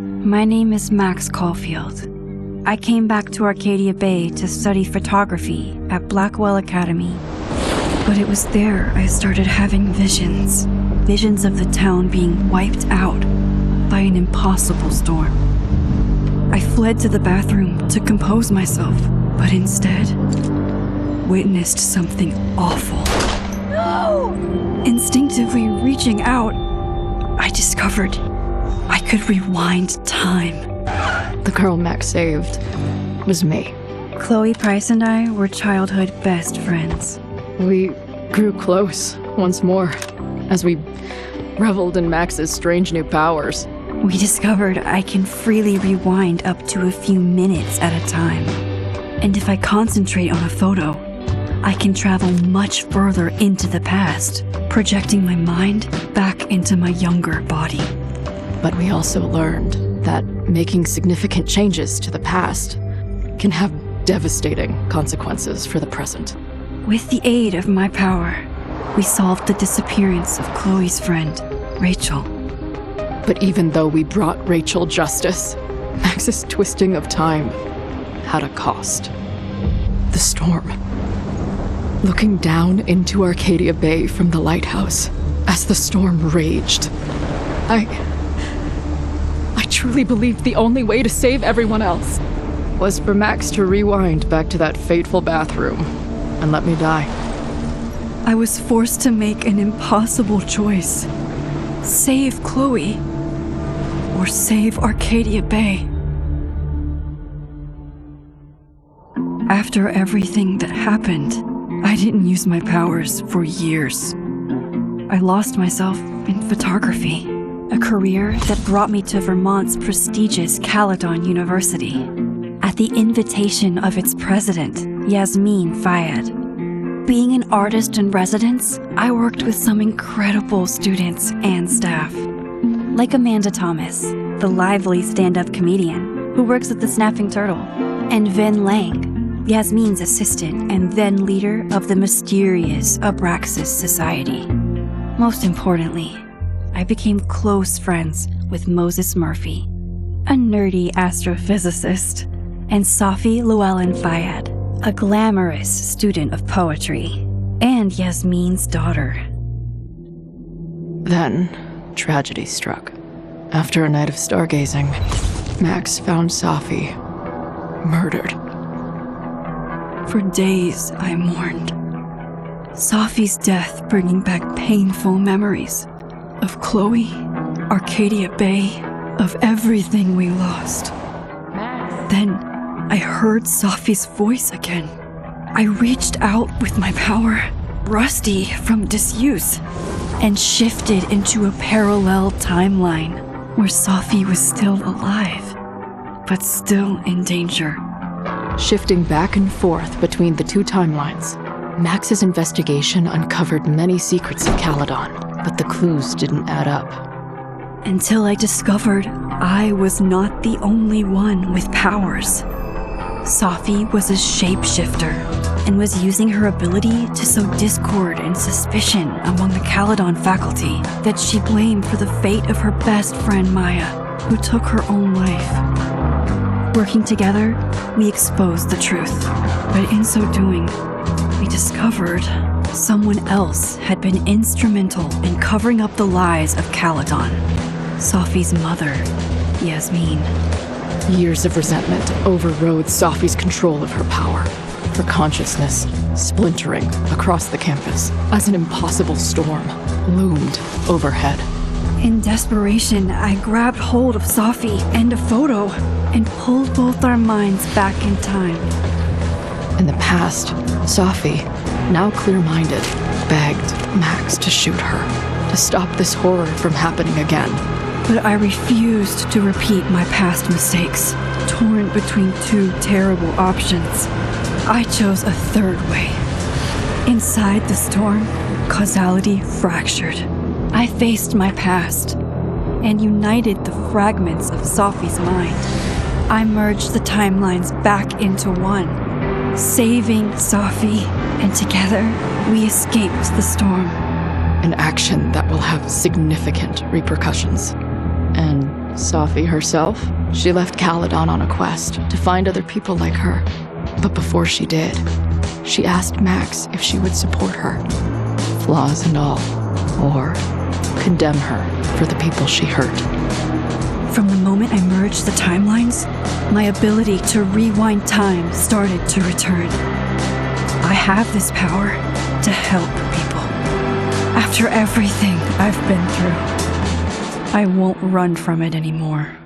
My name is Max Caulfield. I came back to Arcadia Bay to study photography at Blackwell Academy. But it was there I started having visions. Visions of the town being wiped out by an impossible storm. I fled to the bathroom to compose myself, but instead witnessed something awful. No! Instinctively reaching out, I discovered I could rewind time. The girl Max saved was me. Chloe Price and I were childhood best friends. We grew close once more as we reveled in Max's strange new powers. We discovered I can freely rewind up to a few minutes at a time. And if I concentrate on a photo, I can travel much further into the past, projecting my mind back into my younger body. But we also learned that making significant changes to the past can have devastating consequences for the present. With the aid of my power, we solved the disappearance of Chloe's friend, Rachel. But even though we brought Rachel justice, Max's twisting of time had a cost. The storm. Looking down into Arcadia Bay from the lighthouse as the storm raged, I truly believed the only way to save everyone else was for Max to rewind back to that fateful bathroom and let me die. I was forced to make an impossible choice. Save Chloe, or save Arcadia Bay. After everything that happened, I didn't use my powers for years. I lost myself in photography, a career that brought me to Vermont's prestigious Caledon University, at the invitation of its president, Yasmin Fayed. Being an artist in residence, I worked with some incredible students and staff, like Amanda Thomas, the lively stand-up comedian who works at the Snapping Turtle, and Ven Lang, Yasmin's assistant and then leader of the mysterious Abraxas Society. Most importantly, I became close friends with Moses Murphy, a nerdy astrophysicist, and Safi Llewellyn Fayed, a glamorous student of poetry, and Yasmin's daughter. Then, tragedy struck. After a night of stargazing, Max found Safi murdered. For days, I mourned. Safi's death bringing back painful memories of Chloe, Arcadia Bay, of everything we lost. Then, I heard Safi's voice again. I reached out with my power, rusty from disuse, and shifted into a parallel timeline where Safi was still alive, but still in danger. Shifting back and forth between the two timelines, Max's investigation uncovered many secrets of Caledon, but the clues didn't add up. Until I discovered I was not the only one with powers. Safi was a shapeshifter and was using her ability to sow discord and suspicion among the Caledon faculty that she blamed for the fate of her best friend Maya, who took her own life. Working together, we exposed the truth, but in so doing, we discovered someone else had been instrumental in covering up the lies of Caledon. Safi's mother, Yasmin. Years of resentment overrode Safi's control of her power, her consciousness splintering across the campus as an impossible storm loomed overhead. In desperation, I grabbed hold of Safi and a photo and pulled both our minds back in time. In the past, Safi, now clear-minded, begged Max to shoot her, to stop this horror from happening again. But I refused to repeat my past mistakes, torn between two terrible options. I chose a third way. Inside the storm, causality fractured. I faced my past and united the fragments of Safi's mind. I merged the timelines back into one, saving Safi, and together we escaped the storm. An action that will have significant repercussions and Safi herself, she left Caledon on a quest to find other people like her. But before she did, she asked Max if she would support her, flaws and all, or condemn her for the people she hurt. From the moment I merged the timelines, my ability to rewind time started to return. I have this power to help people. After everything I've been through, I won't run from it anymore.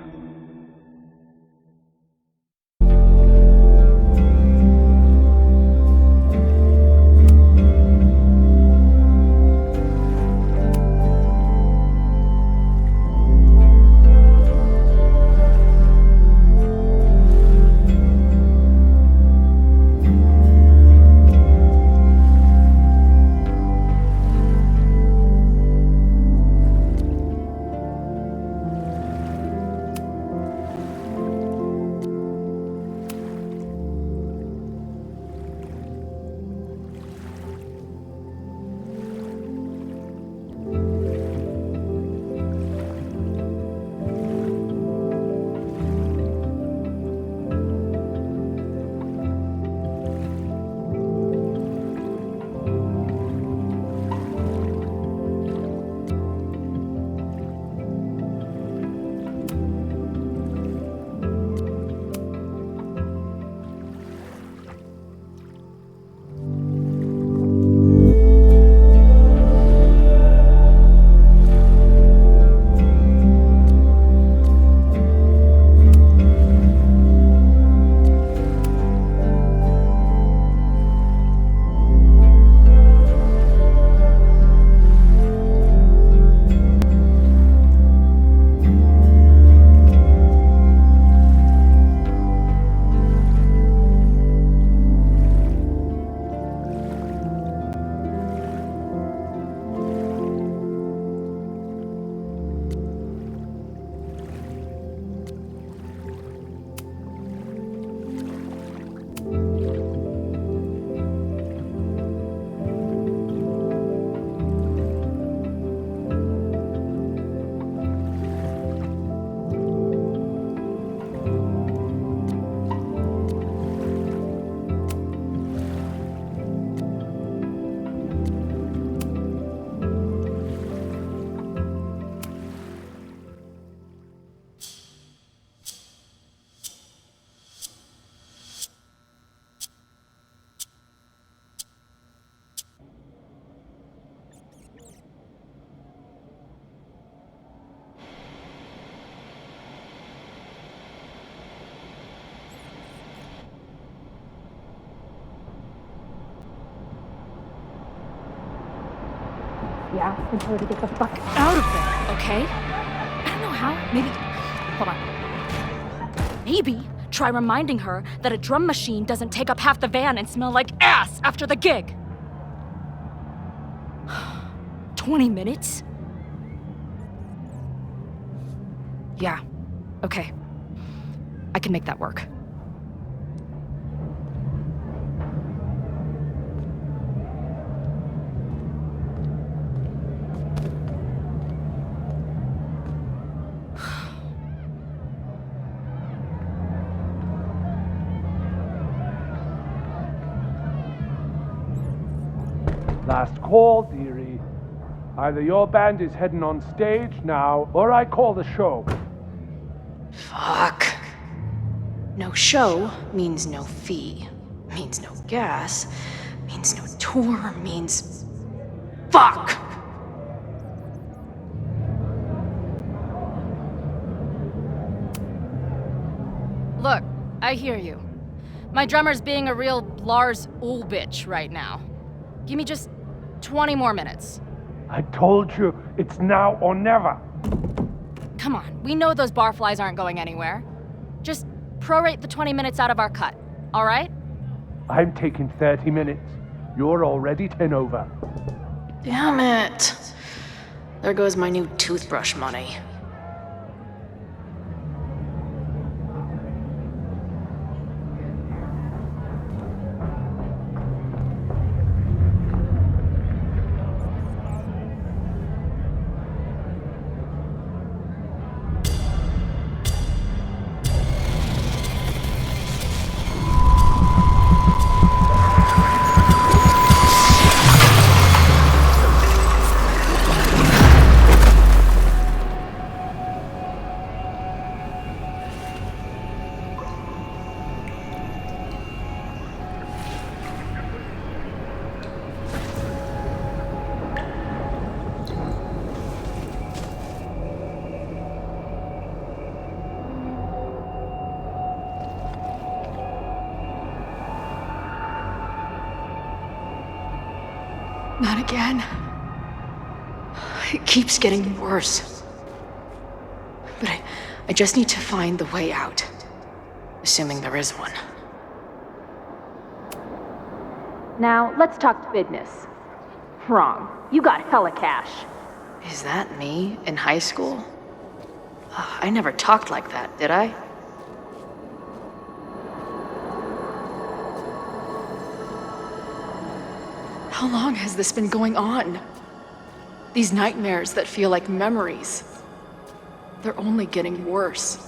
Yeah, and tell her to get the fuck out of there, okay? I don't know how. Maybe. Hold on. Maybe try reminding her that a drum machine doesn't take up half the van and smell like ass after the gig. 20 minutes? Yeah, okay. I can make that work. Last call, dearie. Either your band is heading on stage now, or I call the show. Fuck. No show means no fee. Means no gas. Means no tour. Means... Fuck! Look, I hear you. My drummer's being a real Lars Ulbich right now. Give me just 20 more minutes. I told you, it's now or never. Come on, we know those barflies aren't going anywhere. Just prorate the 20 minutes out of our cut, all right? I'm taking 30 minutes. You're already 10 over. Damn it. There goes my new toothbrush money. Not again. It keeps getting worse. But I just need to find the way out. Assuming there is one. Now, let's talk business. Wrong. You got hella cash. Is that me in high school? I never talked like that, did I? How long has this been going on? These nightmares that feel like memories. They're only getting worse.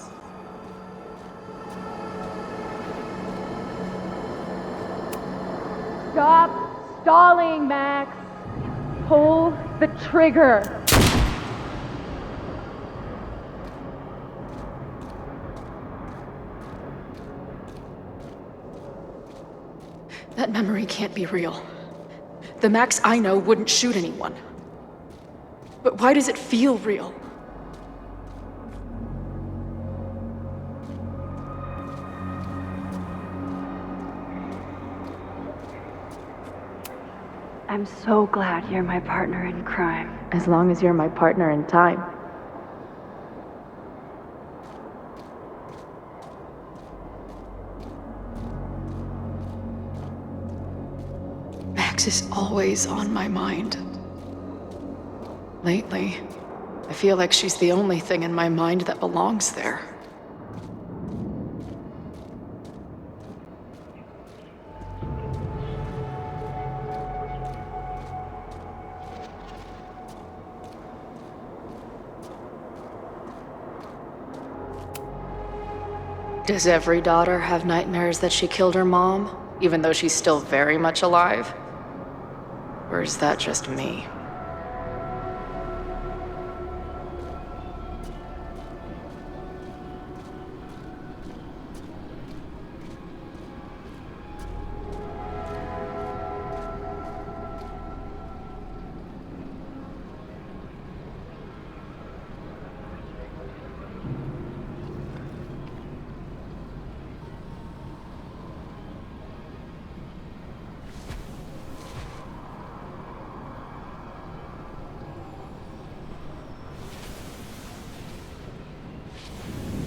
Stop stalling, Max. Pull the trigger. That memory can't be real. The Max I know wouldn't shoot anyone. But why does it feel real? I'm so glad you're my partner in crime. As long as you're my partner in time. Max is always on my mind. Lately, I feel like she's the only thing in my mind that belongs there. Does every daughter have nightmares that she killed her mom, even though she's still very much alive? Or is that just me?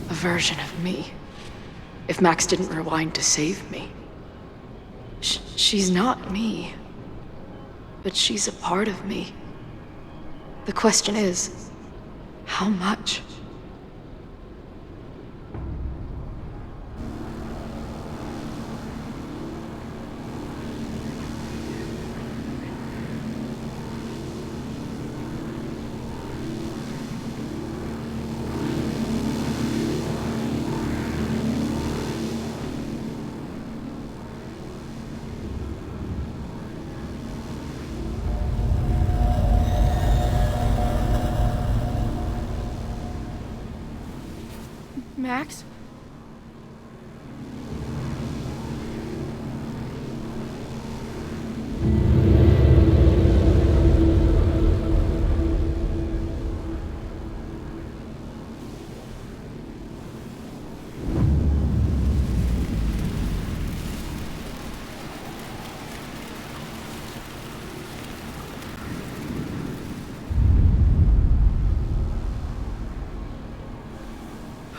A version of me. If Max didn't rewind to save me. She's not me. But she's a part of me. The question is, how much? Max?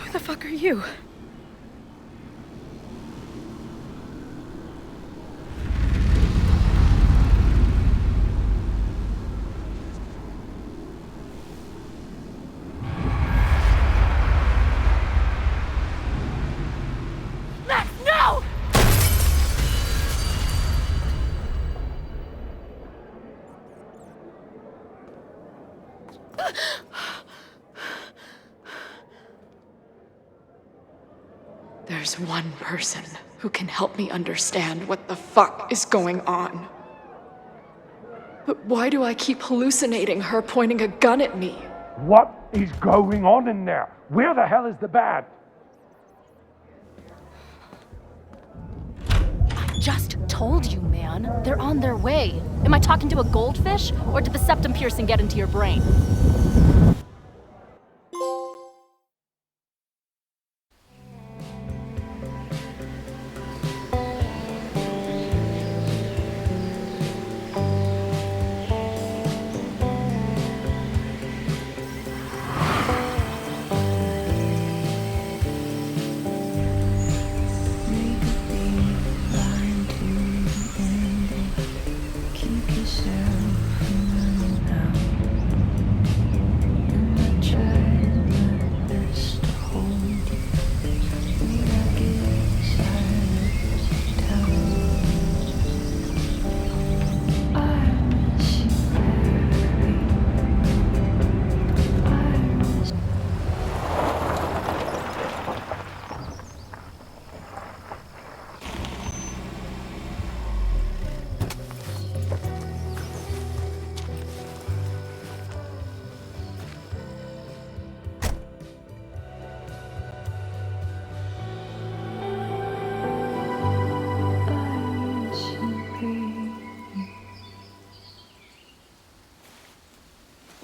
Who the fuck are you? Max, no! There's one person who can help me understand what the fuck is going on. But why do I keep hallucinating her pointing a gun at me? What is going on in there? Where the hell is the band? I just told you, man. They're on their way. Am I talking to a goldfish, or did the septum piercing get into your brain?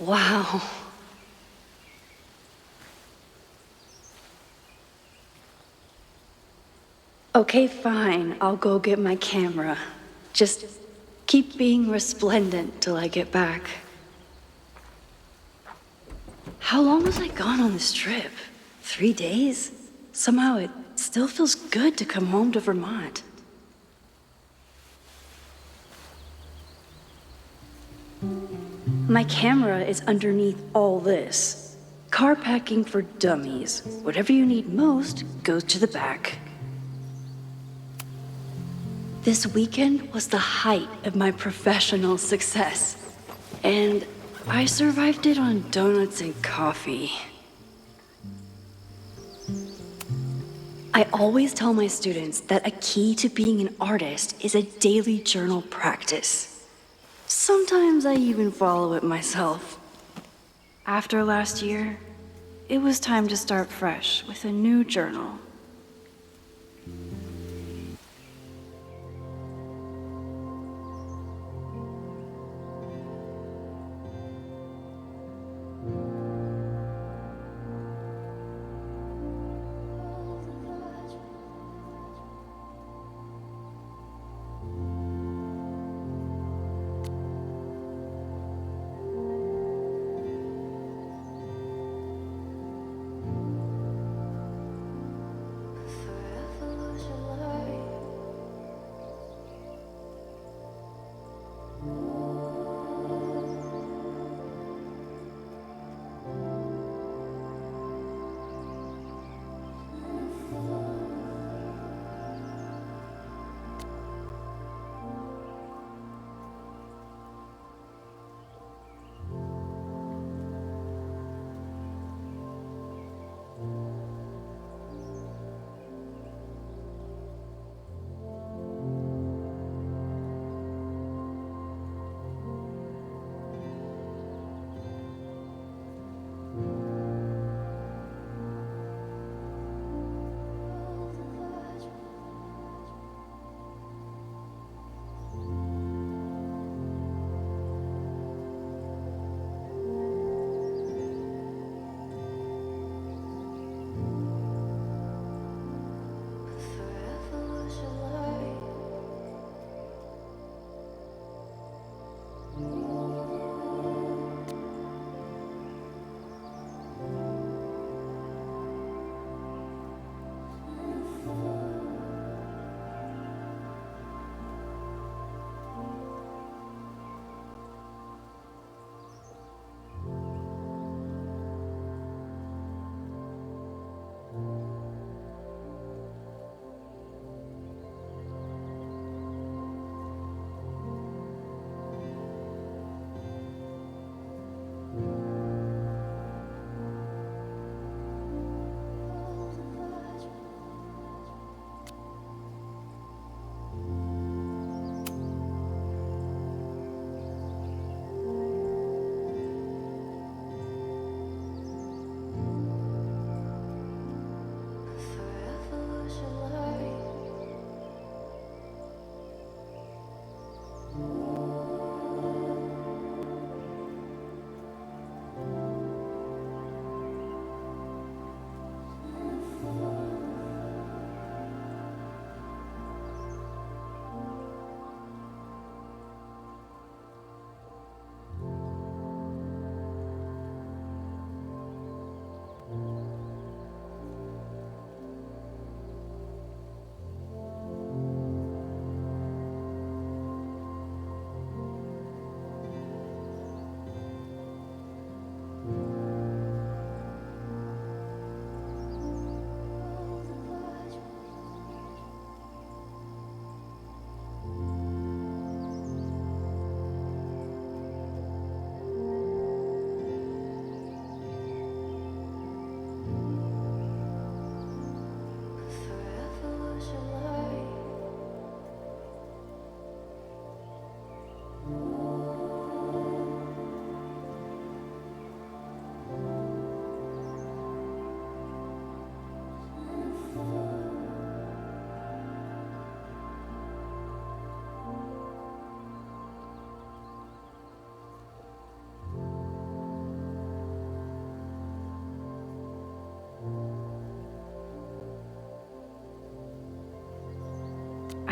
Wow. Okay, fine. I'll go get my camera. Just keep being resplendent till I get back. How long was I gone on this trip? 3 days? Somehow it still feels good to come home to Vermont. My camera is underneath all this. Car packing for dummies. Whatever you need most goes to the back. This weekend was the height of my professional success. And I survived it on donuts and coffee. I always tell my students that a key to being an artist is a daily journal practice. Sometimes I even follow it myself. After last year, it was time to start fresh with a new journal.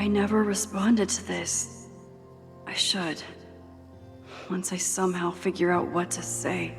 I never responded to this. I should. Once I somehow figure out what to say.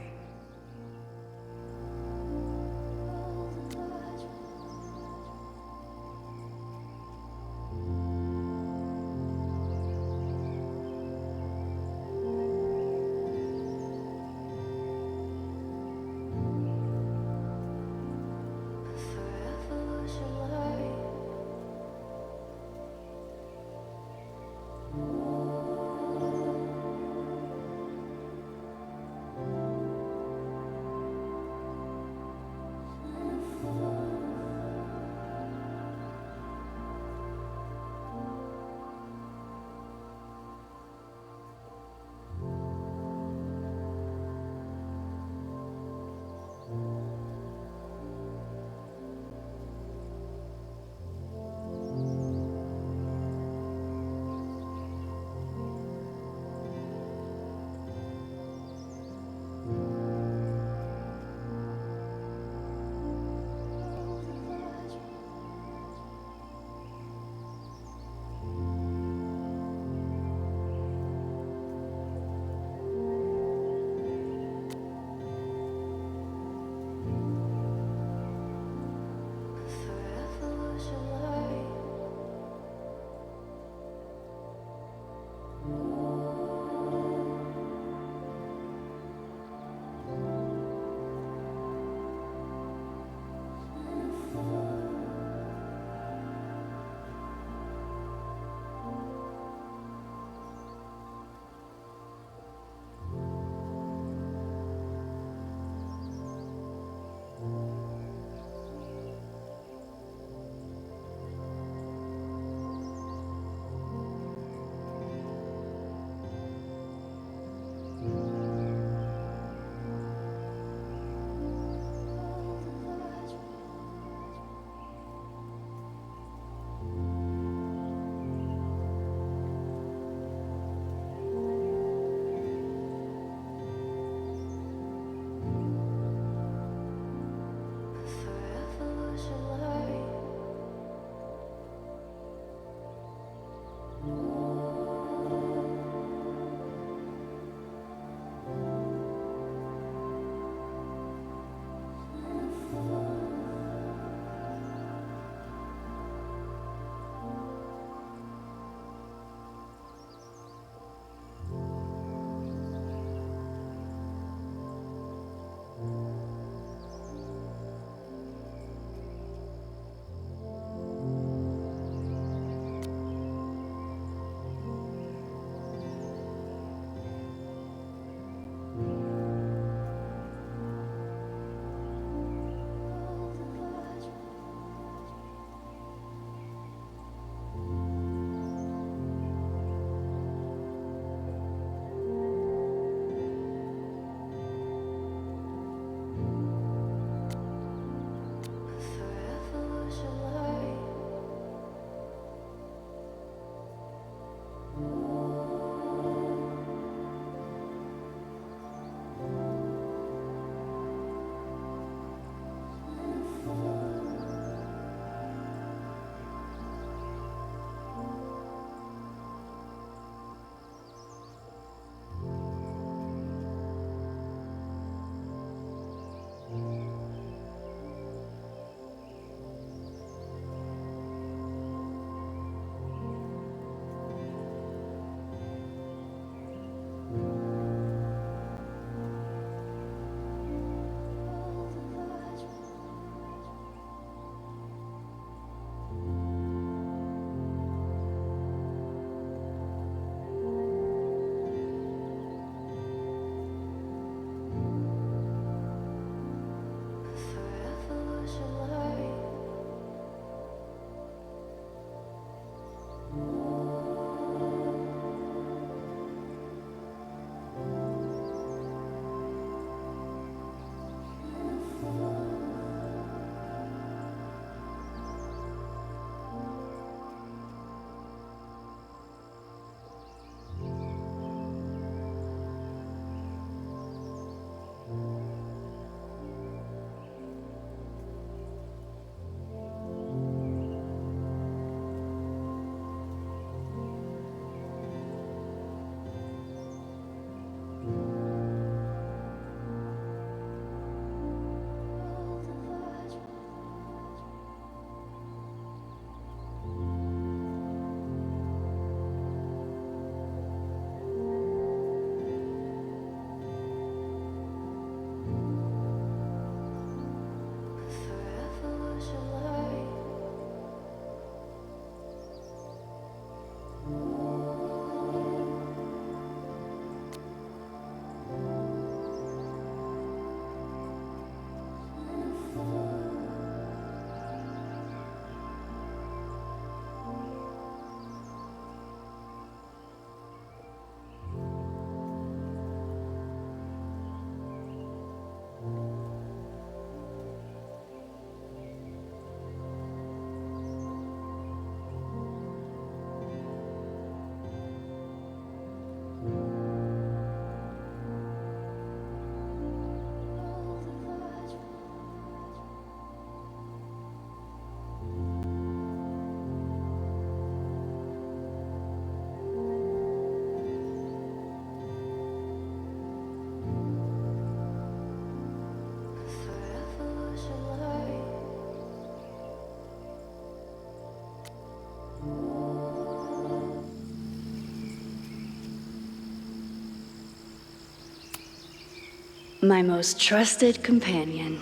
My most trusted companion.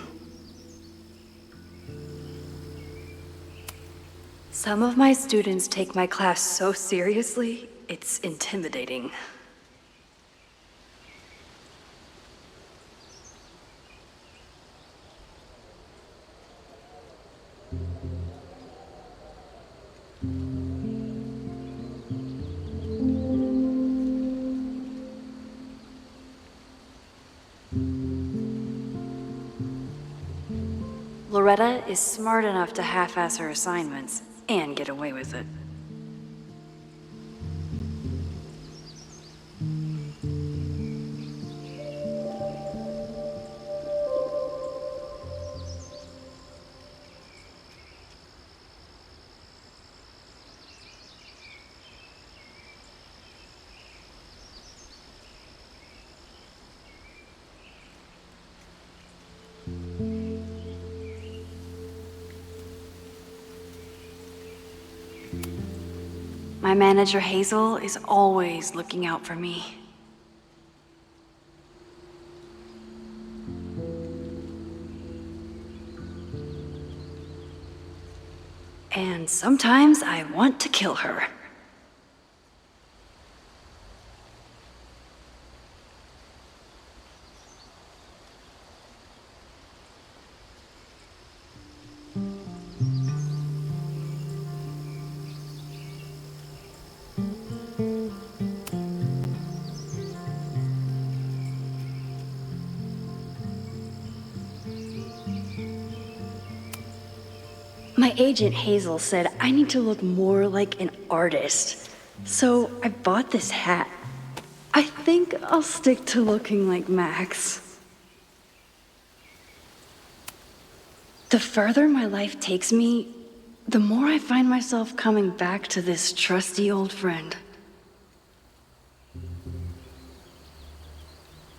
Some of my students take my class so seriously, it's intimidating. Loretta is smart enough to half-ass her assignments and get away with it. My manager Hazel is always looking out for me. And sometimes I want to kill her. My agent Hazel said I need to look more like an artist, so I bought this hat. I think I'll stick to looking like Max. The further my life takes me, the more I find myself coming back to this trusty old friend.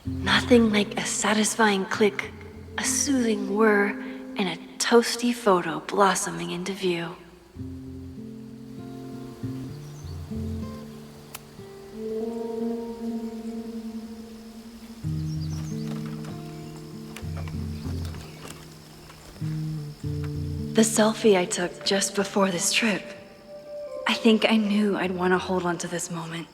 Nothing like a satisfying click, a soothing whir, and a toasty photo blossoming into view. The selfie I took just before this trip. I think I knew I'd want to hold on to this moment.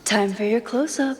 Time for your close-up.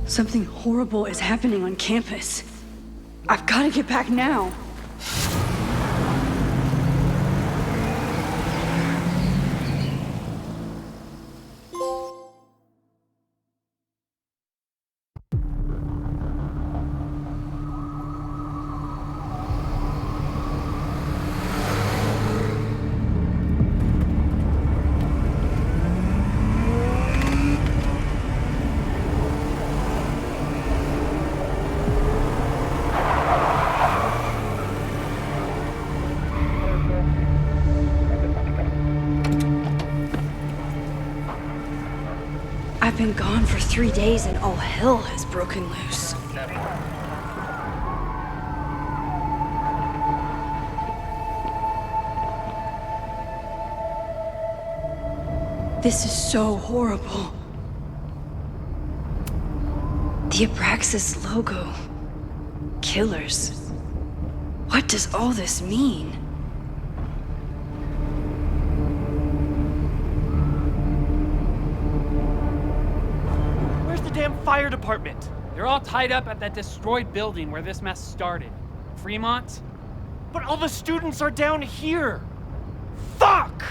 Something horrible is happening on campus. I've got to get back now. I've been gone for 3 days and all hell has broken loose. This is so horrible. The Abraxas logo. Killers. What does all this mean? Where's the damn fire department? They're all tied up at that destroyed building where this mess started. Fremont? But all the students are down here. Fuck!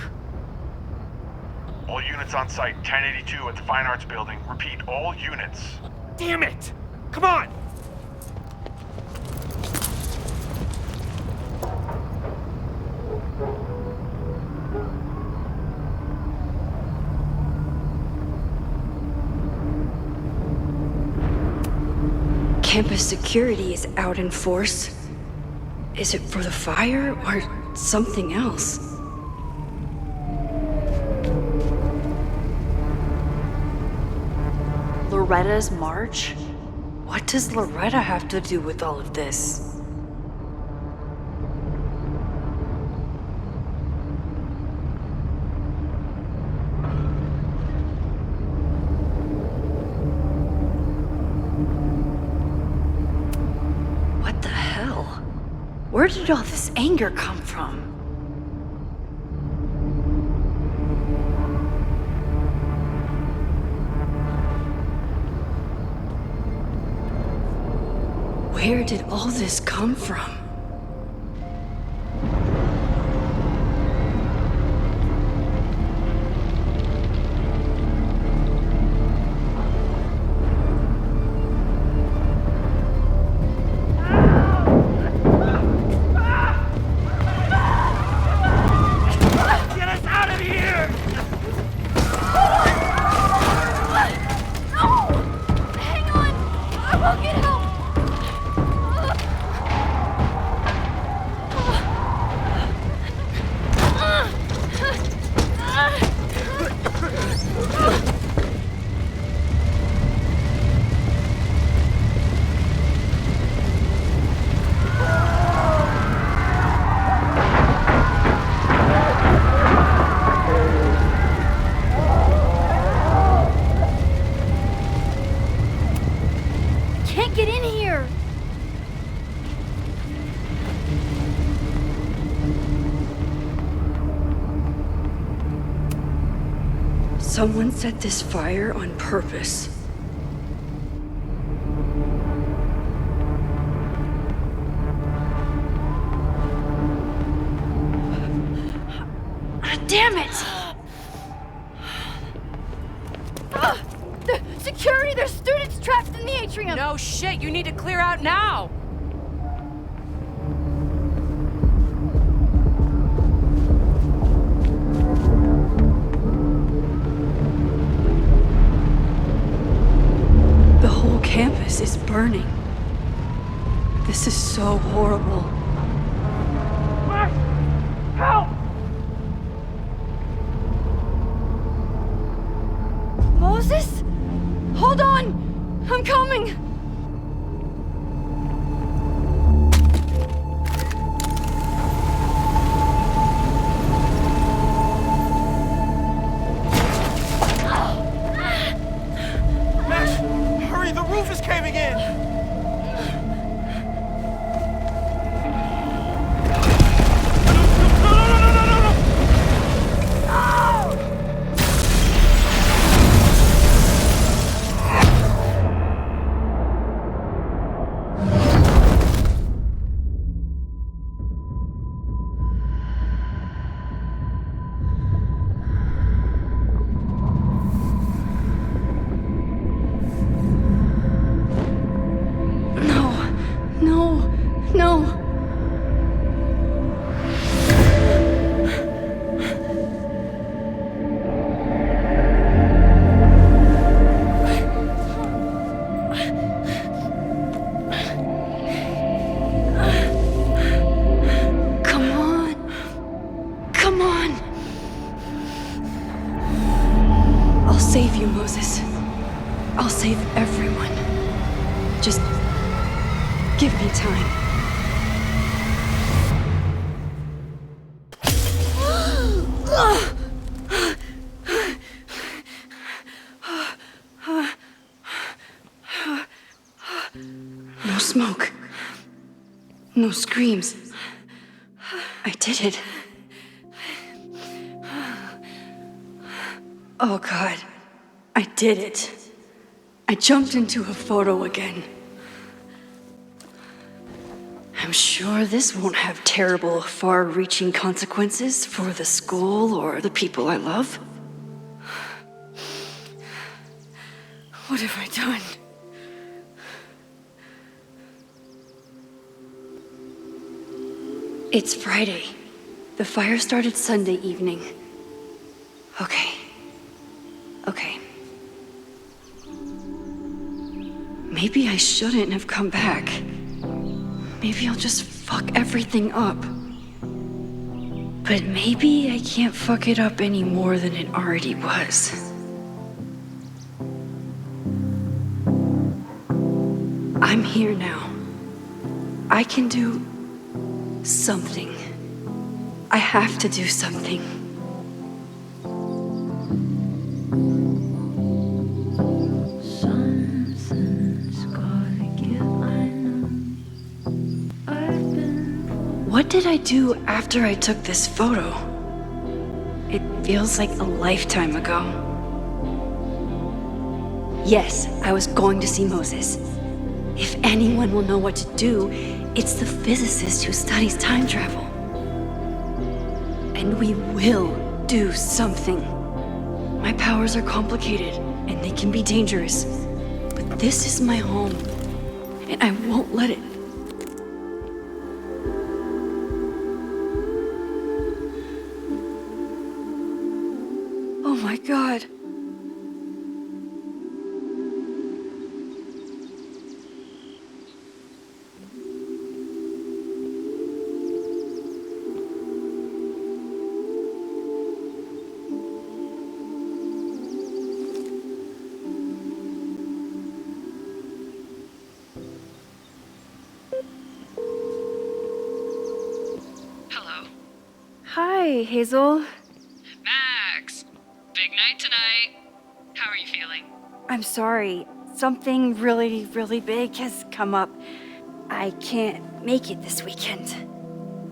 All units on site, 1082 at the Fine Arts Building. Repeat, all units. Damn it! Come on! Campus security is out in force. Is it for the fire or something else? Loretta's march? What does Loretta have to do with all of this? What the hell? Where did all this anger come from? Where did all this come from? Get us out of here! No! Hang on! I will get help! Can't get in here! Someone set this fire on purpose. Damn it! Security! There's students trapped in the atrium! No shit, you need to clear out now! The whole campus is burning. This is so horrible. Max! Help! Moses? Hold on! I'm coming! Max, hurry! The roof is caving in! No. Come on. Come on. I'll save you, Moses. I'll save everyone. Just give me time. No smoke. No screams. I did it. Oh God, I did it. I jumped into a photo again. I'm sure this won't have terrible, far-reaching consequences for the school or the people I love. What have I done? It's Friday. The fire started Sunday evening. Okay. Maybe I shouldn't have come back. Maybe I'll just fuck everything up. But maybe I can't fuck it up any more than it already was. I'm here now. I can do something. I have to do something. What did I do after I took this photo? It feels like a lifetime ago. Yes, I was going to see Moses. If anyone will know what to do, it's the physicist who studies time travel. And we will do something. My powers are complicated, and they can be dangerous. But this is my home, and I won't let it. Oh my God. Hello. Hi, Hazel. Max! Big night tonight. How are you feeling? I'm sorry. Something really, really big has come up. I can't make it this weekend.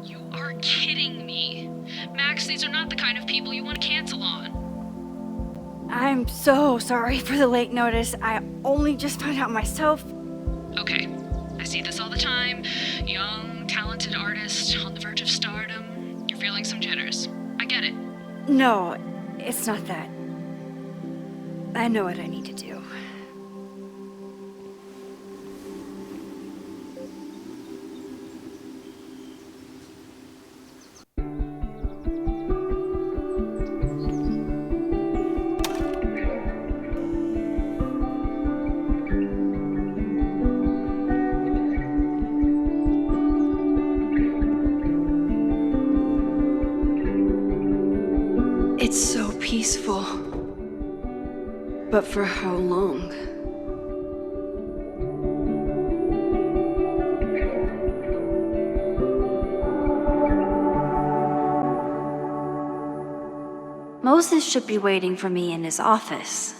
You are kidding me. Max, these are not the kind of people you want to cancel on. I'm so sorry for the late notice. I only just found out myself. Okay, I see this all the time. Young, talented artist on the verge of stardom. You're feeling some jitters. I get it. No, it's not that. I know what I need to do. It's so peaceful. But for how long? Moses should be waiting for me in his office.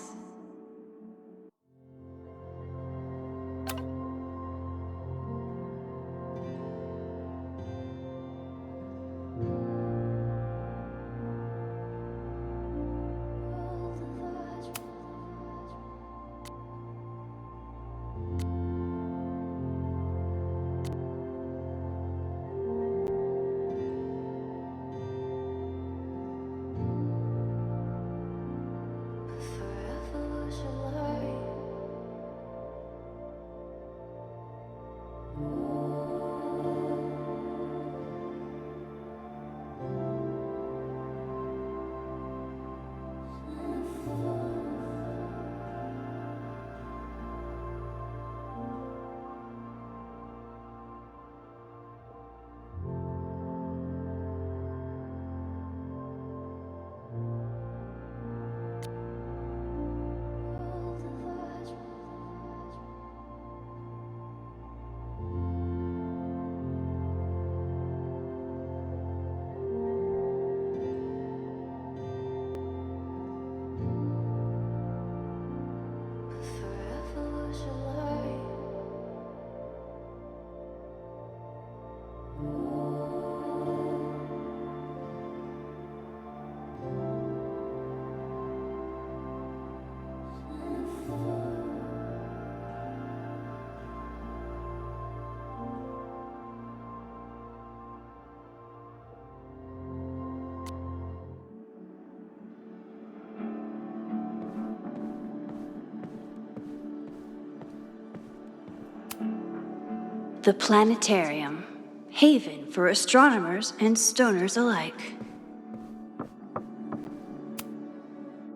The planetarium, haven for astronomers and stoners alike.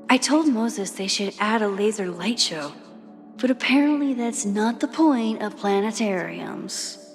I told Moses they should add a laser light show, but apparently that's not the point of planetariums.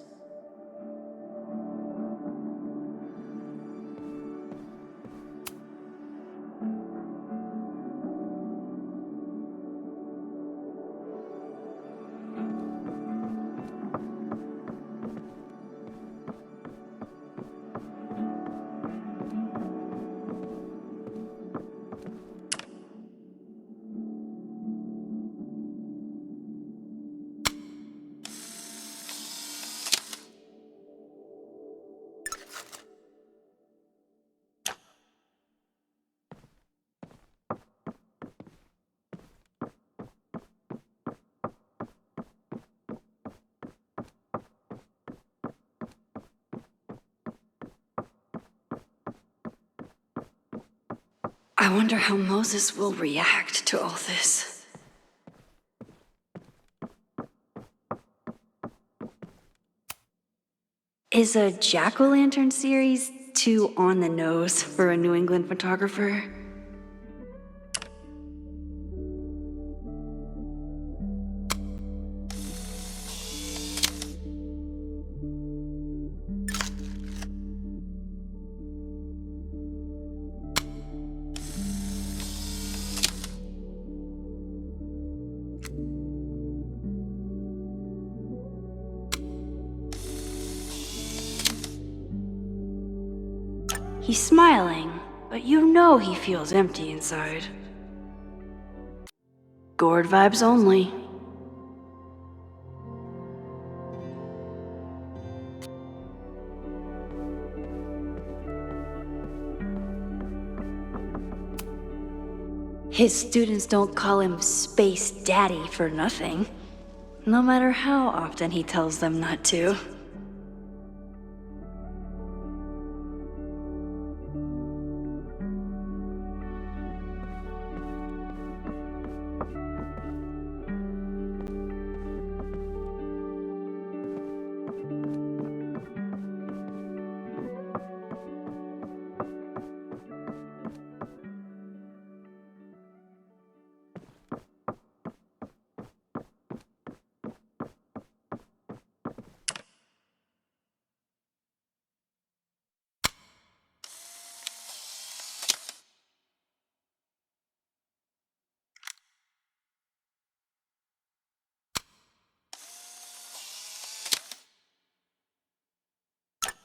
I wonder how Moses will react to all this. Is a jack-o'-lantern series too on the nose for a New England photographer? He's smiling, but you know he feels empty inside. Gourd vibes only. His students don't call him Space Daddy for nothing, no matter how often he tells them not to.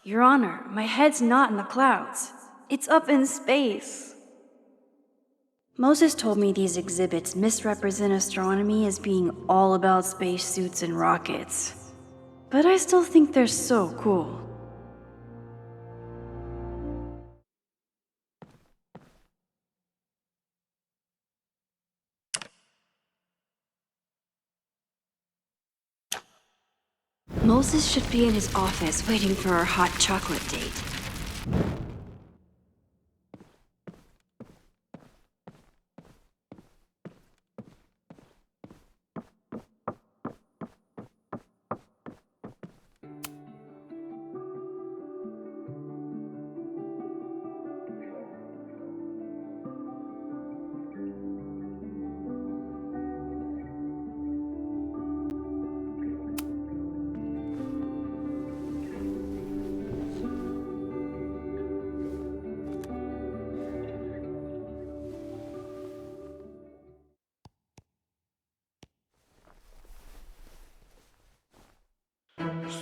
Your Honor, my head's not in the clouds. It's up in space. Moses told me these exhibits misrepresent astronomy as being all about spacesuits and rockets. But I still think they're so cool. Moses should be in his office waiting for our hot chocolate date.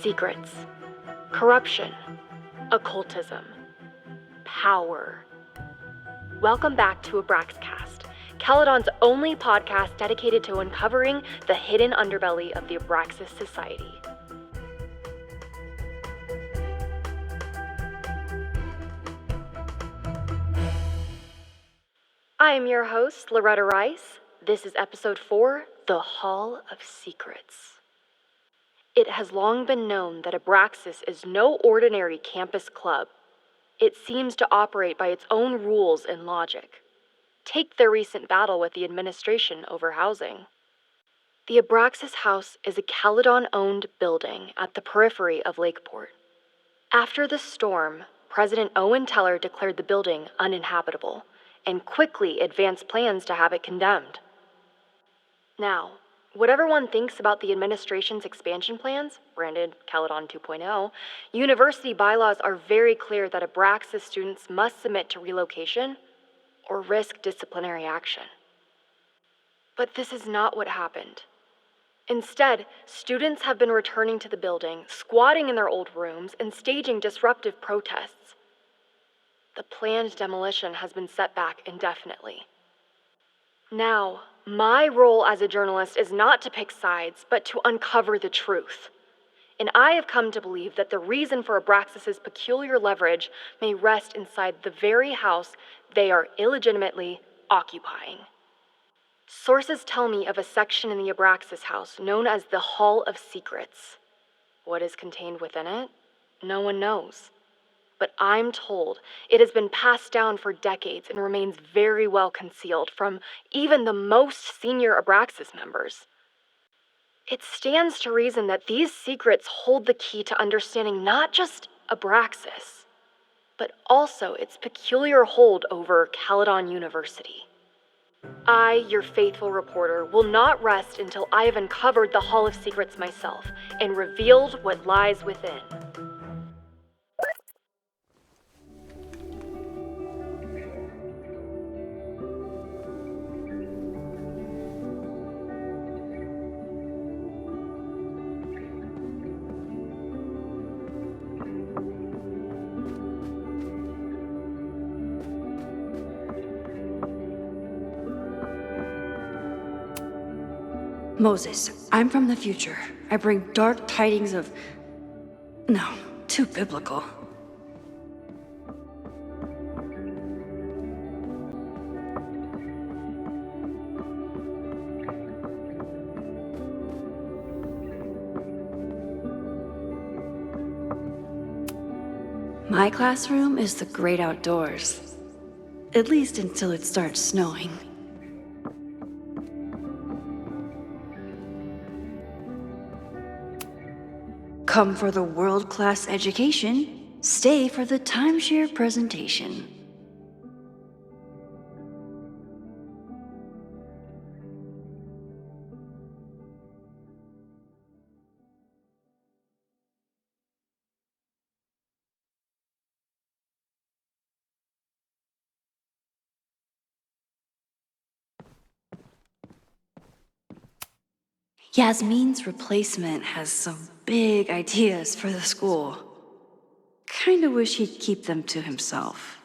Secrets, corruption, occultism, power. Welcome back to Abraxcast, Caledon's only podcast dedicated to uncovering the hidden underbelly of the Abraxas Society. I am your host, Loretta Rice. This is episode 4, The Hall of Secrets. It has long been known that Abraxas is no ordinary campus club. It seems to operate by its own rules and logic. Take their recent battle with the administration over housing. The Abraxas House is a Caledon-owned building at the periphery of Lakeport. After the storm, President Owen Teller declared the building uninhabitable and quickly advanced plans to have it condemned. Now, whatever one thinks about the administration's expansion plans, branded Caledon 2.0, university bylaws are very clear that Abraxas students must submit to relocation or risk disciplinary action. But this is not what happened. Instead, students have been returning to the building, squatting in their old rooms, and staging disruptive protests. The planned demolition has been set back indefinitely. Now, my role as a journalist is not to pick sides, but to uncover the truth. And I have come to believe that the reason for Abraxas's peculiar leverage may rest inside the very house they are illegitimately occupying. Sources tell me of a section in the Abraxas house known as the Hall of Secrets. What is contained within it? No one knows. But I'm told it has been passed down for decades and remains very well concealed from even the most senior Abraxas members. It stands to reason that these secrets hold the key to understanding not just Abraxas, but also its peculiar hold over Caledon University. I, your faithful reporter, will not rest until I have uncovered the Hall of Secrets myself and revealed what lies within. Moses, I'm from the future. I bring dark tidings of... No, too biblical. My classroom is the great outdoors. At least until it starts snowing. Come for the world-class education, stay for the timeshare presentation. Yasmin's replacement has some big ideas for the school. Kinda wish he'd keep them to himself.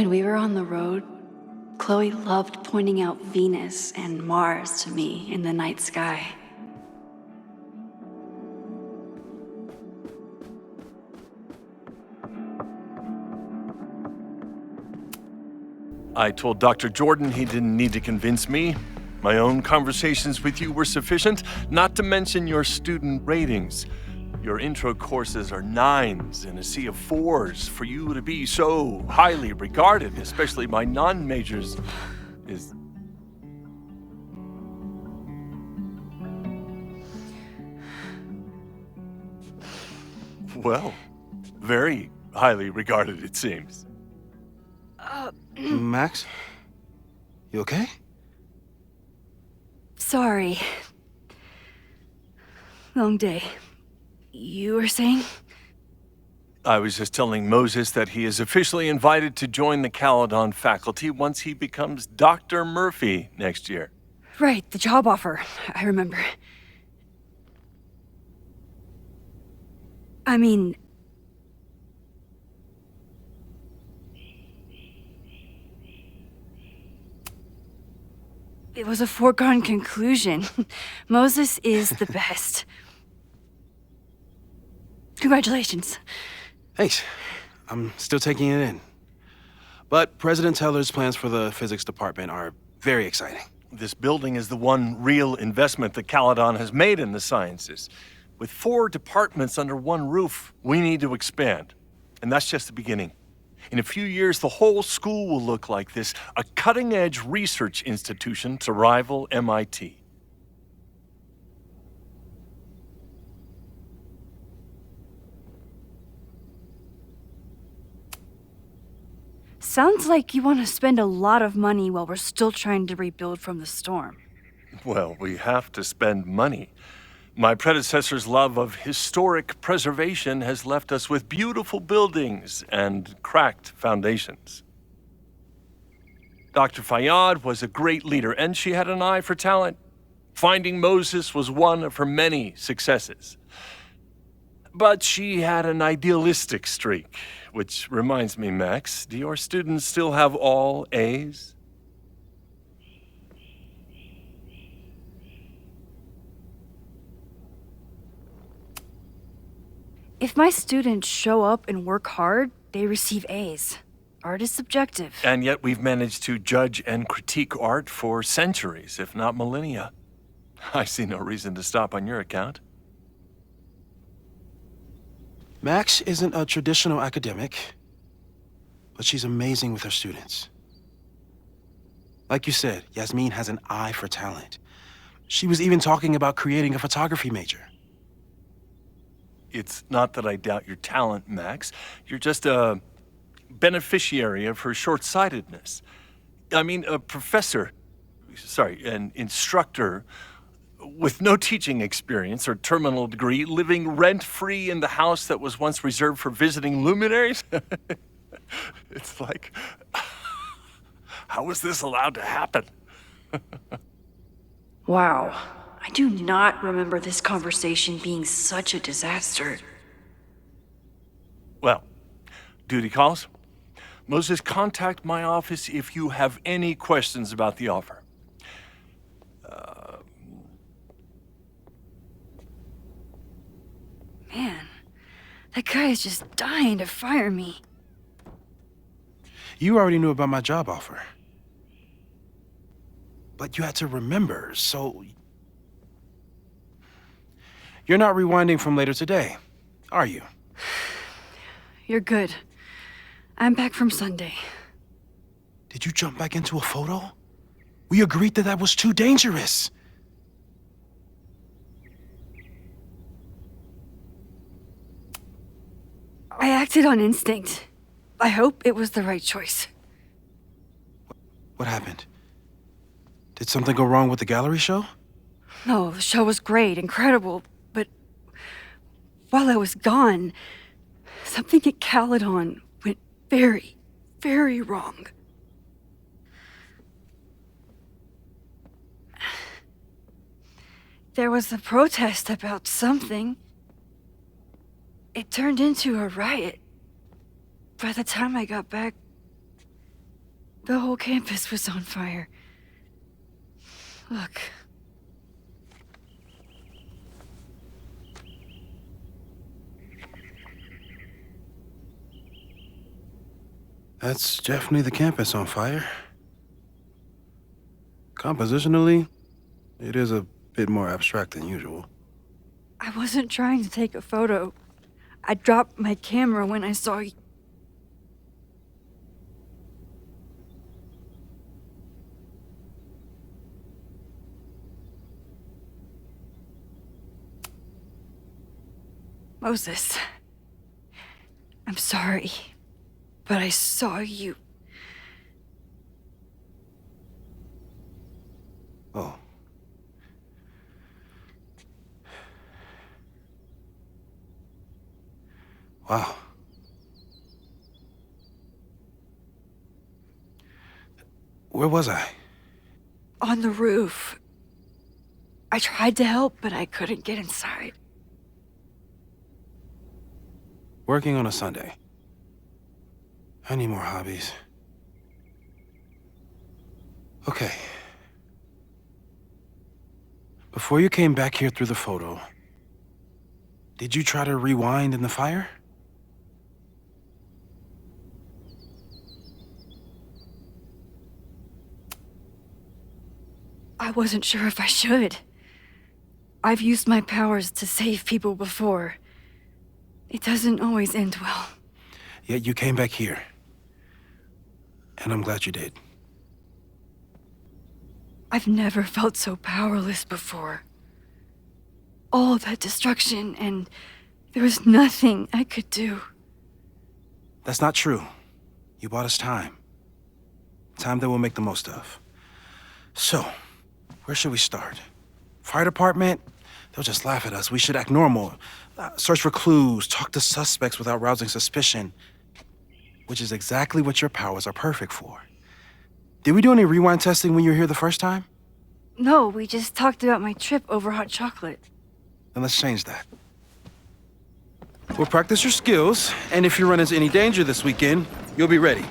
When we were on the road, Chloe loved pointing out Venus and Mars to me in the night sky. I told Dr. Jordan he didn't need to convince me. My own conversations with you were sufficient, not to mention your student ratings. Your intro courses are 9s in a sea of 4s. For you to be so highly regarded, especially by non-majors, is... well, very highly regarded, it seems. Max? You okay? Sorry. Long day. You were saying? I was just telling Moses that he is officially invited to join the Caledon faculty once he becomes Dr. Murphy next year. Right, the job offer. I remember. I mean... It was a foregone conclusion. Moses is the best. Congratulations. Thanks. I'm still taking it in. But President Teller's plans for the physics department are very exciting. This building is the one real investment that Caledon has made in the sciences. With 4 departments under one roof, we need to expand. And that's just the beginning. In a few years, the whole school will look like this, a cutting-edge research institution to rival MIT. Sounds like you want to spend a lot of money while we're still trying to rebuild from the storm. Well, we have to spend money. My predecessor's love of historic preservation has left us with beautiful buildings and cracked foundations. Dr. Fayyad was a great leader, and she had an eye for talent. Finding Moses was one of her many successes. But she had an idealistic streak, which reminds me, Max, do your students still have all A's? If my students show up and work hard, they receive A's. Art is subjective. And yet we've managed to judge and critique art for centuries, if not millennia. I see no reason to stop on your account. Max isn't a traditional academic, but she's amazing with her students. Like you said, Yasmin has an eye for talent. She was even talking about creating a photography major. It's not that I doubt your talent, Max. You're just a beneficiary of her short-sightedness. I mean, an instructor with no teaching experience or terminal degree, living rent-free in the house that was once reserved for visiting luminaries? It's like, how was this allowed to happen? Wow. I do not remember this conversation being such a disaster. Well, duty calls. Moses, contact my office if you have any questions about the offer. Man, that guy is just dying to fire me. You already knew about my job offer. But you had to remember, so... You're not rewinding from later today, are you? You're good. I'm back from Sunday. Did you jump back into a photo? We agreed that that was too dangerous. I acted on instinct. I hope it was the right choice. What happened? Did something go wrong with the gallery show? No, the show was great, incredible, but while I was gone, something at Caledon went very, very wrong. There was a protest about something. It turned into a riot. By the time I got back, the whole campus was on fire. Look. That's definitely the campus on fire. Compositionally, it is a bit more abstract than usual. I wasn't trying to take a photo. I dropped my camera when I saw you. Moses, I'm sorry, but I saw you. Oh. Wow. Where was I? On the roof. I tried to help, but I couldn't get inside. Working on a Sunday. I need more hobbies. Okay. Before you came back here through the photo, did you try to rewind in the fire? I wasn't sure if I should. I've used my powers to save people before. It doesn't always end well. Yet you came back here. And I'm glad you did. I've never felt so powerless before. All that destruction, and there was nothing I could do. That's not true. You bought us time. Time that we'll make the most of. So, where should we start? Fire department? They'll just laugh at us. We should act normal. Search for clues, talk to suspects without rousing suspicion. Which is exactly what your powers are perfect for. Did we do any rewind testing when you were here the first time? No, we just talked about my trip over hot chocolate. Then let's change that. We'll practice your skills, and if you run into any danger this weekend, you'll be ready.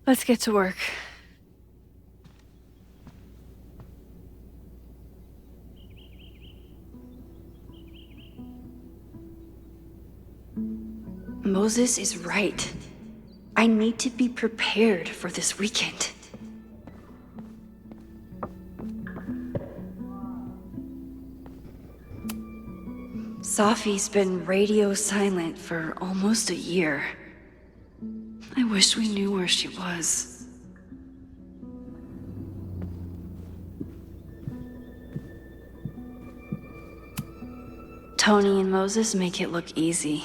Let's get to work. Moses is right. I need to be prepared for this weekend. Safi's been radio silent for almost a year. I wish we knew where she was. Tony and Moses make it look easy.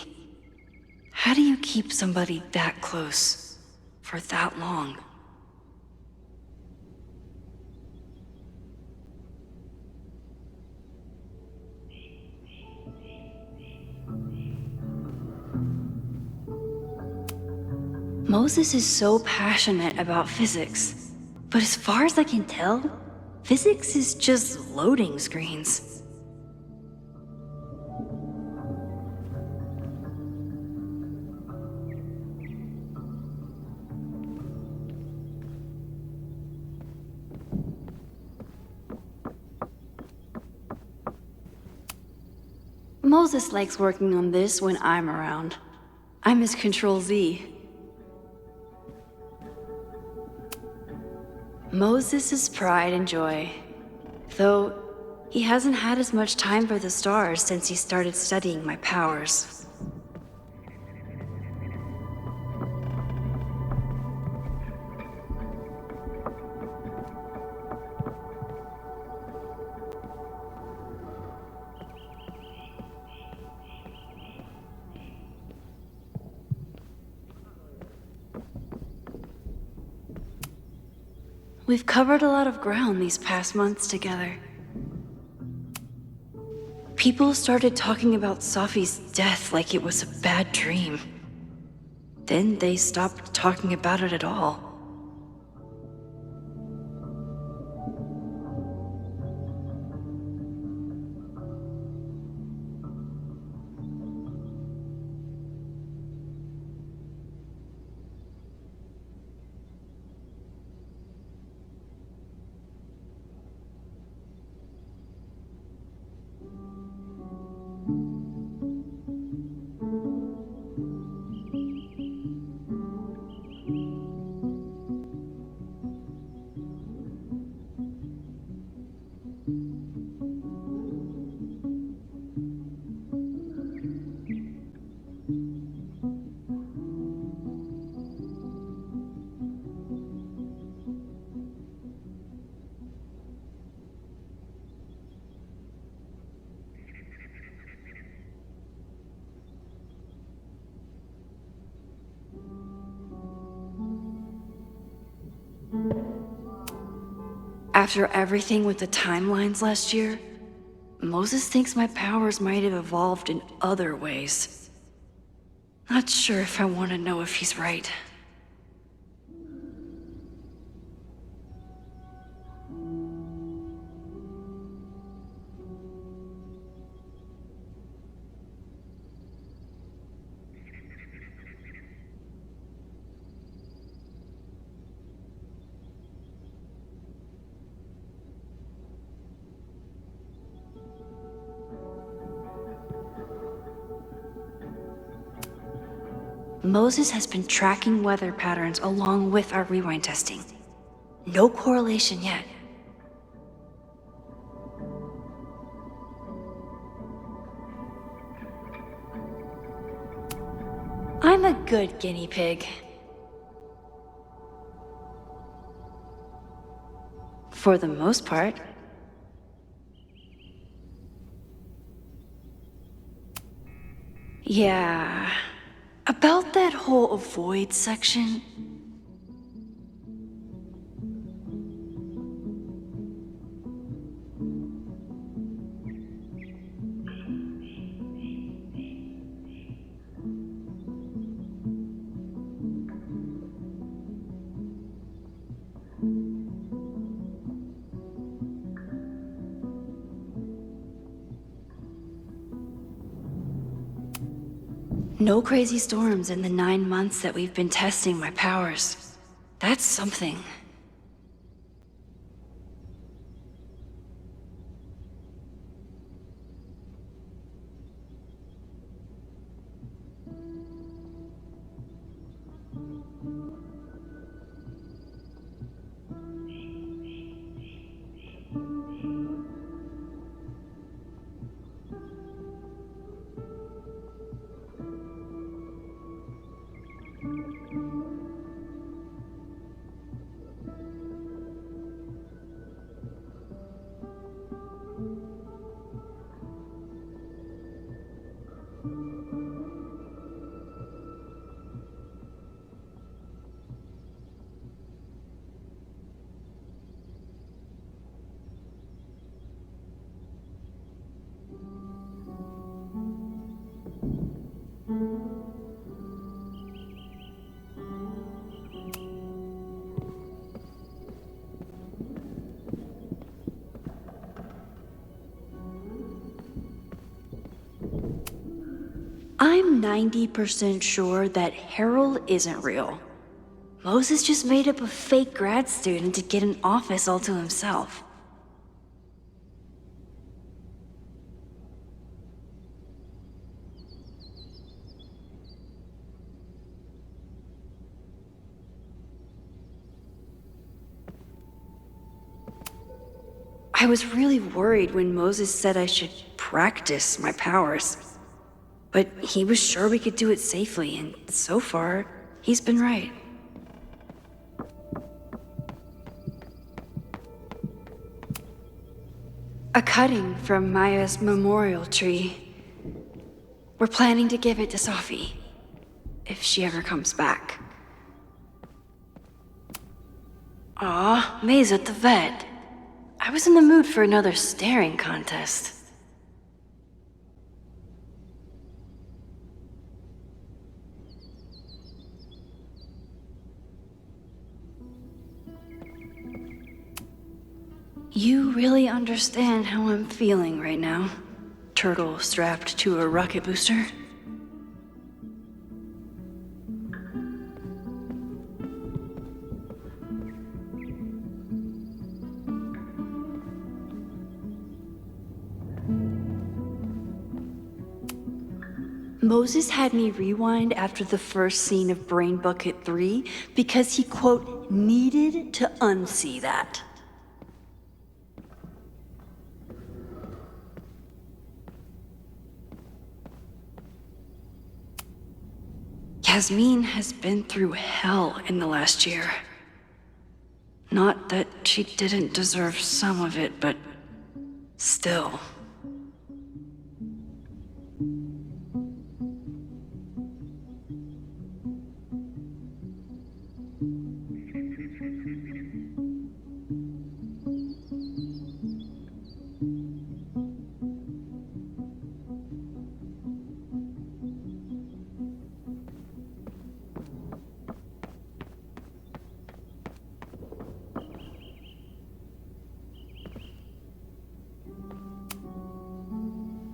How do you keep somebody that close for that long? Moses is so passionate about physics, but as far as I can tell, physics is just loading screens. Moses likes working on this when I'm around. I'm his Control-Z. Moses' pride and joy. Though, he hasn't had as much time for the stars since he started studying my powers. We've covered a lot of ground these past months together. People started talking about Safi's death like it was a bad dream. Then they stopped talking about it at all. After everything with the timelines last year, Moses thinks my powers might have evolved in other ways. Not sure if I want to know if he's right. Moses has been tracking weather patterns along with our rewind testing. No correlation yet. I'm a good guinea pig. For the most part. Yeah. About that whole avoid section. No crazy storms in the 9 months that we've been testing my powers. That's something. I'm 90% sure that Harold isn't real. Moses just made up a fake grad student to get an office all to himself. I was really worried when Moses said I should practice my powers. But he was sure we could do it safely, and so far, he's been right. A cutting from Maya's memorial tree. We're planning to give it to Sophie, if she ever comes back. Aw, May's at the vet. I was in the mood for another staring contest. You really understand how I'm feeling right now, turtle strapped to a rocket booster? Moses had me rewind after the first scene of Brain Bucket 3 because he, quote, needed to unsee that. Yasmin has been through hell in the last year. Not that she didn't deserve some of it, but still.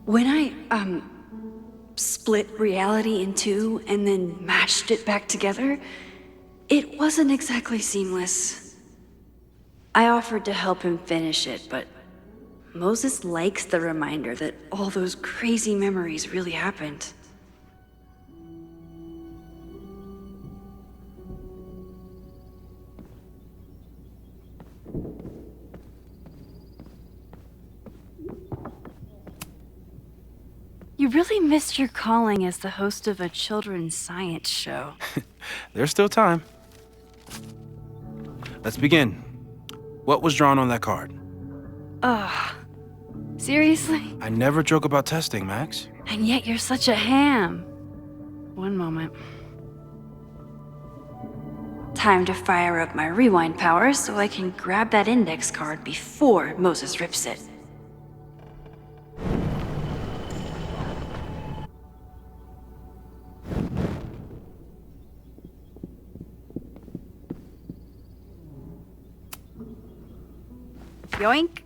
When I, split reality in two and then mashed it back together, it wasn't exactly seamless. I offered to help him finish it, but Moses likes the reminder that all those crazy memories really happened. You really missed your calling as the host of a children's science show. There's still time. Let's begin. What was drawn on that card? Seriously? I never joke about testing, Max. And yet you're such a ham. One moment. Time to fire up my rewind powers so I can grab that index card before Moses rips it. Yoink!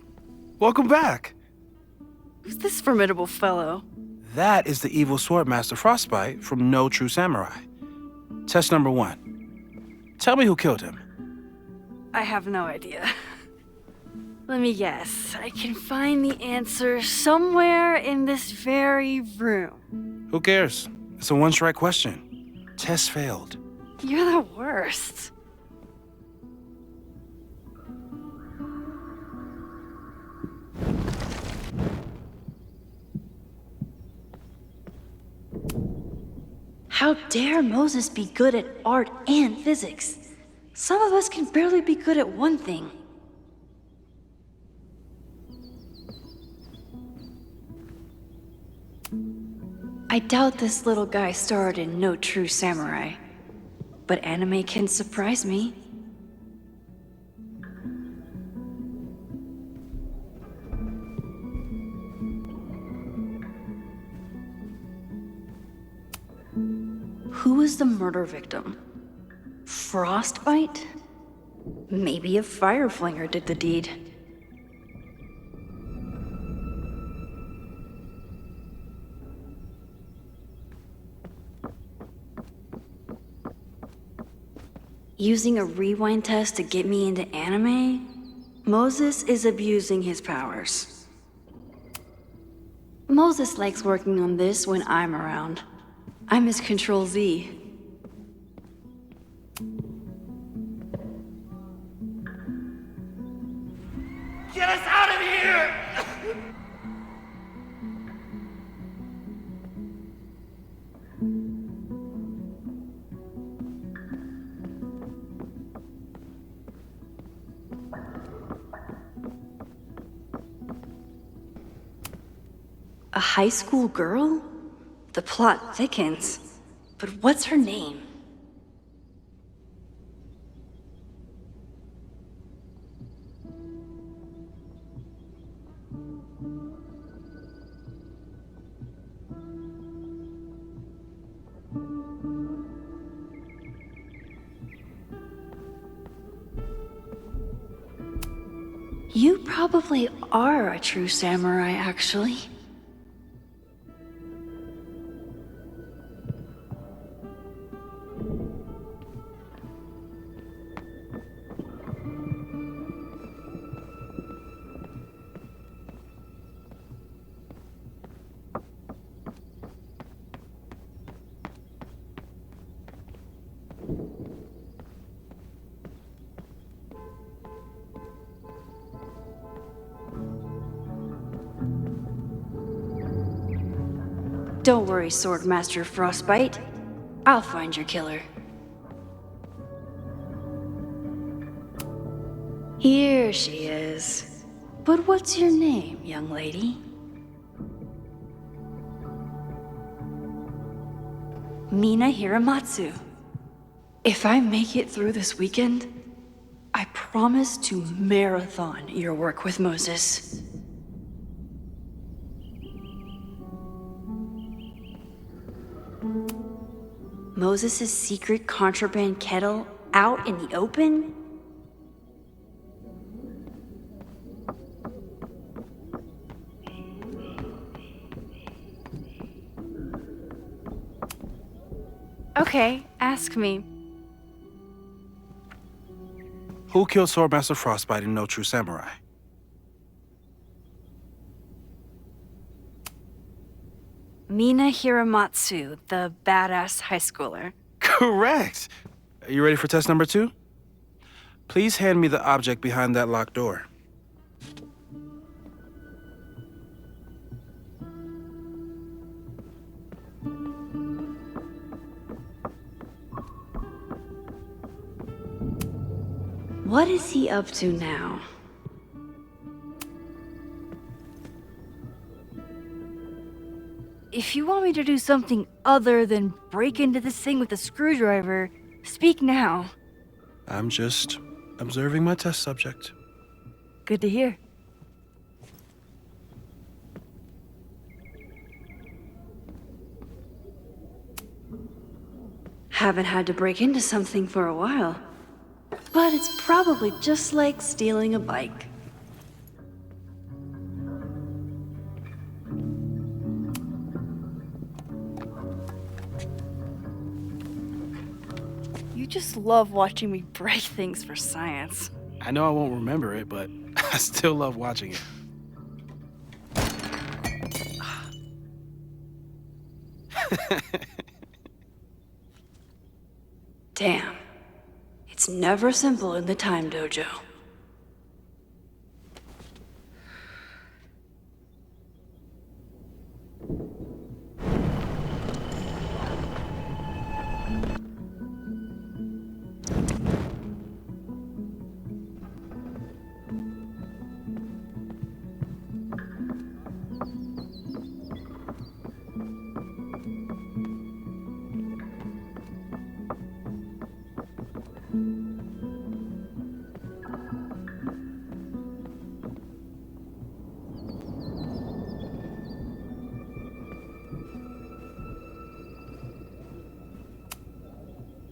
Welcome back. Who's this formidable fellow? That is the evil Swordmaster Frostbite from No True Samurai. Test number 1. Tell me who killed him. I have no idea. Let me guess. I can find the answer somewhere in this very room. Who cares? It's a one-strike question. Test failed. You're the worst. How dare Moses be good at art and physics? Some of us can barely be good at one thing. I doubt this little guy starred in No True Samurai, but anime can surprise me. Who was the murder victim? Frostbite? Maybe a fire flinger did the deed. Using a rewind test to get me into anime? Moses is abusing his powers. Moses likes working on this when I'm around. I'm his Control-Z. Get us out of here! A high school girl? The plot thickens. But what's her name? You probably are a true samurai, actually. Don't worry, Swordmaster Frostbite. I'll find your killer. Here she is. But what's your name, young lady? Mina Hiramatsu. If I make it through this weekend, I promise to marathon your work with Moses. Moses' secret contraband kettle out in the open? Okay, ask me. Who killed Swordmaster Frostbite in No True Samurai? Mina Hiramatsu, the badass high schooler. Correct! Are you ready for test number 2? Please hand me the object behind that locked door. What is he up to now? If you want me to do something other than break into this thing with a screwdriver, speak now. I'm just observing my test subject. Good to hear. Haven't had to break into something for a while. But it's probably just like stealing a bike. You just love watching me break things for science. I know I won't remember it, but I still love watching it. Damn. It's never simple in the time dojo.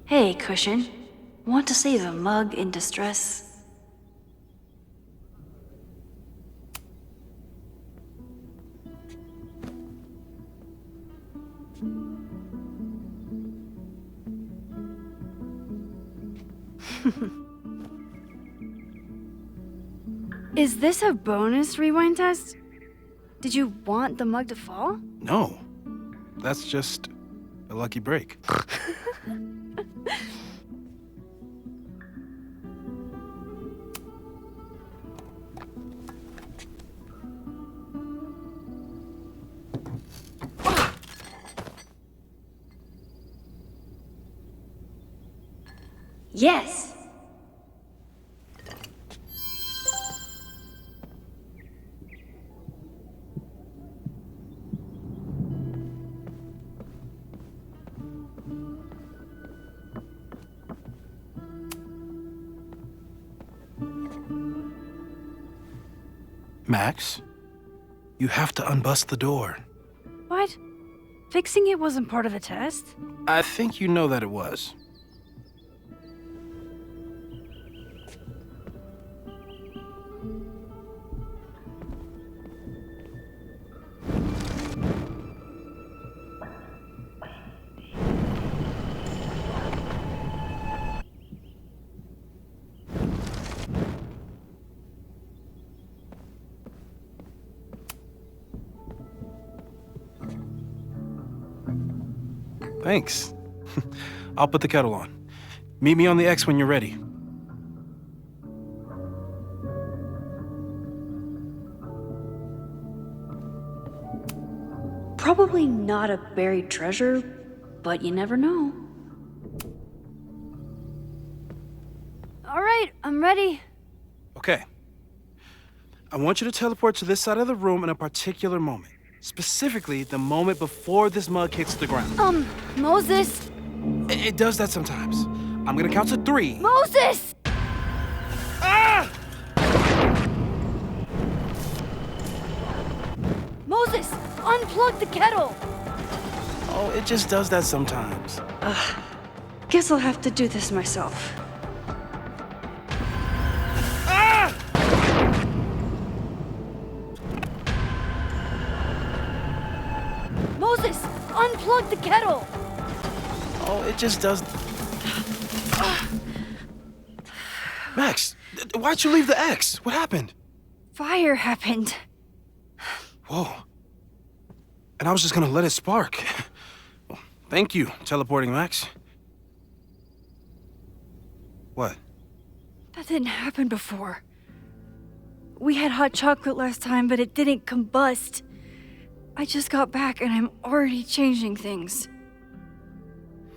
Hey, Cushion. Want to save a mug in distress? Is this a bonus rewind test? Did you want the mug to fall? No. That's just a lucky break. Yes. Max, you have to unbust the door. What? Fixing it wasn't part of the test? I think you know that it was. Thanks. I'll put the kettle on. Meet me on the X when you're ready. Probably not a buried treasure, but you never know. All right, I'm ready. Okay. I want you to teleport to this side of the room in a particular moment. Specifically, the moment before this mug hits the ground. Moses! It does that sometimes. I'm gonna count to 3. Moses! Ah! Moses, unplug the kettle! Oh, it just does that sometimes. Guess I'll have to do this myself. Ah! Moses, unplug the kettle! know, it just does... Max, why'd you leave the X? What happened? Fire happened. Whoa. And I was just gonna let it spark. Well, thank you, teleporting Max. What? That didn't happen before. We had hot chocolate last time, but it didn't combust. I just got back and I'm already changing things.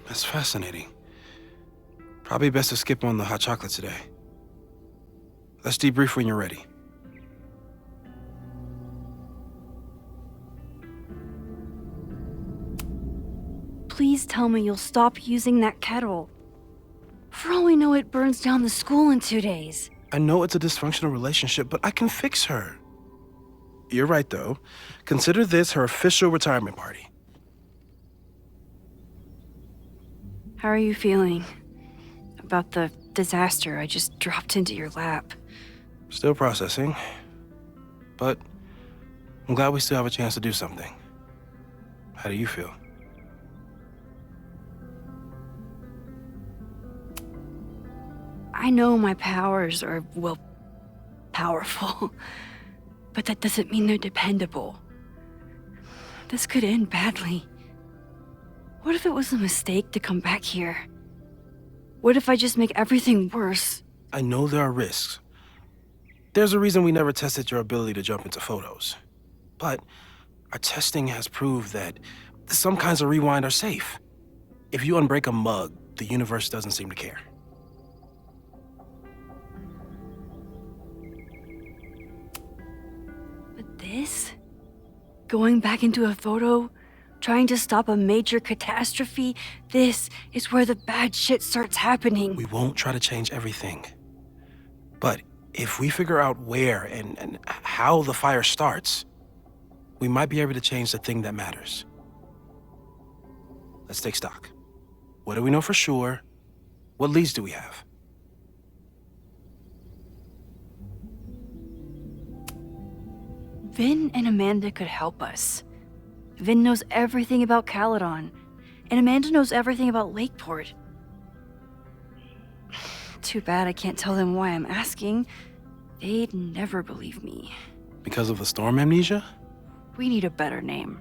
That's fascinating. Probably best to skip on the hot chocolate today. Let's debrief when you're ready. Please tell me you'll stop using that kettle. For all we know, it burns down the school in 2 days. I know it's a dysfunctional relationship, but I can fix her. You're right, though. Consider this her official retirement party. How are you feeling about the disaster I just dropped into your lap? Still processing. But I'm glad we still have a chance to do something. How do you feel? I know my powers are, well, powerful. But that doesn't mean they're dependable. This could end badly. What if it was a mistake to come back here? What if I just make everything worse? I know there are risks. There's a reason we never tested your ability to jump into photos. But our testing has proved that some kinds of rewind are safe. If you unbreak a mug, the universe doesn't seem to care. But this? Going back into a photo? Trying to stop a major catastrophe? This is where the bad shit starts happening. We won't try to change everything. But if we figure out where and how the fire starts, we might be able to change the thing that matters. Let's take stock. What do we know for sure? What leads do we have? Vin and Amanda could help us. Vin knows everything about Caledon, and Amanda knows everything about Lakeport. Too bad I can't tell them why I'm asking. They'd never believe me. Because of the storm amnesia? We need a better name.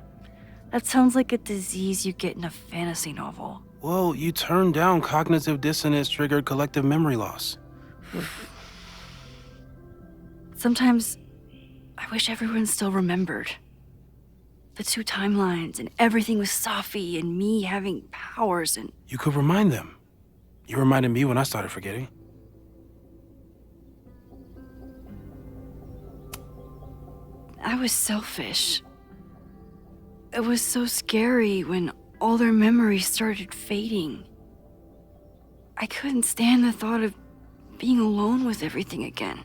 That sounds like a disease you get in a fantasy novel. Well, you turned down cognitive dissonance triggered collective memory loss. Sometimes I wish everyone still remembered. The 2 timelines and everything with Safi and me having powers and... You could remind them. You reminded me when I started forgetting. I was selfish. It was so scary when all their memories started fading. I couldn't stand the thought of being alone with everything again.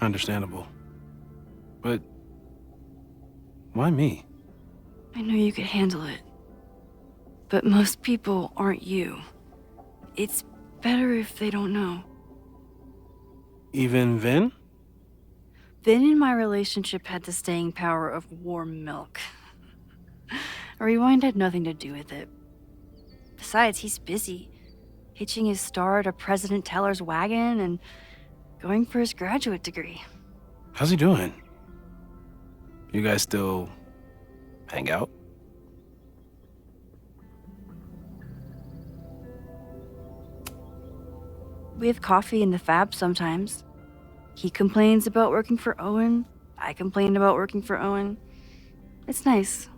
Understandable. But why me? I know you could handle it. But most people aren't you. It's better if they don't know. Even Vin? Vin and my relationship had the staying power of warm milk. A rewind had nothing to do with it. Besides, he's busy, hitching his star to President Teller's wagon and going for his graduate degree. How's he doing? You guys still hang out? We have coffee in the Fab sometimes. He complains about working for Owen. I complain about working for Owen. It's nice.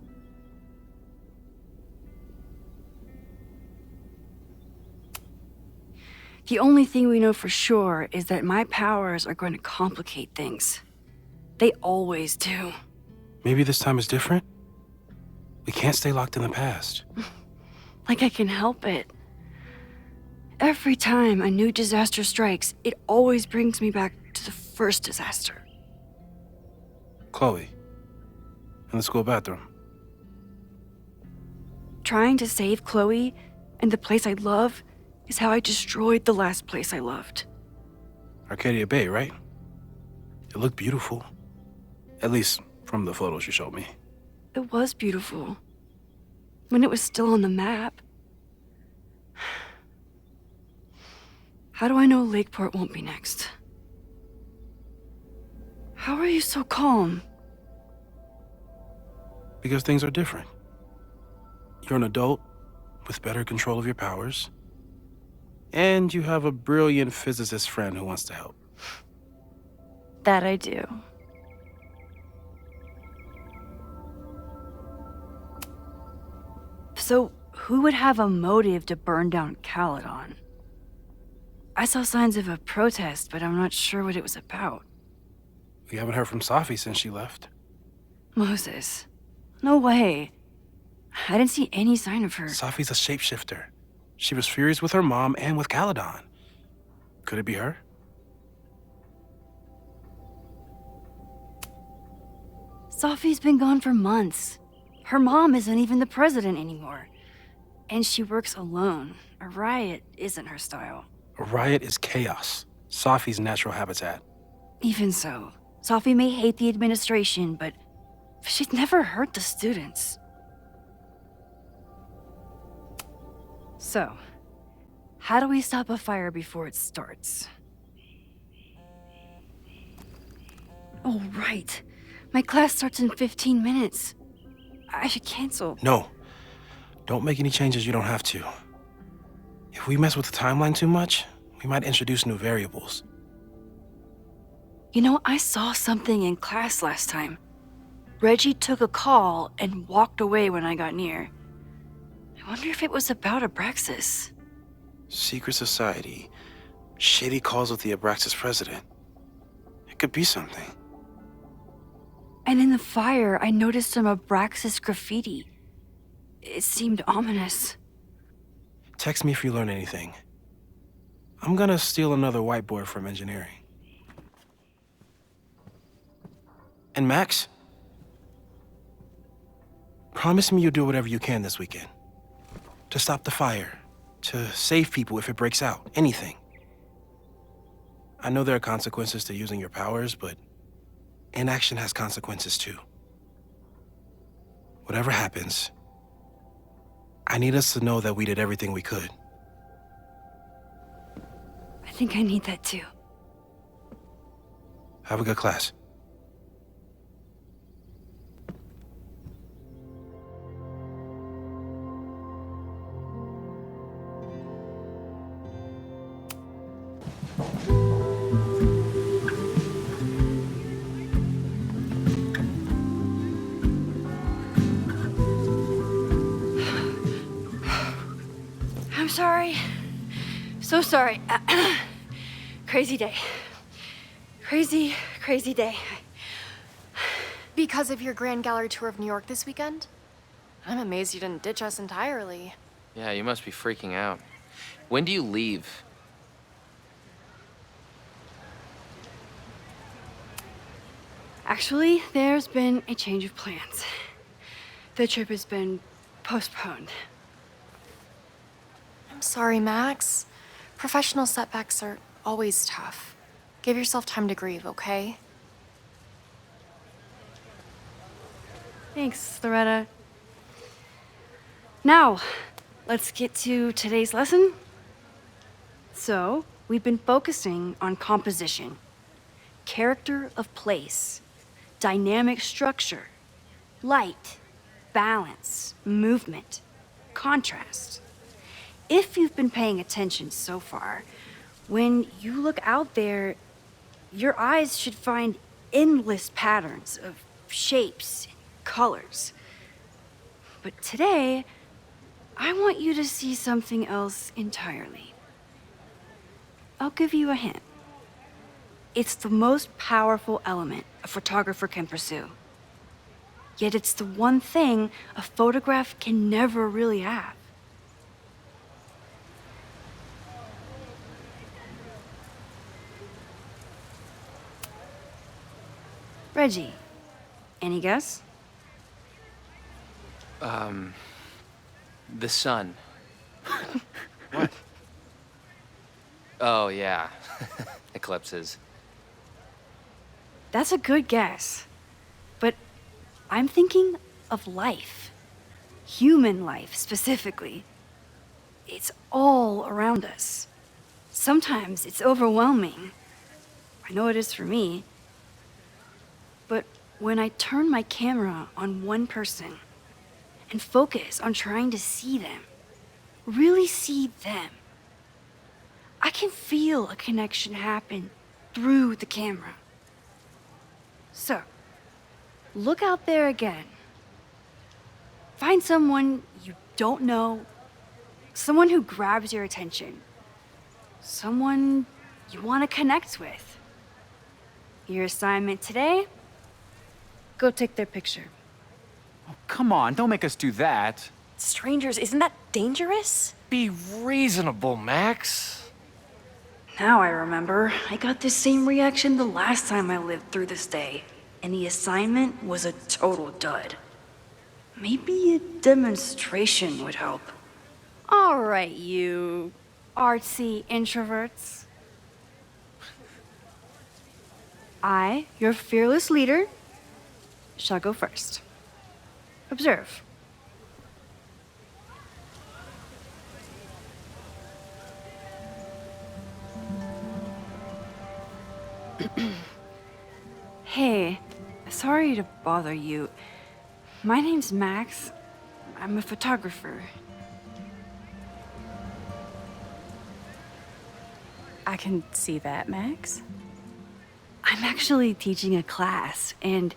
The only thing we know for sure is that my powers are going to complicate things. They always do. Maybe this time is different? We can't stay locked in the past. Like I can help it. Every time a new disaster strikes, it always brings me back to the first disaster. Chloe, in the school bathroom. Trying to save Chloe and the place I love is how I destroyed the last place I loved. Arcadia Bay, right? It looked beautiful. At least from the photos you showed me. It was beautiful. When it was still on the map. How do I know Lakeport won't be next? How are you so calm? Because things are different. You're an adult with better control of your powers, and you have a brilliant physicist friend who wants to help. That I do. So, who would have a motive to burn down Caledon? I saw signs of a protest, but I'm not sure what it was about. We haven't heard from Safi since she left. Moses. No way. I didn't see any sign of her. Safi's a shapeshifter. She was furious with her mom and with Caledon. Could it be her? Safi's been gone for months. Her mom isn't even the president anymore. And she works alone. A riot isn't her style. A riot is chaos. Safi's natural habitat. Even so, Safi may hate the administration, but she'd never hurt the students. So, how do we stop a fire before it starts? Oh, right. My class starts in 15 minutes. I should cancel. No. Don't make any changes you don't have to. If we mess with the timeline too much, we might introduce new variables. You know, I saw something in class last time. Reggie took a call and walked away when I got near. I wonder if it was about Abraxas. Secret society. Shady calls with the Abraxas president. It could be something. And in the fire, I noticed some Abraxas graffiti. It seemed ominous. Text me if you learn anything. I'm gonna steal another whiteboard from engineering. And Max? Promise me you'll do whatever you can this weekend. To stop the fire. To save people if it breaks out. Anything. I know there are consequences to using your powers, but inaction has consequences too. Whatever happens, I need us to know that we did everything we could. I think I need that too. Have a good class. I'm sorry. So sorry. Crazy day. Crazy day. Because of your Grand Gallery tour of New York this weekend? I'm amazed you didn't ditch us entirely. Yeah, you must be freaking out. When do you leave? Actually, there's been a change of plans. The trip has been postponed. I'm sorry, Max. Professional setbacks are always tough. Give yourself time to grieve, okay? Thanks, Loretta. Now, let's get to today's lesson. So, we've been focusing on composition, character of place, dynamic structure, light, balance, movement, contrast. If you've been paying attention so far, when you look out there, your eyes should find endless patterns of shapes and colors. But today, I want you to see something else entirely. I'll give you a hint. It's the most powerful element a photographer can pursue. Yet it's the one thing a photograph can never really have. Reggie, any guess? The sun. What? Oh, yeah. Eclipses. That's a good guess. But I'm thinking of life. Human life, specifically. It's all around us. Sometimes it's overwhelming. I know it is for me. But when I turn my camera on one person and focus on trying to see them, really see them, I can feel a connection happen through the camera. So, look out there again. Find someone you don't know, someone who grabs your attention, someone you want to connect with. Your assignment today? Go take their picture. Oh, come on, don't make us do that. Strangers, isn't that dangerous? Be reasonable, Max. Now I remember. I got the same reaction the last time I lived through this day, and the assignment was a total dud. Maybe a demonstration would help. All right, you artsy introverts. I, your fearless leader, shall go first. Observe. Hey, sorry to bother you. My name's Max. I'm a photographer. I can see that, Max. I'm actually teaching a class, and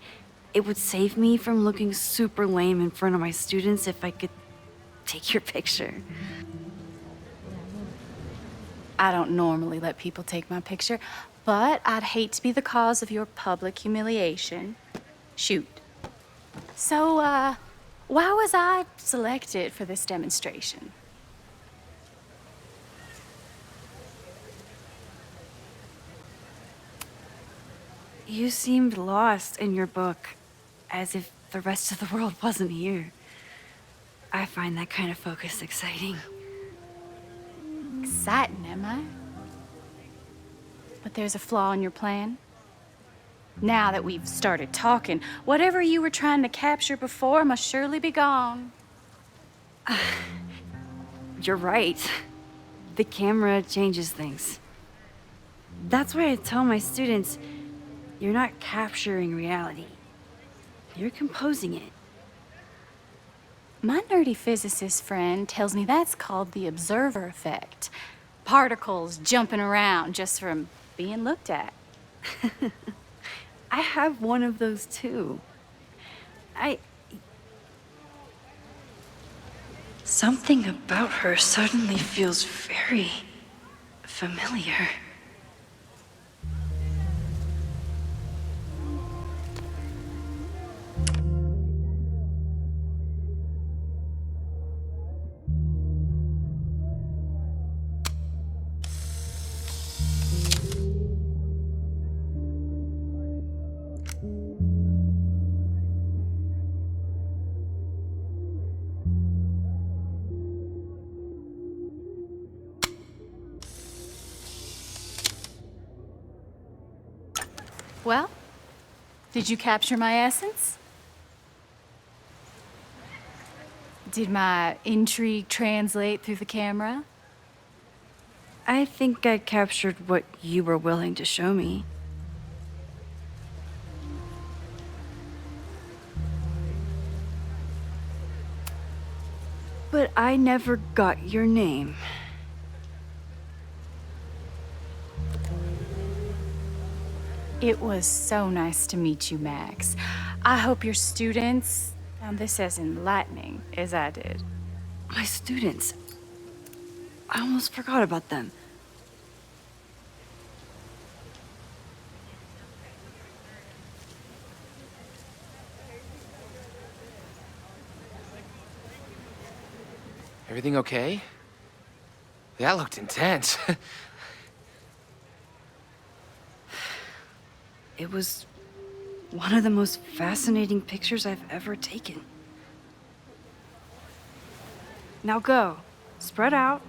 it would save me from looking super lame in front of my students if I could take your picture. I don't normally let people take my picture, but I'd hate to be the cause of your public humiliation. Shoot. So, why was I selected for this demonstration? You seemed lost in your book, as if the rest of the world wasn't here. I find that kind of focus exciting. Exciting, am I? But there's a flaw in your plan. Now that we've started talking, whatever you were trying to capture before must surely be gone. You're right. The camera changes things. That's why I tell my students, you're not capturing reality. You're composing it. My nerdy physicist friend tells me that's called the observer effect. Particles jumping around just from being looked at. I have one of those too. Something about her suddenly feels very familiar. Well, did you capture my essence? Did my intrigue translate through the camera? I think I captured what you were willing to show me. But I never got your name. It was so nice to meet you, Max. I hope your students found this as enlightening as I did. My students. I almost forgot about them. Everything okay? That looked intense. It was one of the most fascinating pictures I've ever taken. Now go. Spread out.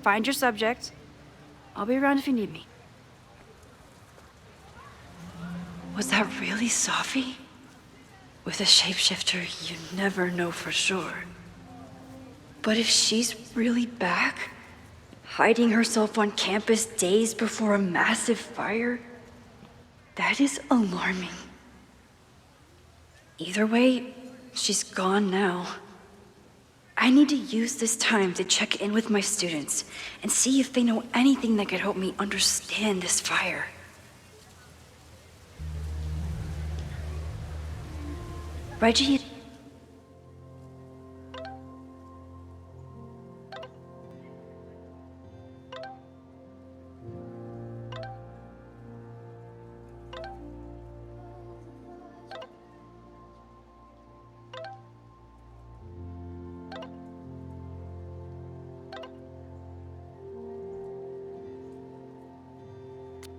Find your subject. I'll be around if you need me. Was that really Safi? With a shapeshifter, you never know for sure. But if she's really back, hiding herself on campus days before a massive fire? That is alarming. Either way, she's gone now. I need to use this time to check in with my students and see if they know anything that could help me understand this fire. Reggie...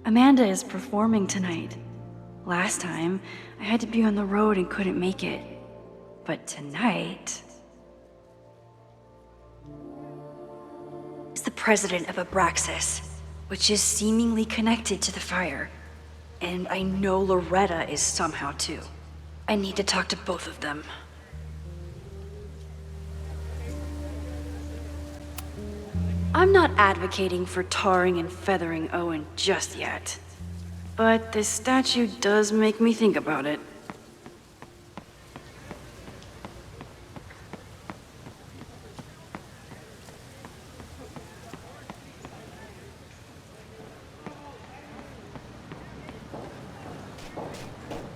Amanda is performing tonight. Last time, I had to be on the road and couldn't make it. But tonight... is the president of Abraxas, which is seemingly connected to the fire. And I know Loretta is somehow too. I need to talk to both of them. I'm not advocating for tarring and feathering Owen just yet. But this statue does make me think about it.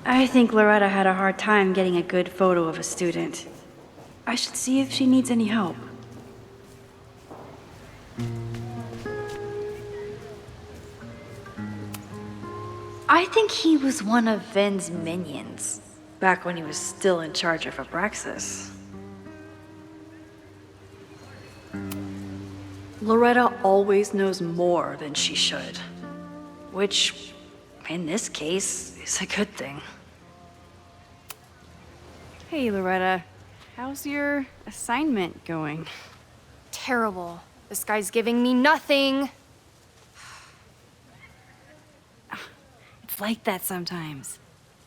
I think Loretta had a hard time getting a good photo of a student. I should see if she needs any help. I think he was one of Ven's minions, back when he was still in charge of Abraxas. Loretta always knows more than she should, which, in this case, is a good thing. Hey, Loretta. How's your assignment going? Terrible. This guy's giving me nothing. It's like that sometimes.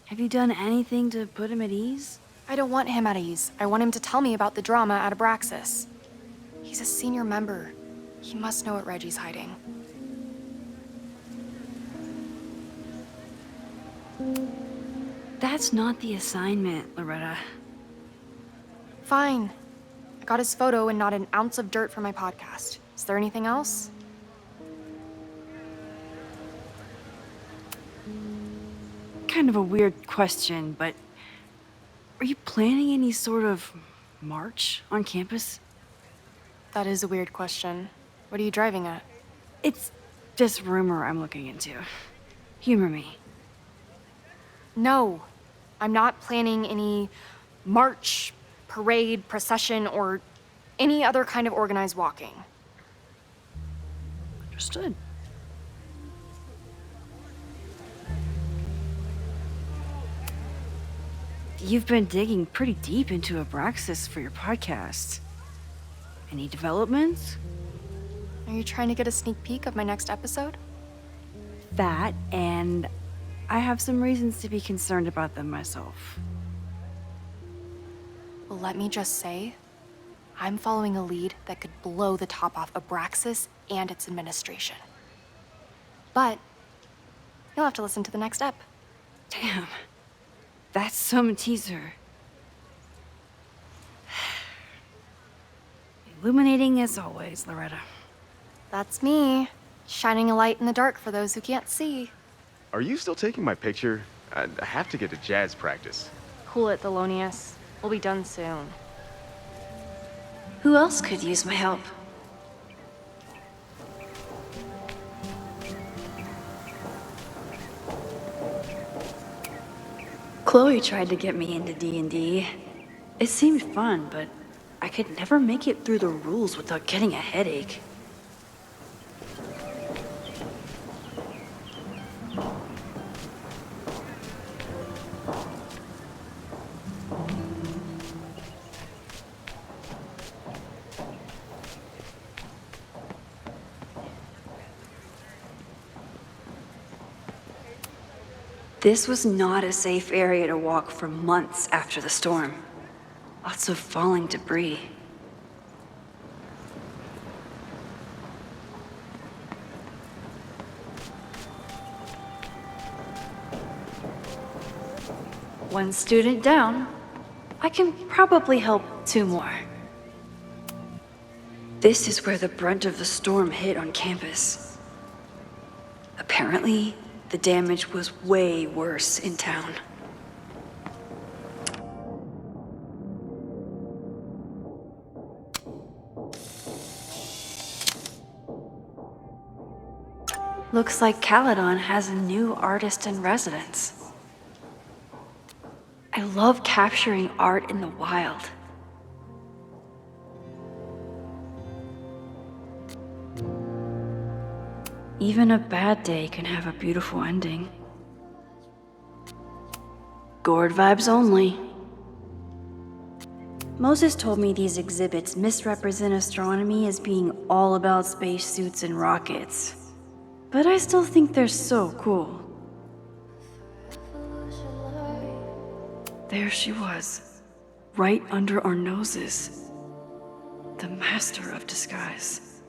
Have you done anything to put him at ease? I don't want him at ease. I want him to tell me about the drama at Abraxas. He's a senior member. He must know what Reggie's hiding. That's not the assignment, Loretta. Fine. I got his photo and not an ounce of dirt for my podcast. Is there anything else? Kind of a weird question, but are you planning any sort of march on campus? That is a weird question. What are you driving at? It's just rumor I'm looking into. Humor me. No, I'm not planning any march, parade, procession, or any other kind of organized walking. Understood. You've been digging pretty deep into Abraxas for your podcast. Any developments? Are you trying to get a sneak peek of my next episode? That, and I have some reasons to be concerned about them myself. Well, let me just say, I'm following a lead that could blow the top off Abraxas and its administration. But you'll have to listen to the next ep. Damn. That's some teaser. Illuminating as always, Loretta. That's me, shining a light in the dark for those who can't see. Are you still taking my picture? I have to get to jazz practice. Cool it, Thelonious. We'll be done soon. Who else could use my help? Chloe tried to get me into D&D. It seemed fun, but I could never make it through the rules without getting a headache. This was not a safe area to walk for months after the storm. Lots of falling debris. One student down. I can probably help 2 more. This is where the brunt of the storm hit on campus. Apparently, the damage was way worse in town. Looks like Caledon has a new artist in residence. I love capturing art in the wild. Even a bad day can have a beautiful ending. Gourd vibes only. Moses told me these exhibits misrepresent astronomy as being all about spacesuits and rockets. But I still think they're so cool. There she was, right under our noses. The master of disguise.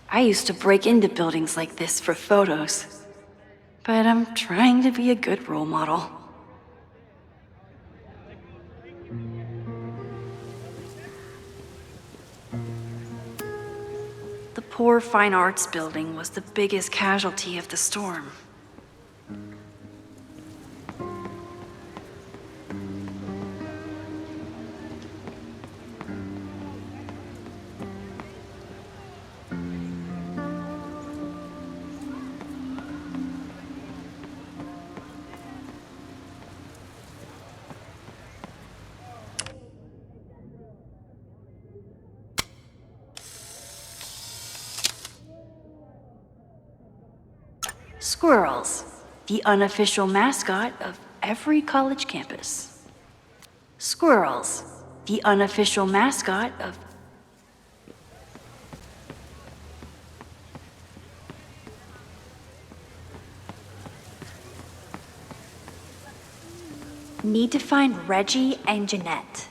I used to break into buildings like this for photos, but I'm trying to be a good role model. The poor fine arts building was the biggest casualty of the storm. Squirrels, the unofficial mascot of every college campus. Squirrels, the unofficial mascot of... Need to find Reggie and Jeanette.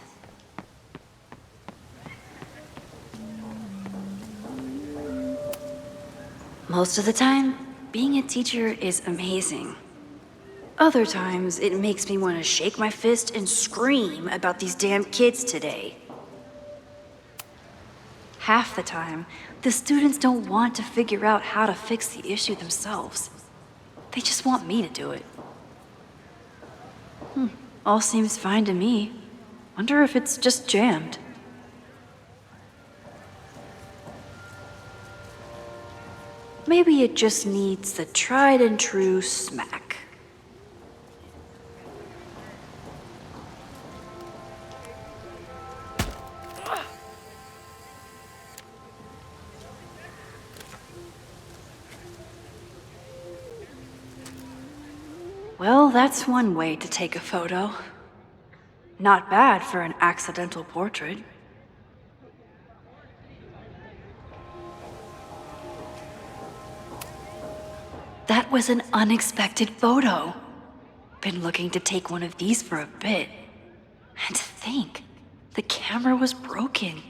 Most of the time, being a teacher is amazing. Other times, it makes me want to shake my fist and scream about these damn kids today. Half the time, the students don't want to figure out how to fix the issue themselves. They just want me to do it. All seems fine to me. Wonder if it's just jammed. Maybe it just needs the tried and true smack. Well, that's one way to take a photo. Not bad for an accidental portrait. That was an unexpected photo. Been looking to take one of these for a bit. And to think, the camera was broken.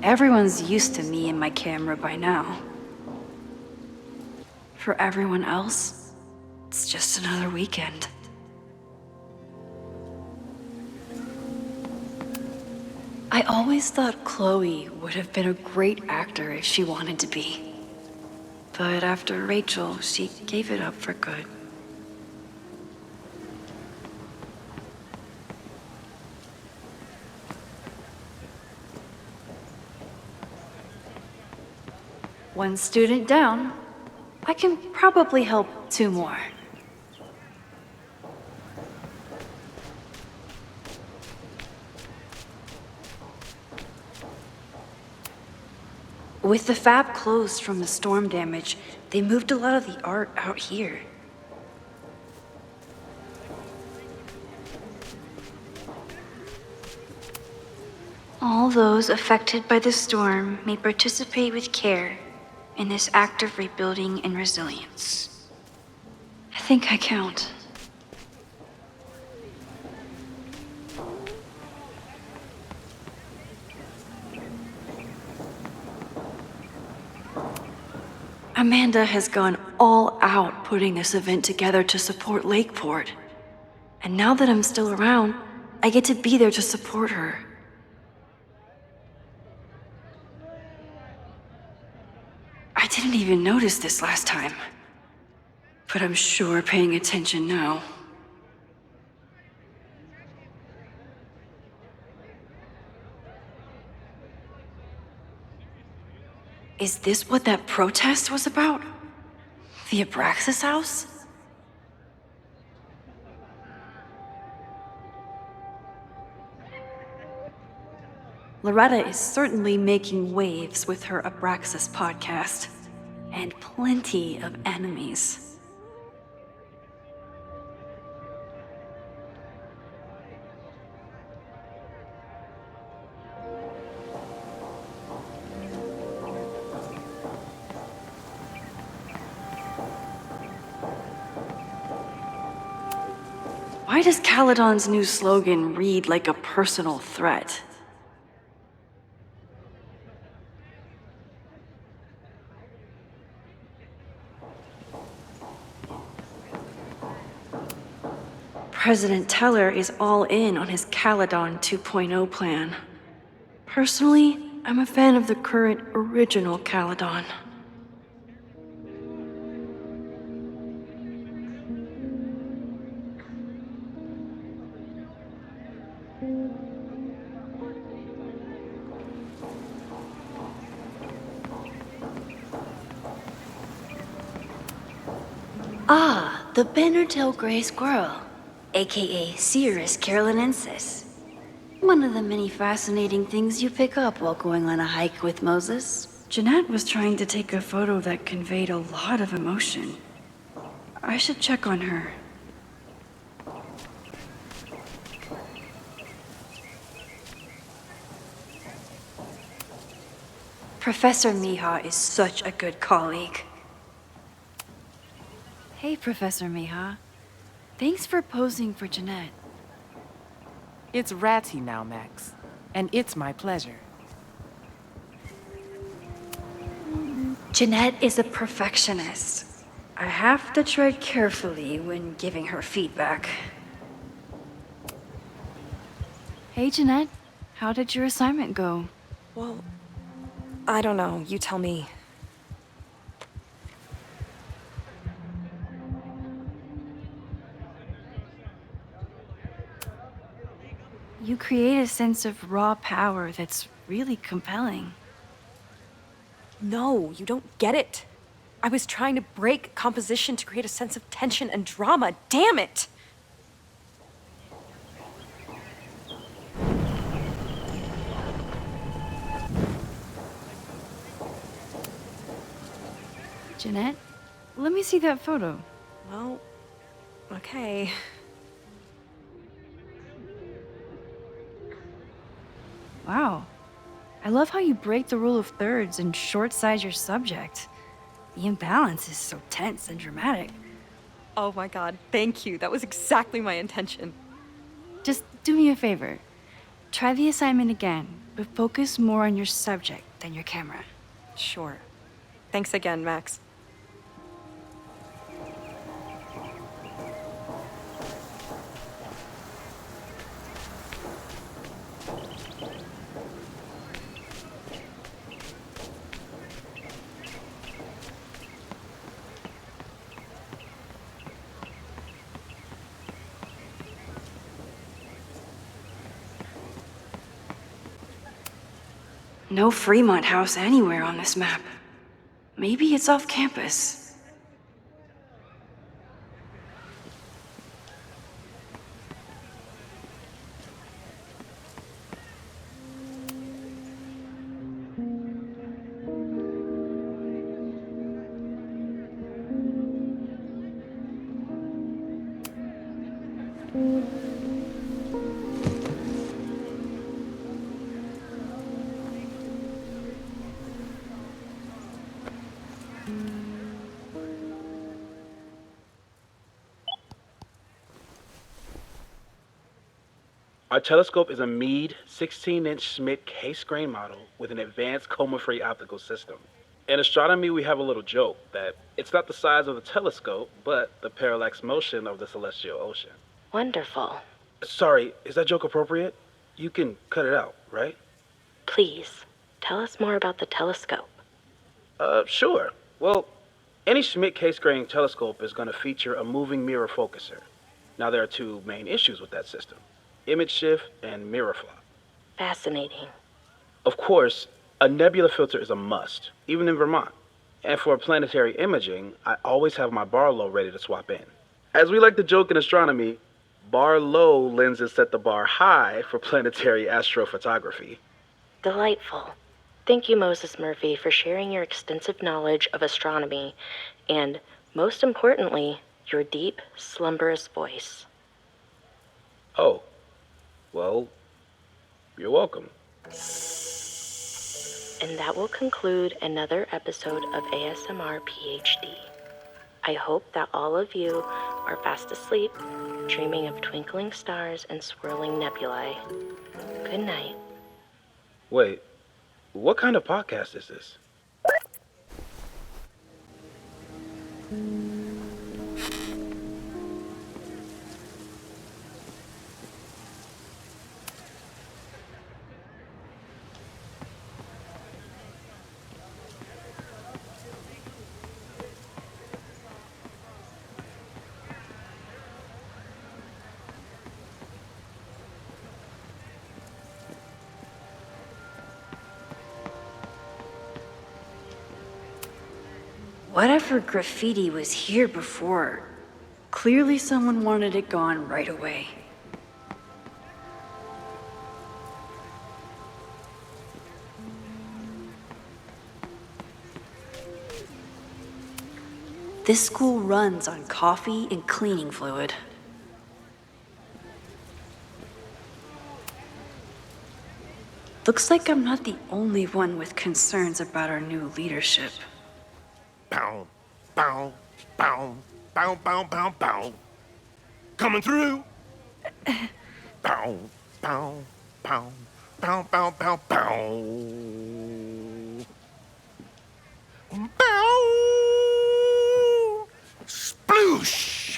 Everyone's used to me and my camera by now. For everyone else, it's just another weekend. I always thought Chloe would have been a great actor if she wanted to be. But after Rachel, she gave it up for good. One student down. I can probably help 2 more. With the fab closed from the storm damage, they moved a lot of the art out here. All those affected by the storm may participate with care in this act of rebuilding and resilience. I think I count. Amanda has gone all out putting this event together to support Lakeport. And now that I'm still around, I get to be there to support her. I didn't even notice this last time. But I'm sure paying attention now. Is this what that protest was about? The Abraxas house? Loretta is certainly making waves with her Abraxas podcast. And plenty of enemies. Why does Caledon's new slogan read like a personal threat? President Teller is all in on his Caledon 2.0 plan. Personally, I'm a fan of the current original Caledon. Ah, the Bannertail Gray Squirrel, aka Cirrus carolinensis. One of the many fascinating things you pick up while going on a hike with Moses. Jeanette was trying to take a photo that conveyed a lot of emotion. I should check on her. Professor Mija is such a good colleague. Hey, Professor Mija. Thanks for posing for Jeanette. It's Ratty now, Max. And it's my pleasure. Jeanette is a perfectionist. I have to tread carefully when giving her feedback. Hey, Jeanette. How did your assignment go? Well, I don't know. You tell me. You create a sense of raw power that's really compelling. No, you don't get it. I was trying to break composition to create a sense of tension and drama. Damn it! Jeanette, let me see that photo. Well, okay. Wow. I love how you break the rule of thirds and short-size your subject. The imbalance is so tense and dramatic. Oh my god, thank you. That was exactly my intention. Just do me a favor. Try the assignment again, but focus more on your subject than your camera. Sure. Thanks again, Max. No Fremont house anywhere on this map. Maybe it's off campus. Our telescope is a Meade 16-inch Schmidt case-grain model with an advanced coma-free optical system. In astronomy, we have a little joke that it's not the size of the telescope, but the parallax motion of the celestial ocean. Wonderful. Sorry, is that joke appropriate? You can cut it out, right? Please, tell us more about the telescope. Sure. Well, any Schmidt case-grain telescope is going to feature a moving mirror focuser. Now, there are two main issues with that system: image shift and mirror flop. Fascinating. Of course, a nebula filter is a must, even in Vermont. And for planetary imaging, I always have my bar low ready to swap in. As we like to joke in astronomy, bar low lenses set the bar high for planetary astrophotography. Delightful. Thank you, Moses Murphy, for sharing your extensive knowledge of astronomy and, most importantly, your deep, slumberous voice. Oh, well, you're welcome. And that will conclude another episode of ASMR PhD. I hope that all of you are fast asleep, dreaming of twinkling stars and swirling nebulae. Good night. Wait, what kind of podcast is this? Whatever graffiti was here before, clearly someone wanted it gone right away. This school runs on coffee and cleaning fluid. Looks like I'm not the only one with concerns about our new leadership. Bow, bow, bow, bow, bow, bow, bow. Coming through. Bow, bow, bow, bow, bow, bow, bow. Bow. Sploosh.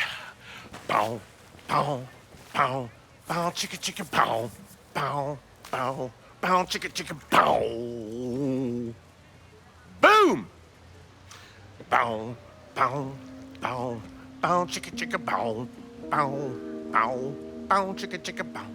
Bow, bow, bow, bow, chicka, chicka, bow, bow, bow, bow, chicka, chicka, bow. Boom. Bow, bow, bow, bow, chicka, chicka, bow, bow, bow, bow, chicka, chicka, bow.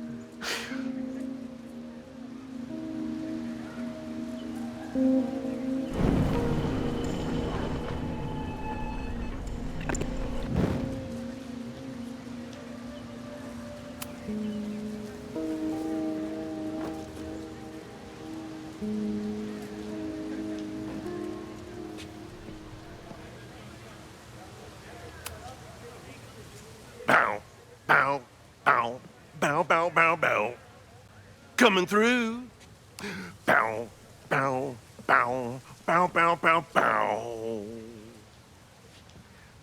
Bow, bow, bow, bow, bow, bow, bow. Coming through. Bow, bow, bow, bow, bow, bow, bow.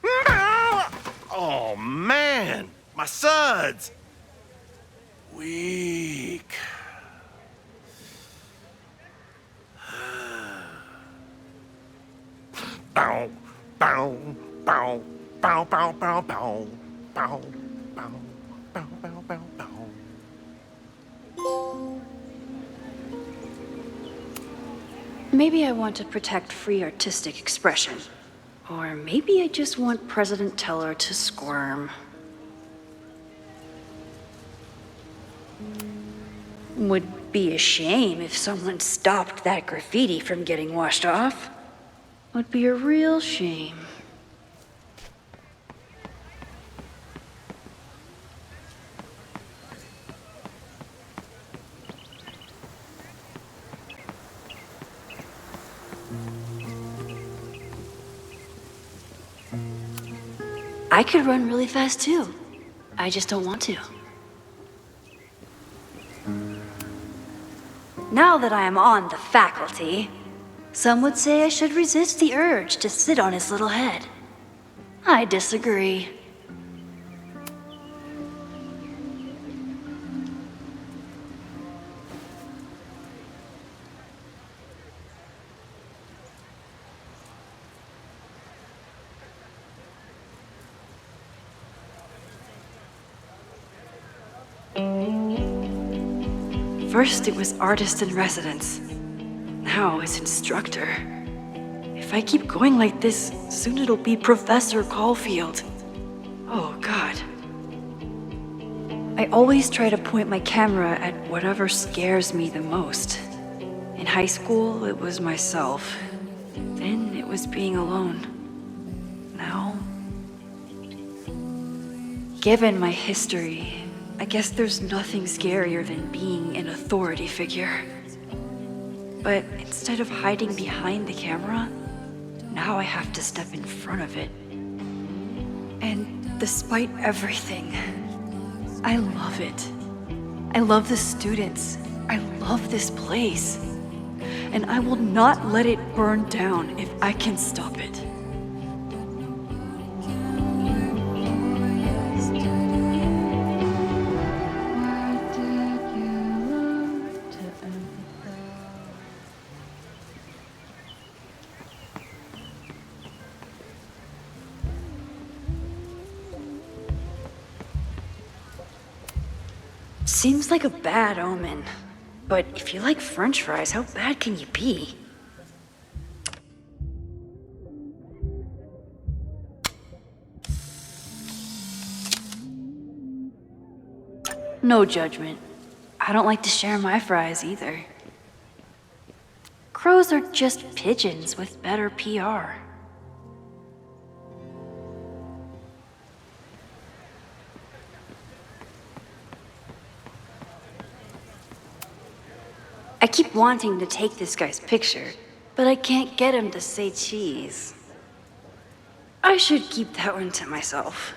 Bow! Oh, man, my suds. Weak. Bow, bow, bow, bow, bow, bow, bow. Bow, bow, bow, bow, bow, bow. Maybe I want to protect free artistic expression. Or maybe I just want President Teller to squirm. Would be a shame if someone stopped that graffiti from getting washed off. Would be a real shame. I could run really fast too. I just don't want to. Now that I am on the faculty, some would say I should resist the urge to sit on his little head. I disagree. First it was artist in residence. Now it's instructor. If I keep going like this, soon it'll be Professor Caulfield. Oh, God. I always try to point my camera at whatever scares me the most. In high school, it was myself. Then it was being alone. Now, given my history, I guess there's nothing scarier than being an authority figure. But instead of hiding behind the camera, now I have to step in front of it. And despite everything, I love it. I love the students. I love this place. And I will not let it burn down if I can stop it. Seems like a bad omen. But if you like French fries, how bad can you be? No judgment. I don't like to share my fries either. Crows are just pigeons with better PR. I keep wanting to take this guy's picture, but I can't get him to say cheese. I should keep that one to myself.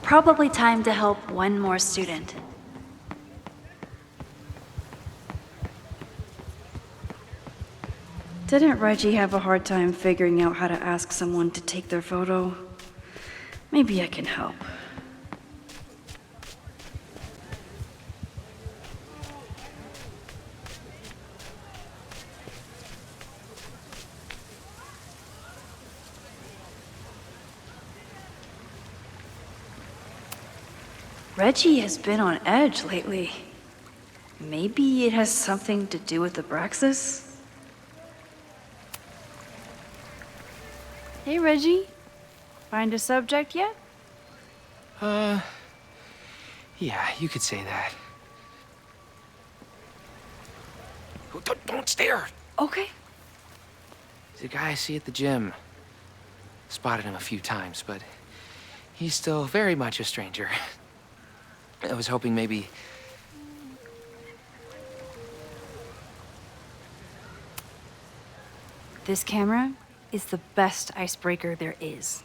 Probably time to help one more student. Didn't Reggie have a hard time figuring out how to ask someone to take their photo? Maybe I can help. Reggie has been on edge lately. Maybe it has something to do with the Abraxas? Hey, Reggie. Find a subject yet? Yeah, you could say that. Oh, don't stare! Okay. He's a guy I see at the gym. Spotted him a few times, but he's still very much a stranger. I was hoping maybe... This camera is the best icebreaker there is.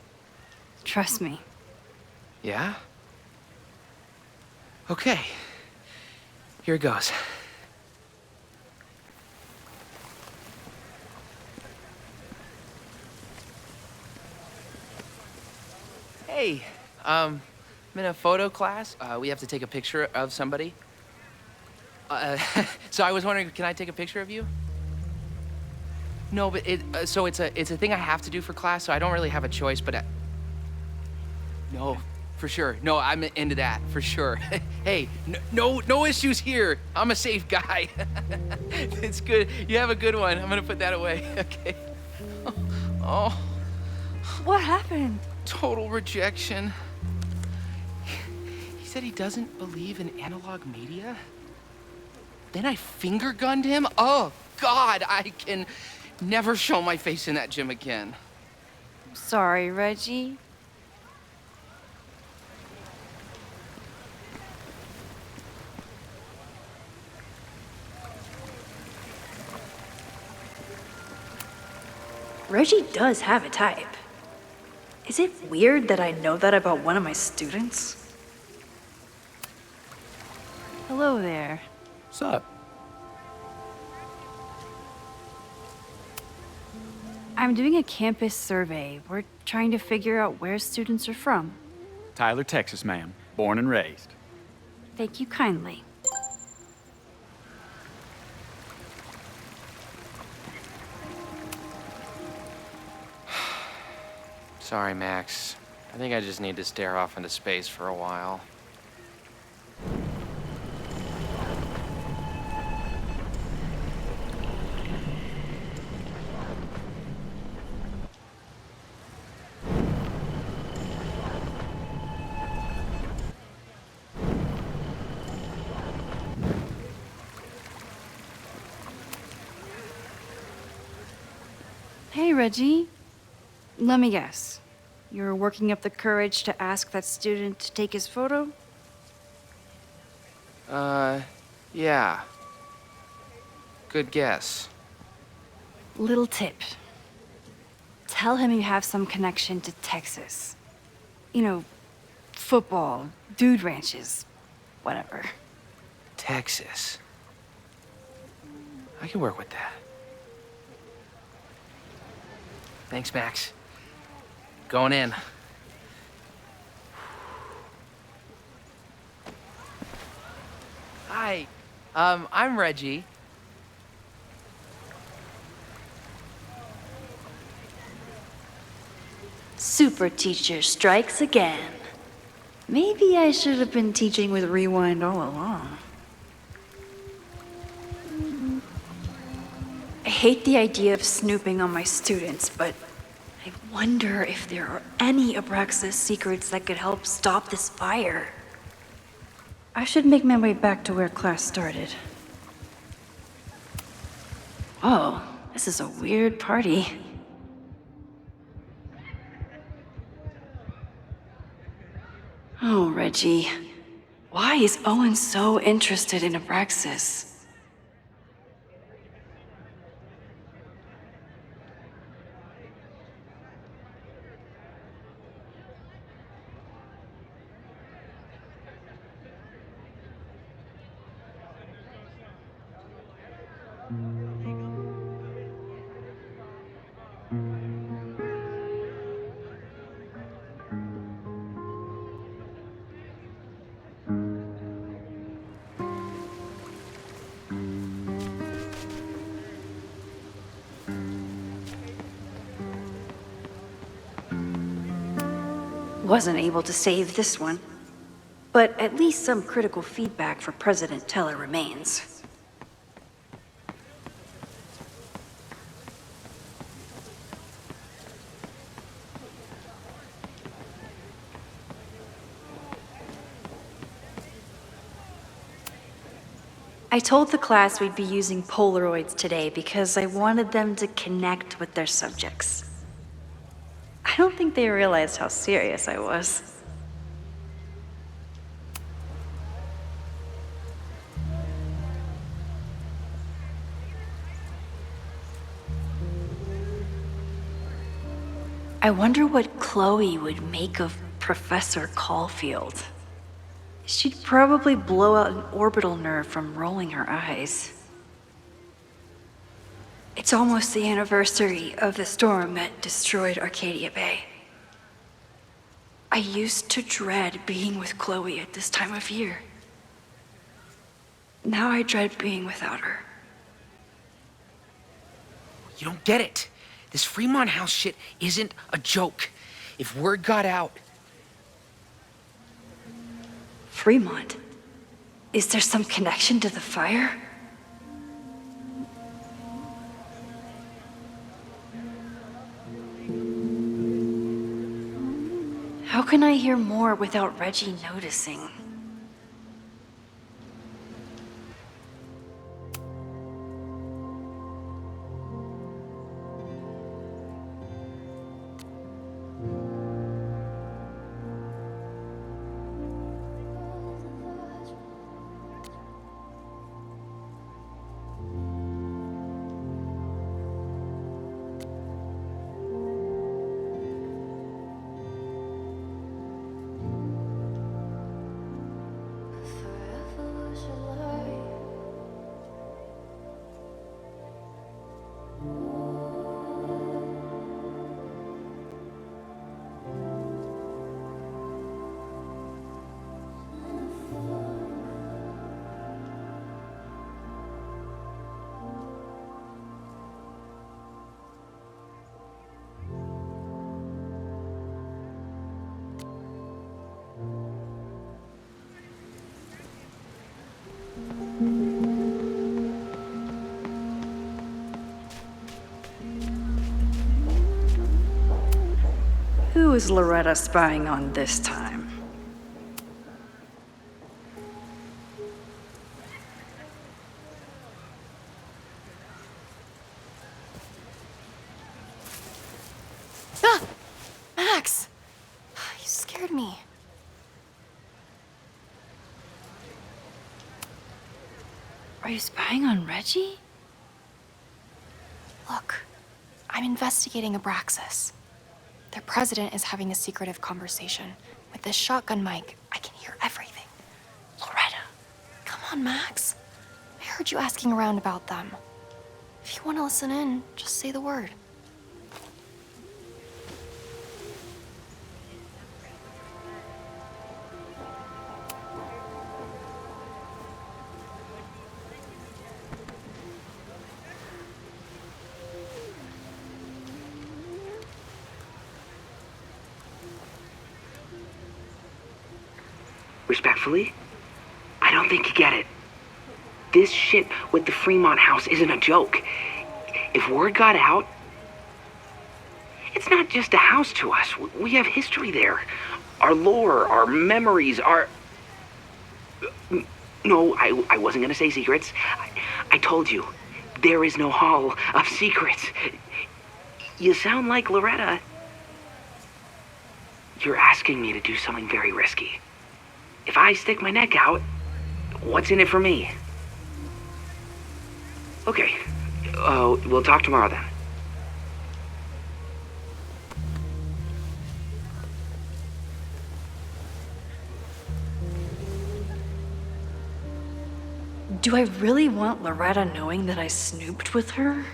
Trust me. Yeah? Okay. Here it goes. Hey, I'm in a photo class. We have to take a picture of somebody. So I was wondering, can I take a picture of you? No, but it's a thing I have to do for class, so I don't really have a choice, but no, for sure. No, I'm into that, for sure. Hey, no issues here. I'm a safe guy. It's good. You have a good one. I'm gonna put that away, okay? Oh. What happened? Total rejection. He said he doesn't believe in analog media. Then I finger gunned him? Oh, God, I can never show my face in that gym again. Sorry, Reggie. Reggie does have a type. Is it weird that I know that about one of my students? Hello there. What's up? I'm doing a campus survey. We're trying to figure out where students are from. Tyler, Texas, ma'am. Born and raised. Thank you kindly. Sorry, Max. I think I just need to stare off into space for a while. Hey, Reggie. Let me guess. You're working up the courage to ask that student to take his photo? Yeah. Good guess. Little tip. Tell him you have some connection to Texas. You know, football, dude ranches, whatever. Texas. I can work with that. Thanks, Max. Going in. Hi. I'm Reggie. Super teacher strikes again. Maybe I should have been teaching with Rewind all along. I hate the idea of snooping on my students, but I wonder if there are any Abraxas secrets that could help stop this fire. I should make my way back to where class started. Oh, this is a weird party. Oh, Reggie. Why is Owen so interested in Abraxas? Wasn't able to save this one. But at least some critical feedback for President Teller remains. I told the class we'd be using Polaroids today because I wanted them to connect with their subjects. I don't think they realized how serious I was. I wonder what Chloe would make of Professor Caulfield. She'd probably blow out an orbital nerve from rolling her eyes. It's almost the anniversary of the storm that destroyed Arcadia Bay. I used to dread being with Chloe at this time of year. Now I dread being without her. You don't get it. This Fremont House shit isn't a joke. If word got out... Fremont? Is there some connection to the fire? How can I hear more without Reggie noticing? Who is Loretta spying on this time? Ah! Max! You scared me. Are you spying on Reggie? Look, I'm investigating Abraxas. Their president is having a secretive conversation. With this shotgun mic, I can hear everything. Loretta, come on, Max. I heard you asking around about them. If you want to listen in, just say the word. Respectfully, I don't think you get it. This shit with the Fremont house isn't a joke. If word got out, it's not just a house to us. We have history there. Our lore, our memories, our... No, I wasn't gonna say secrets. I told you, there is no hall of secrets. You sound like Loretta. You're asking me to do something very risky. If I stick my neck out, what's in it for me? Okay, we'll talk tomorrow then. Do I really want Loretta knowing that I snooped with her?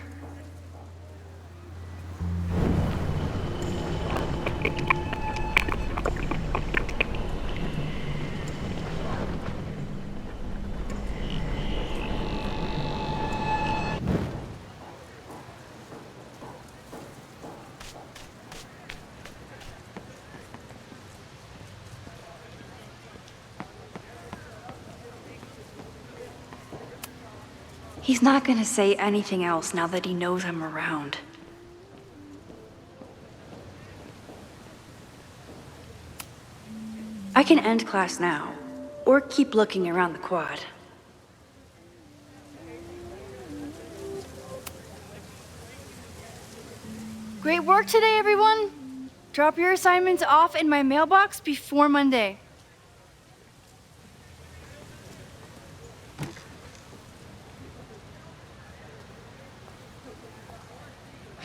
He's not gonna say anything else now that he knows I'm around. I can end class now, or keep looking around the quad. Great work today, everyone! Drop your assignments off in my mailbox before Monday.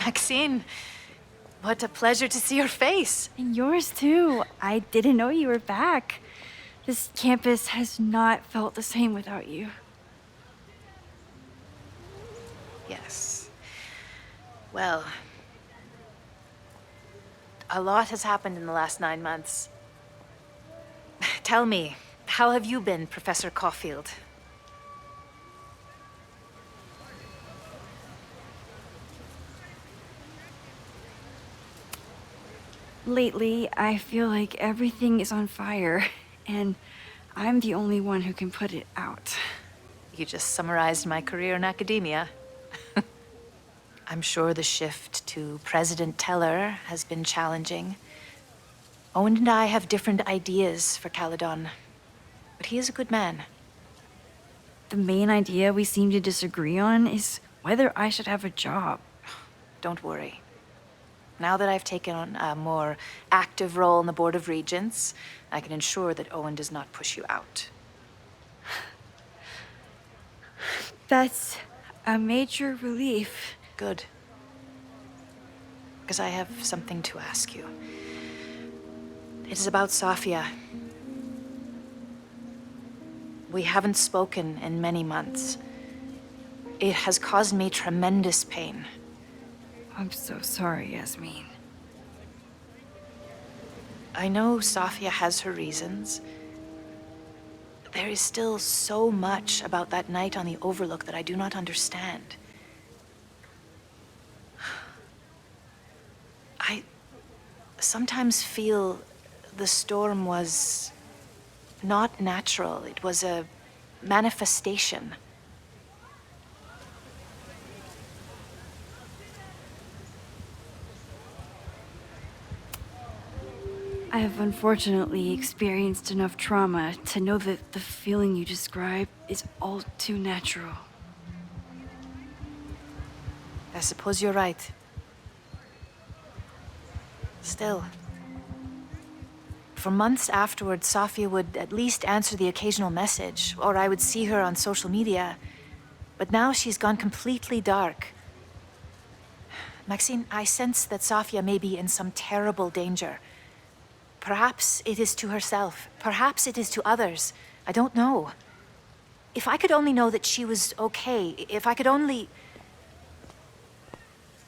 Maxine, what a pleasure to see your face. And yours too. I didn't know you were back. This campus has not felt the same without you. Yes. Well, a lot has happened in the last 9 months. Tell me, how have you been, Professor Caulfield? Lately, I feel like everything is on fire, and I'm the only one who can put it out. You just summarized my career in academia. I'm sure the shift to President Teller has been challenging. Owen and I have different ideas for Caledon, but he is a good man. The main idea we seem to disagree on is whether I should have a job. Don't worry. Now that I've taken on a more active role in the Board of Regents, I can ensure that Owen does not push you out. That's a major relief. Good. Because I have something to ask you. It is about Safia. We haven't spoken in many months. It has caused me tremendous pain. I'm so sorry, Yasmin. I know Safia has her reasons. There is still so much about that night on the Overlook that I do not understand. I sometimes feel the storm was not natural. It was a manifestation. I've unfortunately experienced enough trauma to know that the feeling you describe is all too natural. I suppose you're right. Still, for months afterwards, Sofia would at least answer the occasional message, or I would see her on social media. But now she's gone completely dark. Maxine, I sense that Sofia may be in some terrible danger. Perhaps it is to herself. Perhaps it is to others. I don't know. If I could only know that she was okay, if I could only...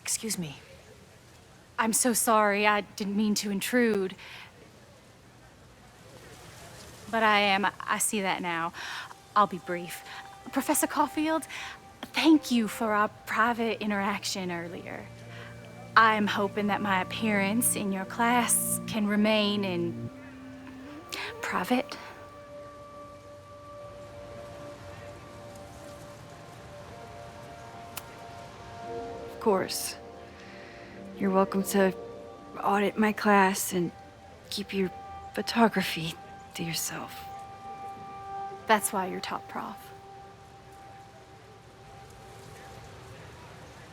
Excuse me. I'm so sorry. I didn't mean to intrude. But I see that now. I'll be brief. Professor Caulfield, thank you for our private interaction earlier. I'm hoping that my appearance in your class can remain in private. Of course. You're welcome to audit my class and keep your photography to yourself. That's why you're top prof.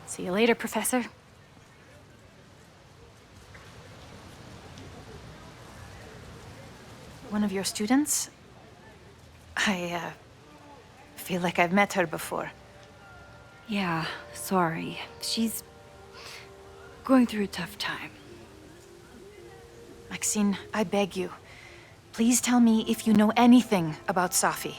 See you later, Professor. One of your students? I feel like I've met her before. Yeah, sorry. She's going through a tough time. Maxine, I beg you. Please tell me if you know anything about Safi.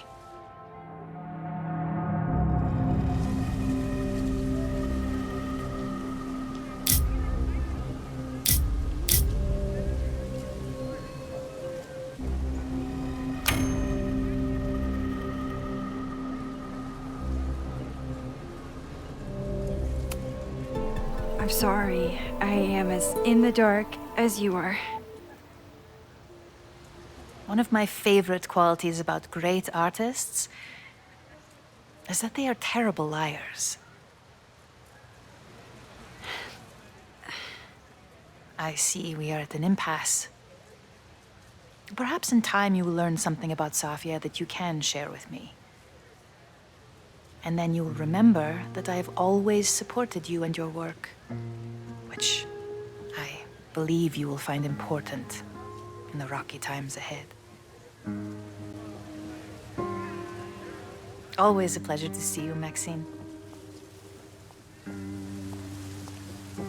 I'm sorry. I am as in the dark as you are. One of my favorite qualities about great artists is that they are terrible liars. I see we are at an impasse. Perhaps in time you will learn something about Sofia that you can share with me. And then you will remember that I have always supported you and your work, which I believe you will find important in the rocky times ahead. Always a pleasure to see you, Maxine.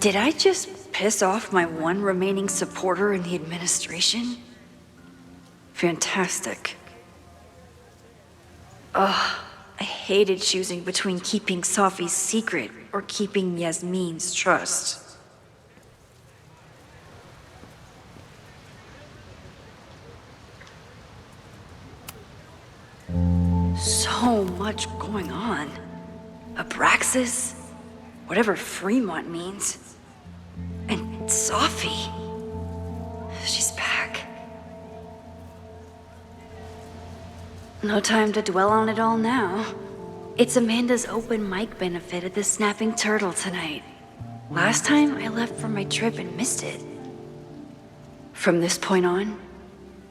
Did I just piss off my one remaining supporter in the administration? Fantastic. Ugh, I hated choosing between keeping Safi's secret or keeping Yasmin's trust. So much going on. Abraxas, whatever Fremont means, and Safi. She's back. No time to dwell on it all now. It's Amanda's open mic benefit at the Snapping Turtle tonight. Last time I left for my trip and missed it. From this point on,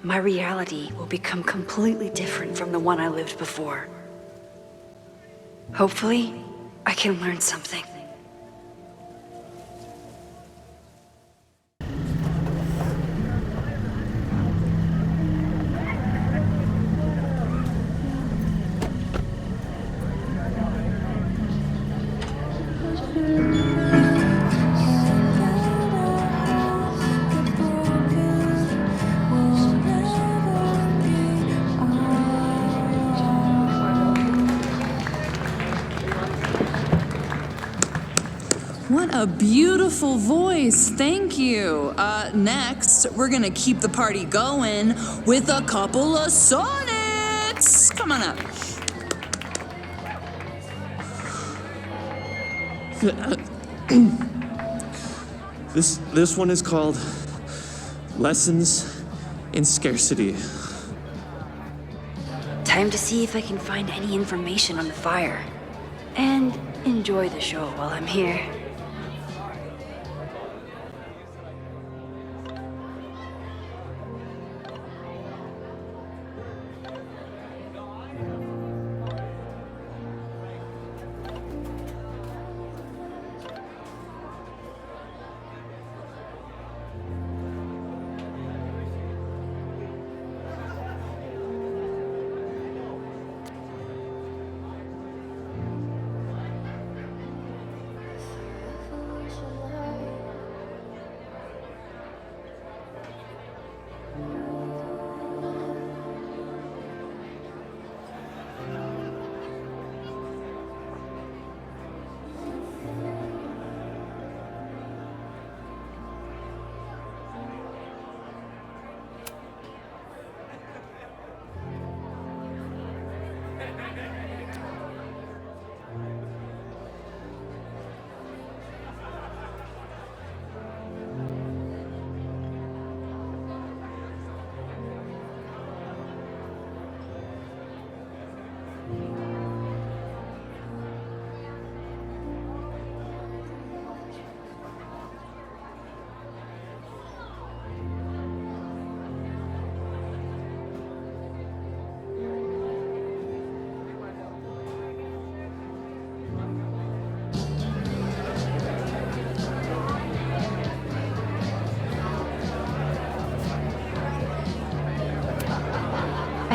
my reality will become completely different from the one I lived before. Hopefully, I can learn something. What a beautiful voice. Thank you. Next, we're gonna keep the party going with a couple of sonnets. Come on up. This one is called Lessons in Scarcity. Time to see if I can find any information on the fire. And enjoy the show while I'm here.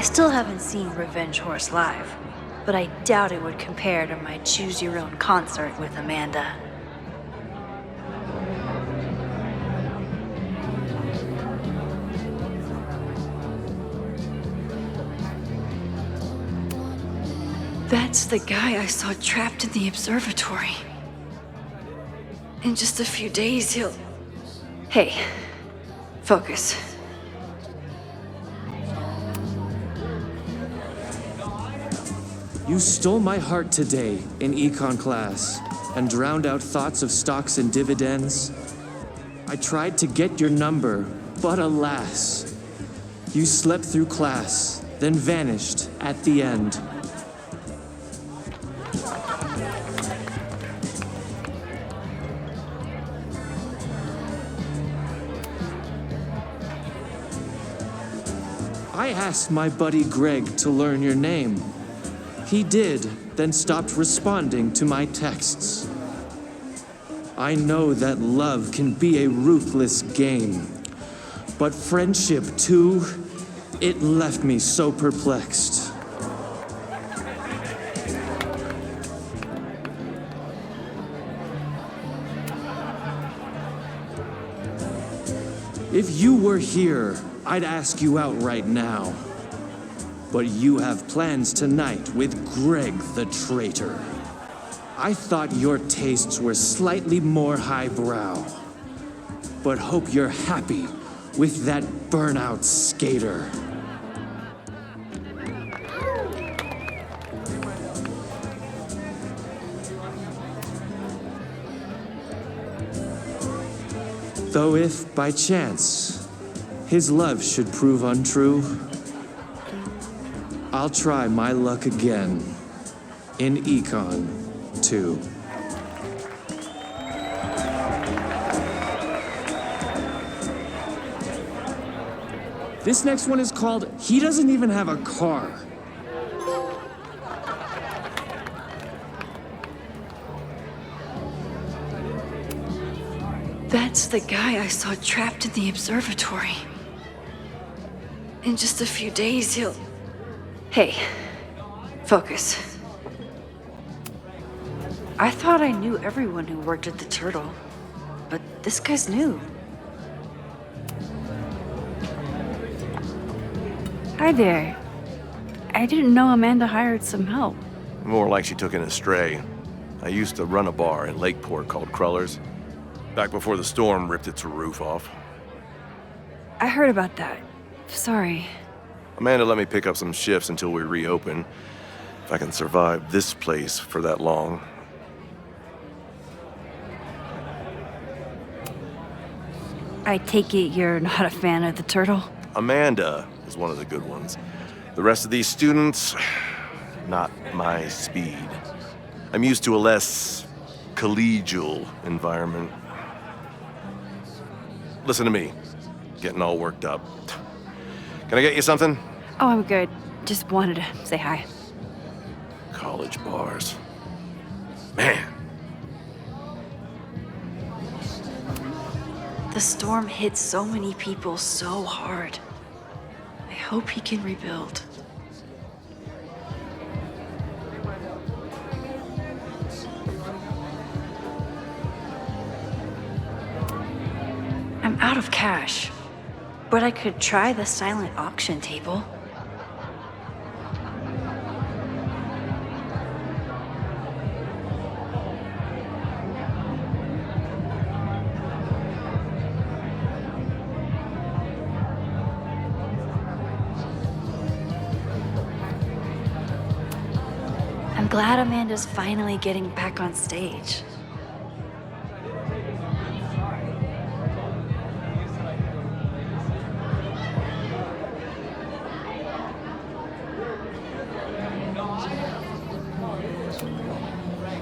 I still haven't seen Revenge Horse live, but I doubt it would compare to my Choose Your Own concert with Amanda. That's the guy I saw trapped in the observatory. In just a few days, he'll... Hey, focus. You stole my heart today in econ class and drowned out thoughts of stocks and dividends. I tried to get your number, but alas, you slept through class, then vanished at the end. I asked my buddy Greg to learn your name. He did, then stopped responding to my texts. I know that love can be a ruthless game, but friendship too, it left me so perplexed. If you were here, I'd ask you out right now. But you have plans tonight with Greg the traitor. I thought your tastes were slightly more highbrow, but hope you're happy with that burnout skater. Though if, by chance, his love should prove untrue, I'll try my luck again in Econ 2. This next one is called He Doesn't Even Have a Car. That's the guy I saw trapped in the observatory. In just a few days, he'll... Hey, focus. I thought I knew everyone who worked at the Turtle, but this guy's new. Hi there. I didn't know Amanda hired some help. More like she took in a stray. I used to run a bar in Lakeport called Crullers, back before the storm ripped its roof off. I heard about that. Sorry. Amanda let me pick up some shifts until we reopen. If I can survive this place for that long. I take it you're not a fan of the Turtle? Amanda is one of the good ones. The rest of these students, not my speed. I'm used to a less collegial environment. Listen to me, getting all worked up. Can I get you something? Oh, I'm good. Just wanted to say hi. College bars. Man. The storm hit so many people so hard. I hope he can rebuild. I'm out of cash, but I could try the silent auction table. I'm glad Amanda's finally getting back on stage.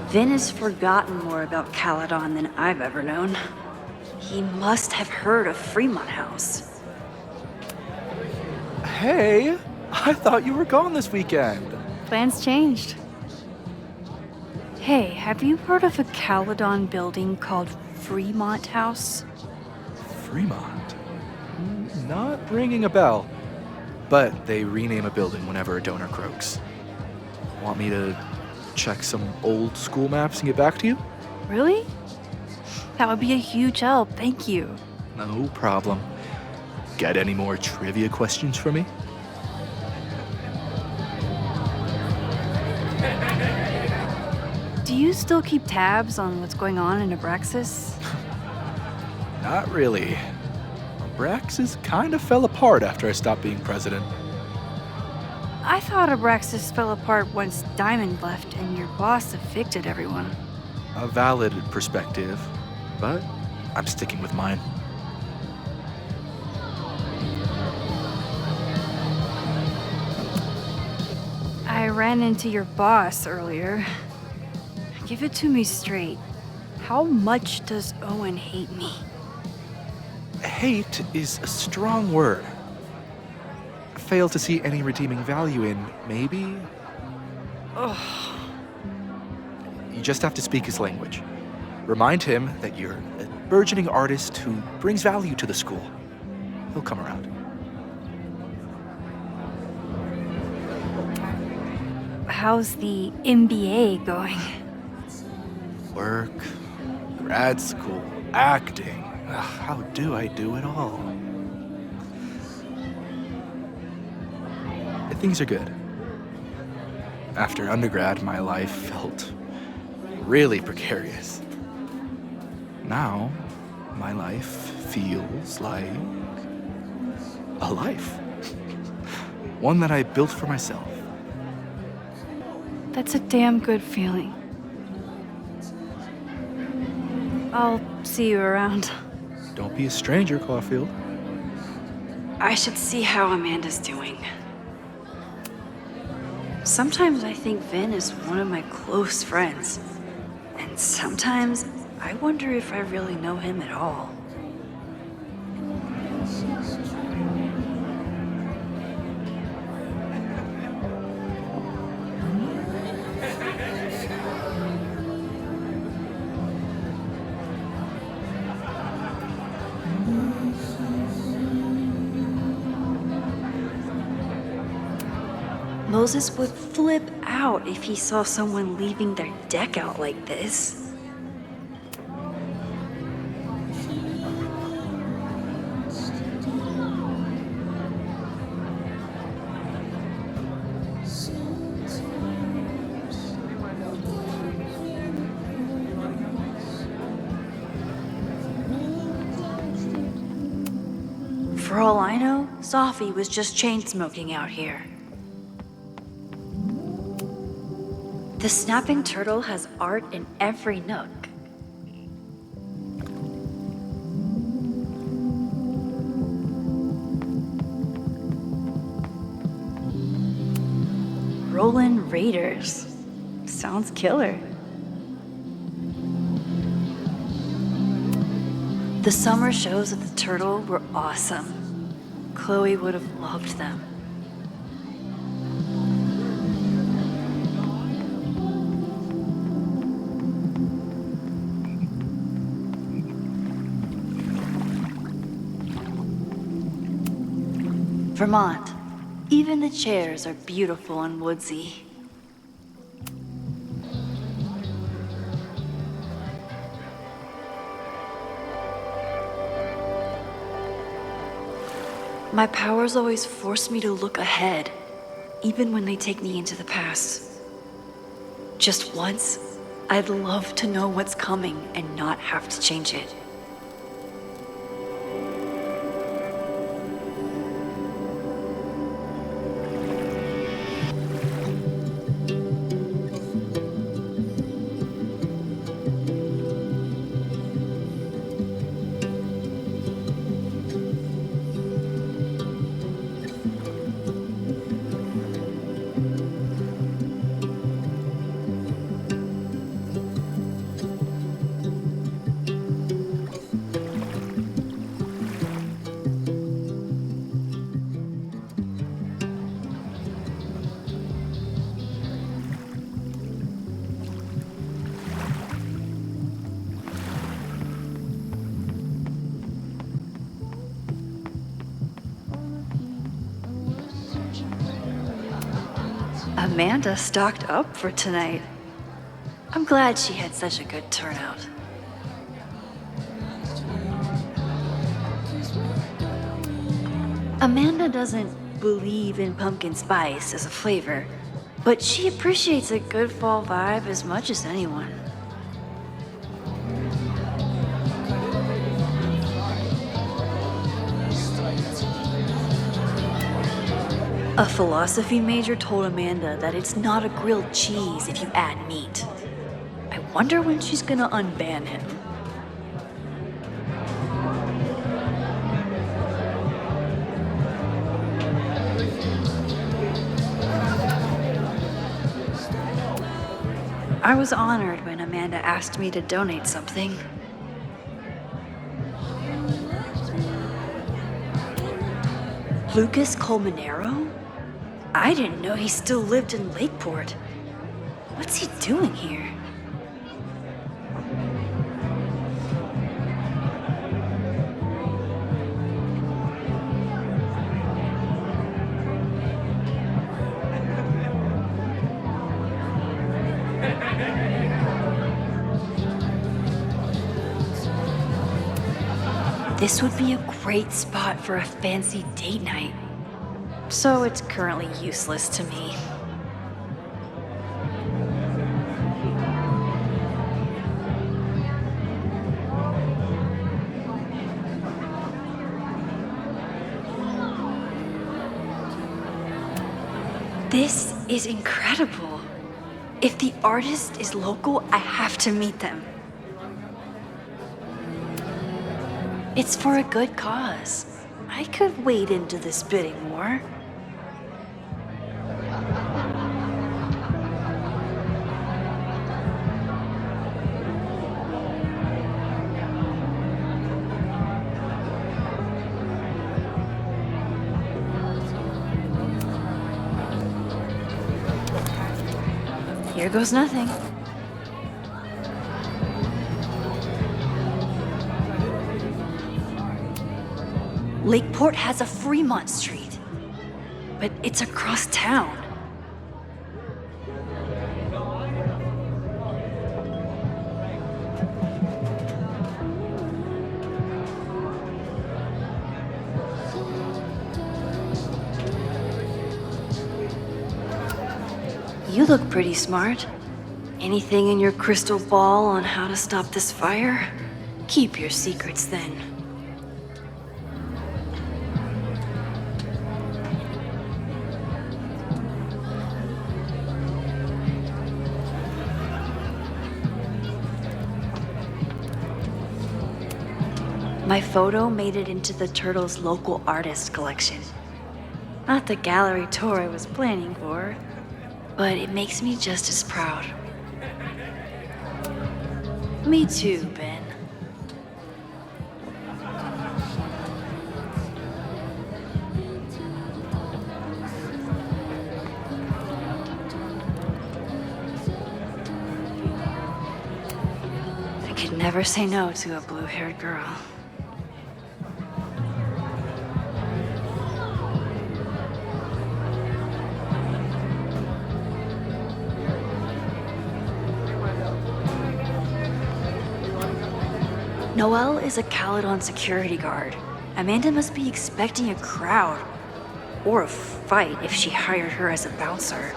Vin has forgotten more about Caledon than I've ever known. He must have heard of Fremont House. Hey, I thought you were gone this weekend. Plans changed. Hey, have you heard of a Caledon building called Fremont House? Fremont? Not ringing a bell. but they rename a building whenever a donor croaks. Want me to check some old school maps and get back to you? Really? That would be a huge help, thank you. No problem. Got any more trivia questions for me? Do you still keep tabs on what's going on in Abraxas? Not really. Abraxas kind of fell apart after I stopped being president. I thought Abraxas fell apart once Diamond left and your boss evicted everyone. A valid perspective, but I'm sticking with mine. I ran into your boss earlier. Give it to me straight. How much does Owen hate me? Hate is a strong word. Fail to see any redeeming value in, maybe? Ugh. You just have to speak his language. Remind him that you're a burgeoning artist who brings value to the school. He'll come around. How's the MBA going? Work, grad school, acting. Ugh, how do I do it all? Things are good. After undergrad, my life felt really precarious. Now, my life feels like a life. One that I built for myself. That's a damn good feeling. I'll see you around. Don't be a stranger, Caulfield. I should see how Amanda's doing. Sometimes I think Vin is one of my close friends. And sometimes I wonder if I really know him at all. Moses would flip out if he saw someone leaving their deck out like this. For all I know, Sophie was just chain smoking out here. The snapping turtle has art in every nook. Rollin' Raiders. Sounds killer. The summer shows at the Turtle were awesome. Chloe would have loved them. Vermont. Even the chairs are beautiful and woodsy. My powers always force me to look ahead, even when they take me into the past. Just once, I'd love to know what's coming and not have to change it. Amanda stocked up for tonight. I'm glad she had such a good turnout. Amanda doesn't believe in pumpkin spice as a flavor, but she appreciates a good fall vibe as much as anyone. A philosophy major told Amanda that it's not a grilled cheese if you add meat. I wonder when she's gonna unban him. I was honored when Amanda asked me to donate something. Lucas Colmenero? I didn't know he still lived in Lakeport. What's he doing here? This would be a great spot for a fancy date night. So it's currently useless to me. This is incredible. If the artist is local, I have to meet them. It's for a good cause. I could wade into this bidding war. Here goes nothing. Lakeport has a Fremont Street, but it's across town. You look pretty smart. Anything in your crystal ball on how to stop this fire? Keep your secrets then. My photo made it into the Turtles' local artist collection. Not the gallery tour I was planning for, but it makes me just as proud. Me too, Ben. I could never say no to a blue-haired girl. Noelle is a Caledon security guard. Amanda must be expecting a crowd. Or a fight if she hired her as a bouncer.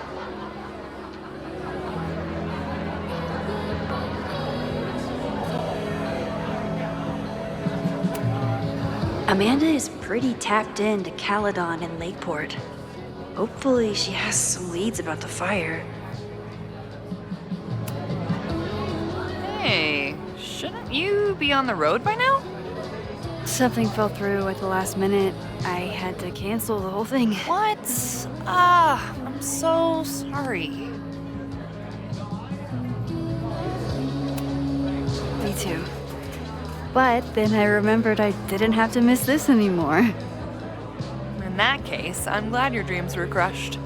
Amanda is pretty tapped into Caledon and Lakeport. Hopefully she has some leads about the fire. Hey, shouldn't you be on the road by now? Something fell through at the last minute. I had to cancel the whole thing. What? I'm so sorry. Me too. But then I remembered I didn't have to miss this anymore. In that case, I'm glad your dreams were crushed.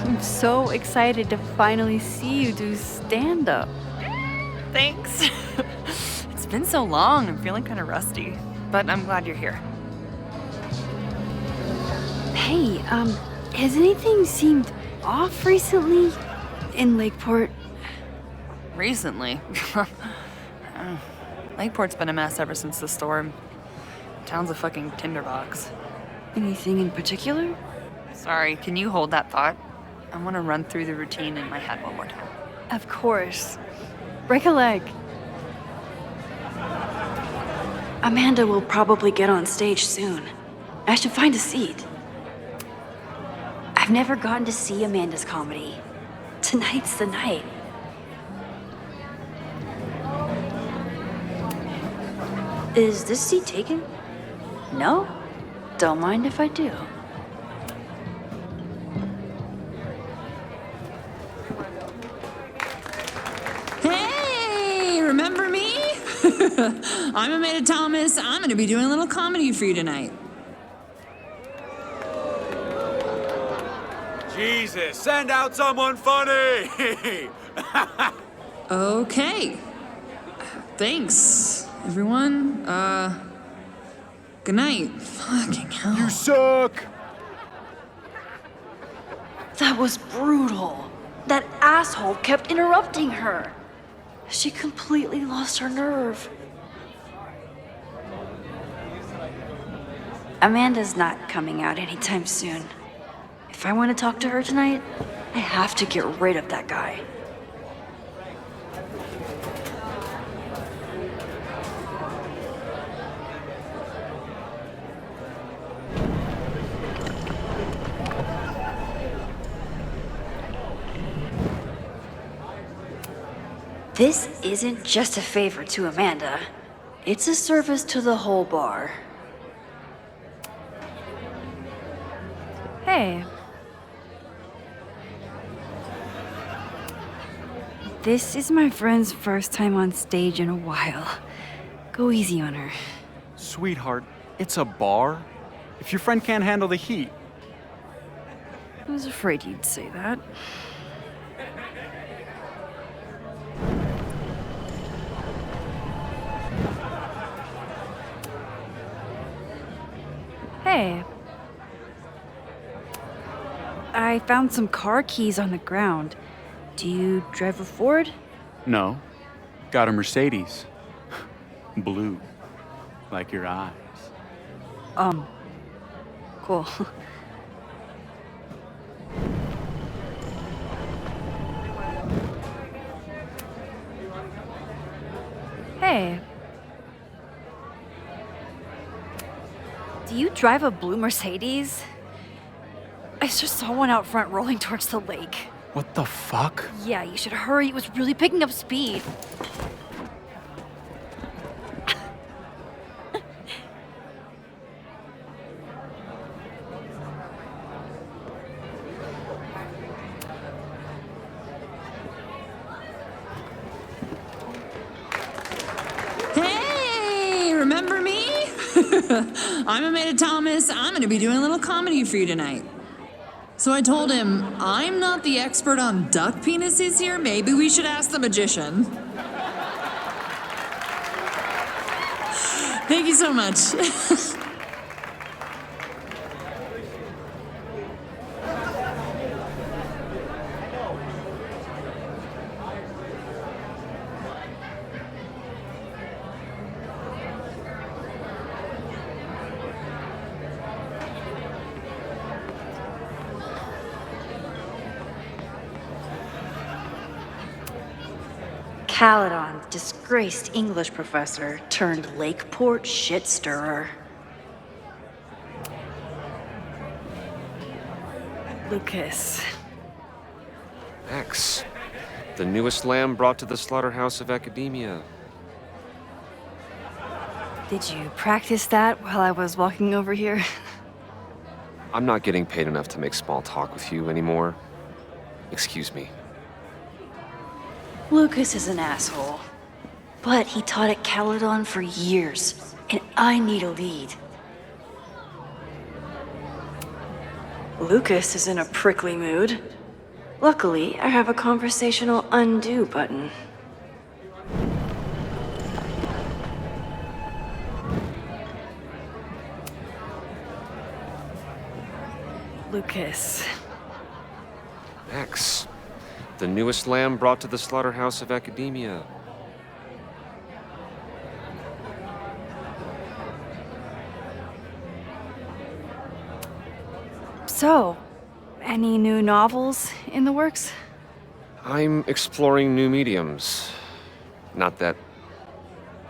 I'm so excited to finally see you do stand-up. Thanks. It's been so long, I'm feeling kind of rusty. But I'm glad you're here. Hey, Has anything seemed off recently in Lakeport? Recently? Lakeport's been a mess ever since the storm. Town's a fucking tinderbox. Anything in particular? Sorry, can you hold that thought? I want to run through the routine in my head one more time. Of course. Break a leg. Amanda will probably get on stage soon. I should find a seat. I've never gotten to see Amanda's comedy. Tonight's the night. Is this seat taken? No? Don't mind if I do. Hey, remember me? I'm Amanda Thomas. I'm going to be doing a little comedy for you tonight. Jesus, send out someone funny! Okay. Thanks, everyone. Good night. Fucking hell. You suck! That was brutal. That asshole kept interrupting her. She completely lost her nerve. Amanda's not coming out anytime soon. If I want to talk to her tonight, I have to get rid of that guy. This isn't just a favor to Amanda. It's a service to the whole bar. Hey. This is my friend's first time on stage in a while. Go easy on her. Sweetheart, it's a bar. If your friend can't handle the heat. I was afraid you'd say that. Hey. I found some car keys on the ground. Do you drive a Ford? No. Got a Mercedes. Blue. Like your eyes. Cool. Hey. Do you drive a blue Mercedes? I just saw one out front rolling towards the lake. What the fuck? Yeah, you should hurry. It was really picking up speed. Hey, remember me? I'm Amanda Thomas. I'm going to be doing a little comedy for you tonight. So I told him, I'm not the expert on duck penises here. Maybe we should ask the magician. Thank you so much. Caledon, disgraced English professor turned Lakeport shit stirrer. Lucas. Max, the newest lamb brought to the slaughterhouse of academia. Did you practice that while I was walking over here? I'm not getting paid enough to make small talk with you anymore. Excuse me. Lucas is an asshole. But he taught at Caledon for years, and I need a lead. Lucas is in a prickly mood. Luckily, I have a conversational undo button. Lucas. Max, the newest lamb brought to the slaughterhouse of academia. So, any new novels in the works? I'm exploring new mediums. Not that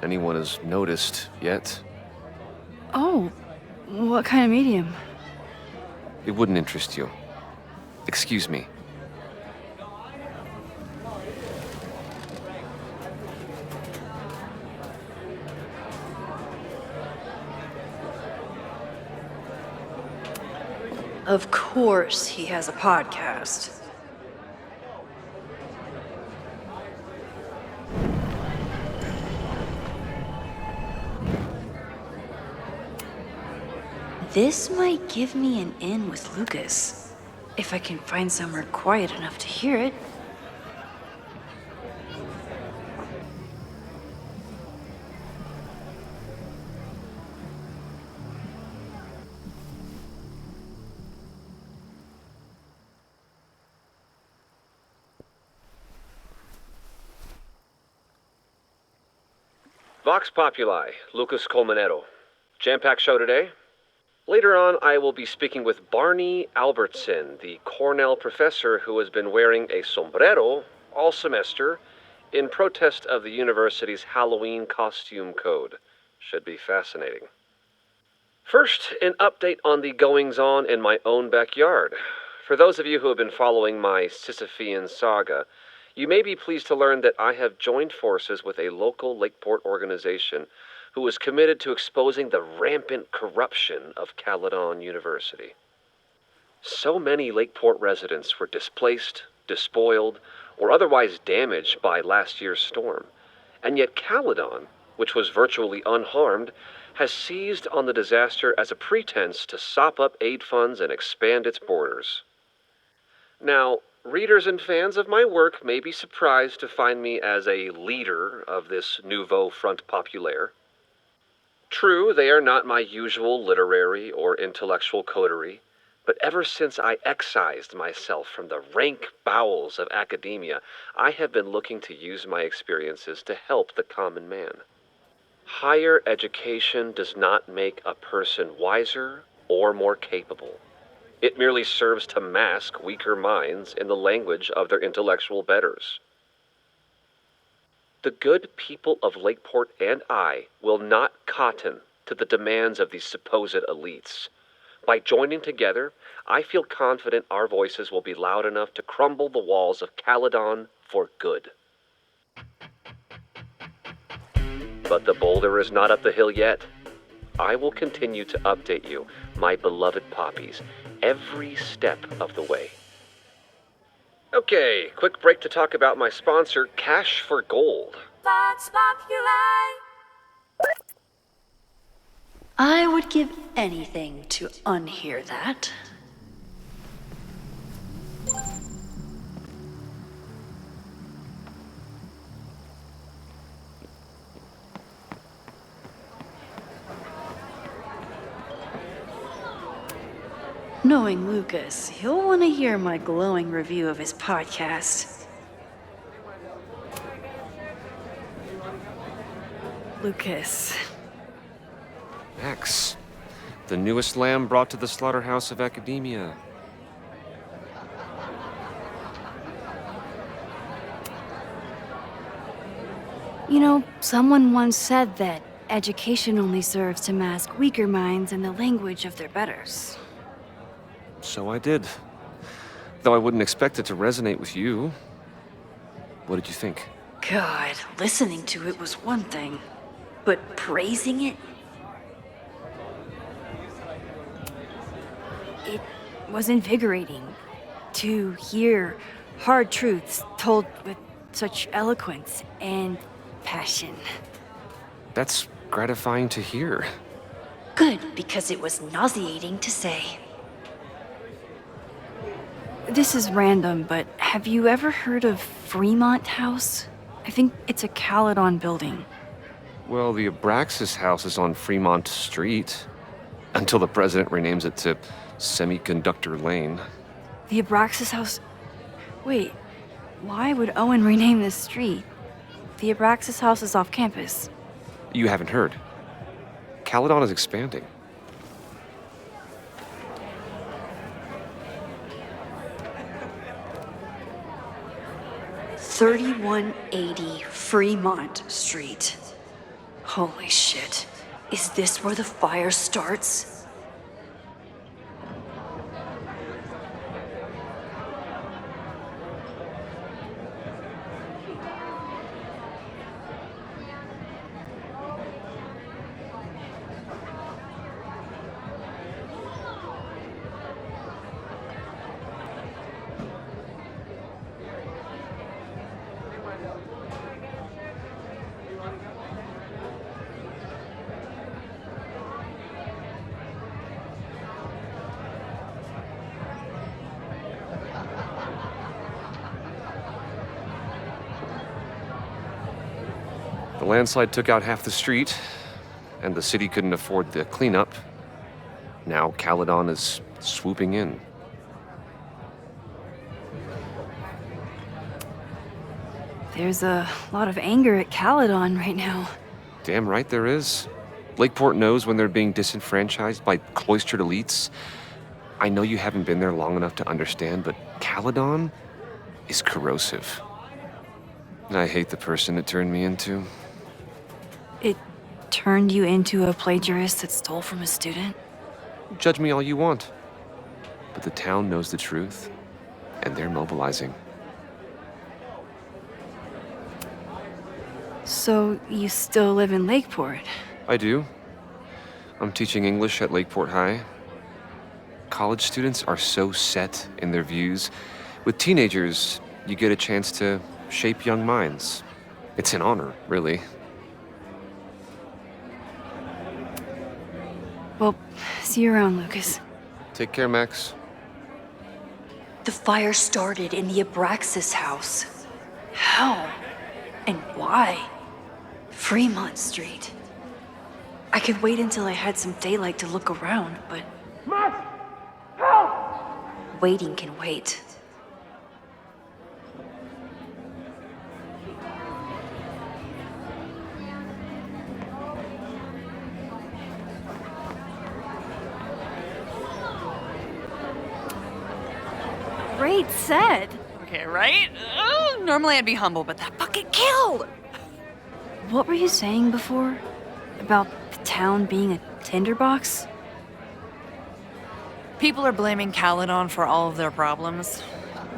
anyone has noticed yet. Oh, what kind of medium? It wouldn't interest you. Excuse me. Of course he has a podcast. This might give me an in with Lucas, if I can find somewhere quiet enough to hear it. Vox Populi, Lucas Colmenero. Jam-packed show today? Later on, I will be speaking with Barney Albertson, the Cornell professor who has been wearing a sombrero all semester in protest of the university's Halloween costume code. Should be fascinating. First, an update on the goings-on in my own backyard. For those of you who have been following my Sisyphean saga, you may be pleased to learn that I have joined forces with a local Lakeport organization who is committed to exposing the rampant corruption of Caledon University. So many Lakeport residents were displaced, despoiled, or otherwise damaged by last year's storm, and yet Caledon, which was virtually unharmed, has seized on the disaster as a pretense to sop up aid funds and expand its borders. Now, readers and fans of my work may be surprised to find me as a leader of this nouveau front populaire. True, they are not my usual literary or intellectual coterie, but ever since I excised myself from the rank bowels of academia, I have been looking to use my experiences to help the common man. Higher education does not make a person wiser or more capable. It merely serves to mask weaker minds in the language of their intellectual betters. The good people of Lakeport and I will not cotton to the demands of these supposed elites. By joining together, I feel confident our voices will be loud enough to crumble the walls of Caledon for good. But the boulder is not up the hill yet. I will continue to update you, my beloved poppies, every step of the way. Okay, quick break to talk about my sponsor, Cash for Gold. Vox Populi. I would give anything to unhear that. Knowing Lucas, he'll want to hear my glowing review of his podcast. Lucas. Max, the newest lamb brought to the slaughterhouse of academia. You know, someone once said that education only serves to mask weaker minds in the language of their betters. So I did. Though I wouldn't expect it to resonate with you. What did you think? God, listening to it was one thing, but praising it? It was invigorating to hear hard truths told with such eloquence and passion. That's gratifying to hear. Good, because it was nauseating to say. This is random, but have you ever heard of Fremont House? I think it's a Caledon building. Well, the Abraxas house is on Fremont Street. Until the president renames it to Semiconductor Lane. The Abraxas house. Wait, why would Owen rename this street? The Abraxas house is off campus. You haven't heard. Caledon is expanding. $3180 Fremont Street. Holy shit. Is this where the fire starts? The landslide took out half the street, and the city couldn't afford the cleanup. Now Caledon is swooping in. There's a lot of anger at Caledon right now. Damn right there is. Lakeport knows when they're being disenfranchised by cloistered elites. I know you haven't been there long enough to understand, but Caledon is corrosive. And I hate the person it turned me into. It turned you into a plagiarist that stole from a student? Judge me all you want. But the town knows the truth, and they're mobilizing. So you still live in Lakeport? I do. I'm teaching English at Lakeport High. College students are so set in their views. With teenagers, you get a chance to shape young minds. It's an honor, really. Well, see you around, Lucas. Take care, Max. The fire started in the Abraxas house. How? And why? Fremont Street. I could wait until I had some daylight to look around, but... Max! Help! Waiting can wait. Great set. Okay, right? Normally I'd be humble, but that fucking killed! What were you saying before? About the town being a tinderbox? People are blaming Caledon for all of their problems,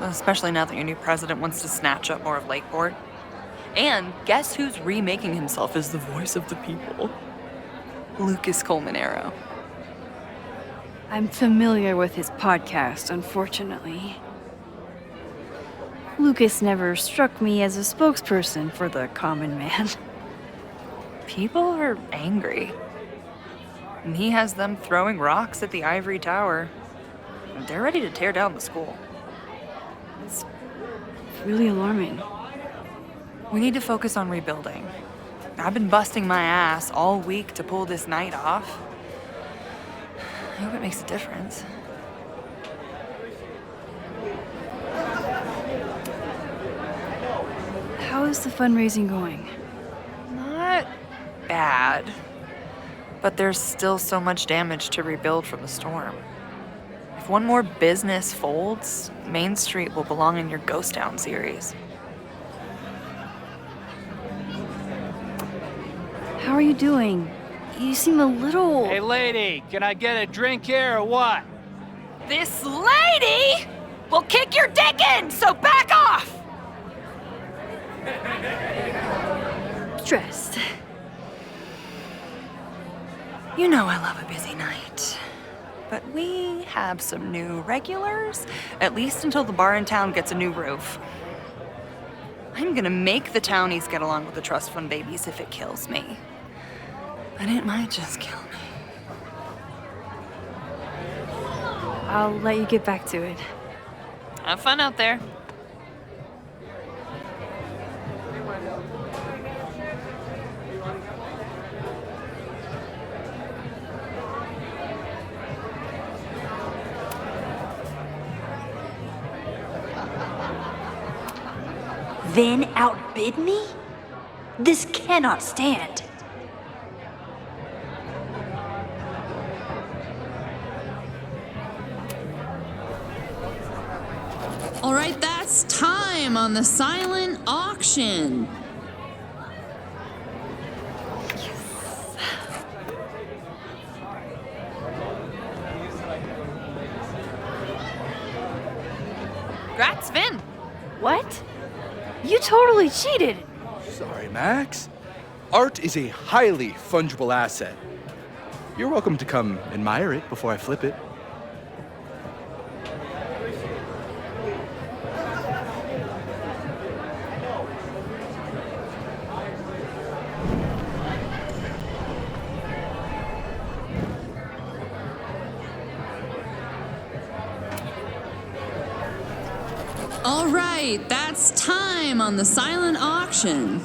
especially now that your new president wants to snatch up more of Lakeport. And guess who's remaking himself as the voice of the people? Lucas Colmenero. I'm familiar with his podcast, unfortunately. Lucas never struck me as a spokesperson for the common man. People are angry. And he has them throwing rocks at the Ivory Tower. They're ready to tear down the school. It's really alarming. We need to focus on rebuilding. I've been busting my ass all week to pull this night off. I hope it makes a difference. How is the fundraising going? Not bad. But there's still so much damage to rebuild from the storm. If one more business folds, Main Street will belong in your Ghost Town series. How are you doing? You seem a little... Hey, lady, can I get a drink here or what? This lady will kick your dick in, so back off! Stressed. You know I love a busy night. But we have some new regulars, at least until the bar in town gets a new roof. I'm gonna make the townies get along with the trust fund babies if it kills me. But it might just kill me. I'll let you get back to it. Have fun out there. then outbid me? This cannot stand. All right, that's time on the silent auction. Congrats, Vin. What? You totally cheated. Sorry, Max. Art is a highly fungible asset. You're welcome to come admire it before I flip it. All right, that's time on the silent auction.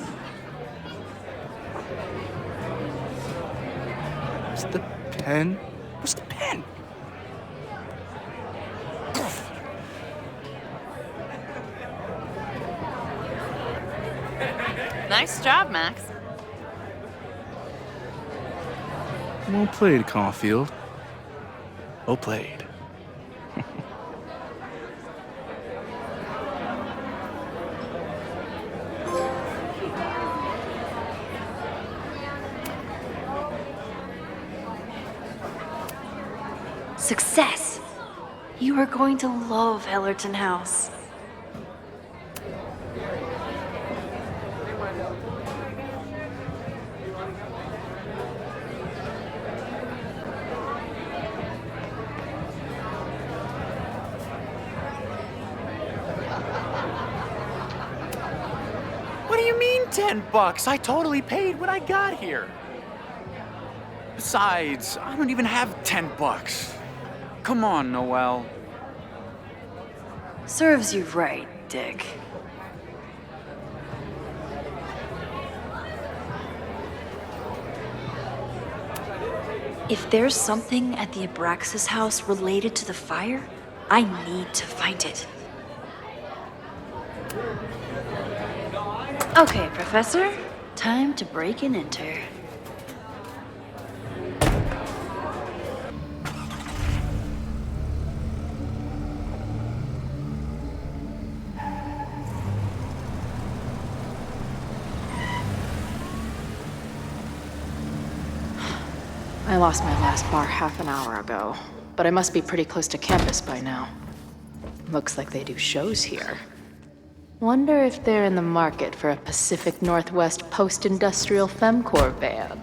Where's the pen? Where's the pen? Nice job, Max. Well played, Caulfield. Well played. Success! You are going to love Hellerton House. What do you mean $10? I totally paid when I got here. Besides, I don't even have $10. Come on, Noel. Serves you right, Dick. If there's something at the Abraxas house related to the fire, I need to find it. Okay, Professor. Time to break and enter. I lost my last bar half an hour ago, but I must be pretty close to campus by now. Looks like they do shows here. Wonder if they're in the market for a Pacific Northwest post-industrial femcore band.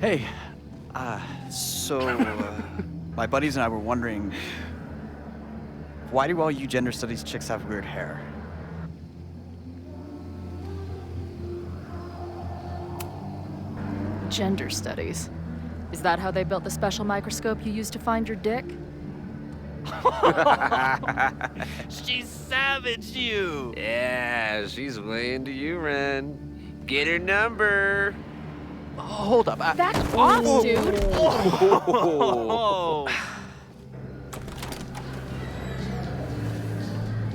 Hey, my buddies and I were wondering, why do all you gender studies chicks have weird hair? Gender studies. Is that how they built the special microscope you used to find your dick? She savaged you! Yeah, she's way into you, Ren. Get her number. Hold up. That's off, dude.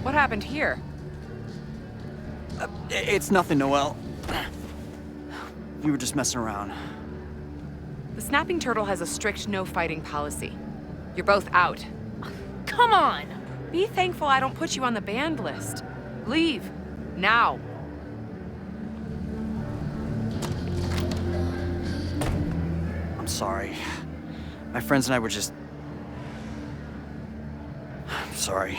What happened here? It's nothing, Noel. We were just messing around. The snapping turtle has a strict no fighting policy. You're both out. Come on! Be thankful I don't put you on the banned list. Leave. Now. I'm sorry. My friends and I were just... I'm sorry.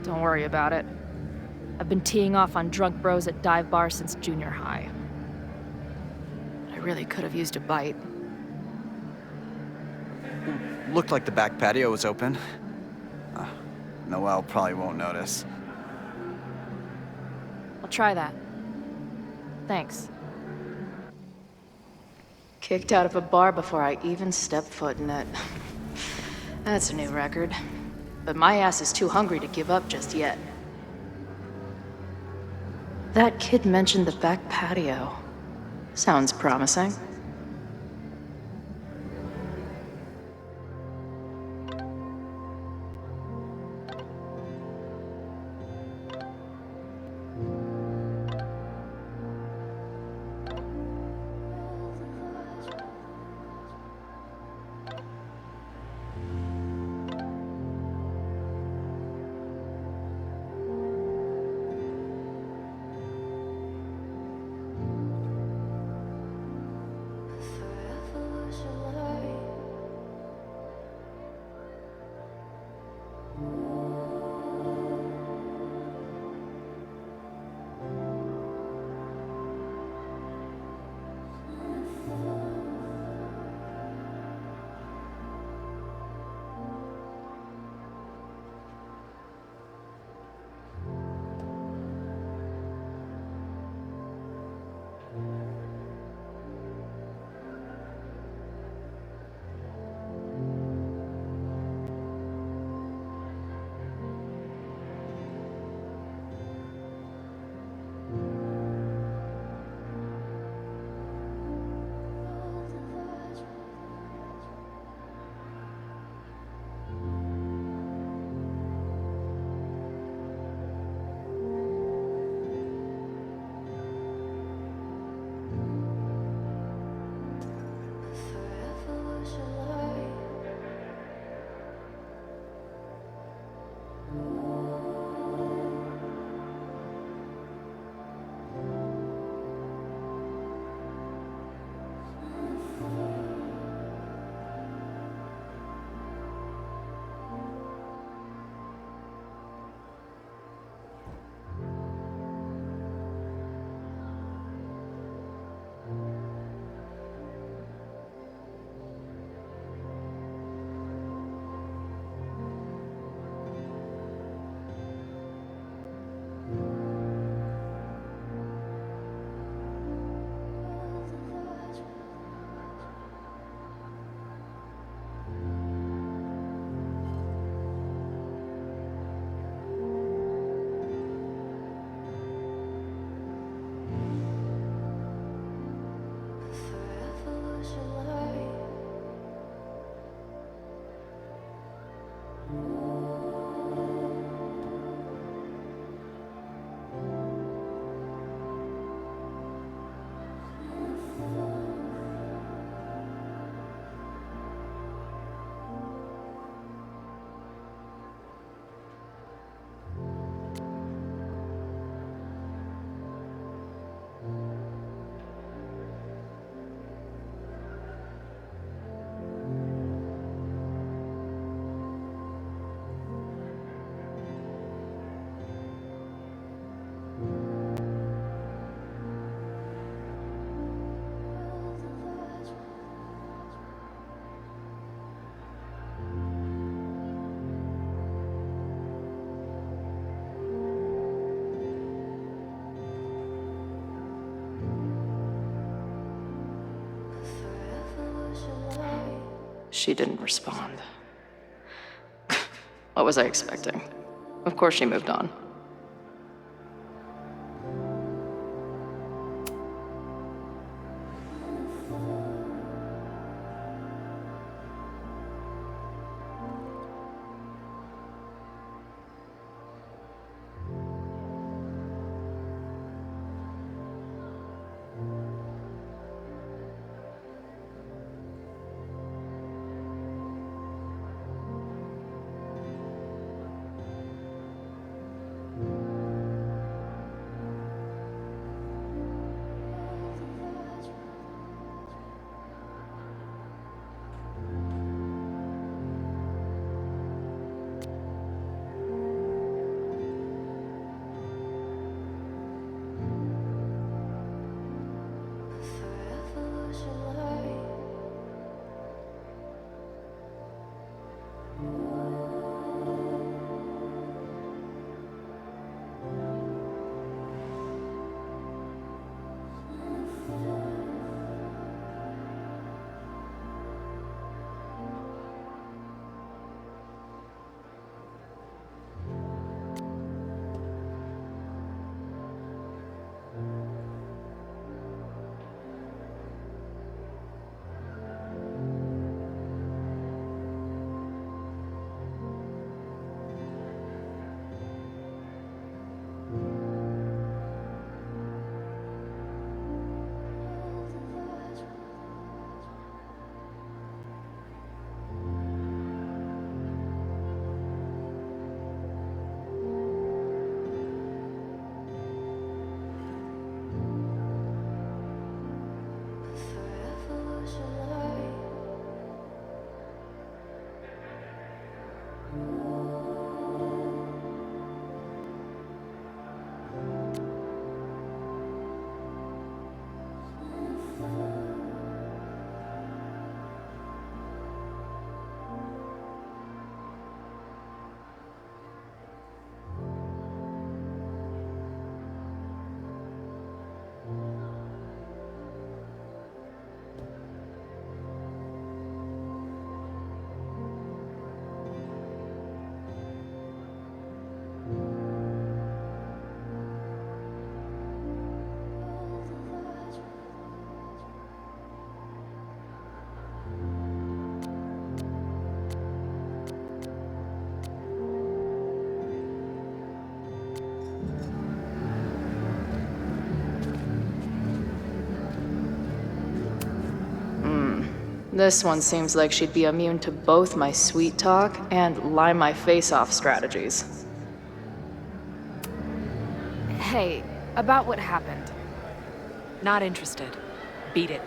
Don't worry about it. I've been teeing off on drunk bros at dive bars since junior high. I really could have used a bite. Looked like the back patio was open. Noel probably won't notice. I'll try that. Thanks. Kicked out of a bar before I even stepped foot in it. That's a new record. But my ass is too hungry to give up just yet. That kid mentioned the back patio. Sounds promising. She didn't respond. What was I expecting? Of course she moved on. This one seems like she'd be immune to both my sweet talk and lie my face off strategies. Hey, about what happened. Not interested. Beat it.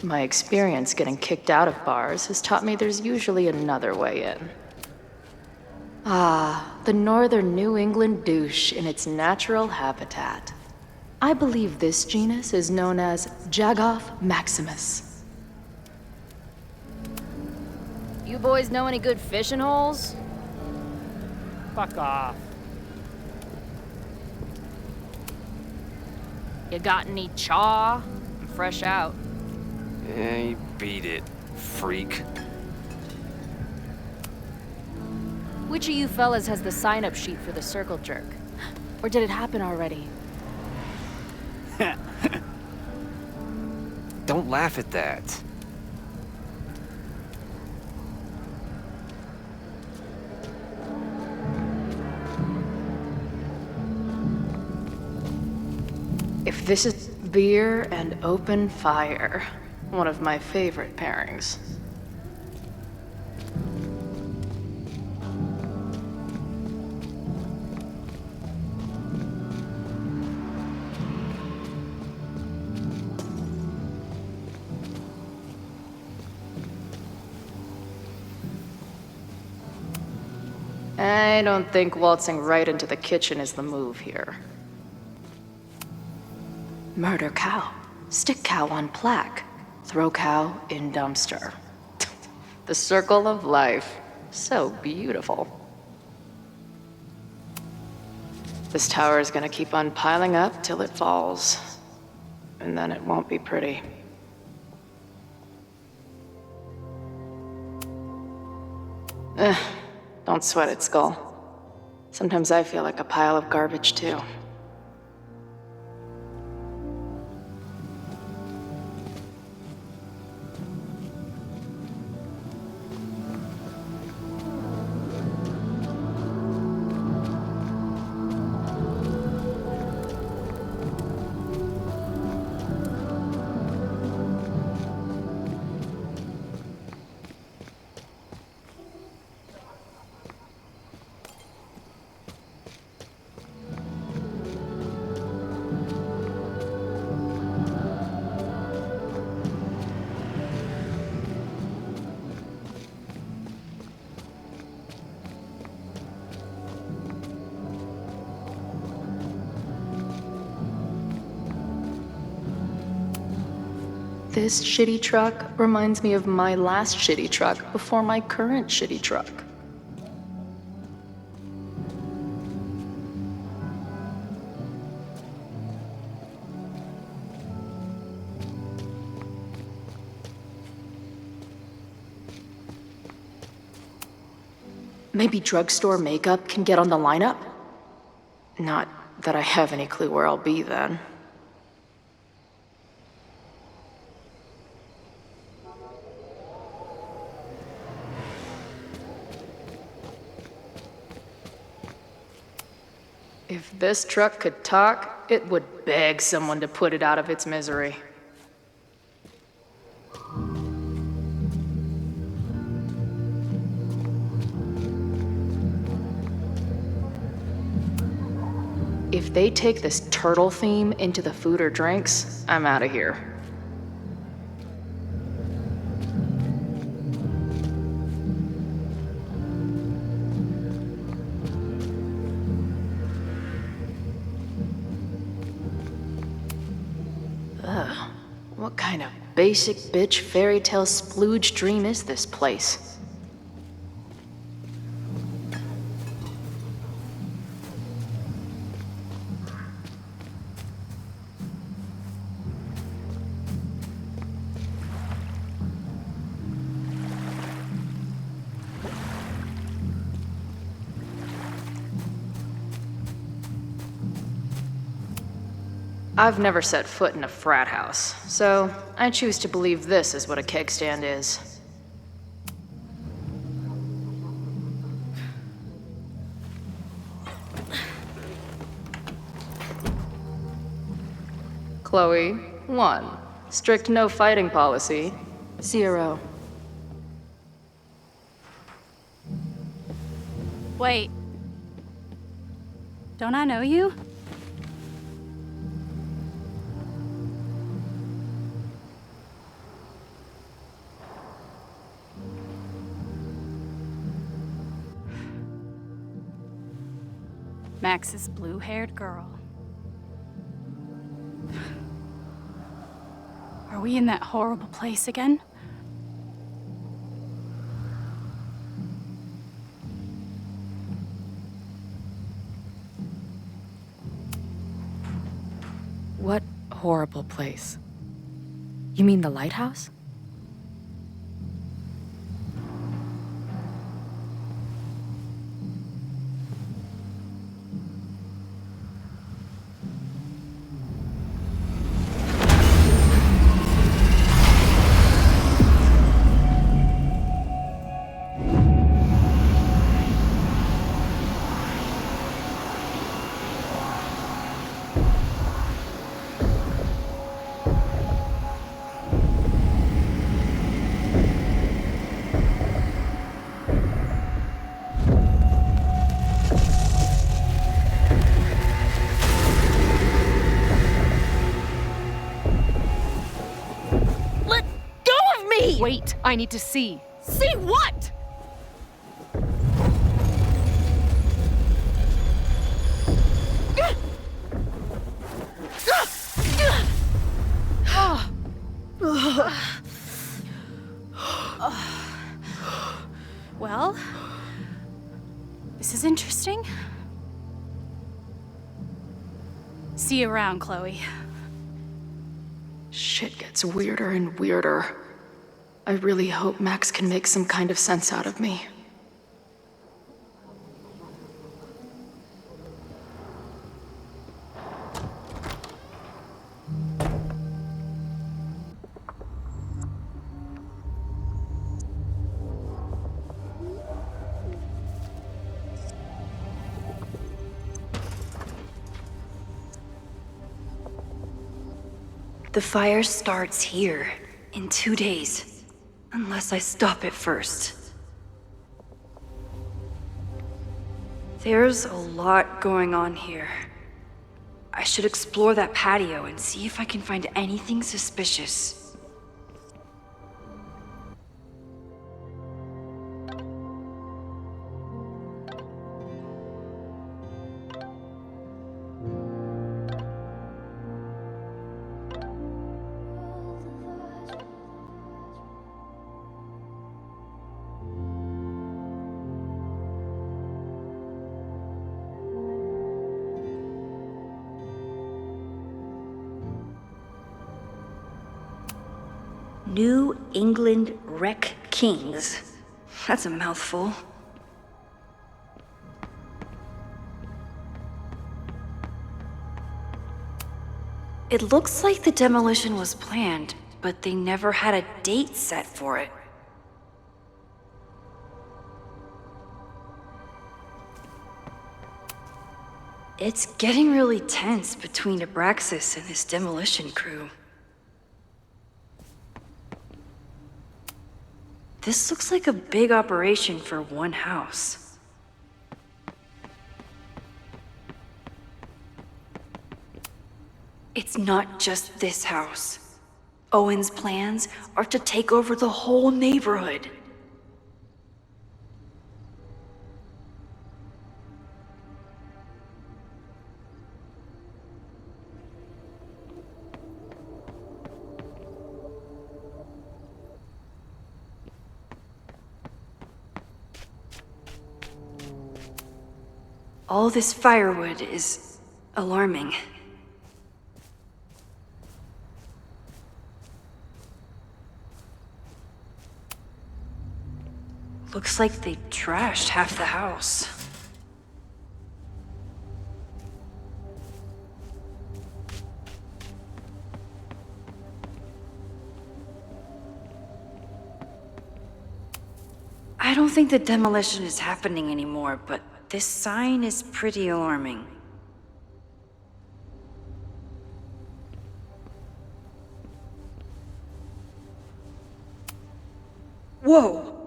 My experience getting kicked out of bars has taught me there's usually another way in. Ah, the northern New England douche in its natural habitat. I believe this genus is known as Jagoff maximus. You boys know any good fishing holes? Fuck off. You got any chaw? I'm fresh out. Yeah, you beat it, freak. Which of you fellas has the sign-up sheet for the circle jerk? Or did it happen already? Don't laugh at that. If this is beer and open fire, one of my favorite pairings. I don't think waltzing right into the kitchen is the move here. Murder cow. Stick cow on plaque. Throw cow in dumpster. The circle of life. So beautiful. This tower is gonna keep on piling up till it falls. And then it won't be pretty. Don't sweat it, Skull. Sometimes I feel like a pile of garbage, too. This shitty truck reminds me of my last shitty truck before my current shitty truck. Maybe drugstore makeup can get on the lineup? Not that I have any clue where I'll be then. If this truck could talk, it would beg someone to put it out of its misery. If they take this turtle theme into the food or drinks, I'm out of here. Ugh, what kind of basic bitch fairy tale splooge dream is this place? I've never set foot in a frat house, so I choose to believe this is what a keg stand is. Chloe, 1. Strict no fighting policy. 0. Wait. Don't I know you? Max's blue-haired girl. Are we in that horrible place again? What horrible place? You mean the lighthouse? Wait, I need to see. See what? Well, this is interesting. See you around, Chloe. Shit gets weirder and weirder. I really hope Max can make some kind of sense out of me. The fire starts here in 2 days, unless I stop it first. There's a lot going on here. I should explore that patio and see if I can find anything suspicious. New England Wreck Kings. That's a mouthful. It looks like the demolition was planned, but they never had a date set for it. It's getting really tense between Abraxas and this demolition crew. This looks like a big operation for one house. It's not just this house. Owen's plans are to take over the whole neighborhood. All this firewood is alarming. Looks like they trashed half the house. I don't think the demolition is happening anymore, but this sign is pretty alarming. Whoa!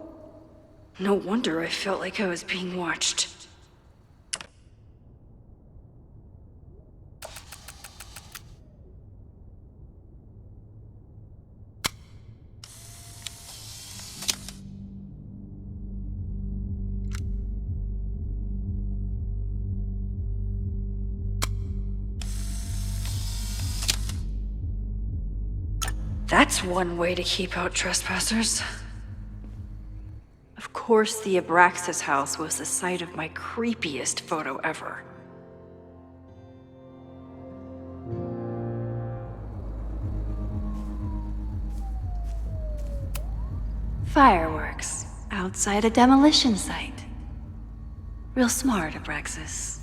No wonder I felt like I was being watched. That's one way to keep out trespassers. Of course, the Abraxas house was the site of my creepiest photo ever. Fireworks outside a demolition site. Real smart, Abraxas.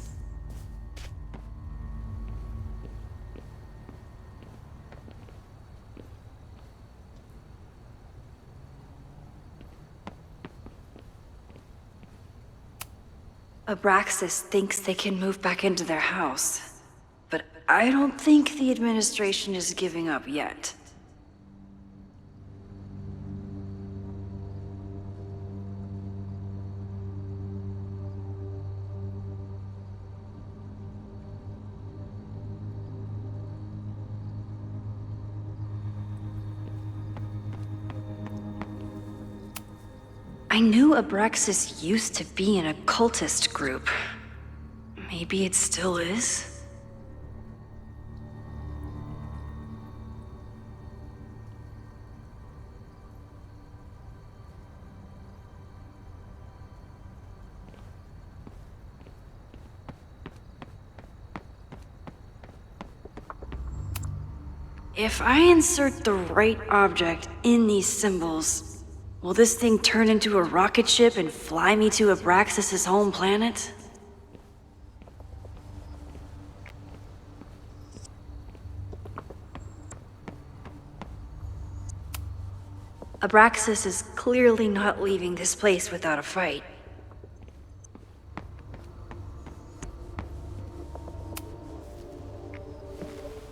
Abraxas thinks they can move back into their house, but I don't think the administration is giving up yet. I knew Abraxas used to be an occultist group. Maybe it still is? If I insert the right object in these symbols, will this thing turn into a rocket ship and fly me to Abraxas' home planet? Abraxas is clearly not leaving this place without a fight.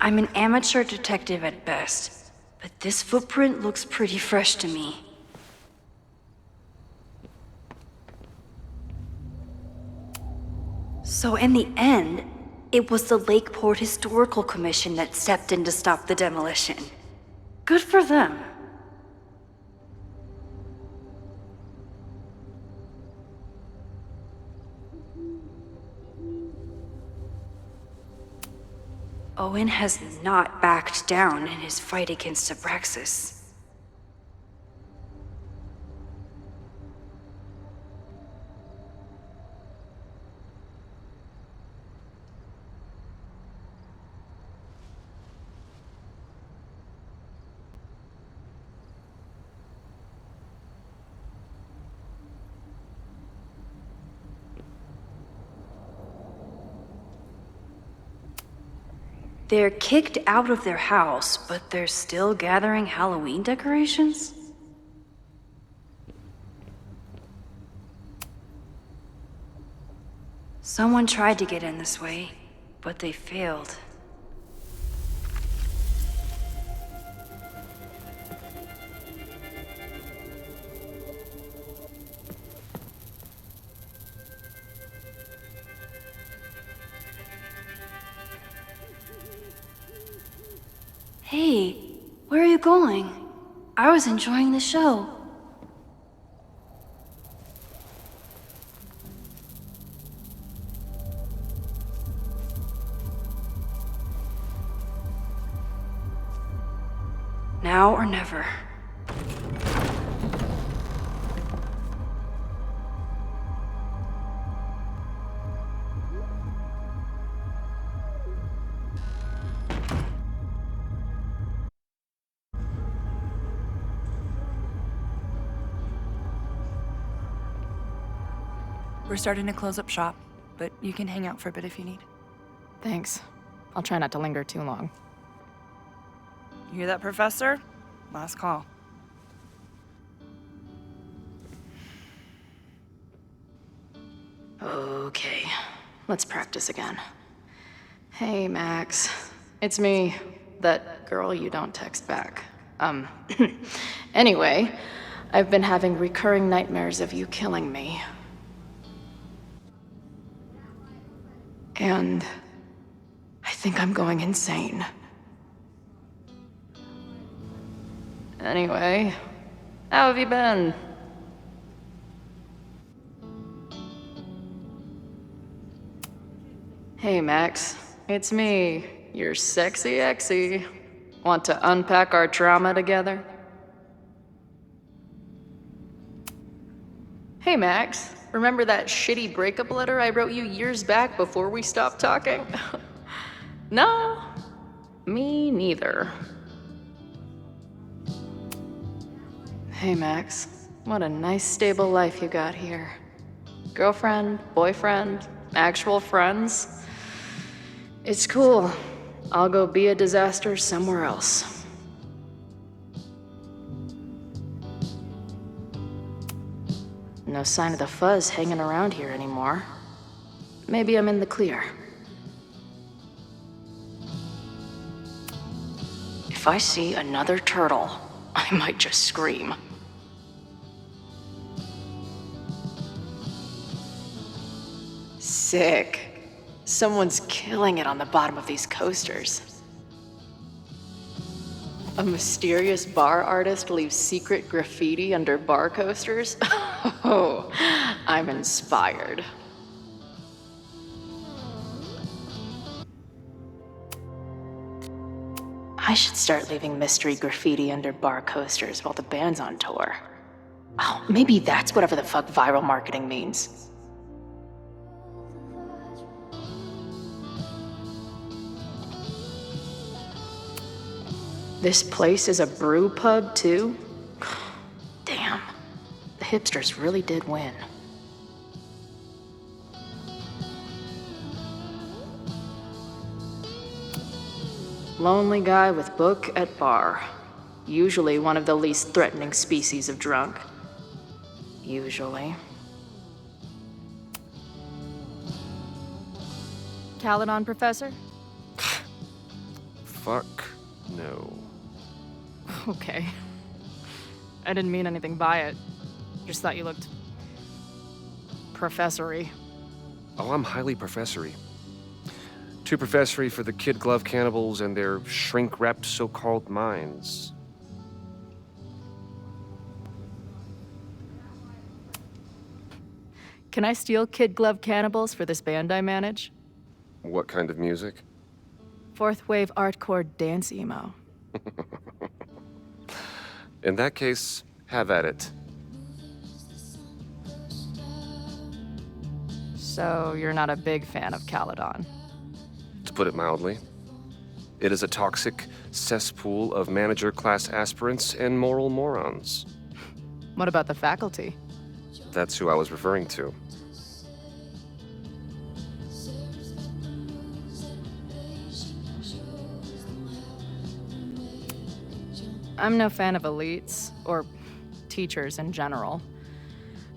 I'm an amateur detective at best, but this footprint looks pretty fresh to me. So in the end, it was the Lakeport Historical Commission that stepped in to stop the demolition. Good for them. Owen has not backed down in his fight against Abraxas. They're kicked out of their house, but they're still gathering Halloween decorations? Someone tried to get in this way, but they failed. Hey, where are you going? I was enjoying the show. Now or never. We're starting to close up shop, but you can hang out for a bit if you need. Thanks. I'll try not to linger too long. You hear that, Professor? Last call. Okay, let's practice again. Hey, Max. It's me, that girl you don't text back. Anyway, I've been having recurring nightmares of you killing me. And I think I'm going insane. Anyway, how have you been? Hey, Max. It's me, your sexy exy. Want to unpack our trauma together? Hey, Max. Remember that shitty breakup letter I wrote you years back before we stopped talking? No, me neither. Hey, Max. What a nice, stable life you got here. Girlfriend, boyfriend, actual friends. It's cool. I'll go be a disaster somewhere else. No sign of the fuzz hanging around here anymore. Maybe I'm in the clear. If I see another turtle, I might just scream. Sick. Someone's killing it on the bottom of these coasters. A mysterious bar artist leaves secret graffiti under bar coasters? Oh, I'm inspired. I should start leaving mystery graffiti under bar coasters while the band's on tour. Oh, maybe that's whatever the fuck viral marketing means. This place is a brew pub, too? Damn. The hipsters really did win. Lonely guy with book at bar. Usually one of the least threatening species of drunk. Usually. Caledon, Professor? Fuck no. Okay. I didn't mean anything by it. Just thought you looked... professory. Oh, I'm highly professory. Too professory for the kid glove cannibals and their shrink-wrapped so-called minds. Can I steal kid glove cannibals for this band I manage? What kind of music? Fourth wave artcore dance emo. In that case, have at it. So you're not a big fan of Caledon? To put it mildly. It is a toxic cesspool of manager-class aspirants and moral morons. What about the faculty? That's who I was referring to. I'm no fan of elites, or teachers in general.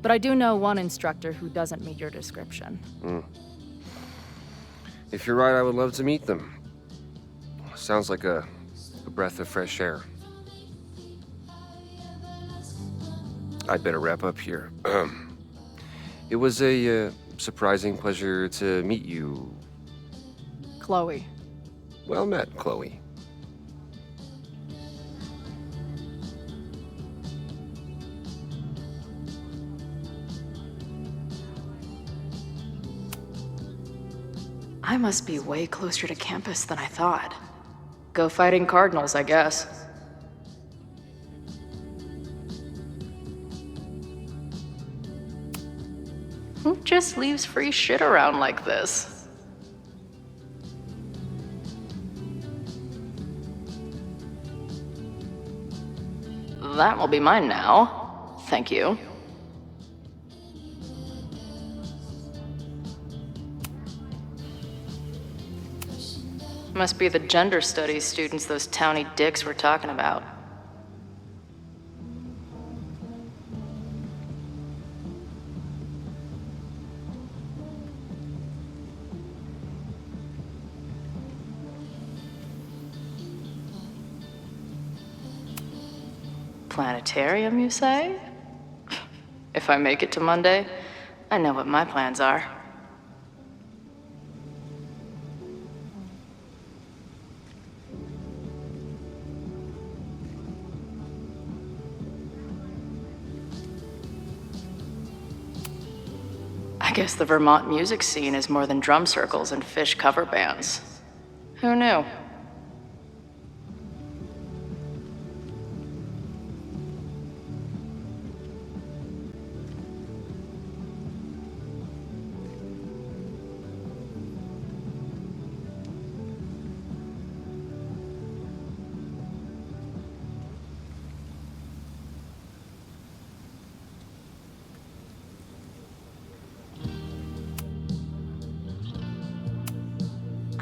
But I do know one instructor who doesn't meet your description. If you're right, I would love to meet them. Sounds like a breath of fresh air. I'd better wrap up here. It was a surprising pleasure to meet you. Chloe. Well met, Chloe. I must be way closer to campus than I thought. Go fighting Cardinals, I guess. Who just leaves free shit around like this? That will be mine now. Thank you. Must be the gender studies students those towny dicks were talking about. Planetarium, you say? If I make it to Monday, I know what my plans are. I guess the Vermont music scene is more than drum circles and fish cover bands. Who knew?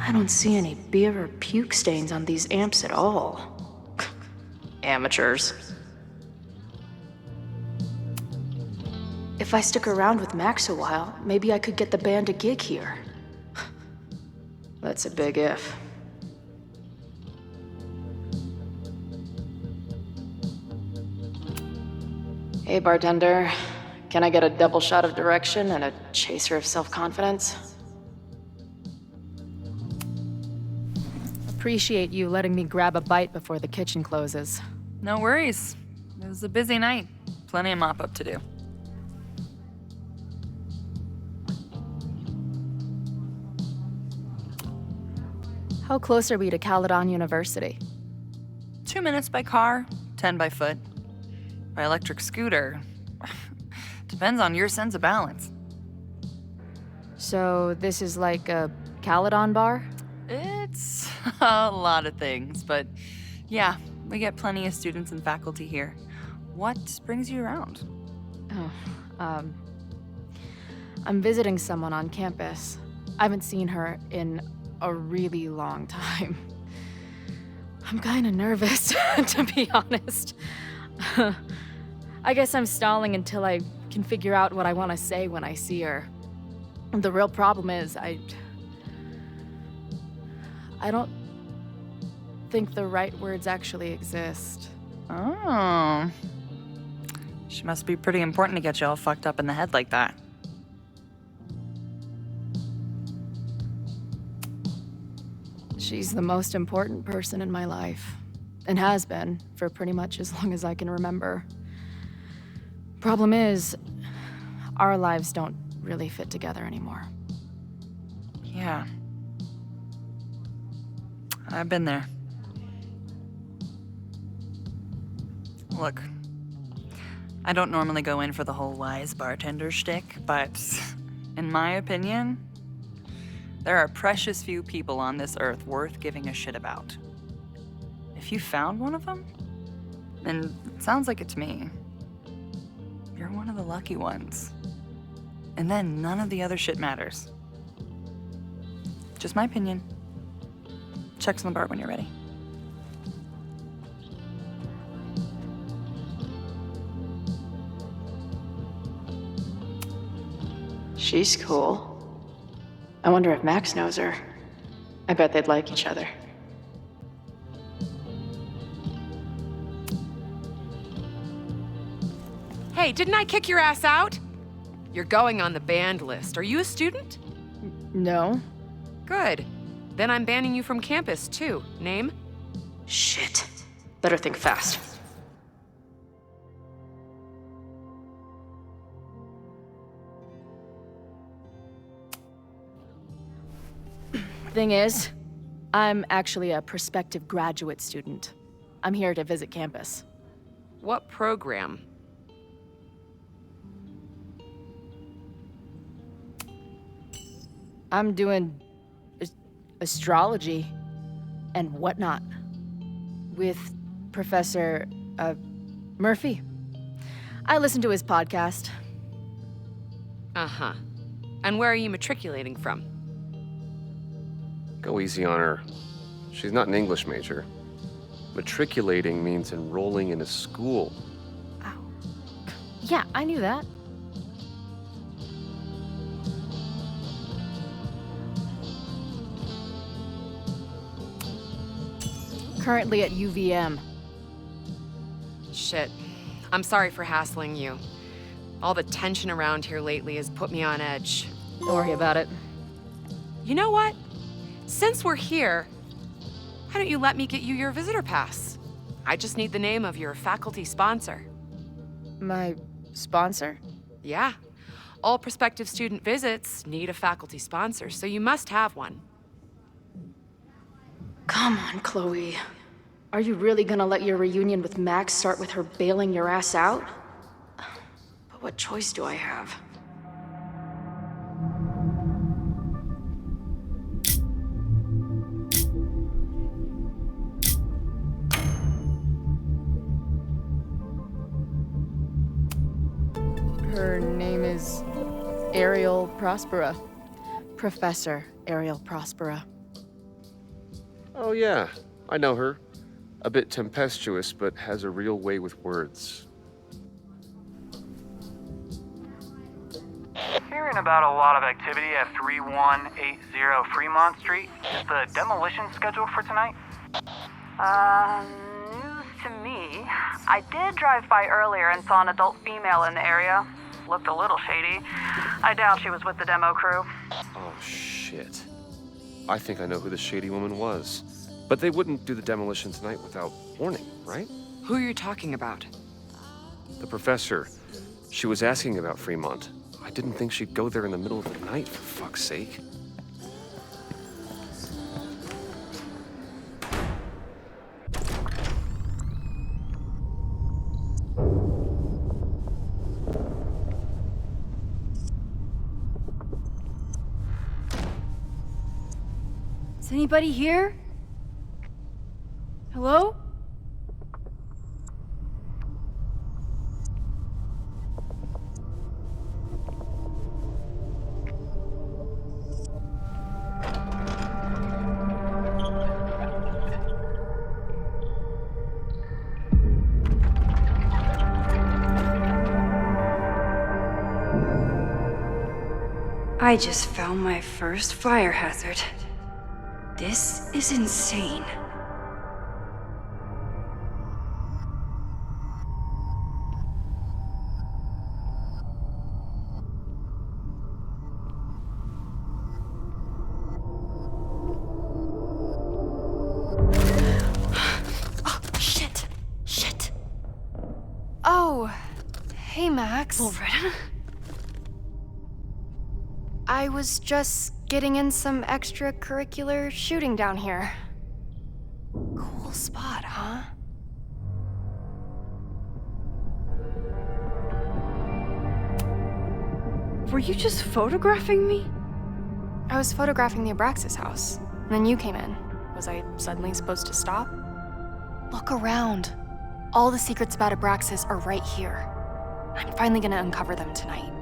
I don't see any beer or puke stains on these amps at all. Amateurs. If I stick around with Max a while, maybe I could get the band a gig here. That's a big if. Hey, bartender. Can I get a double shot of direction and a chaser of self-confidence? Appreciate you letting me grab a bite before the kitchen closes. No worries. It was a busy night. Plenty of mop-up to do. How close are we to Caledon University? 2 minutes by car, 10 by foot. By electric scooter. Depends on your sense of balance. So this is like a Caledon bar? It's a lot of things, but yeah, We get plenty of students and faculty here. What brings you around? Oh, I'm visiting someone on campus. I haven't seen her in a really long time. I'm kinda nervous, to be honest. I guess I'm stalling until I can figure out what I want to say when I see her. The real problem is, I don't think the right words actually exist. Oh. She must be pretty important to get you all fucked up in the head like that. She's the most important person in my life, and has been for pretty much as long as I can remember. Problem is, our lives don't really fit together anymore. Yeah. I've been there. Look, I don't normally go in for the whole wise bartender shtick, but in my opinion, there are precious few people on this earth worth giving a shit about. If you found one of them, then it sounds like it to me. You're one of the lucky ones. And then none of the other shit matters. Just my opinion. Check's on the bar when you're ready. She's cool. I wonder if Max knows her. I bet they'd like each other. Hey, didn't I kick your ass out? You're going on the banned list. Are you a student? No. Good. Then I'm banning you from campus, too. Name? Shit. Better think fast. Thing is, I'm actually a prospective graduate student. I'm here to visit campus. What program? I'm doing astrology and whatnot with Professor Murphy. I listen to his podcast. Uh-huh. And where are you matriculating from? Go easy on her. She's not an English major. Matriculating means enrolling in a school. Yeah, I knew that. Currently at UVM. Shit. I'm sorry for hassling you. All the tension around here lately has put me on edge. Don't worry about it. You know what? Since we're here, why don't you let me get you your visitor pass? I just need the name of your faculty sponsor. My sponsor? Yeah. All prospective student visits need a faculty sponsor, so you must have one. Come on, Chloe. Are you really gonna let your reunion with Max start with her bailing your ass out? But what choice do I have? Her name is Ariel Prospera. Professor Ariel Prospera. Oh yeah, I know her. A bit tempestuous, but has a real way with words. Hearing about a lot of activity at 3180 Fremont Street. Is the demolition scheduled for tonight? News to me. I did drive by earlier and saw an adult female in the area. Looked a little shady. I doubt she was with the demo crew. Oh shit. I think I know who the shady woman was. But they wouldn't do the demolition tonight without warning, right? Who are you talking about? The professor. She was asking about Fremont. I didn't think she'd go there in the middle of the night, for fuck's sake. Is anybody here? Hello? I just found my first fire hazard. This is insane. Shit. Oh, hey, Max. Loretta? I was just getting in some extracurricular shooting down here. Cool spot, huh? Were you just photographing me? I was photographing the Abraxas house, and then you came in. Was I suddenly supposed to stop? Look around. All the secrets about Abraxas are right here. I'm finally gonna uncover them tonight.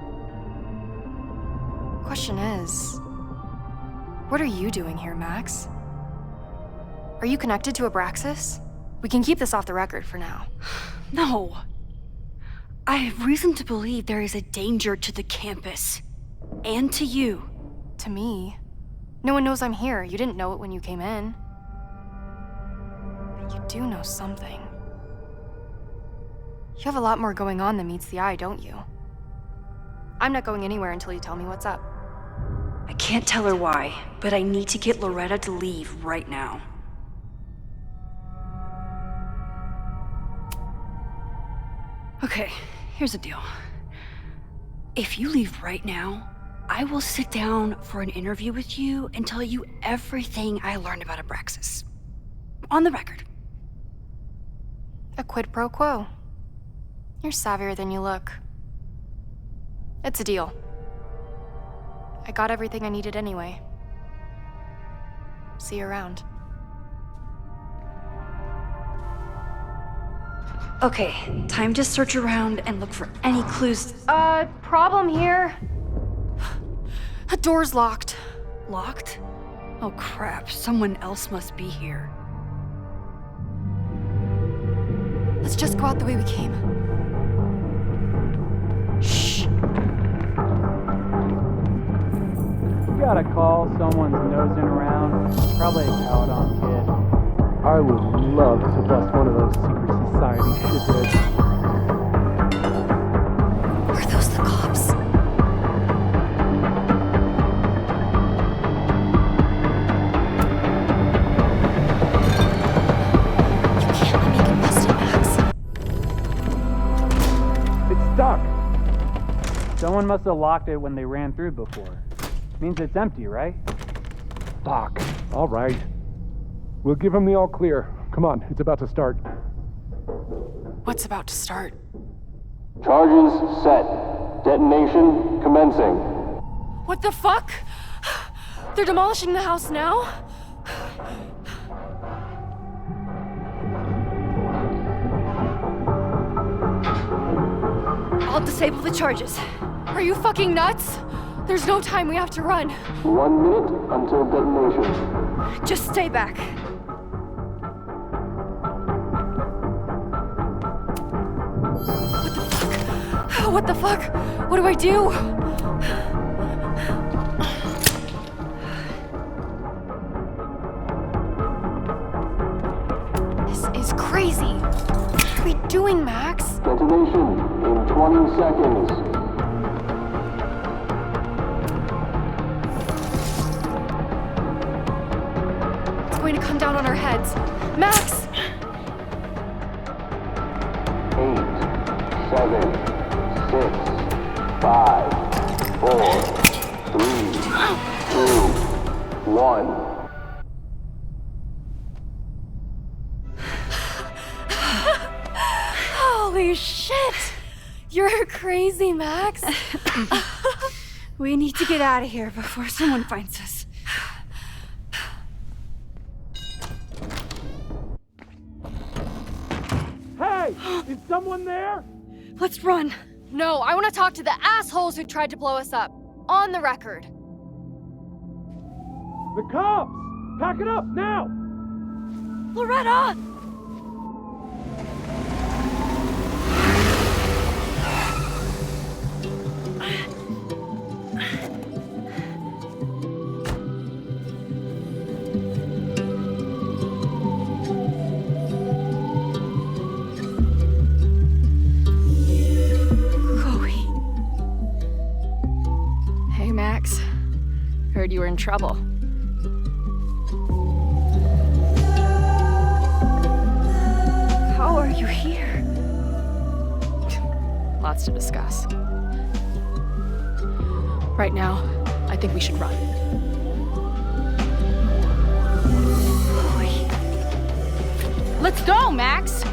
Question is, what are you doing here, Max? Are you connected to Abraxas? We can keep this off the record for now. No. I have reason to believe there is a danger to the campus. And to you. To me? No one knows I'm here. You didn't know it when you came in. But you do know something. You have a lot more going on than meets the eye, don't you? I'm not going anywhere until you tell me what's up. I can't tell her why, but I need to get Loretta to leave right now. Okay, here's the deal. If you leave right now, I will sit down for an interview with you and tell you everything I learned about Abraxas. On the record. A quid pro quo. You're savvier than you look. It's a deal. I got everything I needed anyway. See you around. Okay, time to search around and look for any clues. Problem here. A door's locked. Locked? Oh crap, someone else must be here. Let's just go out the way we came. Shh. You gotta call, someone's nosing around. Probably a Caledon kid. I would love to bust one of those secret society shitheads. Are those the cops? You can't let me get busted, Max. It's stuck. Someone must have locked it when they ran through before. Means it's empty, right? Fuck. All right. We'll give him the all clear. Come on, it's about to start. What's about to start? Charges set. Detonation commencing. What the fuck? They're demolishing the house now? I'll disable the charges. Are you fucking nuts? There's no time, we have to run. 1 minute until detonation. Just stay back. What the fuck? What do I do? This is crazy. What are we doing, Max? Detonation in 20 seconds. It's going to come down on our heads. Max! 8, 7, 6, 5, 4, 3, 2, 1. Holy shit! You're crazy, Max. We need to get out of here before someone finds us. Hey! Is someone there? Let's run. No, I want to talk to the assholes who tried to blow us up. On the record. The cops! Pack it up, now! Loretta! Heard you were in trouble. How are you here? Lots to discuss. Right now, I think we should run. Let's go, Max!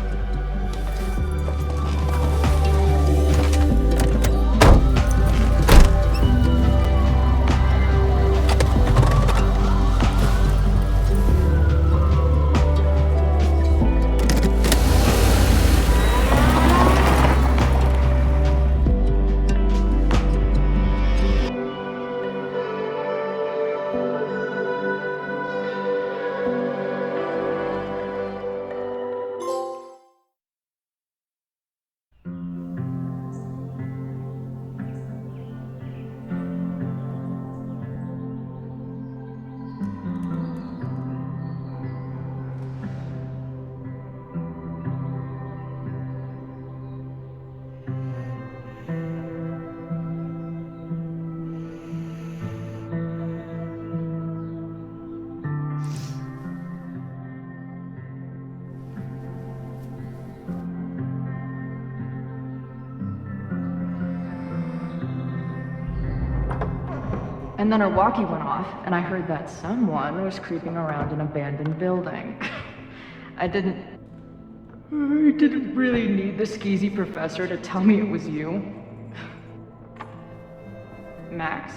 And then our walkie went off, and I heard that someone was creeping around an abandoned building. I didn't really need the skeezy professor to tell me it was you. Max,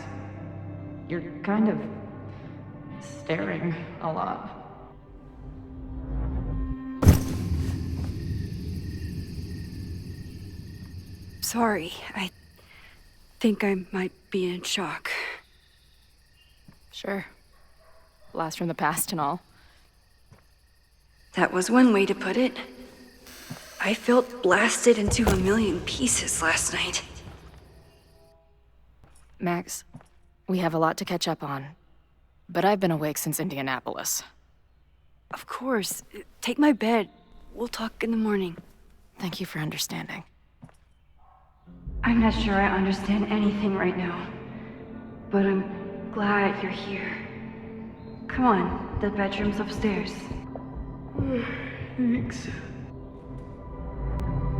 you're kind of staring a lot. Sorry, I think I might be in shock. Sure. Blast from the past and all. That was one way to put it. I felt blasted into a million pieces last night. Max, we have a lot to catch up on, but I've been awake since Indianapolis. Of course. Take my bed. We'll talk in the morning. Thank you for understanding. I'm not sure I understand anything right now, but I'm glad you're here. Come on, the bedroom's upstairs. Thanks.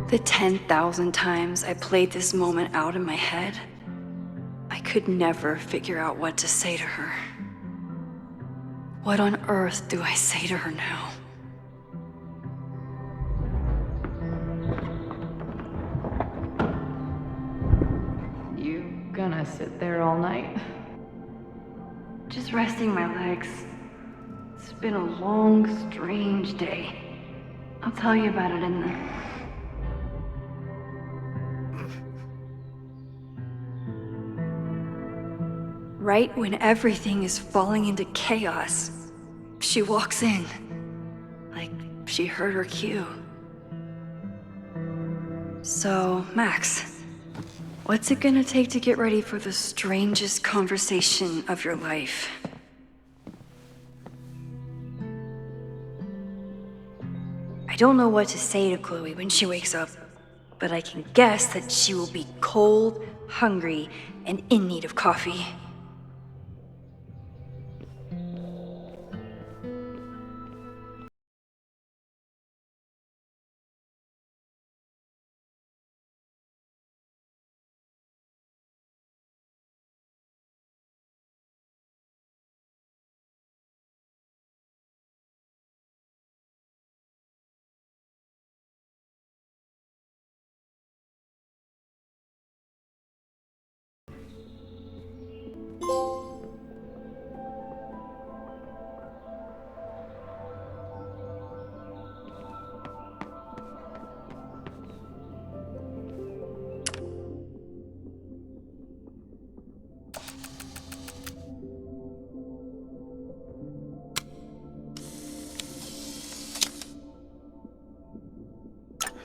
The 10,000 times I played this moment out in my head, I could never figure out what to say to her. What on earth do I say to her now? You gonna sit there all night? Just resting my legs. It's been a long, strange day. I'll tell you about it in the... Right when everything is falling into chaos, she walks in. Like she heard her cue. So, Max, what's it gonna take to get ready for the strangest conversation of your life? I don't know what to say to Chloe when she wakes up, but I can guess that she will be cold, hungry, and in need of coffee.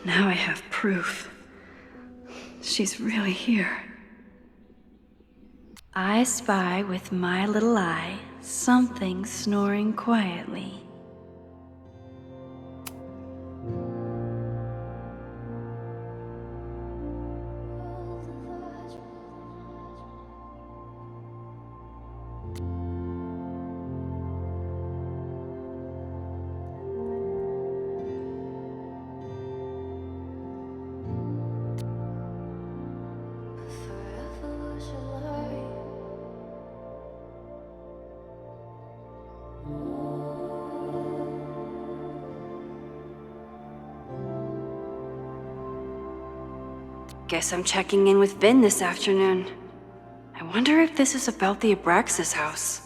Now I have proof. She's really here. I spy with my little eye something snoring quietly. Guess I'm checking in with Vin this afternoon. I wonder if this is about the Abraxas house.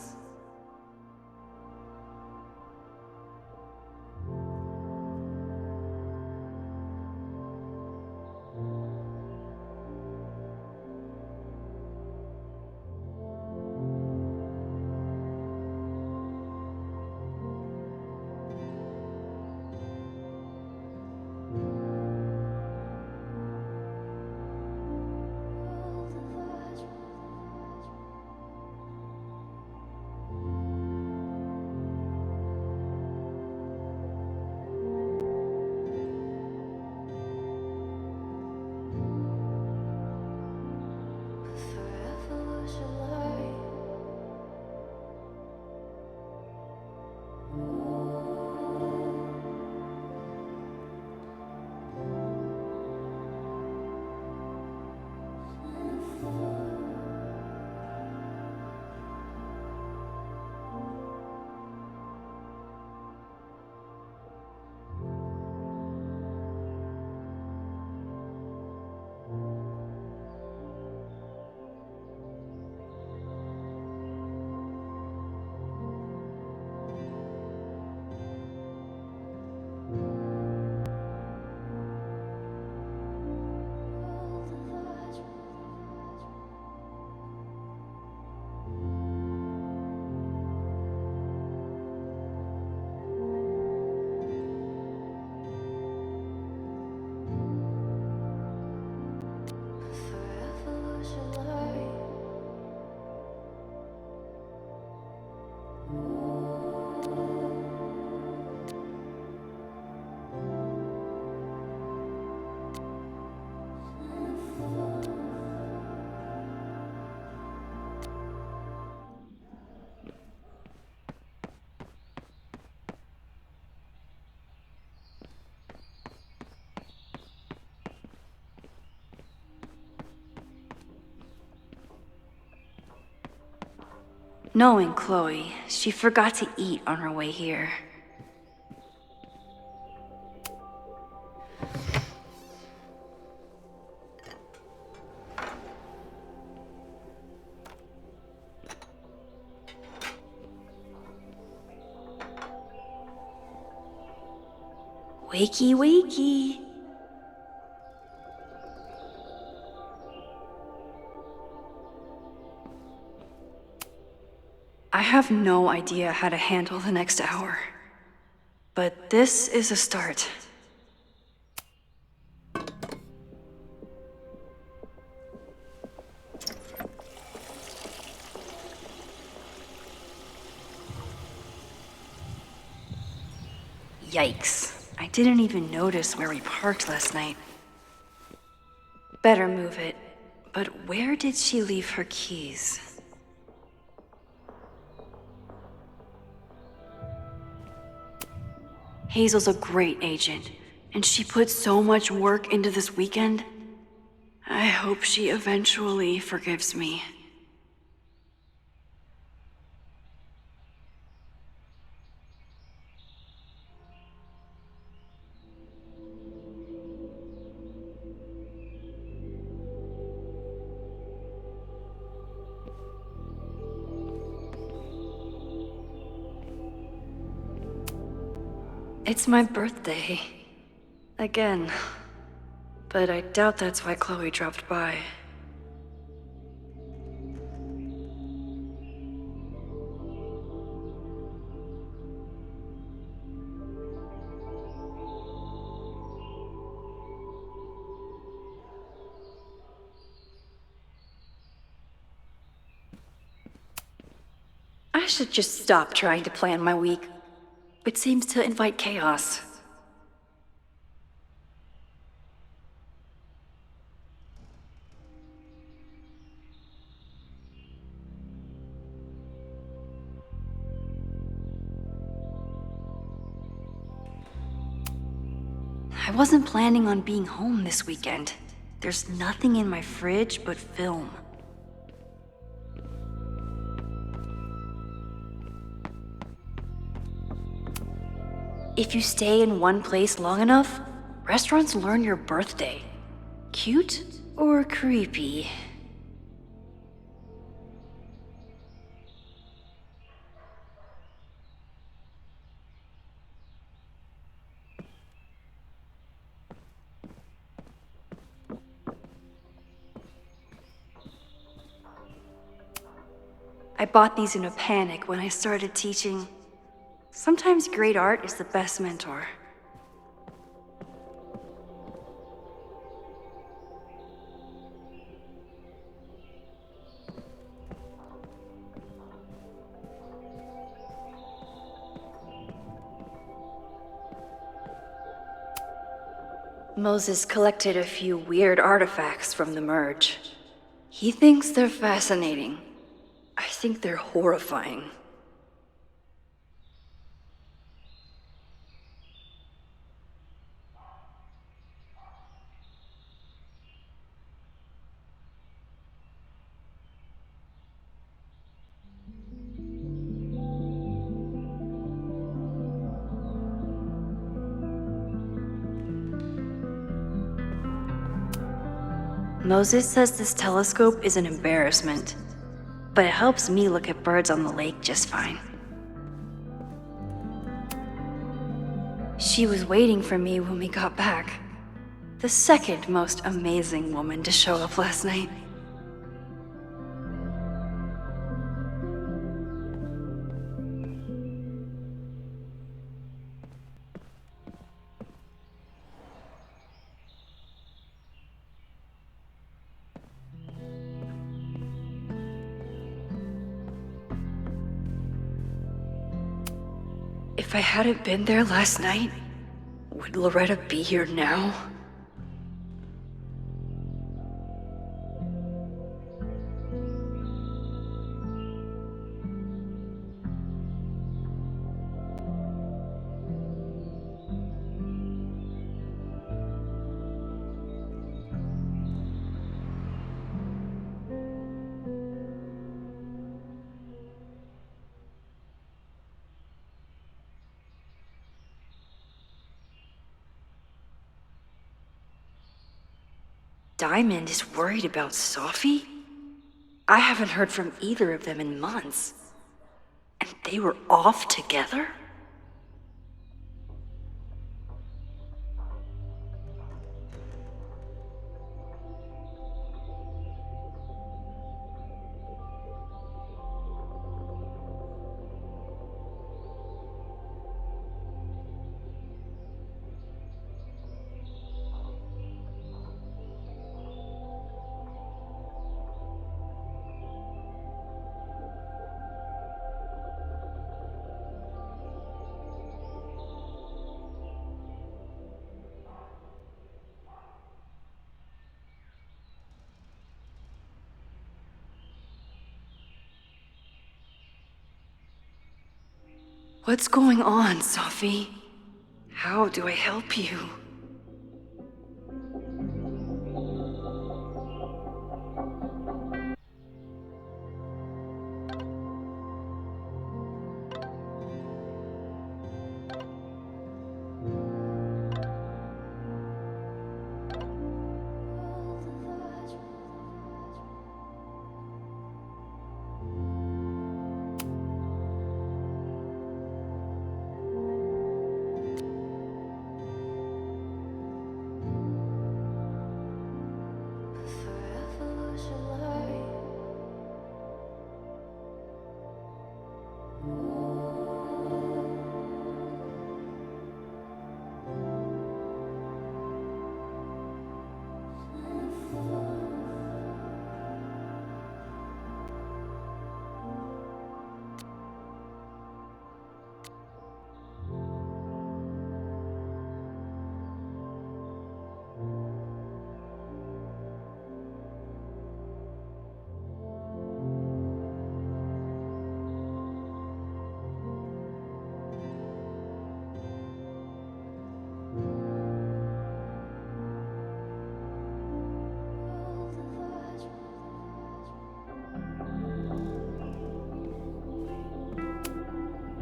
Knowing Chloe, she forgot to eat on her way here. Wakey, wakey. I have no idea how to handle the next hour. But this is a start. Yikes. I didn't even notice where we parked last night. Better move it. But where did she leave her keys? Hazel's a great agent, and she put so much work into this weekend. I hope she eventually forgives me. It's my birthday. Again. But I doubt that's why Chloe dropped by. I should just stop trying to plan my week. It seems to invite chaos. I wasn't planning on being home this weekend. There's nothing in my fridge but film. If you stay in one place long enough, restaurants learn your birthday. Cute or creepy? I bought these in a panic when I started teaching. Sometimes great art is the best mentor. Moses collected a few weird artifacts from the merge. He thinks they're fascinating. I think they're horrifying. Moses says this telescope is an embarrassment, but it helps me look at birds on the lake just fine. She was waiting for me when we got back. The second most amazing woman to show up last night. If I hadn't been there last night, would Loretta be here now? Diamond is worried about Sophie? I haven't heard from either of them in months. And they were off together? What's going on, Sophie? How do I help you?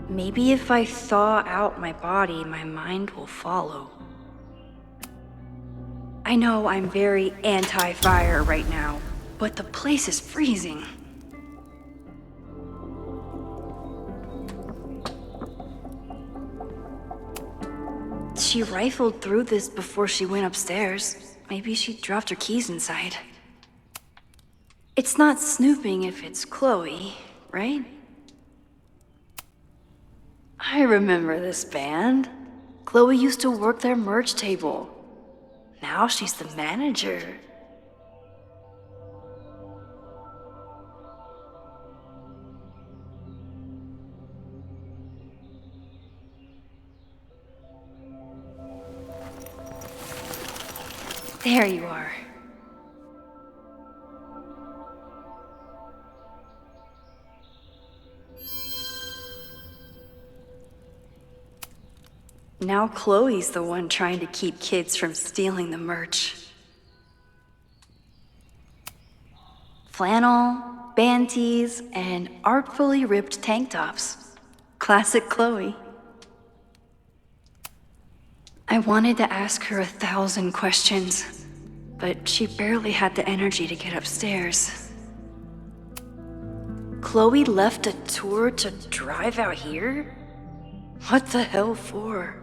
Maybe if I thaw out my body, my mind will follow. I know I'm very anti-fire right now, but the place is freezing. She rifled through this before she went upstairs. Maybe she dropped her keys inside. It's not snooping if it's Chloe, right? I remember this band. Chloe used to work their merch table. Now she's the manager. There you are. Now Chloe's the one trying to keep kids from stealing the merch. Flannel, band tees, and artfully ripped tank tops. Classic Chloe. I wanted to ask her 1,000 questions, but she barely had the energy to get upstairs. Chloe left a tour to drive out here? What the hell for?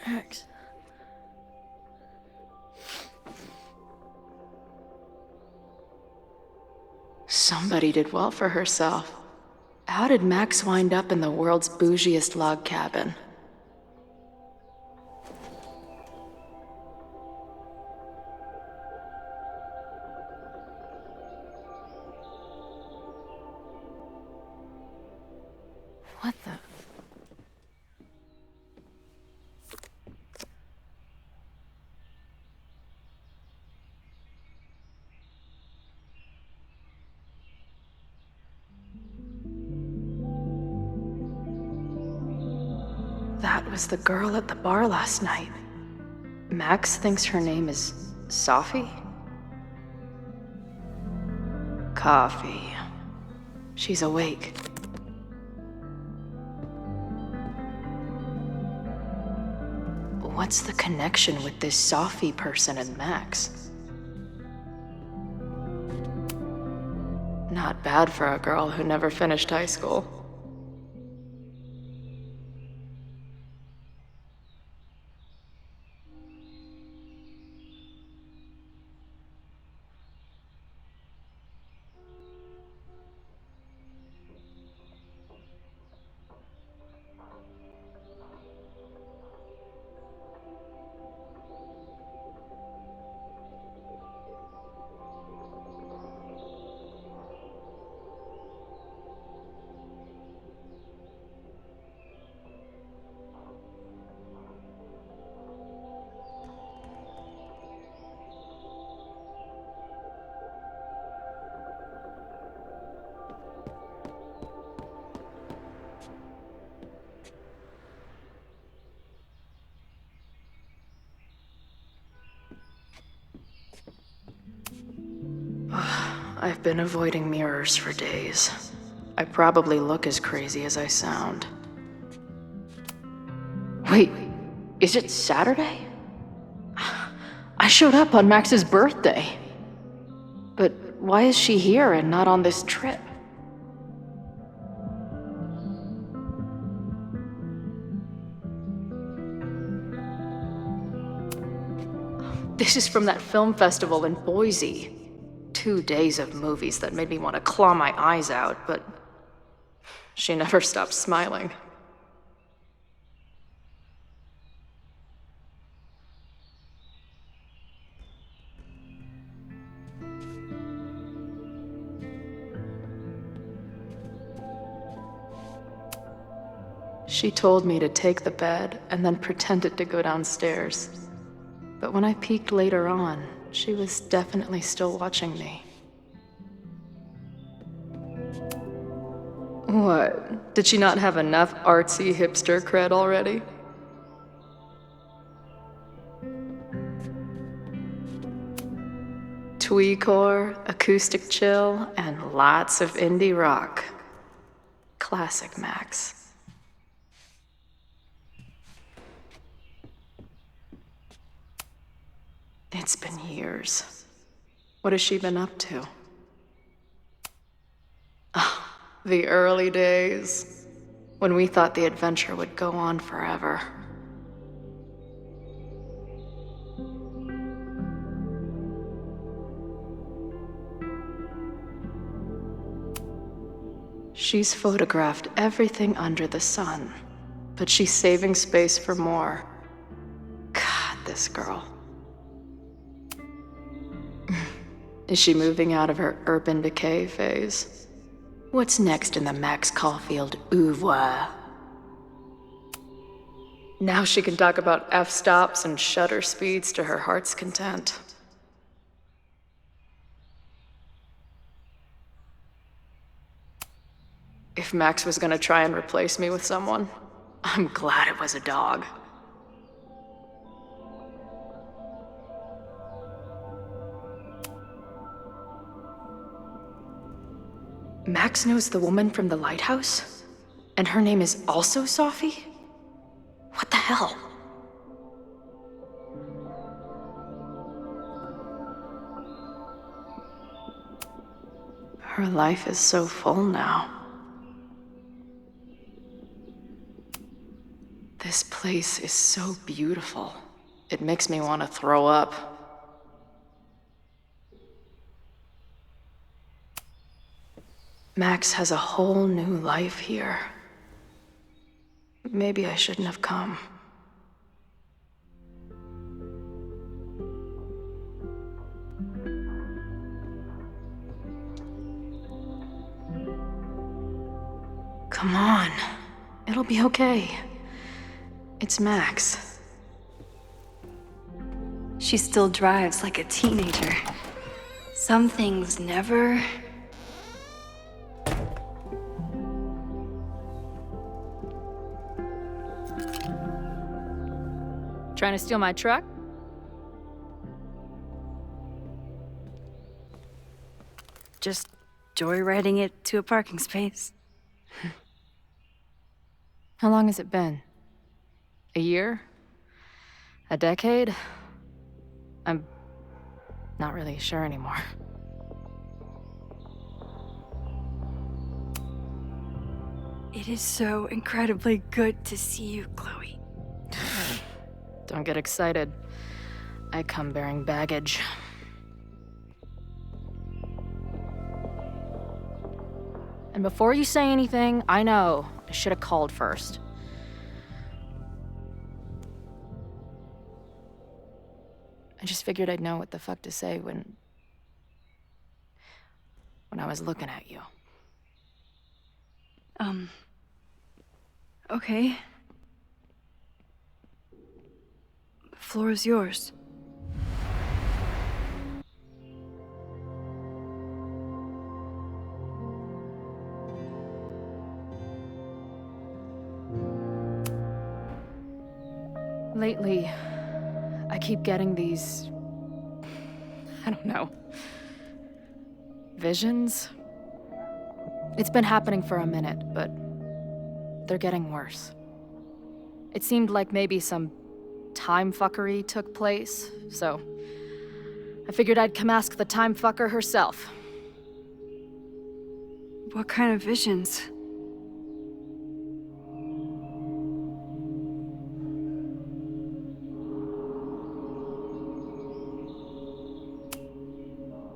Max. Somebody did well for herself. How did Max wind up in the world's bougiest log cabin? What the? That was the girl at the bar last night. Max thinks her name is Sophie? Coffee. She's awake. What's the connection with this Sophie person and Max? Not bad for a girl who never finished high school. I've been avoiding mirrors for days. I probably look as crazy as I sound. Wait, is it Saturday? I showed up on Max's birthday. But why is she here and not on this trip? This is from that film festival in Boise. 2 days of movies that made me want to claw my eyes out, but she never stopped smiling. She told me to take the bed and then pretended to go downstairs. But when I peeked later on, she was definitely still watching me. What? Did she not have enough artsy hipster cred already? Tweecore, acoustic chill, and lots of indie rock. Classic Max. It's been years. What has she been up to? Oh, the early days, when we thought the adventure would go on forever. She's photographed everything under the sun, but she's saving space for more. God, this girl. Is she moving out of her urban decay phase? What's next in the Max Caulfield oeuvre? Now she can talk about f-stops and shutter speeds to her heart's content. If Max was gonna try and replace me with someone, I'm glad it was a dog. Max knows the woman from the lighthouse? And her name is also Sophie? What the hell? Her life is so full now. This place is so beautiful. It makes me want to throw up. Max has a whole new life here. Maybe I shouldn't have come. Come on. It'll be okay. It's Max. She still drives like a teenager. Some things never... Trying to steal my truck? Just joyriding it to a parking space. How long has it been? A year? A decade? I'm not really sure anymore. It is so incredibly good to see you, Chloe. Don't get excited. I come bearing baggage. And before you say anything, I know I should have called first. I just figured I'd know what the fuck to say when I was looking at you. Okay. The floor is yours. Lately, I keep getting these... I don't know. Visions? It's been happening for a minute, but they're getting worse. It seemed like maybe some time fuckery took place, so I figured I'd come ask the time fucker herself. What kind of visions?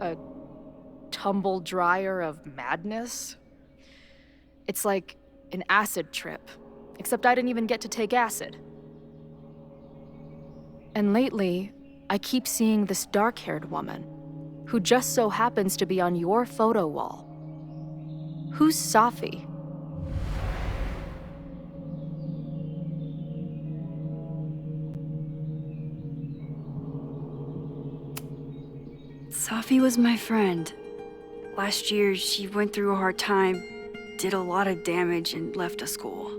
A tumble dryer of madness? It's like an acid trip, except I didn't even get to take acid. And lately, I keep seeing this dark-haired woman, who just so happens to be on your photo wall. Who's Sophie? Sophie was my friend. Last year, she went through a hard time, did a lot of damage, and left the school.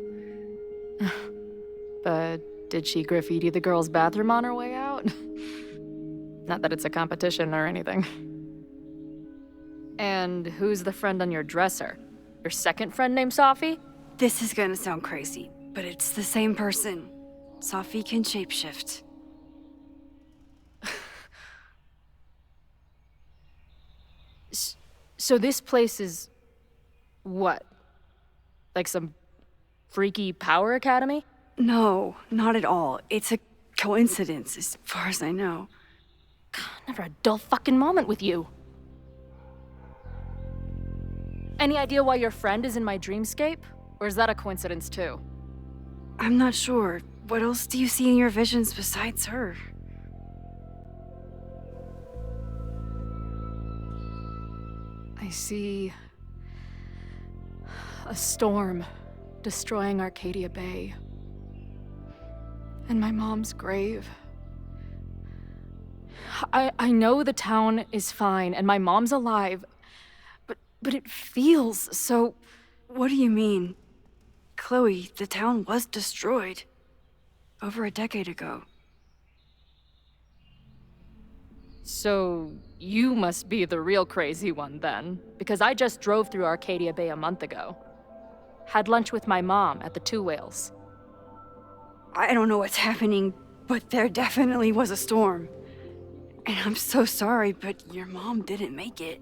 But did she graffiti the girls' bathroom on her way out? Not that it's a competition or anything. And who's the friend on your dresser? Your second friend named Sophie? This is gonna sound crazy, but it's the same person. Sophie can shapeshift. So this place is... what? Like some freaky power academy? No, not at all. It's a coincidence, as far as I know. God, never a dull fucking moment with you. Any idea why your friend is in my dreamscape? Or is that a coincidence too? I'm not sure. What else do you see in your visions besides her? I see... a storm destroying Arcadia Bay. And my mom's grave. I know the town is fine and my mom's alive, but it feels so... What do you mean? Chloe, the town was destroyed. Over a decade ago. So, you must be the real crazy one then, because I just drove through Arcadia Bay a month ago. Had lunch with my mom at the Two Whales. I don't know what's happening, but there definitely was a storm. And I'm so sorry, but your mom didn't make it.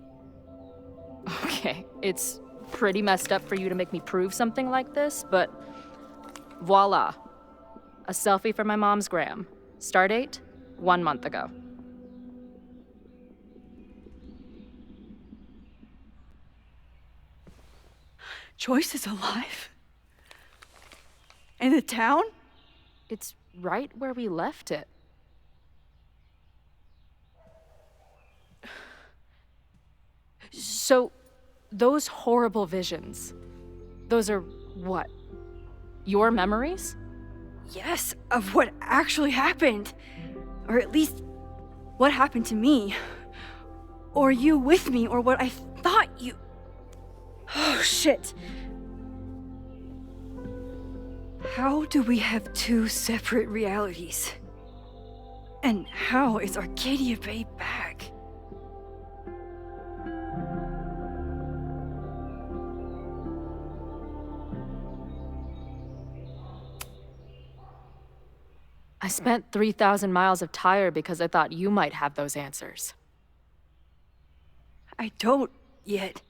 Okay, it's pretty messed up for you to make me prove something like this, but voila. A selfie from my mom's gram. Stardate, 1 month ago. Joyce is alive? In the town? It's right where we left it. So, those horrible visions, those are what? Your memories? Yes, of what actually happened. Or at least, what happened to me. Or you with me, or what I thought you... Oh, shit. How do we have two separate realities? And how is Arcadia Bay back? I spent 3,000 miles of tire because I thought you might have those answers. I don't yet.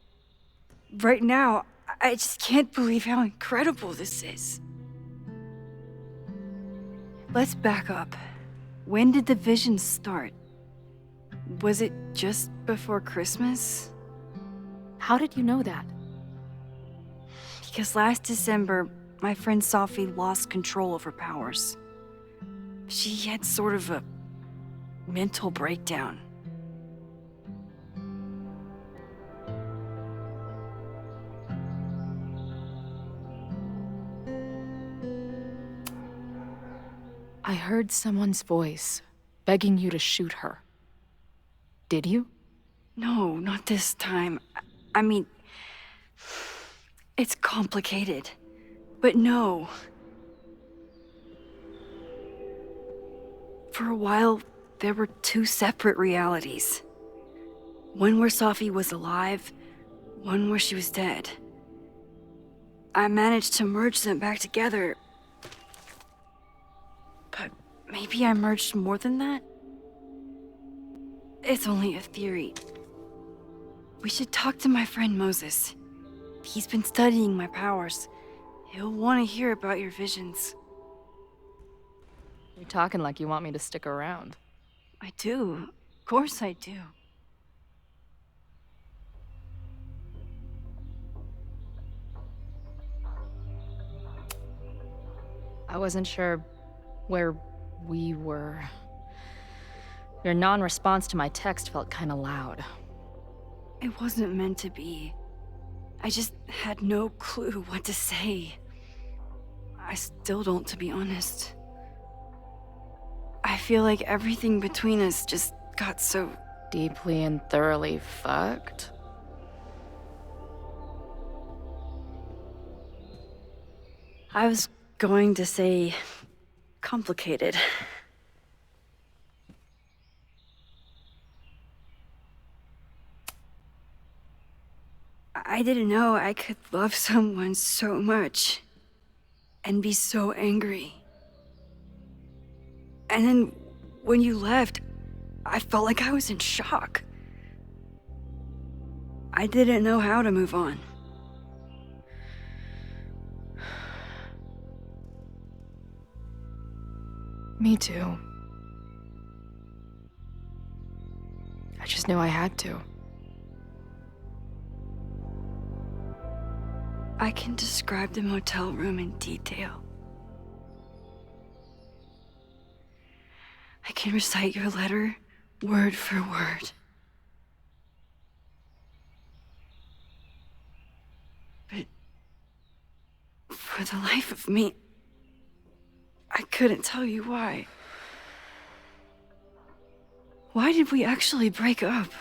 Right now, I just can't believe how incredible this is. Let's back up. When did the visions start? Was it just before Christmas? How did you know that? Because last December, my friend Sophie lost control of her powers. She had sort of a mental breakdown. I heard someone's voice begging you to shoot her. Did you? No, not this time. I mean, it's complicated. But no. For a while, there were two separate realities. One where Sophie was alive, one where she was dead. I managed to merge them back together. But maybe I merged more than that? It's only a theory. We should talk to my friend Moses. He's been studying my powers. He'll want to hear about your visions. You're talking like you want me to stick around. I do. Of course I do. I wasn't sure where we were. Your non-response to my text felt kind of loud. It wasn't meant to be. I just had no clue what to say. I still don't, to be honest. I feel like everything between us just got so Deeply and thoroughly fucked? I was going to say complicated. I didn't know I could love someone so much and be so angry. And then when you left, I felt like I was in shock. I didn't know how to move on. Me too. I just knew I had to. I can describe the motel room in detail. I can recite your letter word for word. But for the life of me, I couldn't tell you why. Why did we actually break up?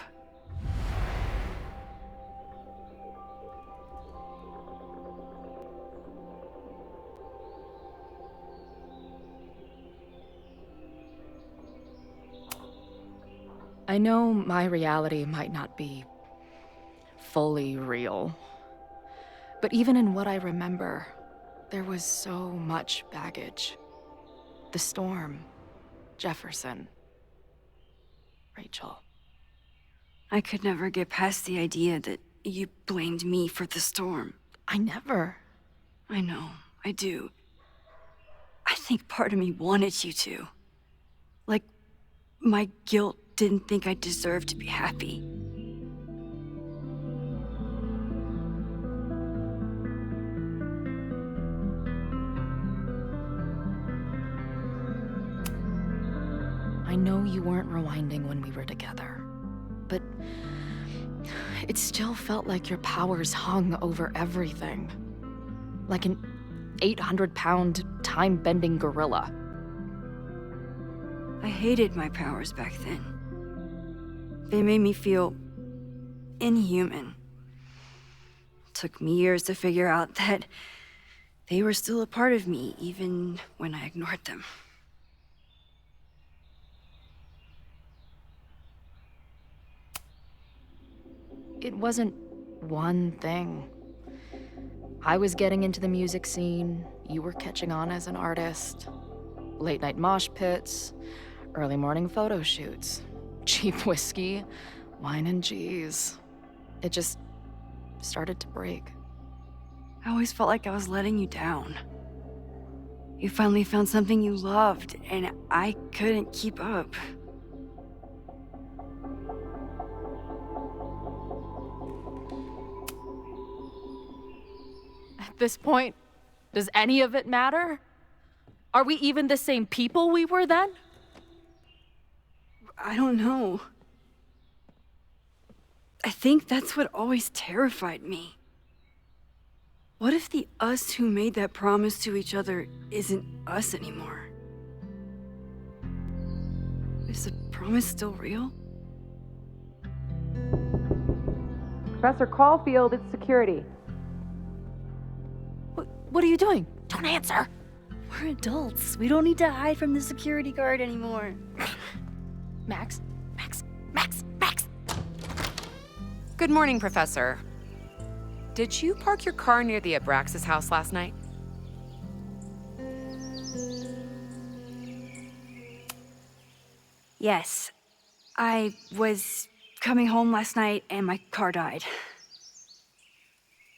I know my reality might not be fully real, but even in what I remember, there was so much baggage. The storm, Jefferson, Rachel. I could never get past the idea that you blamed me for the storm. I never. I know, I do. I think part of me wanted you to. Like, my guilt didn't think I deserved to be happy. I know you weren't rewinding when we were together, but it still felt like your powers hung over everything. Like an 800-pound, time-bending gorilla. I hated my powers back then. They made me feel inhuman. Took me years to figure out that they were still a part of me, even when I ignored them. It wasn't one thing. I was getting into the music scene, you were catching on as an artist. Late night mosh pits, early morning photo shoots, cheap whiskey, wine and cheese. It just started to break. I always felt like I was letting you down. You finally found something you loved, and I couldn't keep up. At this point, does any of it matter? Are we even the same people we were then? I don't know. I think that's what always terrified me. What if the us who made that promise to each other isn't us anymore? Is the promise still real? Professor Caulfield, it's security. What are you doing? Don't answer. We're adults. We don't need to hide from the security guard anymore. Max. Good morning, Professor. Did you park your car near the Abraxas house last night? Yes. I was coming home last night and my car died.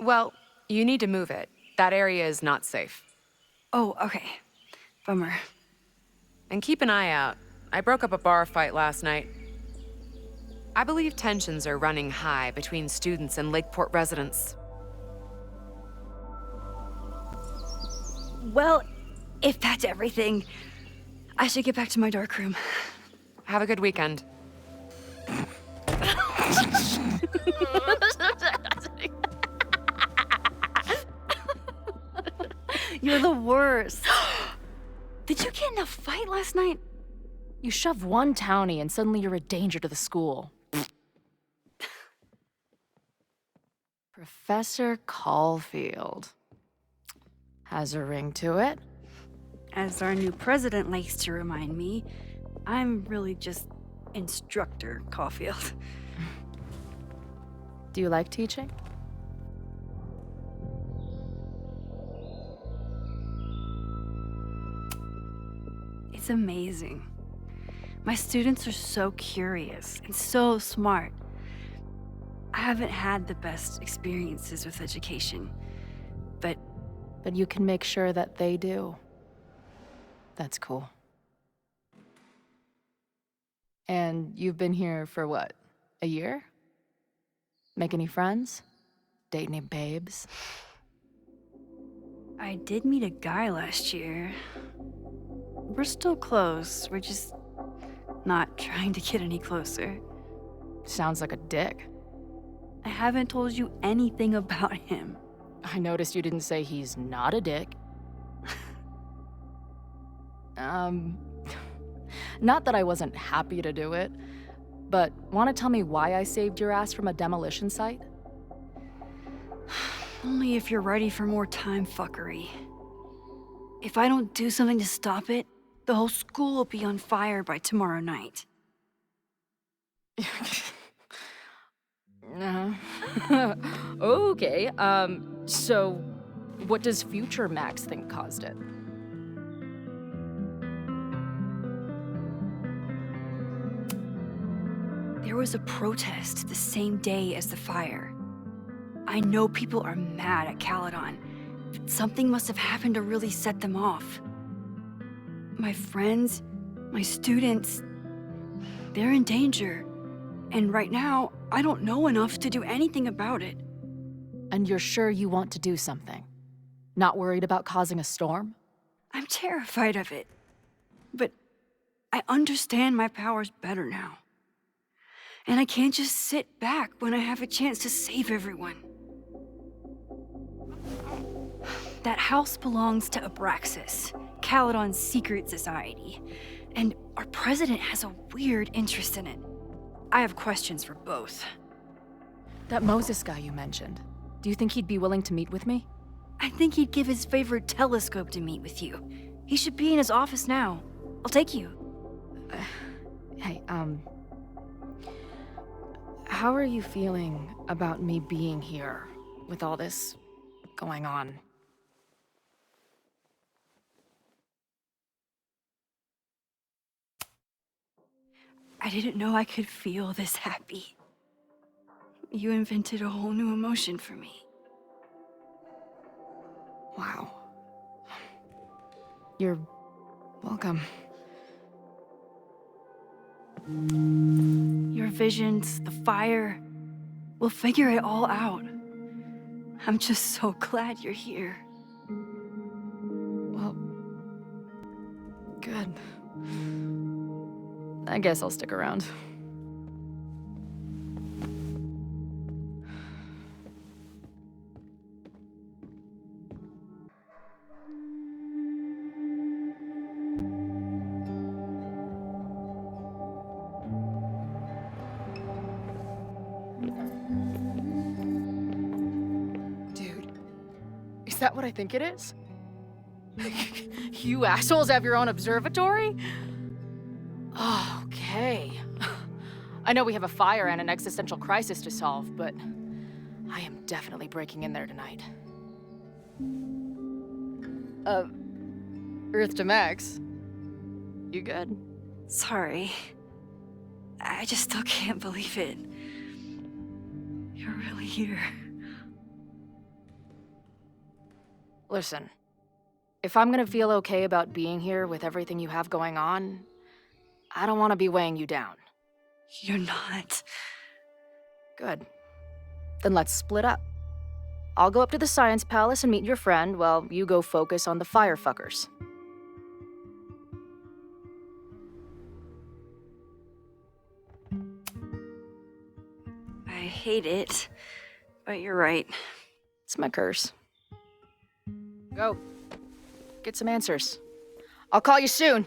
Well, you need to move it. That area is not safe. Oh, okay. Bummer. And keep an eye out. I broke up a bar fight last night. I believe tensions are running high between students and Lakeport residents. Well, if that's everything, I should get back to my dark room. Have a good weekend. You're the worst. Did you get in a fight last night? You shove one townie and suddenly you're a danger to the school. Professor Caulfield. Has a ring to it. As our new president likes to remind me, I'm really just Instructor Caulfield. Do you like teaching? It's amazing. My students are so curious and so smart. I haven't had the best experiences with education, but you can make sure that they do. That's cool. And you've been here for what? A year? Make any friends? Date any babes? I did meet a guy last year. We're still close. We're just not trying to get any closer. Sounds like a dick. I haven't told you anything about him. I noticed you didn't say he's not a dick. Not that I wasn't happy to do it, but want to tell me why I saved your ass from a demolition site? Only if you're ready for more time fuckery. If I don't do something to stop it, the whole school will be on fire by tomorrow night. Okay, so what does future Max think caused it? There was a protest the same day as the fire. I know people are mad at Caledon, but something must have happened to really set them off. My friends, my students, they're in danger. And right now, I don't know enough to do anything about it. And you're sure you want to do something? Not worried about causing a storm? I'm terrified of it. But I understand my powers better now. And I can't just sit back when I have a chance to save everyone. That house belongs to Abraxas, Caledon's secret society. And our president has a weird interest in it. I have questions for both. That Moses guy you mentioned, do you think he'd be willing to meet with me? I think he'd give his favorite telescope to meet with you. He should be in his office now. I'll take you. Hey, how are you feeling about me being here with all this going on? I didn't know I could feel this happy. You invented a whole new emotion for me. Wow. You're welcome. Your visions, the fire, we'll figure it all out. I'm just so glad you're here. Well, good. I guess I'll stick around. Dude, is that what I think it is? You assholes have your own observatory? Okay. I know we have a fire and an existential crisis to solve, but I am definitely breaking in there tonight. Earth to Max. You good? Sorry. I just still can't believe it. You're really here. Listen, if I'm gonna feel okay about being here with everything you have going on, I don't want to be weighing you down. You're not. Good. Then let's split up. I'll go up to the Science Palace and meet your friend while you go focus on the firefuckers. I hate it, but you're right. It's my curse. Go. Get some answers. I'll call you soon.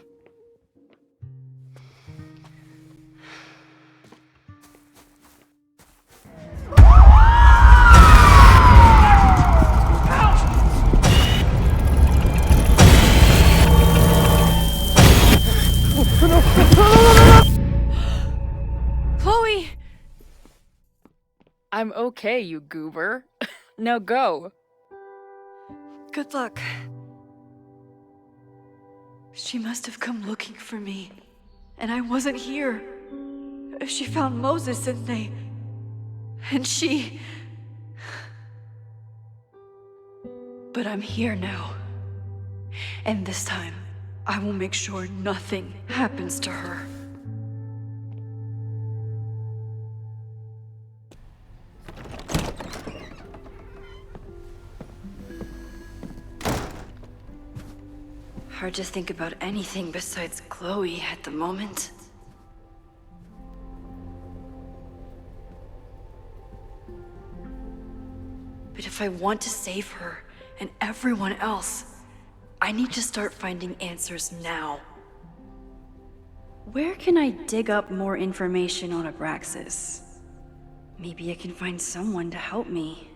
I'm okay, you goober. Now go. Good luck. She must have come looking for me, and I wasn't here. She found Moses and she... But I'm here now. And this time, I will make sure nothing happens to her. Hard to think about anything besides Chloe at the moment. But if I want to save her and everyone else, I need to start finding answers now. Where can I dig up more information on Abraxas? Maybe I can find someone to help me.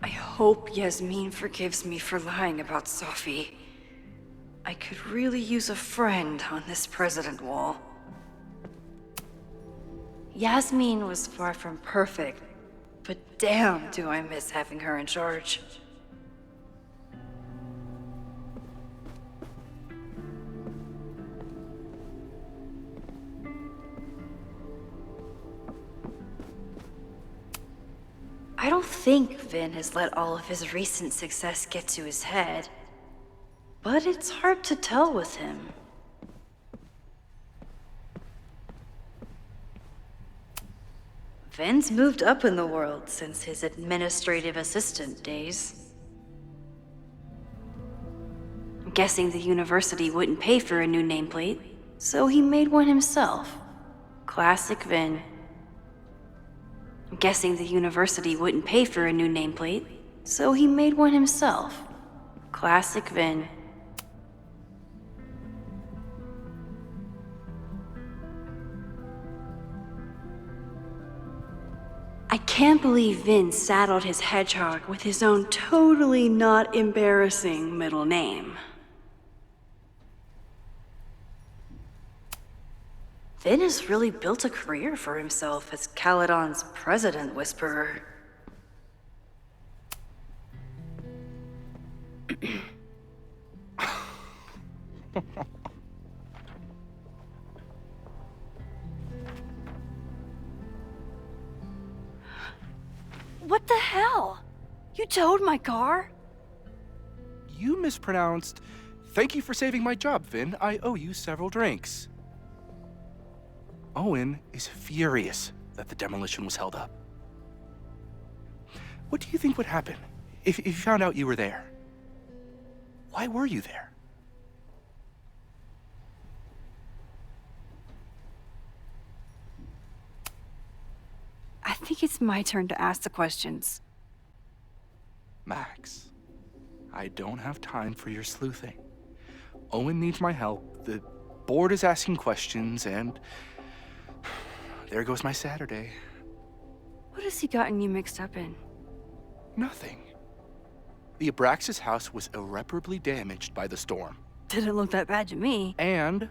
I hope Yasmin forgives me for lying about Sophie. I could really use a friend on this president wall. Yasmin was far from perfect, but damn do I miss having her in charge. I don't think Vin has let all of his recent success get to his head, but it's hard to tell with him. Vin's moved up in the world since his administrative assistant days. I'm guessing the university wouldn't pay for a new nameplate, so he made one himself. Classic Vin. I'm guessing the university wouldn't pay for a new nameplate, so he made one himself. Classic Vin. I can't believe Vin saddled his hedgehog with his own totally not embarrassing middle name. Vin has really built a career for himself as Caledon's president whisperer. What the hell? You towed my car? You mispronounced Thank you for saving my job, Vin. I owe you several drinks. Owen is furious that the demolition was held up. What do you think would happen if you found out you were there? Why were you there? I think it's my turn to ask the questions. Max, I don't have time for your sleuthing. Owen needs my help. The board is asking questions, and there goes my Saturday. What has he gotten you mixed up in? Nothing. The Abraxas house was irreparably damaged by the storm. Didn't look that bad to me. And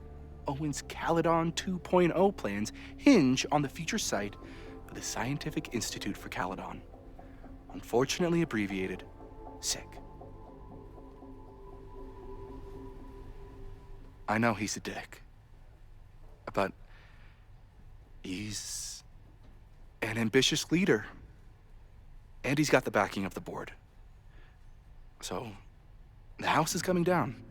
Owen's Caledon 2.0 plans hinge on the future site of the Scientific Institute for Caledon. Unfortunately abbreviated, SICK. I know he's a dick, but he's an ambitious leader, and he's got the backing of the board. So, the house is coming down.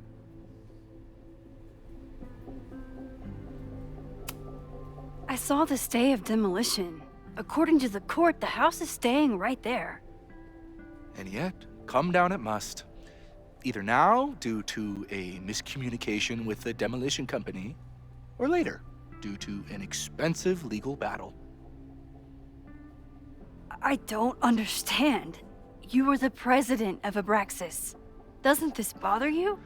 I saw the stay of demolition. According to the court, the house is staying right there. And yet, come down it must. Either now, due to a miscommunication with the demolition company, or later, due to an expensive legal battle. I don't understand. You were the president of Abraxas. Doesn't this bother you?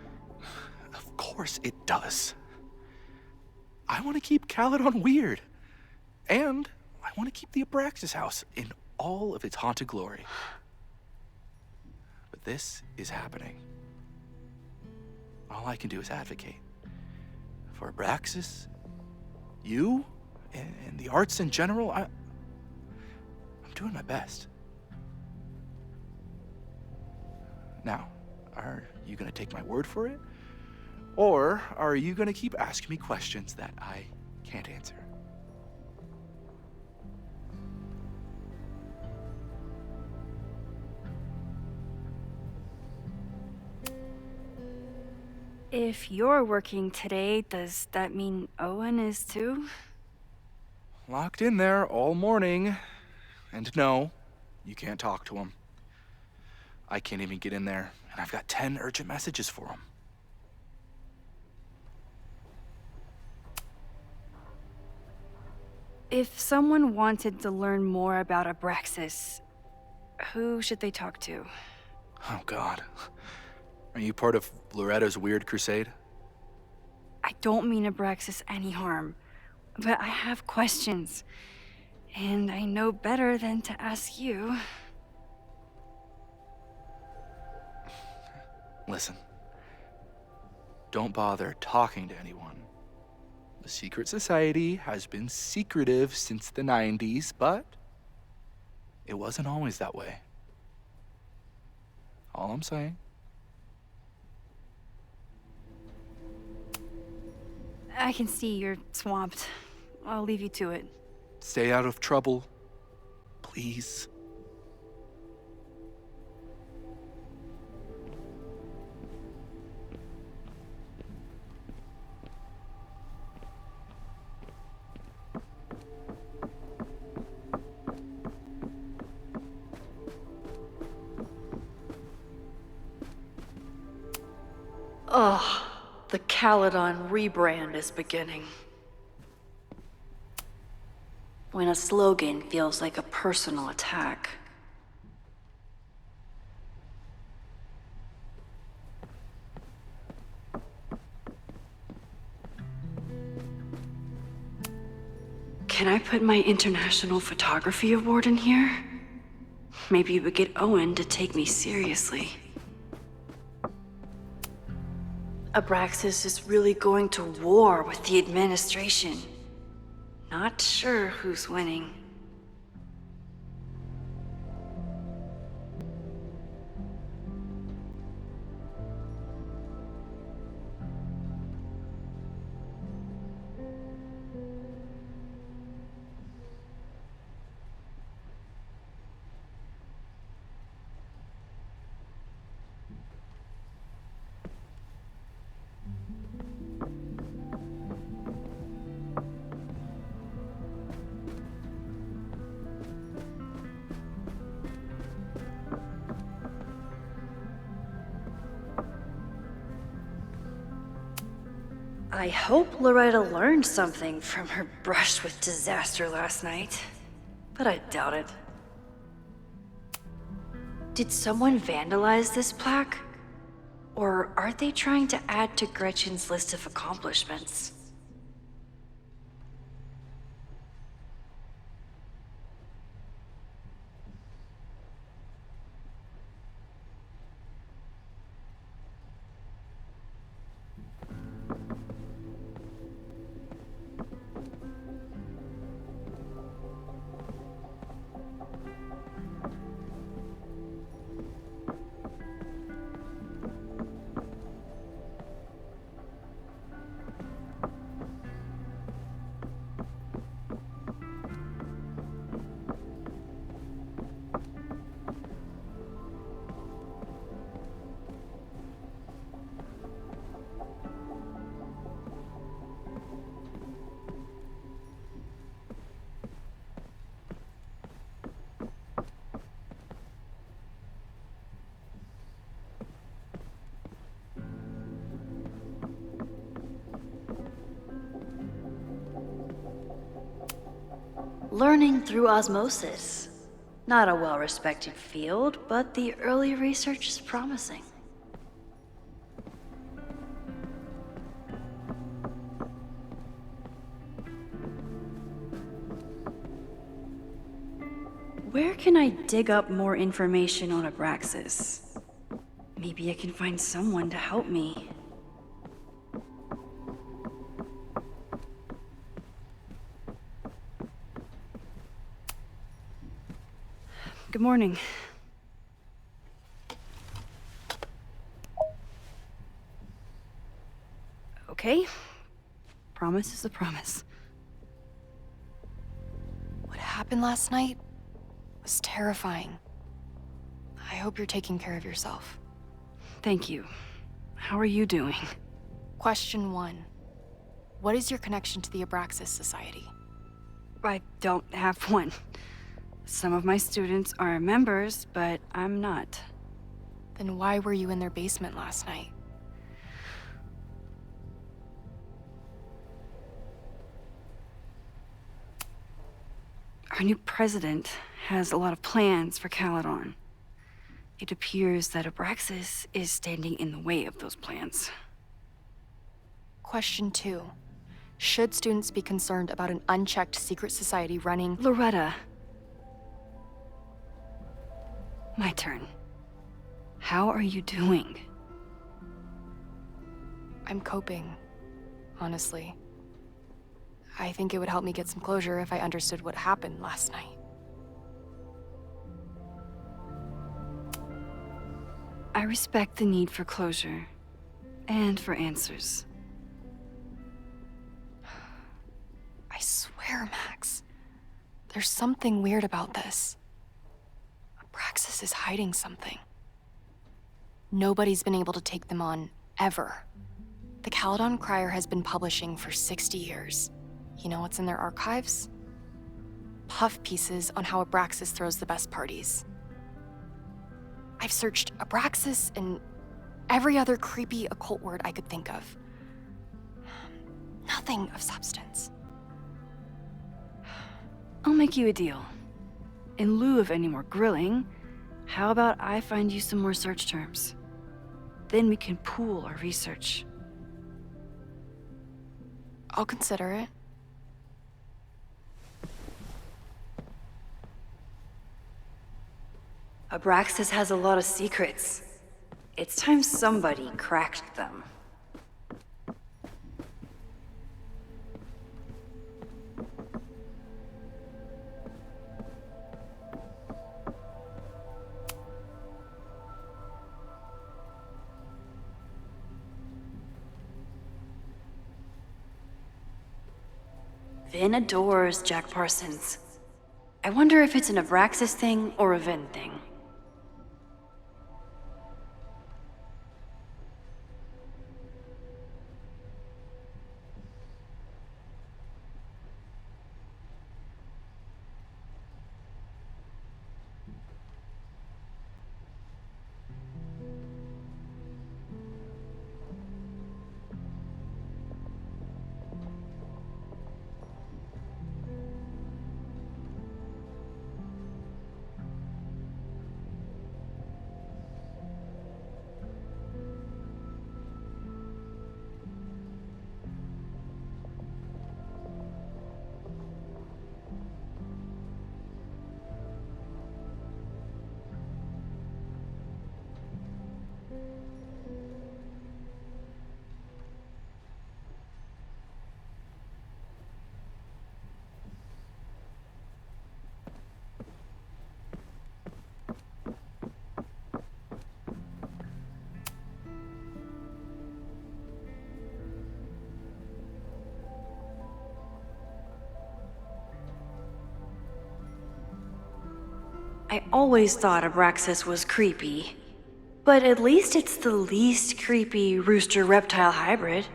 Of course it does. I want to keep Caledon weird. And I want to keep the Abraxas house in all of its haunted glory. But this is happening. All I can do is advocate. For Abraxas, you, and the arts in general, I'm doing my best. Now, are you gonna take my word for it? Or are you gonna keep asking me questions that I can't answer? If you're working today, does that mean Owen is too? Locked in there all morning. And no, you can't talk to him. I can't even get in there, and I've got 10 urgent messages for him. If someone wanted to learn more about Abraxas, who should they talk to? Oh, God. Are you part of Loretta's weird crusade? I don't mean Abraxas any harm, but I have questions, and I know better than to ask you. Listen, don't bother talking to anyone. The secret society has been secretive since the 90s, but it wasn't always that way. All I'm saying. I can see you're swamped. I'll leave you to it. Stay out of trouble, please. Ugh, the Caledon rebrand is beginning. When a slogan feels like a personal attack. Can I put my International Photography Award in here? Maybe it would get Owen to take me seriously. Abraxas is really going to war with the administration. Not sure who's winning. I hope Loretta learned something from her brush with disaster last night, but I doubt it. Did someone vandalize this plaque? Or are they trying to add to Gretchen's list of accomplishments? Learning through osmosis. Not a well-respected field, but the early research is promising. Where can I dig up more information on Abraxas? Maybe I can find someone to help me. Good morning. Okay. Promise is a promise. What happened last night was terrifying. I hope you're taking care of yourself. Thank you. How are you doing? Question 1. What is your connection to the Abraxas Society? I don't have one. Some of my students are members, but I'm not. Then why were you in their basement last night? Our new president has a lot of plans for Caledon. It appears that Abraxas is standing in the way of those plans. Question 2. Should students be concerned about an unchecked secret society running— Loretta. My turn. How are you doing? I'm coping, honestly. I think it would help me get some closure if I understood what happened last night. I respect the need for closure, and for answers. I swear, Max, there's something weird about this. Abraxas is hiding something. Nobody's been able to take them on, ever. The Caledon Crier has been publishing for 60 years. You know what's in their archives? Puff pieces on how Abraxas throws the best parties. I've searched Abraxas and every other creepy occult word I could think of. Nothing of substance. I'll make you a deal. In lieu of any more grilling, how about I find you some more search terms? Then we can pool our research. I'll consider it. Abraxas has a lot of secrets. It's time somebody cracked them. Vin adores Jack Parsons. I wonder if it's an Abraxas thing or a Vin thing. I always thought Abraxas was creepy. But at least it's the least creepy rooster-reptile hybrid.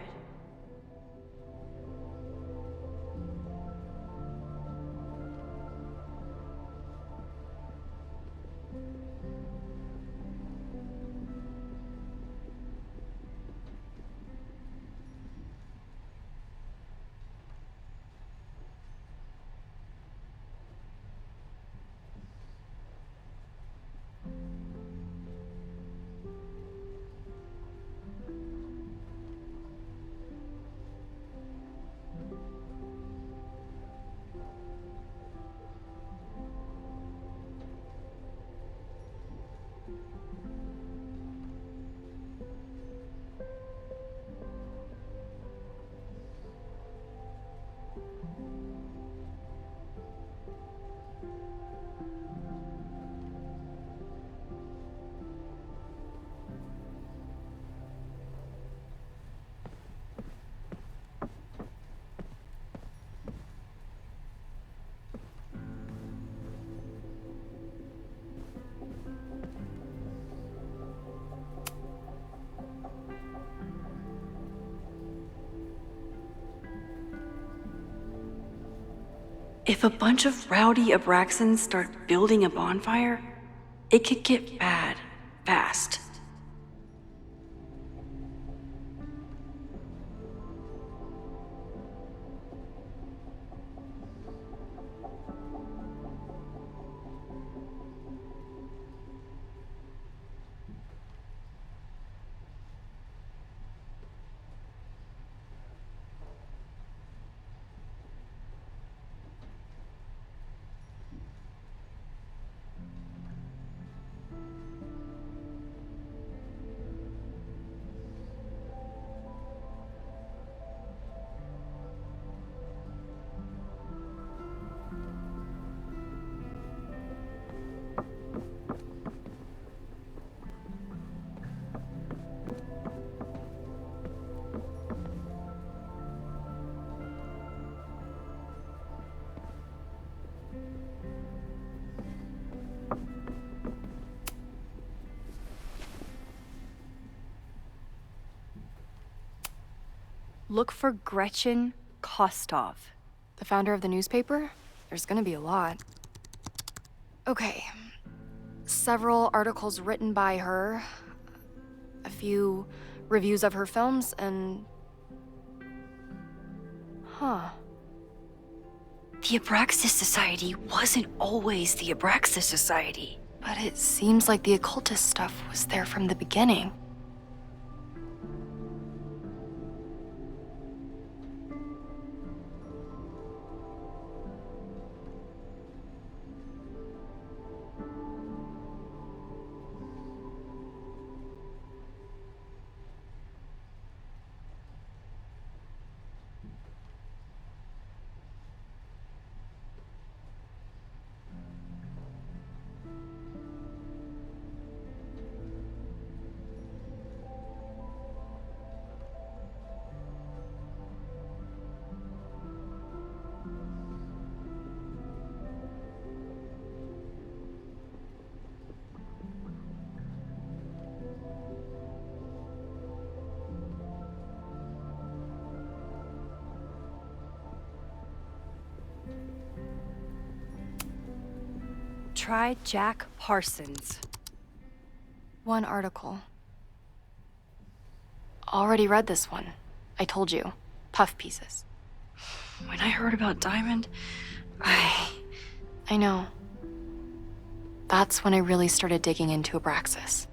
If a bunch of rowdy Abraxans start building a bonfire, it could get bad fast. Look for Gretchen Kostov, the founder of the newspaper. There's gonna be a lot. Okay. Several articles written by her, a few reviews of her films, and... Huh. The Abraxas Society wasn't always the Abraxas Society. But it seems like the occultist stuff was there from the beginning. Try Jack Parsons. One article. Already read this one. I told you. Puff pieces. When I heard about Diamond, I know. That's when I really started digging into Abraxas.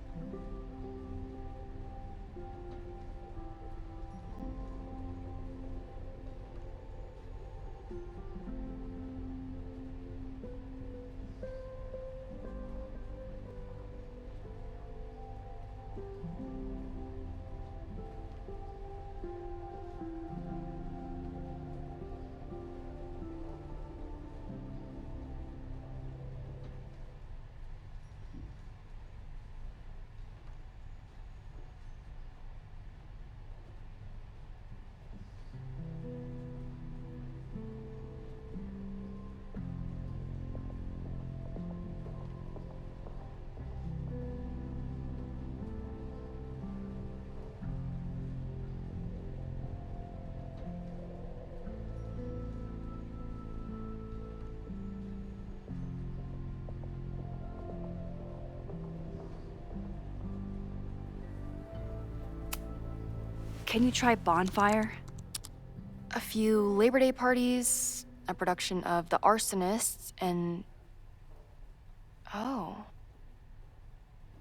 Can you try bonfire? A few Labor Day parties, a production of The Arsonists, and... Oh.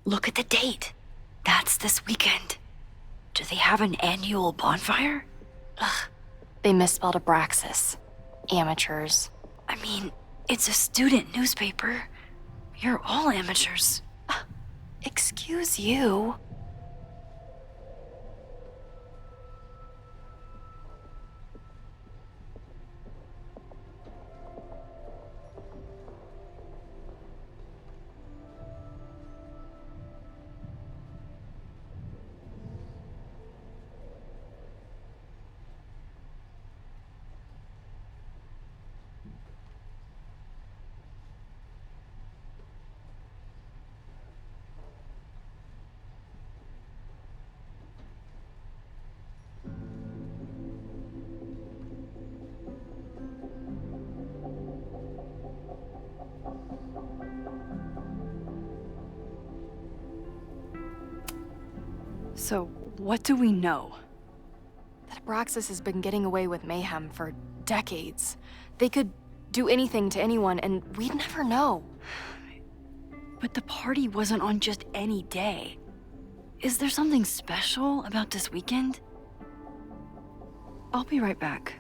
Look at the date. That's this weekend. Do they have an annual bonfire? Ugh. They misspelled Abraxas. Amateurs. I mean, it's a student newspaper. You're all amateurs. Excuse you. So, what do we know? That Abraxas has been getting away with mayhem for decades. They could do anything to anyone, and we'd never know. But the party wasn't on just any day. Is there something special about this weekend? I'll be right back.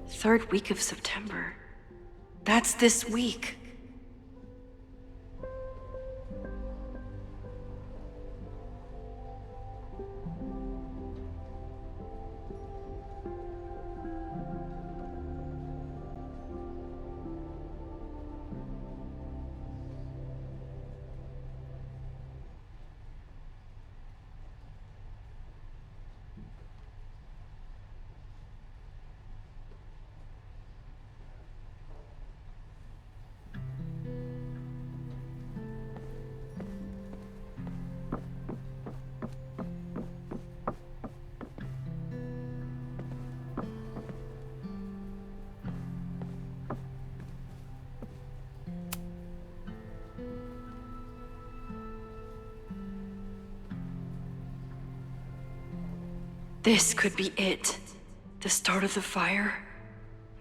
Third week of September. That's this week. This could be it. The start of the fire.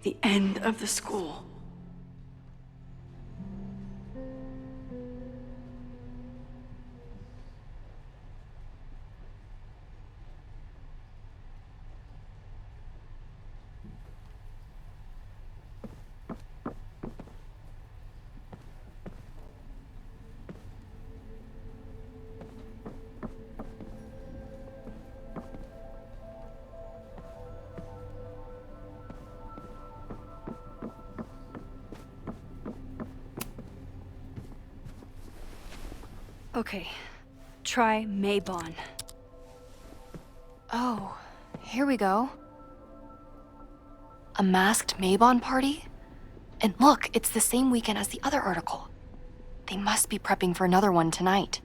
The end of the school. Okay, try Maybon. Oh, here we go. A masked Maybon party? And look, it's the same weekend as the other article. They must be prepping for another one tonight.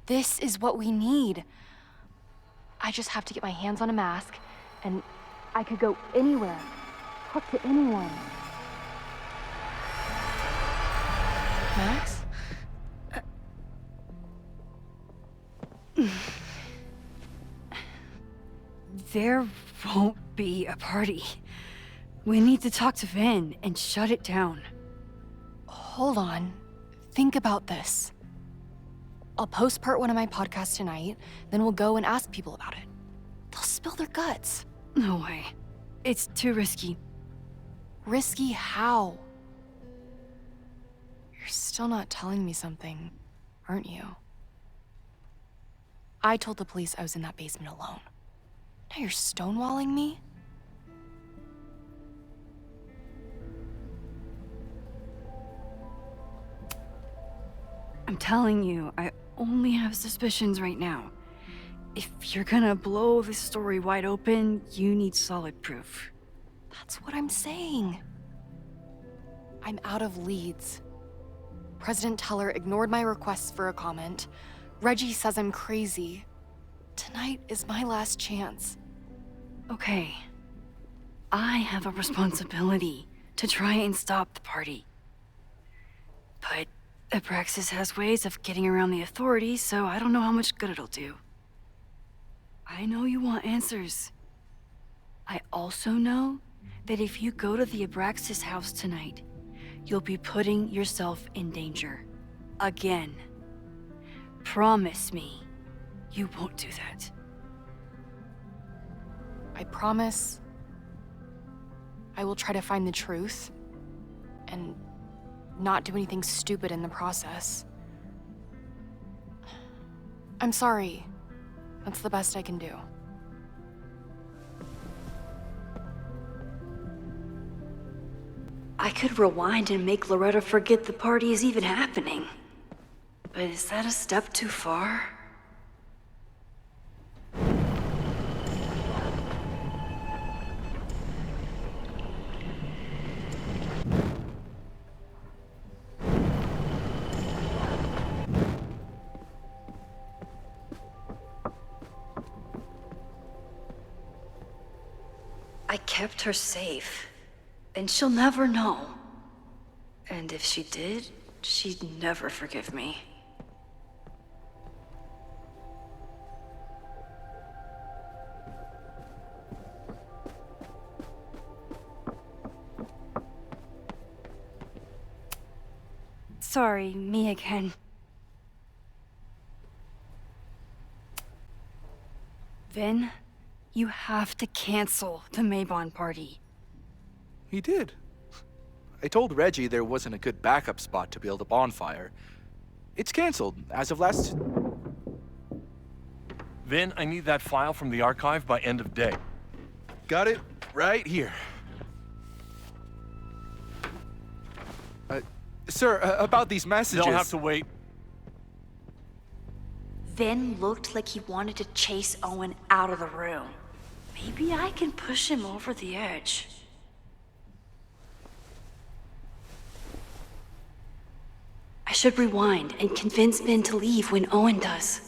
This is what we need. I just have to get my hands on a mask, and I could go anywhere, talk to anyone. Max? There won't be a party. We need to talk to Vin and shut it down. Hold on. Think about this. I'll postpart one of my podcasts tonight, then we'll go and ask people about it. They'll spill their guts. No way. It's too risky. Risky how? You're still not telling me something, aren't you? I told the police I was in that basement alone. Now you're stonewalling me? I'm telling you, I only have suspicions right now. If you're gonna blow this story wide open, you need solid proof. That's what I'm saying. I'm out of leads. President Teller ignored my requests for a comment. Reggie says I'm crazy. Tonight is my last chance. Okay. I have a responsibility to try and stop the party. But Abraxas has ways of getting around the authorities, so I don't know how much good it'll do. I know you want answers. I also know that if you go to the Abraxas house tonight, you'll be putting yourself in danger. Again. Promise me you won't do that. I promise I will try to find the truth and not do anything stupid in the process. I'm sorry. That's the best I can do. I could rewind and make Loretta forget the party is even happening. But is that a step too far? I kept her safe, and she'll never know. And if she did, she'd never forgive me. Sorry, me again. Vin, you have to cancel the Maybon party. He did. I told Reggie there wasn't a good backup spot to build a bonfire. It's canceled as of last... Vin, I need that file from the archive by end of day. Got it right here. Sir, about these messages... They'll have to wait. Vin looked like he wanted to chase Owen out of the room. Maybe I can push him over the edge. I should rewind and convince Vin to leave when Owen does.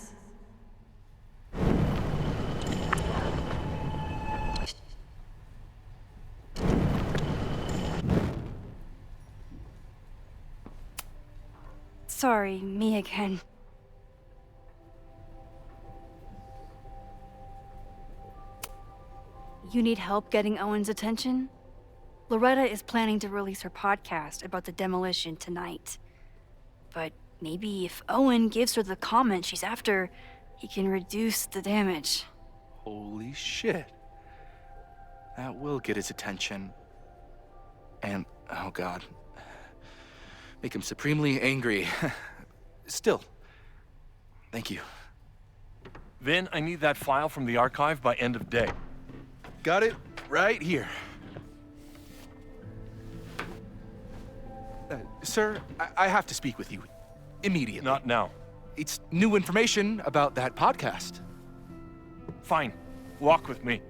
Sorry, me again. You need help getting Owen's attention? Loretta is planning to release her podcast about the demolition tonight. But maybe if Owen gives her the comment she's after, he can reduce the damage. Holy shit. That will get his attention. And, oh god. Make him supremely angry. Still, thank you. Vin, I need that file from the archive by end of day. Got it right here. Sir, I have to speak with you immediately. Not now. It's new information about that podcast. Fine. Walk with me.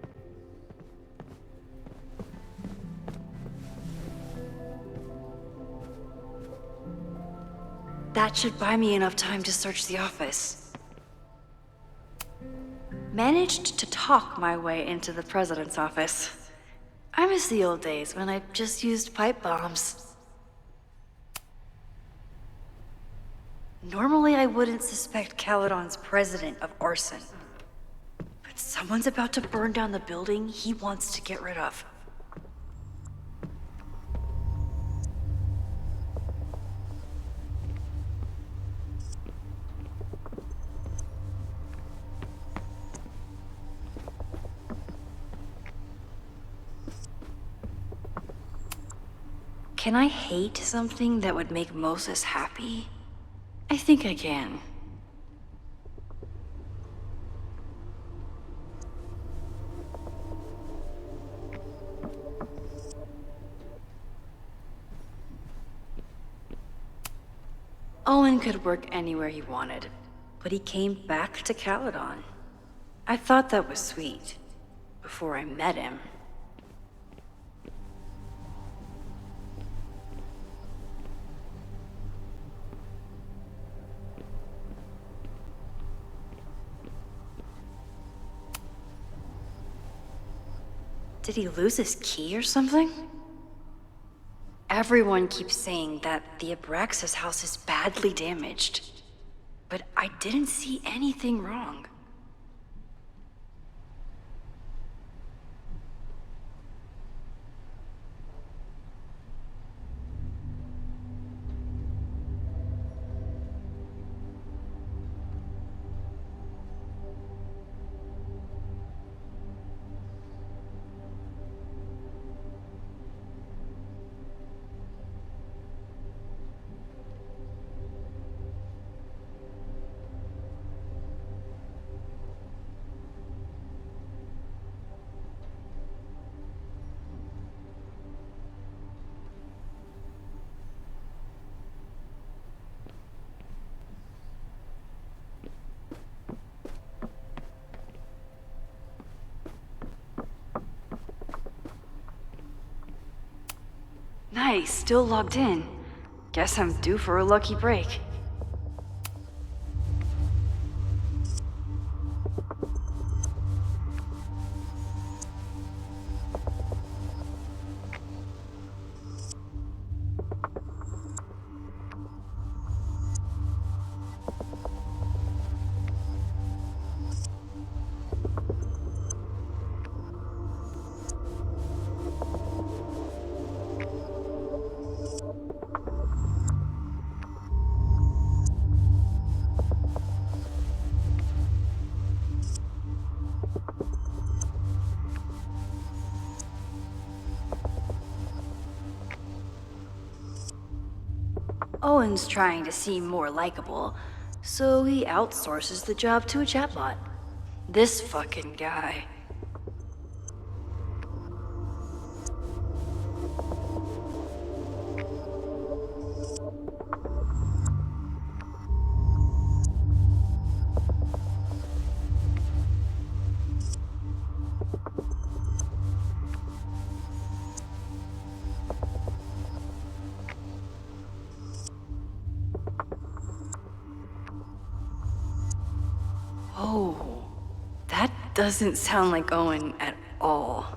That should buy me enough time to search the office. Managed to talk my way into the president's office. I miss the old days when I just used pipe bombs. Normally I wouldn't suspect Caledon's president of arson. But Someone's about to burn down the building he wants to get rid of. Can I hate something that would make Moses happy? I think I can. Owen could work anywhere he wanted, but he came back to Caledon. I thought that was sweet, before I met him. Did he lose his key or something? Everyone keeps saying that the Abraxas house is badly damaged, but I didn't see anything wrong. Nice, still logged in. Guess I'm due for a lucky break. Owen's trying to seem more likable, so he outsources the job to a chatbot. This fucking guy. Oh, that doesn't sound like Owen at all.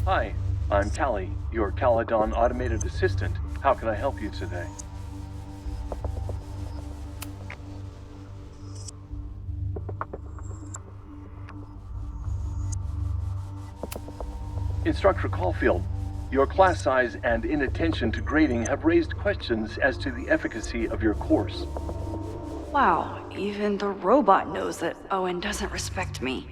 Hi, I'm Callie, your Caledon automated assistant. How can I help you today? Instructor Caulfield, your class size and inattention to grading have raised questions as to the efficacy of your course. Wow, even the robot knows that Owen doesn't respect me.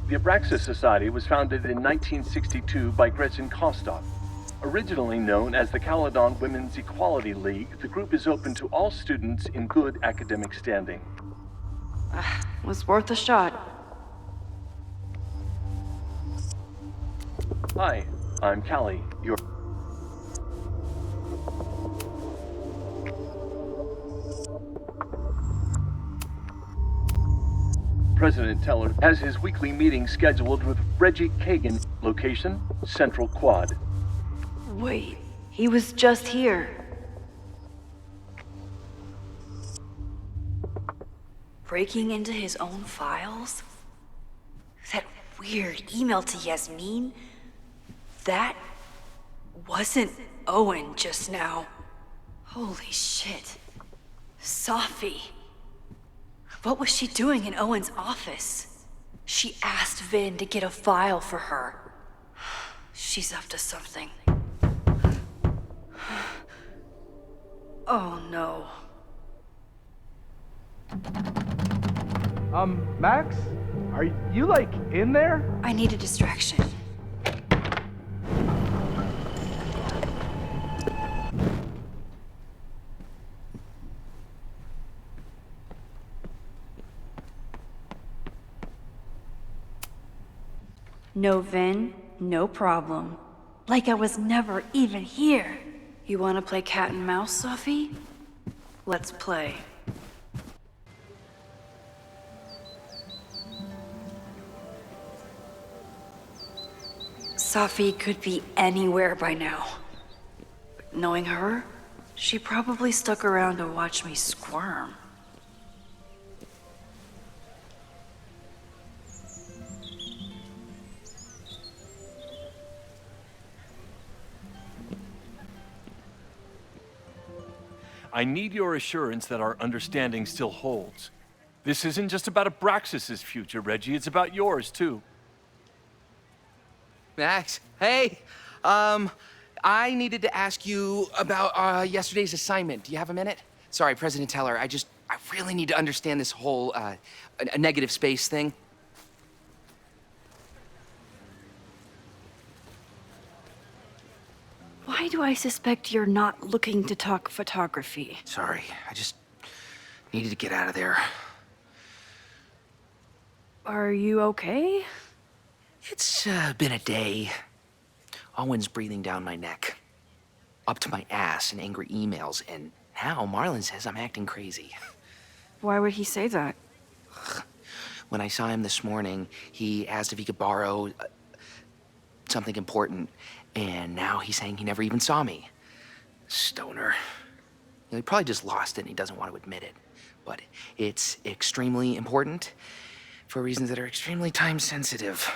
The Abraxas Society was founded in 1962 by Gretchen Kostock. Originally known as the Caledon Women's Equality League, the group is open to all students in good academic standing. Was worth a shot. Hi, I'm Callie, your... President Teller has his weekly meeting scheduled with Reggie Kagan. Location, Central Quad. Wait, he was just here. Breaking into his own files? That weird email to Yasmin? That wasn't Owen just now. Holy shit. Sophie. What was she doing in Owen's office? She asked Vin to get a file for her. She's up to something. Oh no. Max? Are you, like, in there? I need a distraction. No Vin, no problem. Like I was never even here. You wanna play cat and mouse, Sophie? Let's play. Sophie could be anywhere by now. But knowing her, she probably stuck around to watch me squirm. I need your assurance that our understanding still holds. This isn't just about Abraxas's future, Reggie. It's about yours, too. Max, hey. I needed to ask you about yesterday's assignment. Do you have a minute? Sorry, President Teller, I really need to understand this whole a negative space thing. Why do I suspect you're not looking to talk photography? Sorry, I just needed to get out of there. Are you okay? It's been a day. Owen's breathing down my neck, up to my ass in angry emails, and now Marlon says I'm acting crazy. Why would he say that? When I saw him this morning, he asked if he could borrow something important, and now he's saying he never even saw me. Stoner. He probably just lost it and he doesn't want to admit it. But it's extremely important for reasons that are extremely time sensitive.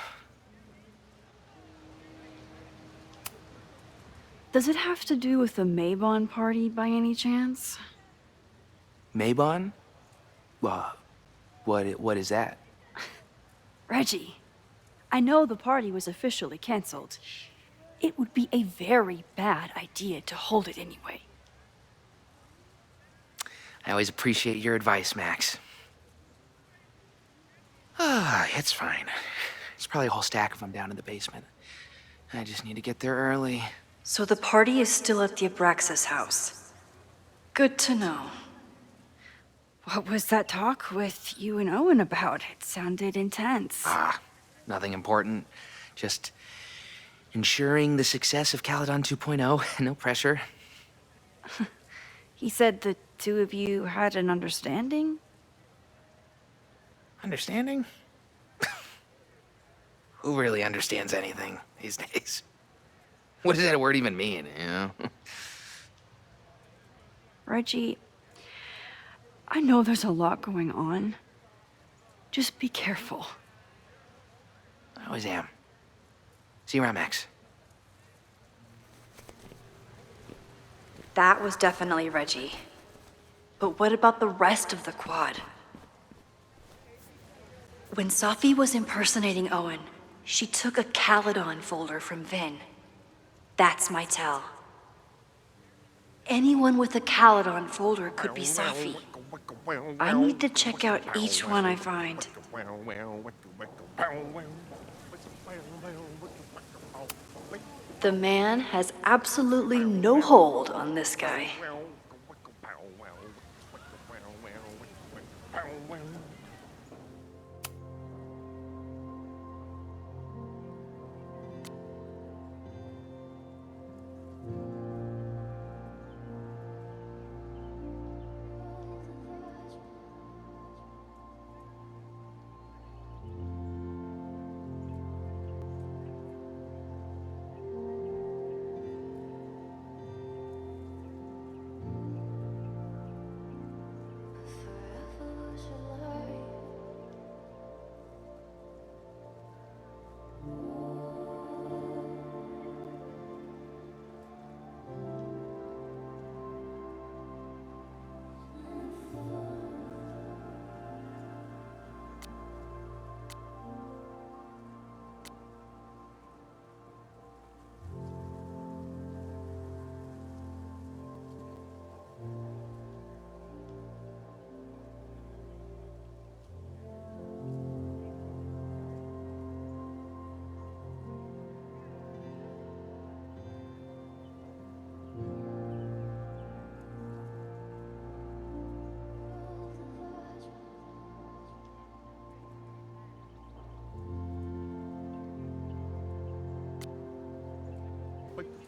Does it have to do with the Maybon party by any chance? Maybon? What is that? Reggie, I know the party was officially canceled. It would be a very bad idea to hold it anyway. I always appreciate your advice, Max. It's fine. It's probably a whole stack if I'm down in the basement. I just need to get there early. So the party is still at the Abraxas house. Good to know. What was that talk with you and Owen about? It sounded intense. Nothing important. Just ensuring the success of Caledon 2.0. No pressure. He said the two of you had an understanding? Understanding? Who really understands anything these days? What does that word even mean, you know? Reggie, I know there's a lot going on. Just be careful. I always am. See you around, Max. That was definitely Reggie. But what about the rest of the quad? When Sophie was impersonating Owen, she took a Caledon folder from Vin. That's my tell. Anyone with a Caledon folder could be Sophie. I need to check out each one I find. The man has absolutely no hold on this guy.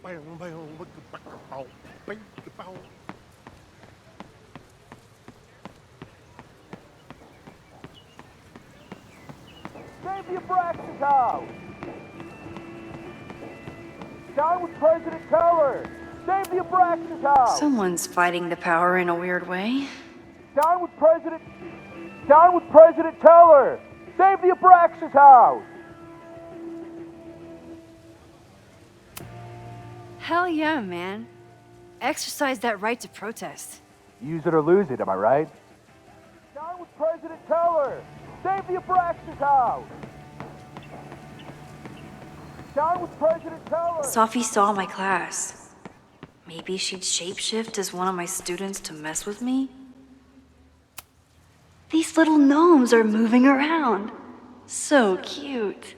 Save the Abraxas house! Down with President Teller! Save the Abraxas house! Someone's fighting the power in a weird way. Down with President Teller! Save the Abraxas house! Hell yeah, man. Exercise that right to protest. Use it or lose it, am I right? Down with President Teller! Save the Abraxas house! Down with President Teller! Sophie saw my class. Maybe she'd shapeshift as one of my students to mess with me? These little gnomes are moving around. So cute.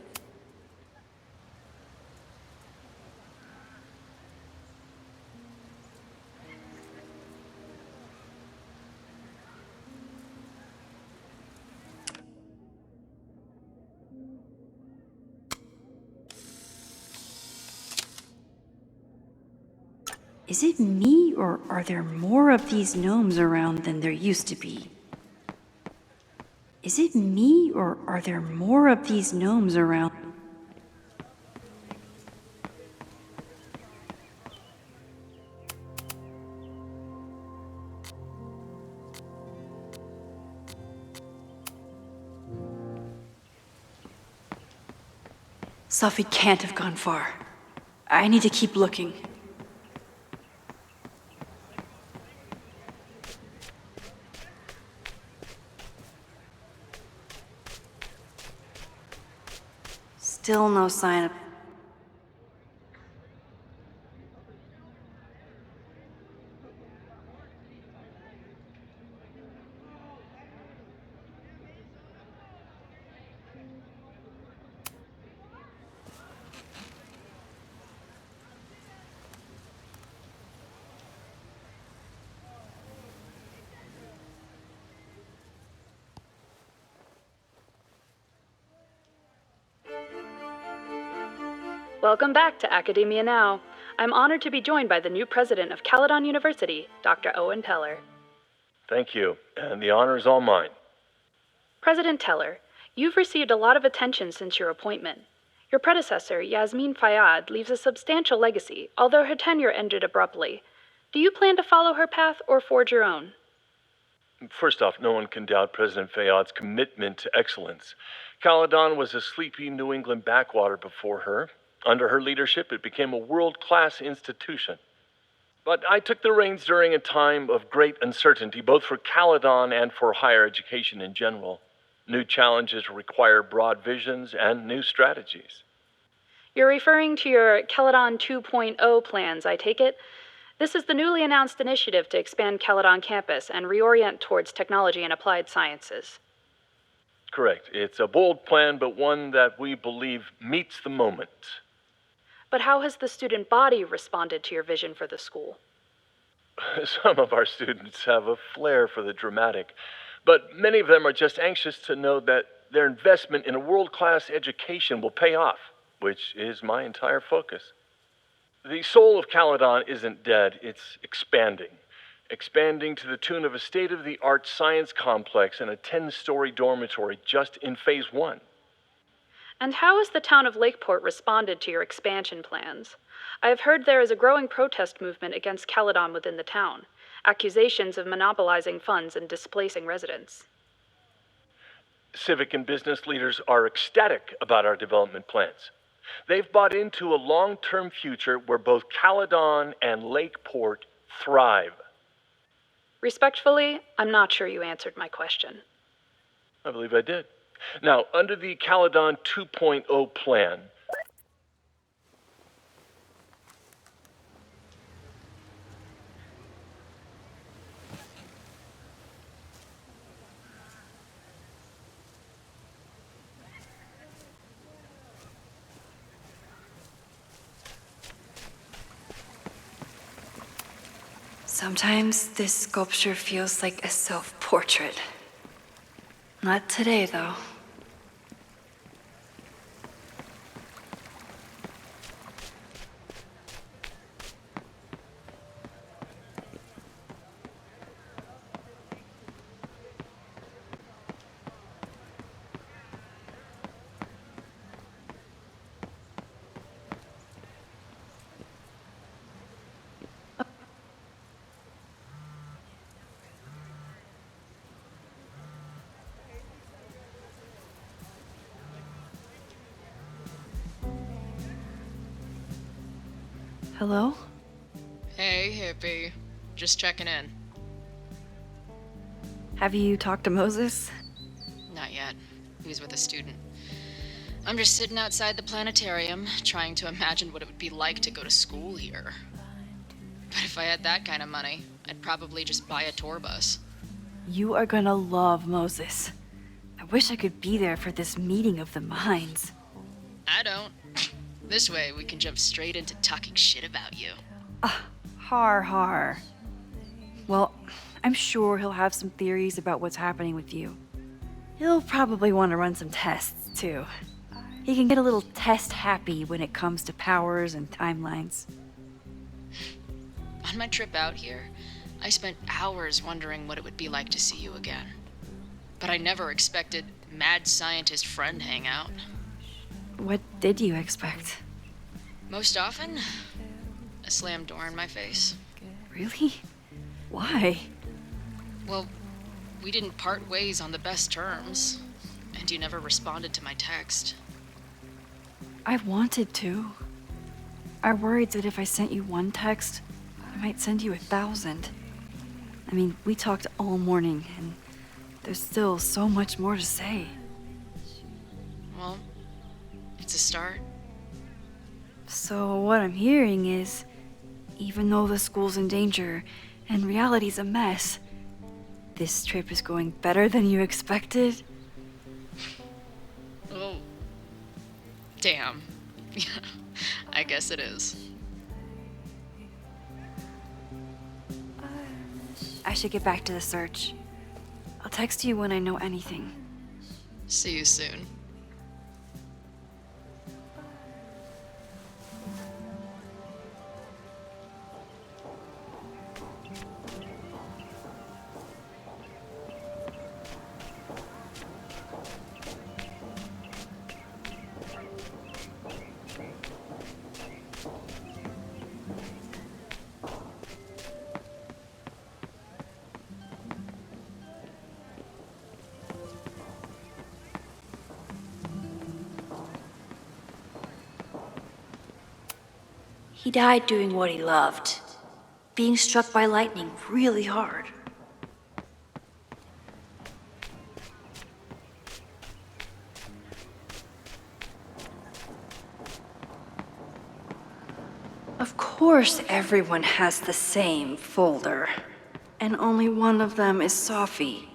Is it me, or are there more of these gnomes around than there used to be? Is it me, or are there more of these gnomes around? Sophie can't have gone far. I need to keep looking. Still no sign of... Welcome back to Academia Now. I'm honored to be joined by the new president of Caledon University, Dr. Owen Teller. Thank you, and the honor is all mine. President Teller, you've received a lot of attention since your appointment. Your predecessor, Yasmin Fayyad, leaves a substantial legacy, although her tenure ended abruptly. Do you plan to follow her path or forge your own? First off, no one can doubt President Fayyad's commitment to excellence. Caledon was a sleepy New England backwater before her. Under her leadership, it became a world-class institution. But I took the reins during a time of great uncertainty, both for Caledon and for higher education in general. New challenges require broad visions and new strategies. You're referring to your Caledon 2.0 plans, I take it? This is the newly announced initiative to expand Caledon campus and reorient towards technology and applied sciences. Correct. It's a bold plan, but one that we believe meets the moment. But how has the student body responded to your vision for the school? Some of our students have a flair for the dramatic, but many of them are just anxious to know that their investment in a world-class education will pay off, which is my entire focus. The soul of Caledon isn't dead, it's expanding. Expanding to the tune of a state-of-the-art science complex and a 10-story dormitory just in phase 1. And how has the town of Lakeport responded to your expansion plans? I have heard there is a growing protest movement against Caledon within the town, accusations of monopolizing funds and displacing residents. Civic and business leaders are ecstatic about our development plans. They've bought into a long-term future where both Caledon and Lakeport thrive. Respectfully, I'm not sure you answered my question. I believe I did. Now, under the Caledon 2.0 plan, Sometimes this sculpture feels like a self-portrait. Not today, though. Hello? Hey, hippie. Just checking in. Have you talked to Moses? Not yet. He was with a student. I'm just sitting outside the planetarium, trying to imagine what it would be like to go to school here. But if I had that kind of money, I'd probably just buy a tour bus. You are gonna love Moses. I wish I could be there for this meeting of the minds. I don't. This way, we can jump straight into talking shit about you. Har. Well, I'm sure he'll have some theories about what's happening with you. He'll probably want to run some tests, too. He can get a little test happy when it comes to powers and timelines. On my trip out here, I spent hours wondering what it would be like to see you again. But I never expected mad scientist friend hangout. What did you expect? Most often, a slammed door in my face. Really? Why? Well, we didn't part ways on the best terms, and you never responded to my text. I wanted to. I worried that if I sent you one text, I might send you 1,000. I mean, we talked all morning, and there's still so much more to say. Well, it's a start. So what I'm hearing is, even though the school's in danger and reality's a mess, this trip is going better than you expected? Oh. Damn. I guess it is. I should get back to the search. I'll text you when I know anything. See you soon. He died doing what he loved, being struck by lightning really hard. Of course everyone has the same folder, and only one of them is Sophie.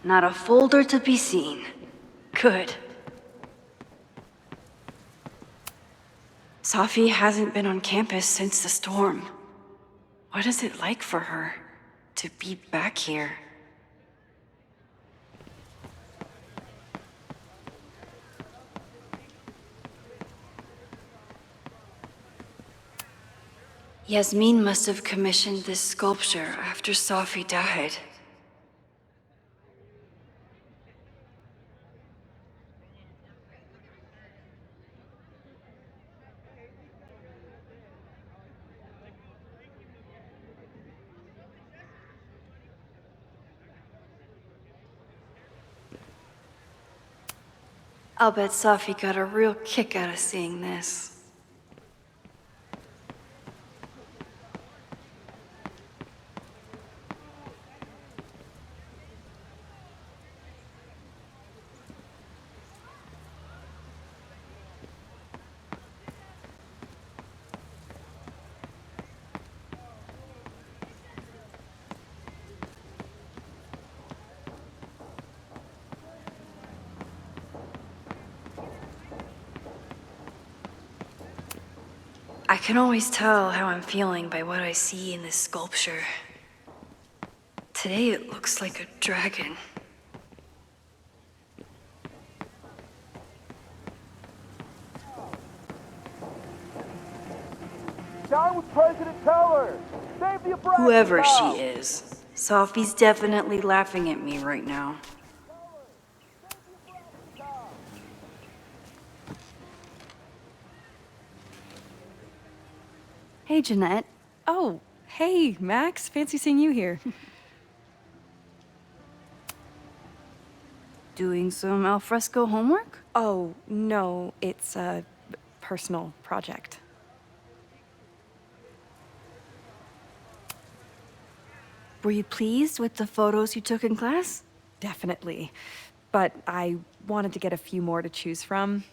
Not a folder to be seen. Good. Sophie hasn't been on campus since the storm. What is it like for her to be back here? Yasmin must have commissioned this sculpture after Sophie died. I'll bet Sophie got a real kick out of seeing this. I can always tell how I'm feeling by what I see in this sculpture. Today it looks like a dragon. Down with President Teller! Save the Abraxas Whoever she house! is, Sophie's definitely laughing at me right now. Hey, Jeanette. Oh, hey, Max. Fancy seeing you here. Doing some alfresco homework? Oh, no, it's a personal project. Were you pleased with the photos you took in class? Definitely. But I wanted to get a few more to choose from.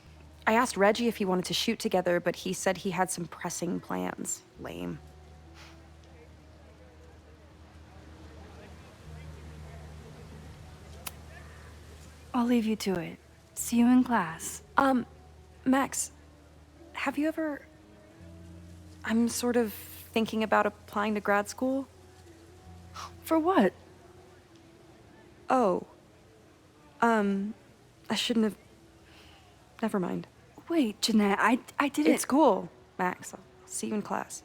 I asked Reggie if he wanted to shoot together, but he said he had some pressing plans. Lame. I'll leave you to it. See you in class. Max, have you ever... I'm sort of thinking about applying to grad school. For what? Oh. I shouldn't have... Never mind. Wait, Jeanette, I didn't... It's cool, Max. I'll see you in class.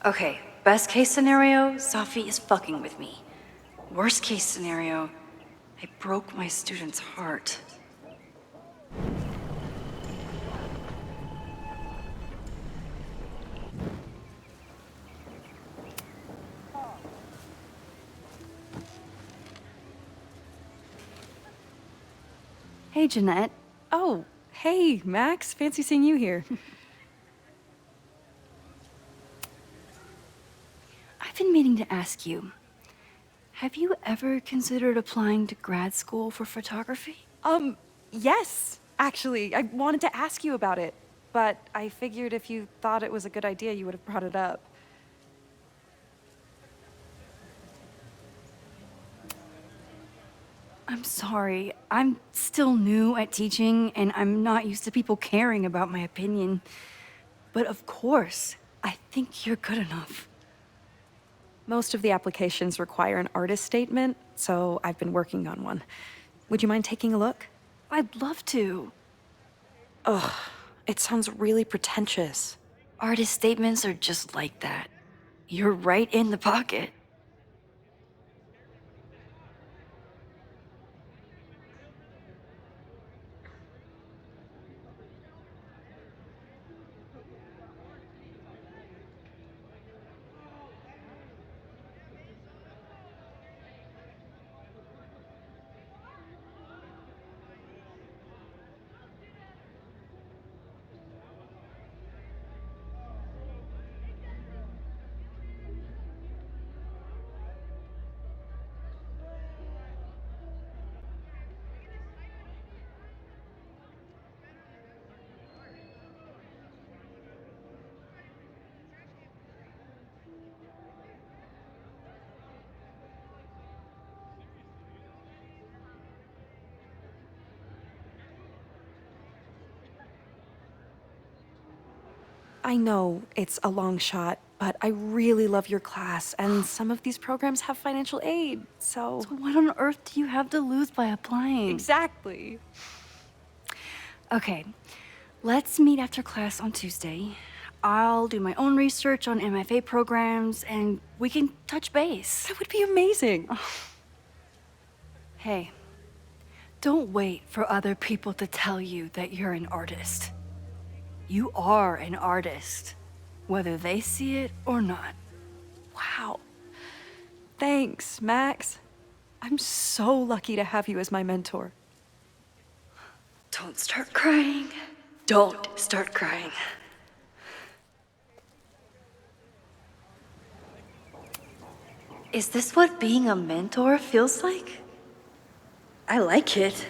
Okay, best case scenario, Safi is fucking with me. Worst case scenario, I broke my student's heart. Hey, Jeanette. Oh, hey, Max. Fancy seeing you here. I've been meaning to ask you, have you ever considered applying to grad school for photography? Yes, actually. I wanted to ask you about it, but I figured if you thought it was a good idea, you would have brought it up. I'm sorry. I'm still new at teaching, and I'm not used to people caring about my opinion. But of course, I think you're good enough. Most of the applications require an artist statement, so I've been working on one. Would you mind taking a look? I'd love to. Ugh, it sounds really pretentious. Artist statements are just like that. You're right in the pocket. I know it's a long shot, but I really love your class, and some of these programs have financial aid, so... So what on earth do you have to lose by applying? Exactly. Okay, let's meet after class on Tuesday. I'll do my own research on MFA programs, and we can touch base. That would be amazing. Hey, don't wait for other people to tell you that you're an artist. You are an artist, whether they see it or not. Wow. Thanks, Max. I'm so lucky to have you as my mentor. Don't start crying. Don't start crying. Is this what being a mentor feels like? I like it.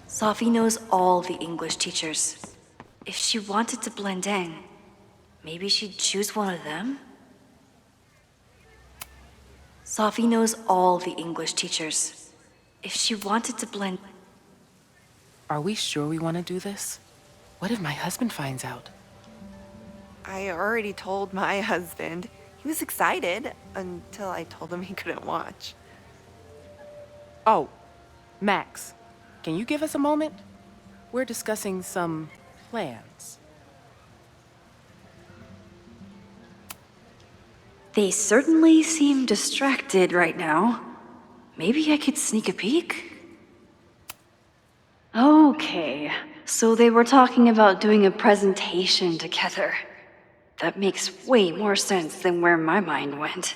Safi knows all the English teachers. If she wanted to blend in, maybe she'd choose one of them? Safi knows all the English teachers. If she wanted to blend... Are we sure we want to do this? What if my husband finds out? I already told my husband. He was excited until I told him he couldn't watch. Oh, Max, can you give us a moment? We're discussing some plans. They certainly seem distracted right now. Maybe I could sneak a peek? Okay, so they were talking about doing a presentation together. That makes way more sense than where my mind went.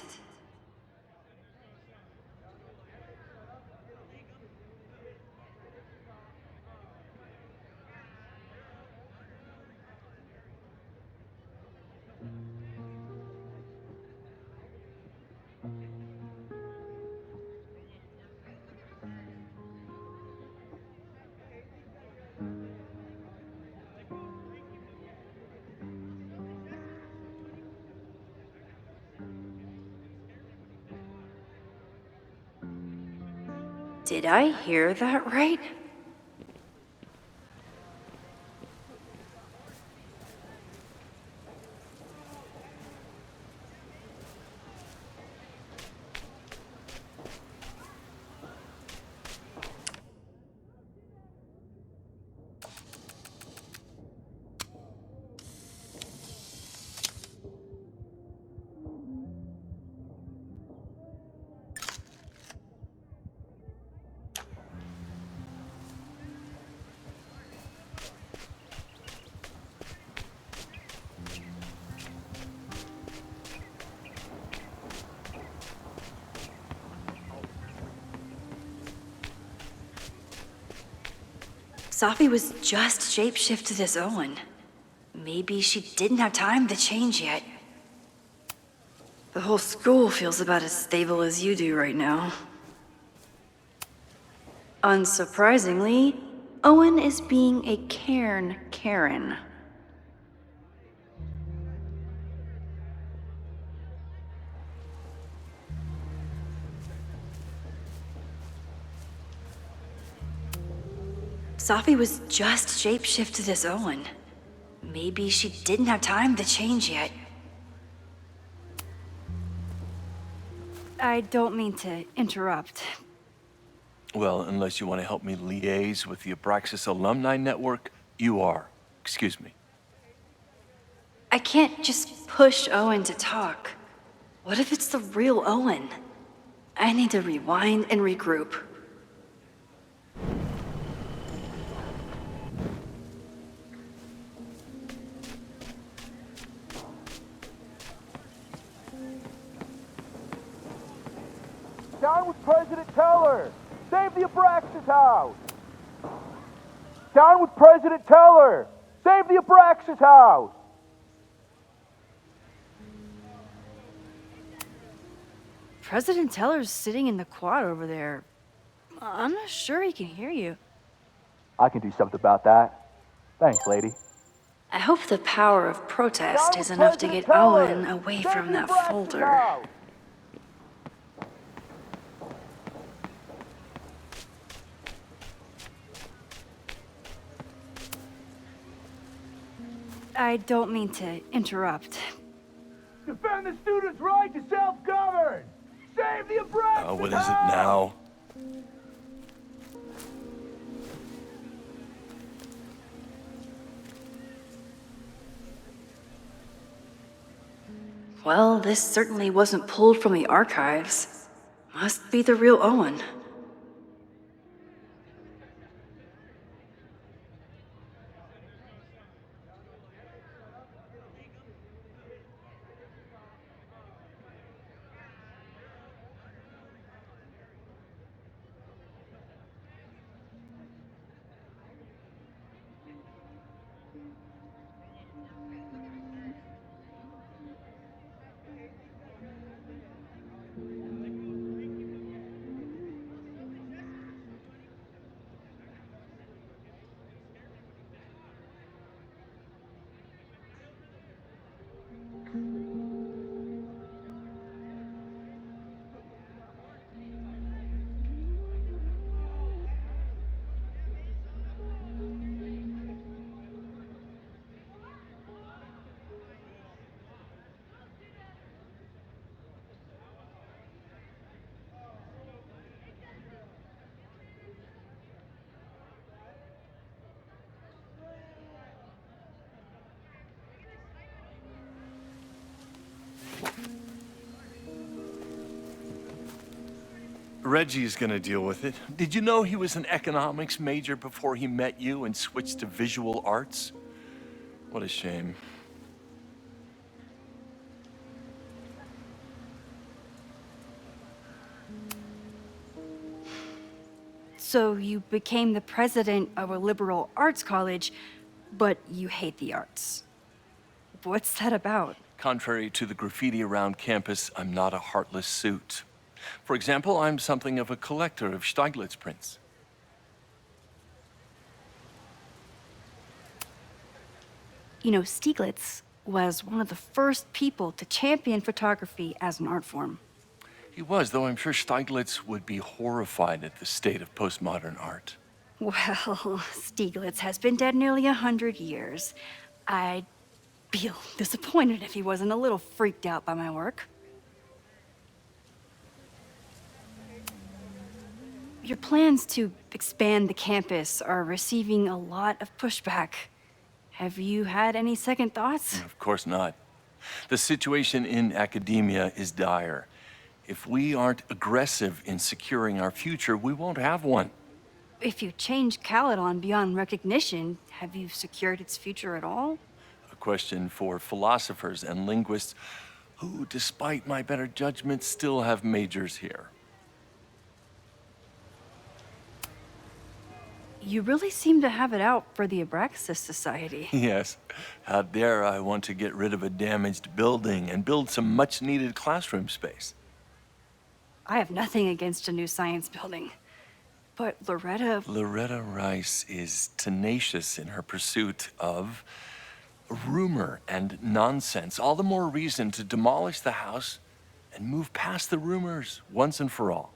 Did I hear that right? Safi was just shapeshifted as Owen. Maybe she didn't have time to change yet. The whole school feels about as stable as you do right now. Unsurprisingly, Owen is being a cairn Karen. Safi was just shapeshifted as Owen. Maybe she didn't have time to change yet. I don't mean to interrupt. Well, unless you want to help me liaise with the Abraxas Alumni Network, you are. Excuse me. I can't just push Owen to talk. What if it's the real Owen? I need to rewind and regroup. Down with President Teller! Save the Abraxas house! Down with President Teller! Save the Abraxas house! President Teller's sitting in the quad over there. I'm not sure he can hear you. I can do something about that. Thanks, lady. I hope the power of protest is enough to get Owen away from that folder. I don't mean to interrupt. Defend the students' right to self-govern! Save the Abraxas What is it now? Well, this certainly wasn't pulled from the archives. Must be the real Owen. Reggie's gonna deal with it. Did you know he was an economics major before he met you and switched to visual arts? What a shame. So you became the president of a liberal arts college, but you hate the arts. What's that about? Contrary to the graffiti around campus, I'm not a heartless suit. For example, I'm something of a collector of Stieglitz prints. You know, Stieglitz was one of the first people to champion photography as an art form. He was, though I'm sure Stieglitz would be horrified at the state of postmodern art. Well, Stieglitz has been dead nearly 100 years. I'd feel disappointed if he wasn't a little freaked out by my work. Your plans to expand the campus are receiving a lot of pushback. Have you had any second thoughts? Of course not. The situation in academia is dire. If we aren't aggressive in securing our future, we won't have one. If you change Caledon beyond recognition, have you secured its future at all? A question for philosophers and linguists who, despite my better judgment, still have majors here. You really seem to have it out for the Abraxas Society. Yes. Out there, I want to get rid of a damaged building and build some much-needed classroom space. I have nothing against a new science building. But Loretta Rice is tenacious in her pursuit of rumor and nonsense. All the more reason to demolish the house and move past the rumors once and for all.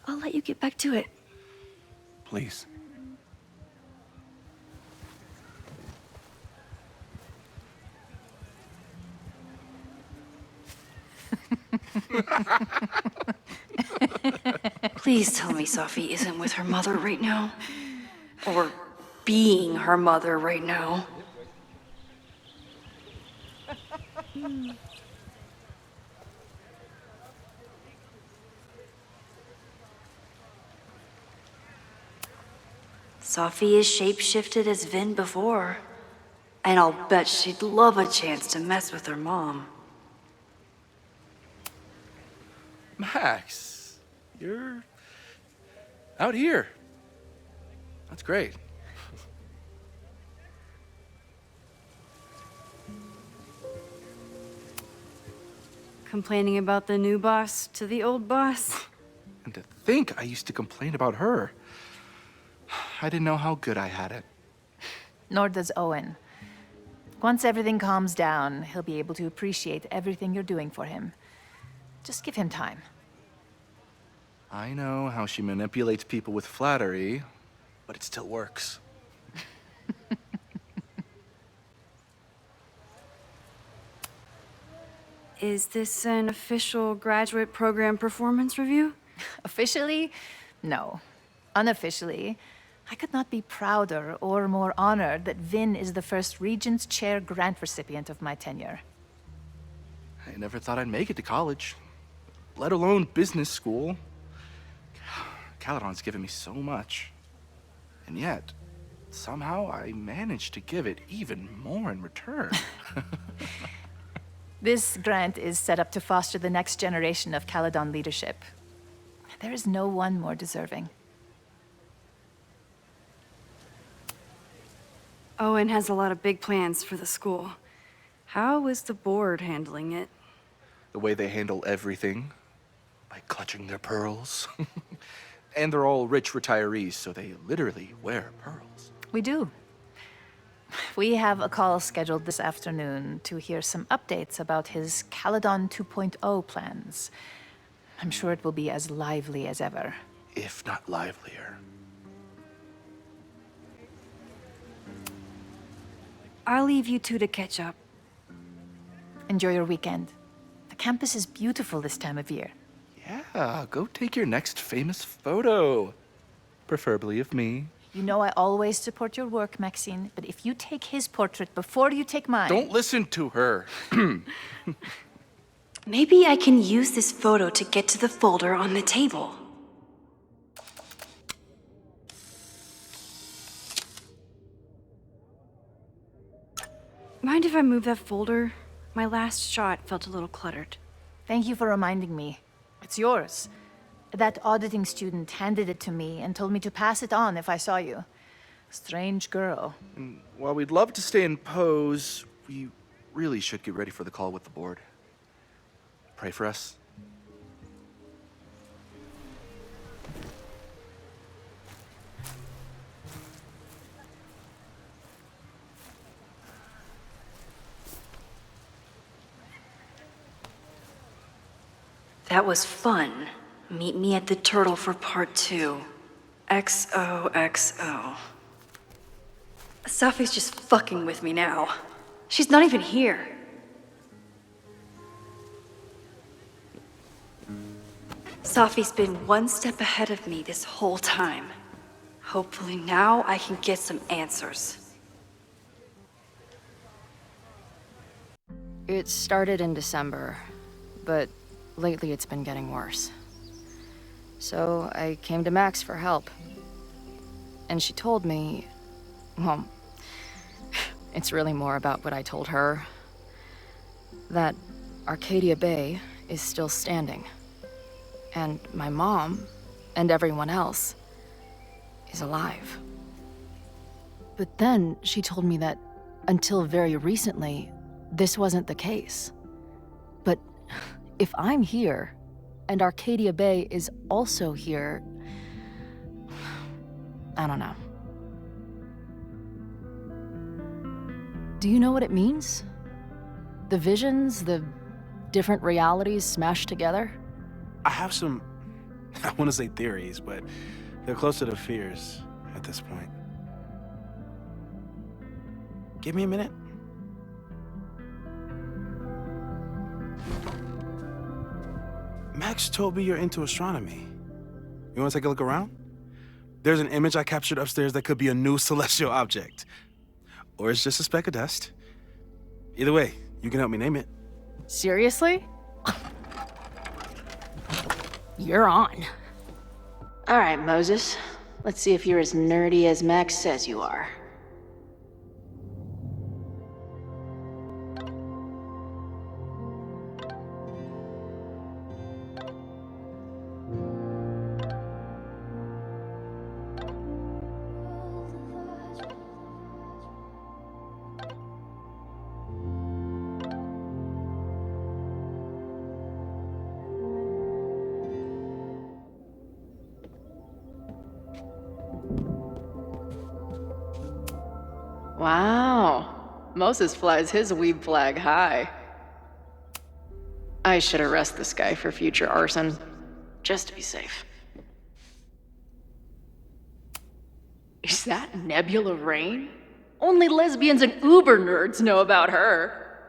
I'll let you get back to it. Please. Please tell me Sophie isn't with her mother right now. Or being her mother right now. Sophie is shapeshifted as Vin before. And I'll bet she'd love a chance to mess with her mom. Max, you're out here. That's great. Complaining about the new boss to the old boss? And to think I used to complain about her. I didn't know how good I had it. Nor does Owen. Once everything calms down, he'll be able to appreciate everything you're doing for him. Just give him time. I know how she manipulates people with flattery, but it still works. Is this an official graduate program performance review? Officially? No. Unofficially, I could not be prouder or more honored that Vin is the first Regents Chair grant recipient of my tenure. I never thought I'd make it to college, let alone business school. Caledon's given me so much. And yet, somehow I managed to give it even more in return. This grant is set up to foster the next generation of Caledon leadership. There is no one more deserving. Owen has a lot of big plans for the school. How is the board handling it? The way they handle everything, by clutching their pearls. And they're all rich retirees, so they literally wear pearls. We do. We have a call scheduled this afternoon to hear some updates about his Caledon 2.0 plans. I'm sure it will be as lively as ever. If not livelier. I'll leave you two to catch up. Enjoy your weekend. The campus is beautiful this time of year. Yeah, go take your next famous photo. Preferably of me. You know I always support your work, Maxine, but if you take his portrait before you take mine... Don't listen to her. Maybe I can use this photo to get to the folder on the table. Mind if I move that folder? My last shot felt a little cluttered. Thank you for reminding me. It's yours. That auditing student handed it to me and told me to pass it on if I saw you. Strange girl. And while we'd love to stay in pose, we really should get ready for the call with the board. Pray for us. That was fun. Meet me at the Turtle for part 2. XOXO. Safi's just fucking with me now. She's not even here. Safi's been one step ahead of me this whole time. Hopefully now I can get some answers. It started in December, but lately it's been getting worse. So I came to Max for help. And she told me, well, it's really more about what I told her, that Arcadia Bay is still standing. And my mom, and everyone else, is alive. But then she told me that until very recently, this wasn't the case. But if I'm here, and Arcadia Bay is also here, I don't know. Do you know what it means? The visions, the different realities smashed together? I have some, I want to say theories, but they're closer to fears at this point. Give me a minute. Max told me you're into astronomy. You want to take a look around? There's an image I captured upstairs that could be a new celestial object. Or it's just a speck of dust. Either way, you can help me name it. Seriously? You're on. All right, Moses. Let's see if you're as nerdy as Max says you are. Wow. Moses flies his weeb flag high. I should arrest this guy for future arson, just to be safe. Is that Nebula Rain? Only lesbians and uber nerds know about her.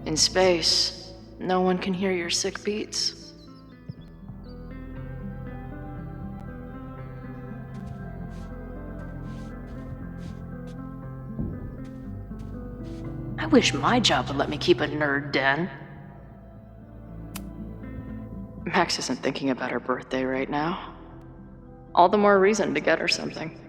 In space, no one can hear your sick beats. I wish my job would let me keep a nerd den. Max isn't thinking about her birthday right now. All the more reason to get her something.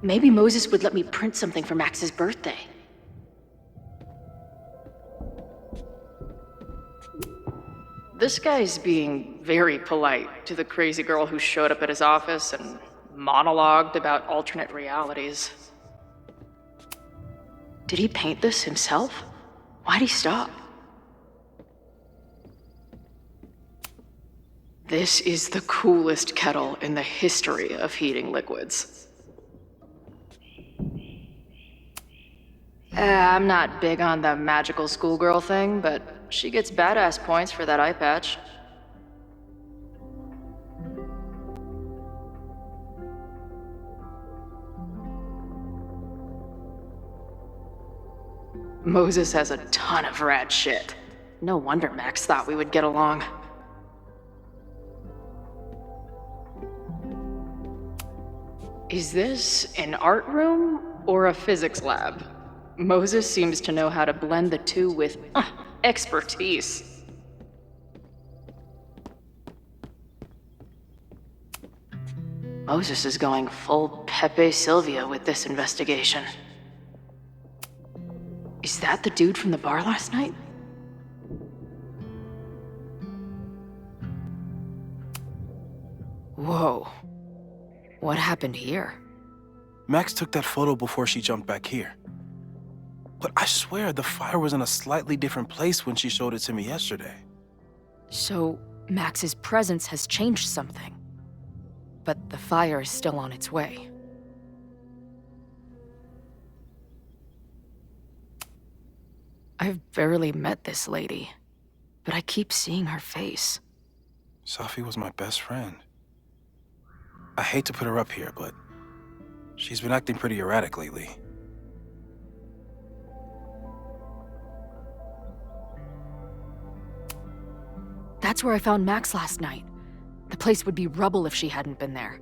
Maybe Moses would let me print something for Max's birthday. This guy's being very polite to the crazy girl who showed up at his office and monologued about alternate realities. Did he paint this himself? Why'd he stop? This is the coolest kettle in the history of heating liquids. I'm not big on the magical schoolgirl thing, but she gets badass points for that eye patch. Moses has a ton of rad shit. No wonder Max thought we would get along. Is this an art room or a physics lab? Moses seems to know how to blend the two with expertise. Moses is going full Pepe Silvia with this investigation. Is that the dude from the bar last night? Whoa. What happened here? Max took that photo before she jumped back here. But I swear the fire was in a slightly different place when she showed it to me yesterday. So, Max's presence has changed something. But the fire is still on its way. I've barely met this lady, but I keep seeing her face. Sophie was my best friend. I hate to put her up here, but she's been acting pretty erratic lately. That's where I found Max last night. The place would be rubble if she hadn't been there.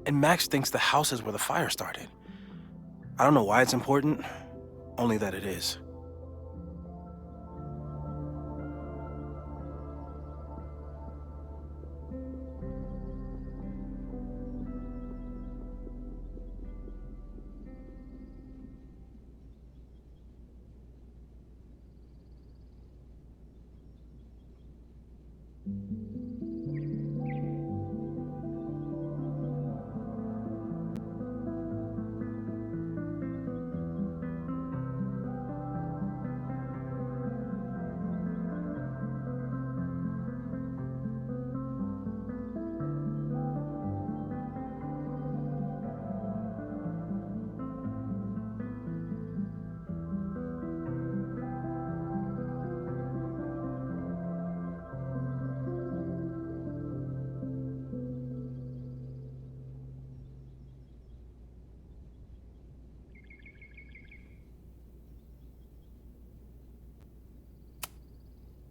And Max thinks the house is where the fire started. I don't know why it's important, only that it is.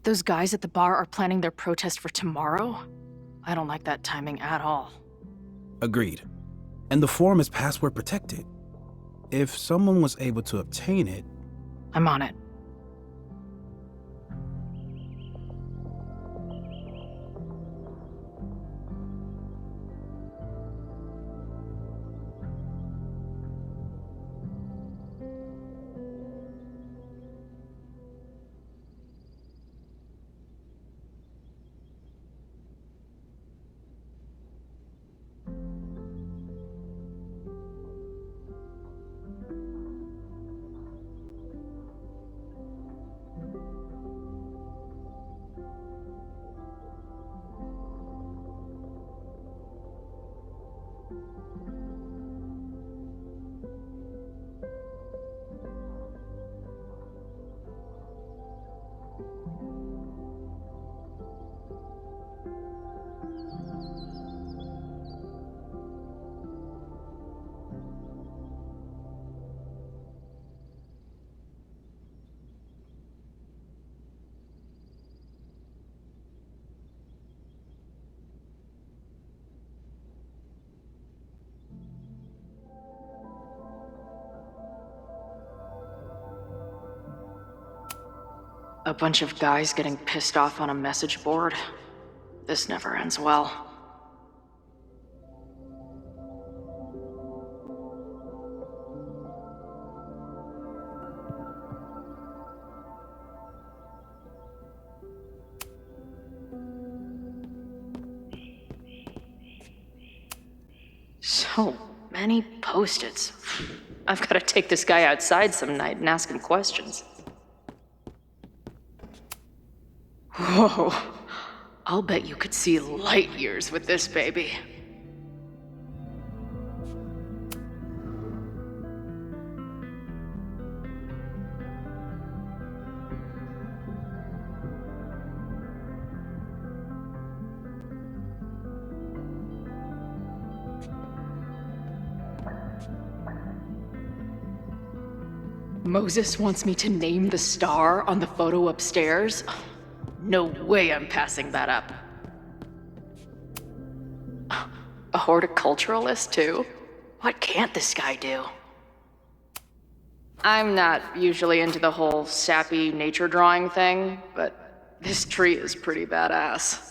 Those guys at the bar are planning their protest for tomorrow? I don't like that timing at all. Agreed. And the form is password protected. If someone was able to obtain it... I'm on it. A bunch of guys getting pissed off on a message board. This never ends well. So many Post-its. I've got to take this guy outside some night and ask him questions. Whoa. I'll bet you could see light years with this baby. Moses wants me to name the star on the photo upstairs? No way I'm passing that up. A horticulturalist, too? What can't this guy do? I'm not usually into the whole sappy nature drawing thing, but this tree is pretty badass.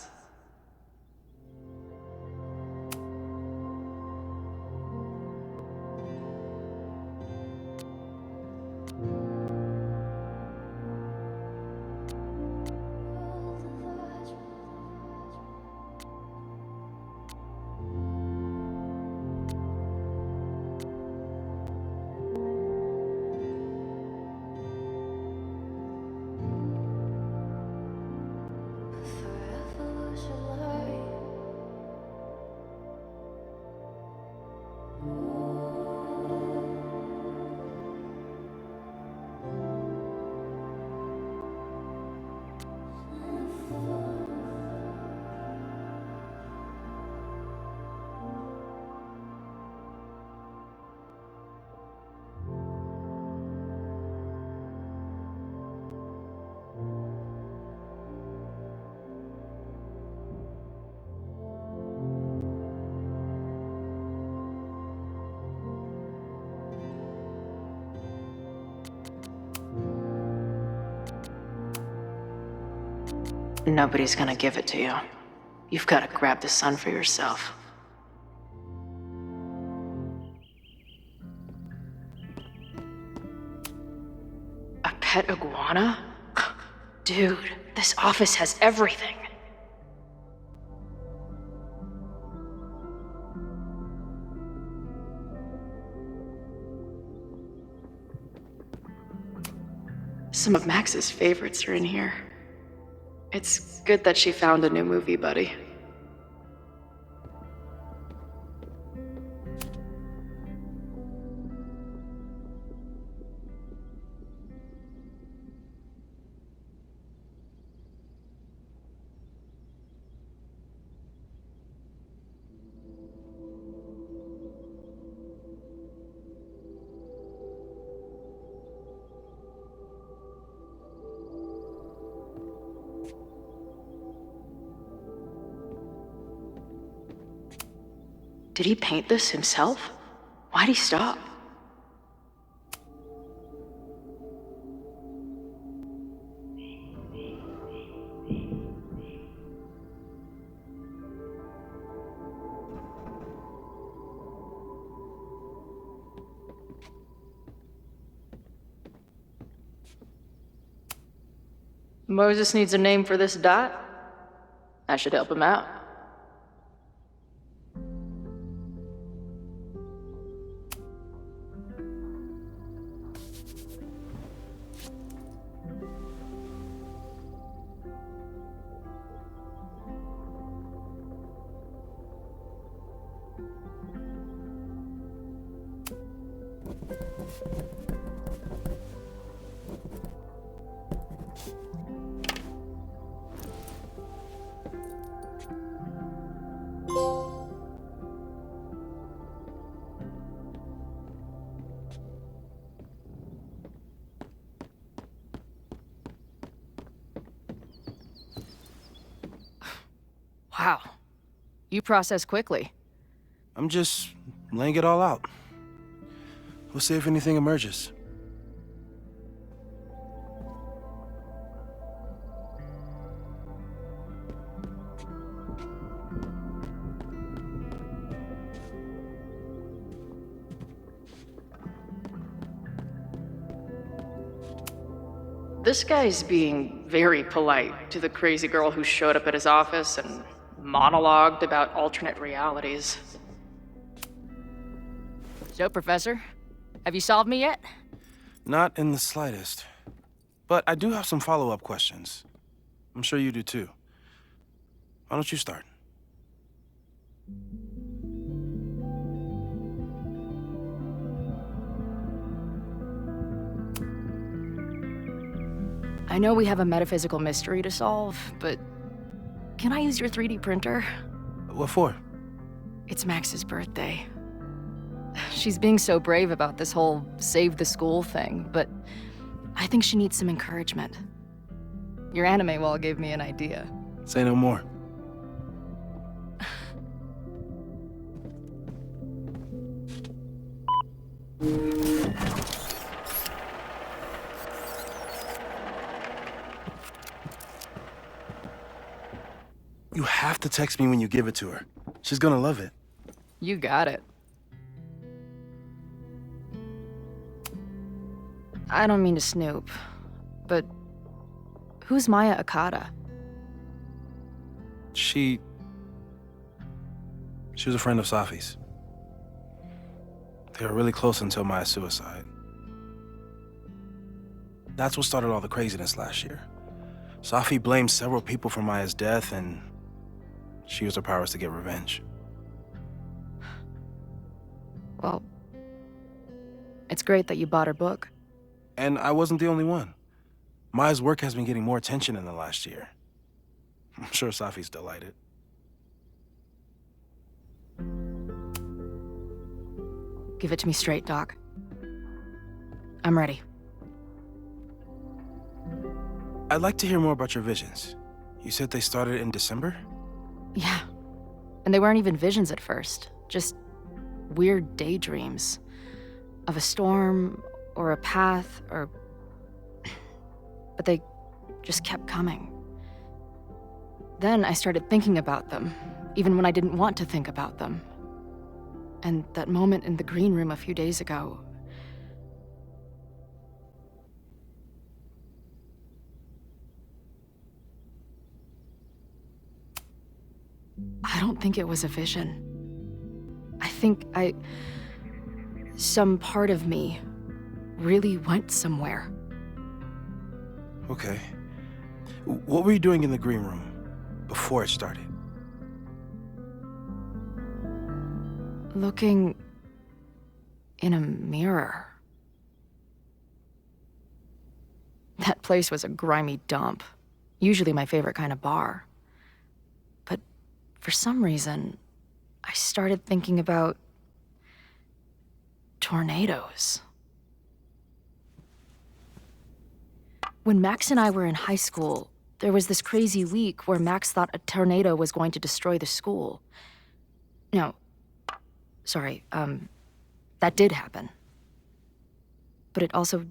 Nobody's gonna give it to you. You've gotta grab the sun for yourself. A pet iguana? Dude, this office has everything. Some of Max's favorites are in here. It's good that she found a new movie buddy. Did he paint this himself? Why'd he stop? Moses needs a name for this dot. I should help him out. Wow. You process quickly. I'm just laying it all out. We'll see if anything emerges. This guy's being very polite to the crazy girl who showed up at his office and monologued about alternate realities. So, Professor, have you solved me yet? Not in the slightest. But I do have some follow-up questions. I'm sure you do too. Why don't you start? I know we have a metaphysical mystery to solve, but can I use your 3D printer? What for? It's Max's birthday. She's being so brave about this whole save the school thing, but I think she needs some encouragement. Your anime wall gave me an idea. Say no more. You have to text me when you give it to her. She's gonna love it. You got it. I don't mean to snoop, but who's Maya Okada? She was a friend of Safi's. They were really close until Maya's suicide. That's what started all the craziness last year. Safi blamed several people for Maya's death, and she used her powers to get revenge. Well, it's great that you bought her book. And I wasn't the only one. Maya's work has been getting more attention in the last year. I'm sure Safi's delighted. Give it to me straight, Doc. I'm ready. I'd like to hear more about your visions. You said they started in December? Yeah. And they weren't even visions at first. Just weird daydreams. Of a storm, or a path, or... But they just kept coming. Then I started thinking about them, even when I didn't want to think about them. And that moment in the green room a few days ago... I don't think it was a vision. I think some part of me really went somewhere. Okay. What were you doing in the green room before it started? Looking in a mirror. That place was a grimy dump. Usually my favorite kind of bar. But for some reason, I started thinking about tornadoes. When Max and I were in high school, there was this crazy week where Max thought a tornado was going to destroy the school. No, sorry, that did happen. But it also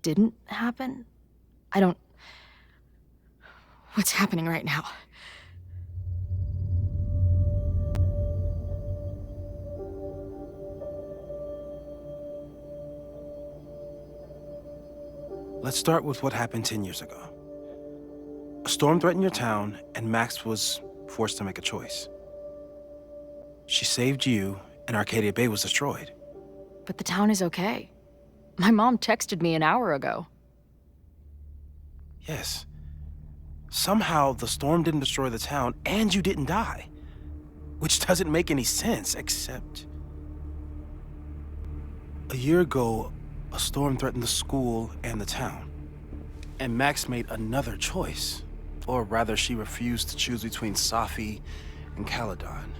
didn't happen? What's happening right now? Let's start with what happened 10 years ago. A storm threatened your town, and Max was forced to make a choice. She saved you, and Arcadia Bay was destroyed. But the town is okay. My mom texted me an hour ago. Yes. Somehow, the storm didn't destroy the town, and you didn't die. Which doesn't make any sense, except... A year ago, a storm threatened the school and the town. And Max made another choice. Or rather, she refused to choose between Safi and Caledon.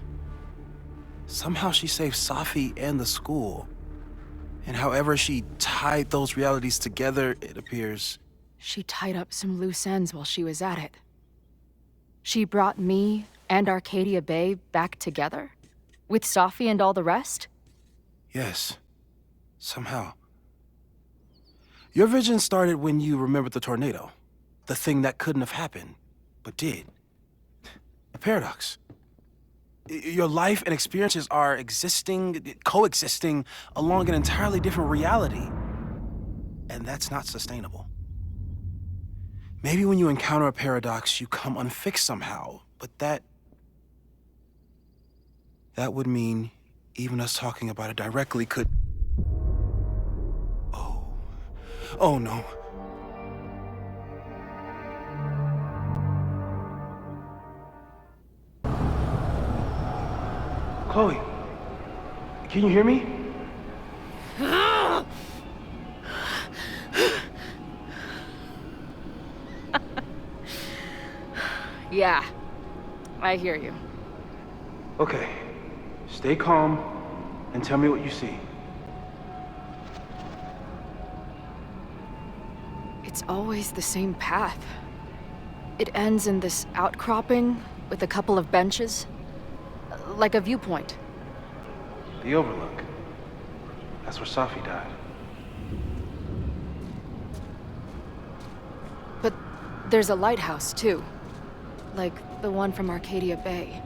Somehow she saved Safi and the school. And however she tied those realities together, it appears... She tied up some loose ends while she was at it. She brought me and Arcadia Bay back together? With Safi and all the rest? Yes. Somehow. Your vision started when you remembered the tornado. The thing that couldn't have happened, but did. A paradox. Your life and experiences are coexisting along an entirely different reality. And that's not sustainable. Maybe when you encounter a paradox, you come unfixed somehow, but that would mean even us talking about it directly could... Oh no. Chloe, can you hear me? Yeah, I hear you. Okay, stay calm and tell me what you see. It's always the same path. It ends in this outcropping with a couple of benches, like a viewpoint. The Overlook. That's where Safi died. But there's a lighthouse, too. Like the one from Arcadia Bay.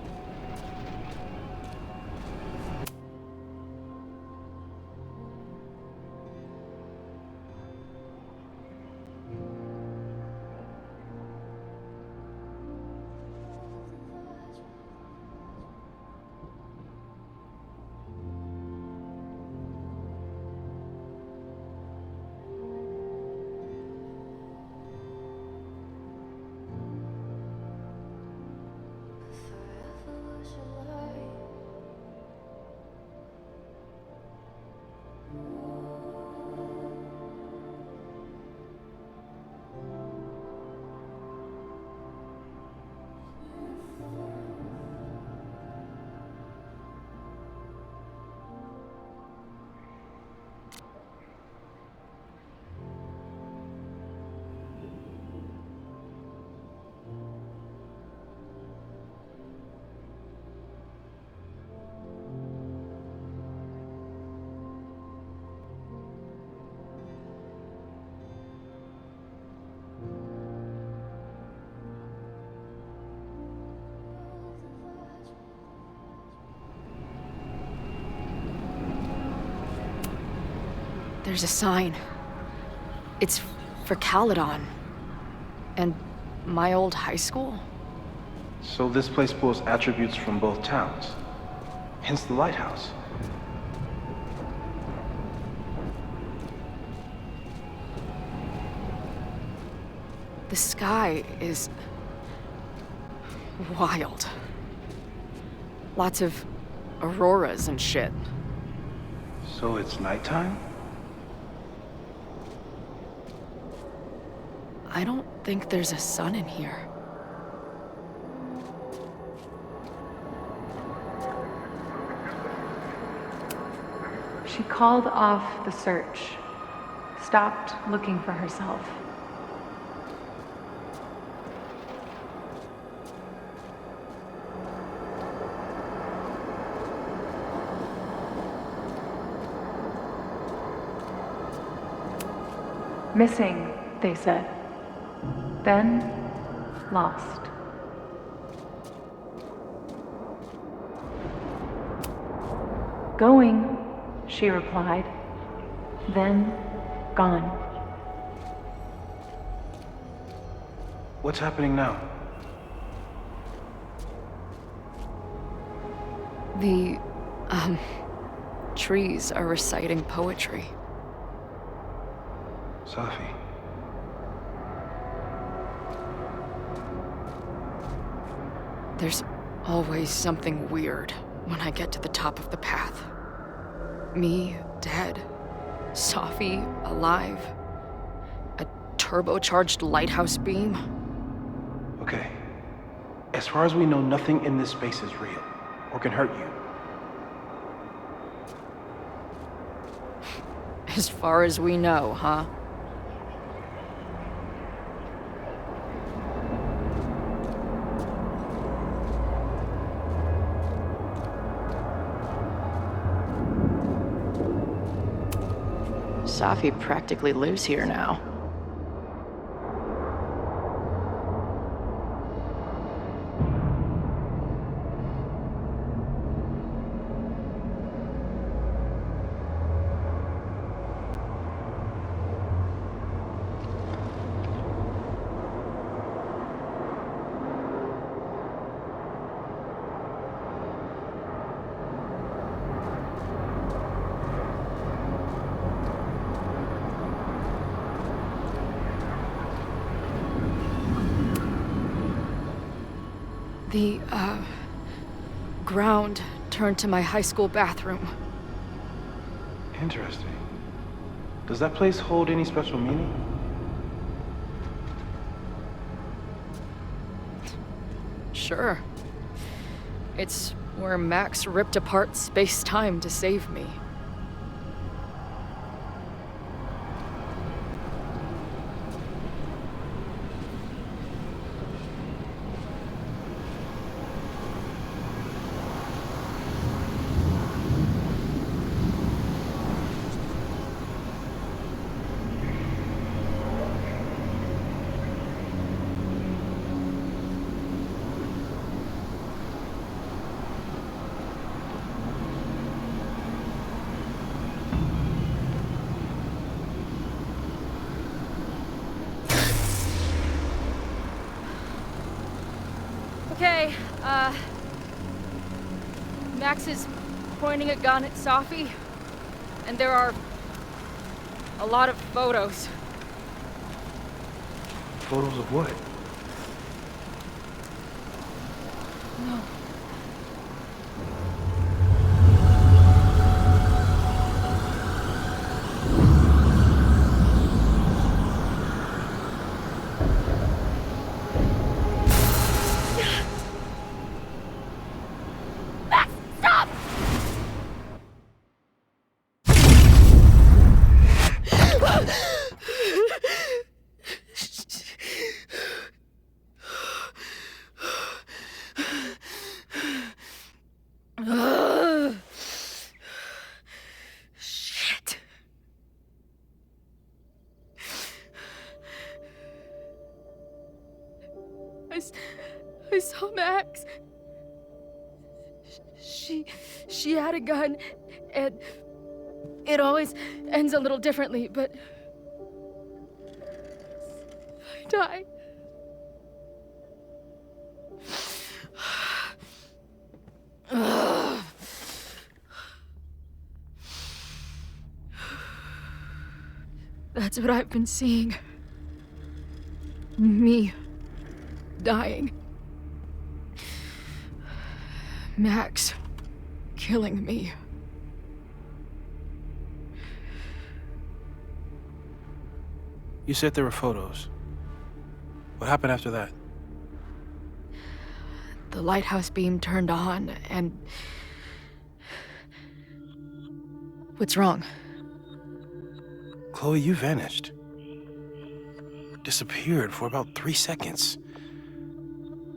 There's a sign. It's for Caledon. And my old high school? So this place pulls attributes from both towns. Hence the lighthouse. The sky is wild. Lots of auroras and shit. So it's nighttime? I don't think there's a sun in here. She called off the search, stopped looking for herself. Missing, they said. Then, lost. Going, she replied. Then, gone. What's happening now? The, trees are reciting poetry. Safi. There's always something weird when I get to the top of the path. Me, dead. Safi, alive. A turbocharged lighthouse beam. Okay. As far as we know, nothing in this space is real, or can hurt you. As far as we know, huh? Safi practically lives here now. The, ground turned to my high school bathroom. Interesting. Does that place hold any special meaning? Sure. It's where Max ripped apart space-time to save me. Okay, Max is pointing a gun at Safi, and there are a lot of photos. Photos of what? No. Shit. I saw Max. She had a gun, and it always ends a little differently, but I died. That's what I've been seeing. Me dying. Max killing me. You said there were photos. What happened after that? The lighthouse beam turned on, and... What's wrong? Chloe, you vanished. Disappeared for about 3 seconds.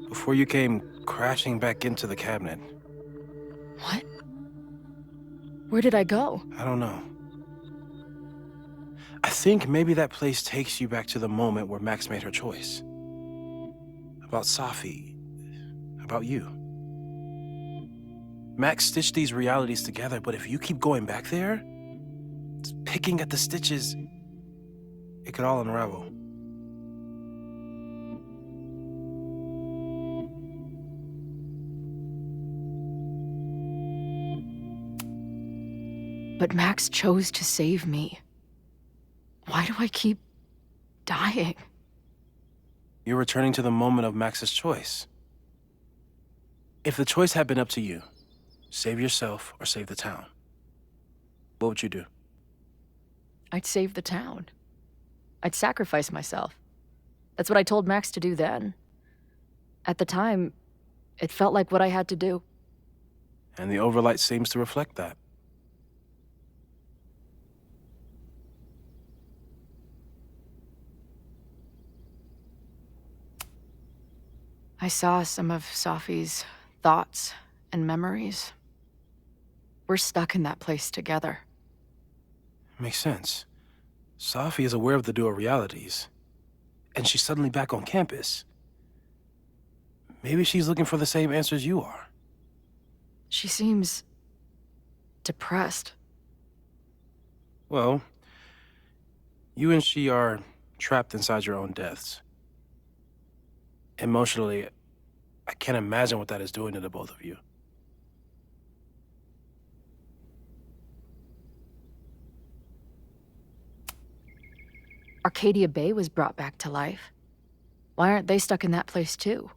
Before you came crashing back into the cabinet. What? Where did I go? I don't know. I think maybe that place takes you back to the moment where Max made her choice. About Safi. About you. Max stitched these realities together, but if you keep going back there, picking at the stitches, it could all unravel. But Max chose to save me. Why do I keep dying? You're returning to the moment of Max's choice. If the choice had been up to you, save yourself or save the town, what would you do? I'd save the town. I'd sacrifice myself. That's what I told Max to do then. At the time, it felt like what I had to do. And the overlight seems to reflect that. I saw some of Safi's thoughts and memories. We're stuck in that place together. Makes sense. Safi is aware of the dual realities, and she's suddenly back on campus. Maybe she's looking for the same answers you are. She seems depressed. Well, you and she are trapped inside your own deaths. Emotionally, I can't imagine what that is doing to the both of you. Arcadia Bay was brought back to life. Why aren't they stuck in that place too?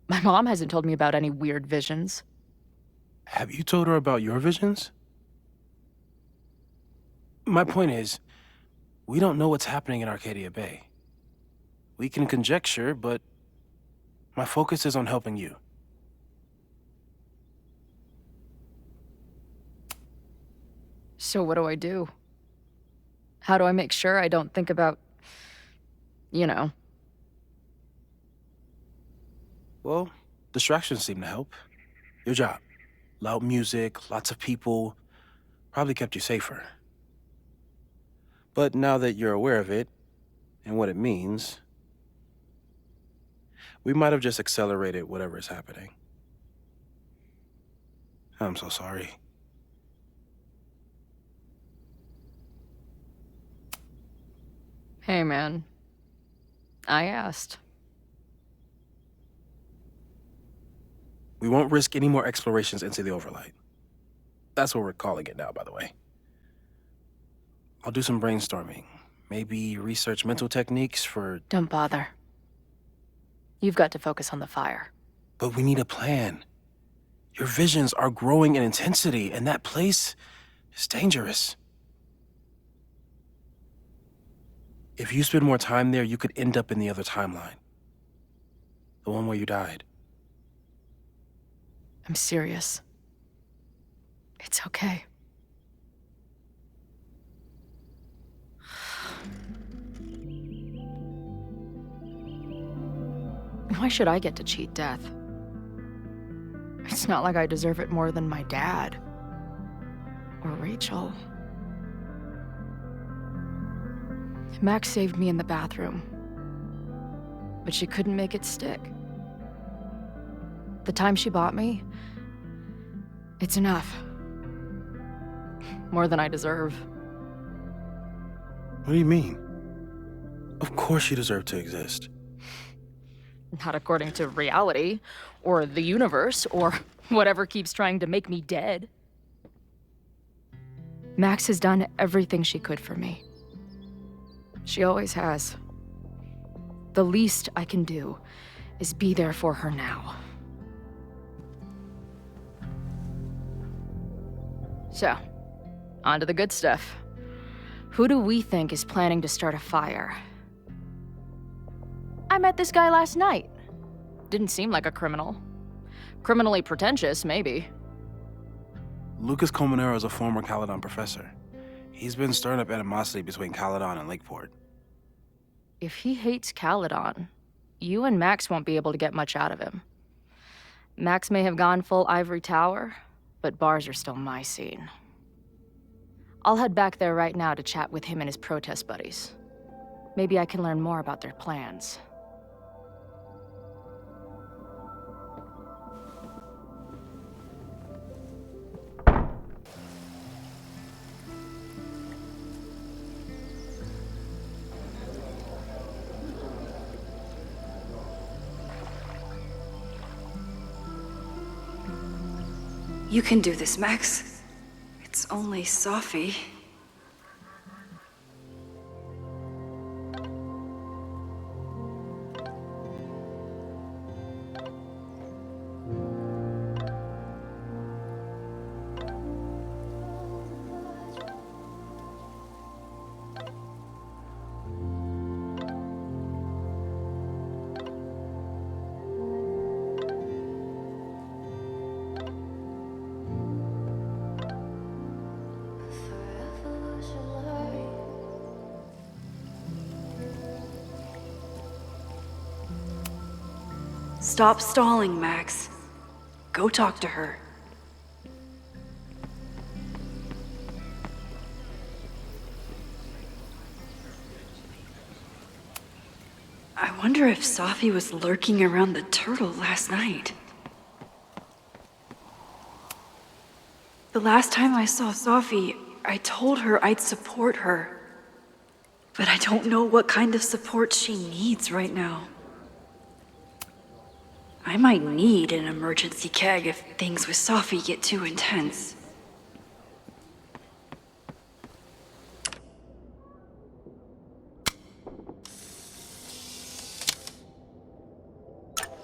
My mom hasn't told me about any weird visions. Have you told her about your visions? My point is, we don't know what's happening in Arcadia Bay. We can conjecture, but my focus is on helping you. So what do I do? How do I make sure I don't think about, you know? Well, distractions seem to help. Your job. Loud music, lots of people, probably kept you safer. But now that you're aware of it, and what it means, we might have just accelerated whatever is happening. I'm so sorry. Hey, man. I asked. We won't risk any more explorations into the overlight. That's what we're calling it now, by the way. I'll do some brainstorming. Maybe research mental techniques for... Don't bother. You've got to focus on the fire. But we need a plan. Your visions are growing in intensity, and that place is dangerous. If you spend more time there, you could end up in the other timeline. The one where you died. I'm serious. It's okay. Why should I get to cheat death? It's not like I deserve it more than my dad. Or Rachel. Max saved me in the bathroom. But she couldn't make it stick. The time she bought me, it's enough. More than I deserve. What do you mean? Of course you deserve to exist. Not according to reality, or the universe, or whatever keeps trying to make me dead. Max has done everything she could for me. She always has. The least I can do is be there for her now. So, on to the good stuff. Who do we think is planning to start a fire? I met this guy last night. Didn't seem like a criminal. Criminally pretentious, maybe. Lucas Colmenero is a former Caledon professor. He's been stirring up animosity between Caledon and Lakeport. If he hates Caledon, you and Max won't be able to get much out of him. Max may have gone full ivory tower, but bars are still my scene. I'll head back there right now to chat with him and his protest buddies. Maybe I can learn more about their plans. You can do this, Max. It's only Sophie. Stop stalling, Max. Go talk to her. I wonder if Sophie was lurking around the turtle last night. The last time I saw Sophie, I told her I'd support her. But I don't know what kind of support she needs right now. I might need an emergency keg if things with Sophie get too intense.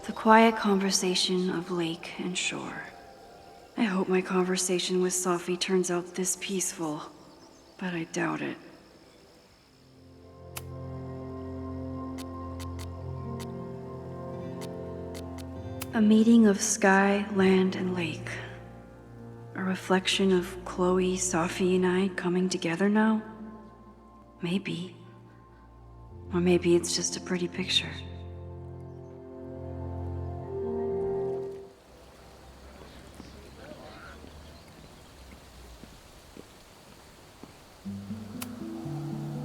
The quiet conversation of lake and shore. I hope my conversation with Sophie turns out this peaceful, but I doubt it. A meeting of sky, land, and lake. A reflection of Chloe, Sophie, and I coming together now? Maybe. Or maybe it's just a pretty picture.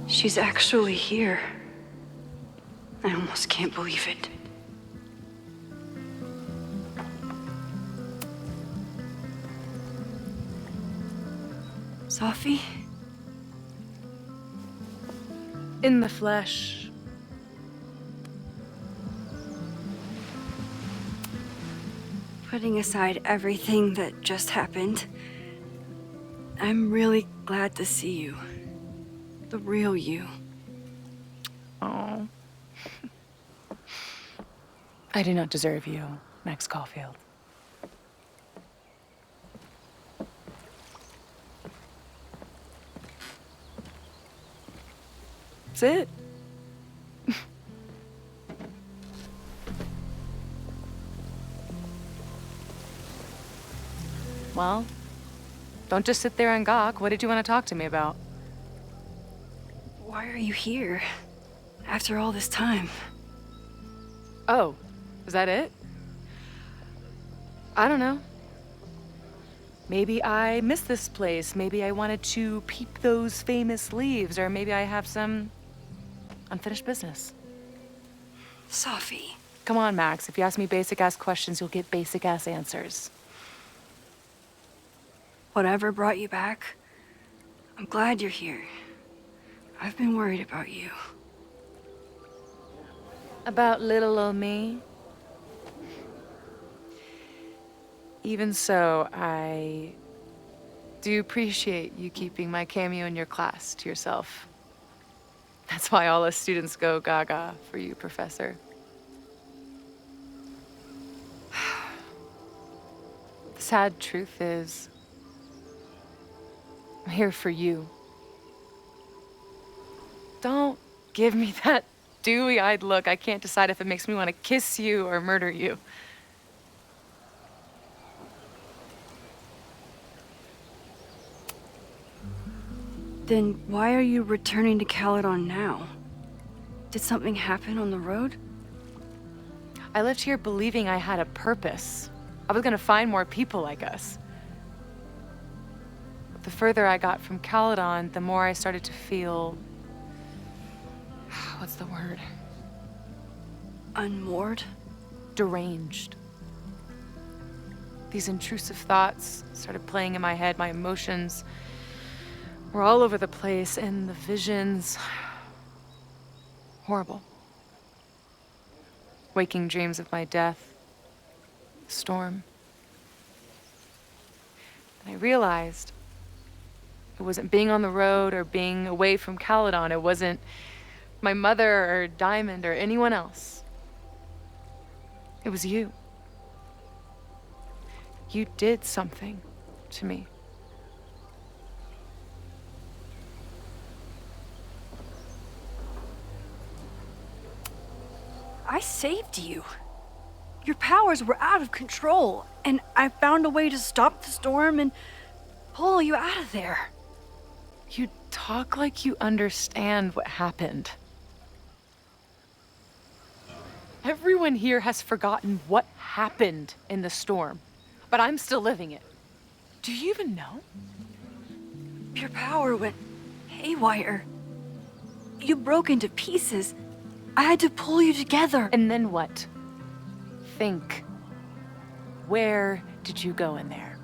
She's actually here. I almost can't believe it. Sophie? In the flesh. Putting aside everything that just happened, I'm really glad to see you. The real you. Oh. I do not deserve you, Max Caulfield. That's it. Well, don't just sit there and gawk. What did you want to talk to me about? Why are you here? After all this time? Oh, is that it? I don't know. Maybe I miss this place. Maybe I wanted to peep those famous leaves, or maybe I have some unfinished business. Sophie. Come on, Max. If you ask me basic-ass questions, you'll get basic-ass answers. Whatever brought you back, I'm glad you're here. I've been worried about you. About little old me? Even so, I do appreciate you keeping my cameo in your class to yourself. That's why all us students go gaga for you, Professor. The sad truth is, I'm here for you. Don't give me that dewy-eyed look. I can't decide if it makes me want to kiss you or murder you. Then why are you returning to Caledon now? Did something happen on the road? I left here believing I had a purpose. I was gonna find more people like us. But the further I got from Caledon, the more I started to feel... what's the word? Unmoored? Deranged. These intrusive thoughts started playing in my head. My emotions were all over the place, and the visions... horrible. Waking dreams of my death. The storm. And I realized it wasn't being on the road or being away from Caledon. It wasn't my mother or Diamond or anyone else. It was you. You did something to me. I saved you. Your powers were out of control, and I found a way to stop the storm and pull you out of there. You talk like you understand what happened. Everyone here has forgotten what happened in the storm, but I'm still living it. Do you even know? Your power went haywire. You broke into pieces. I had to pull you together. And then what? Think. Where did you go in there?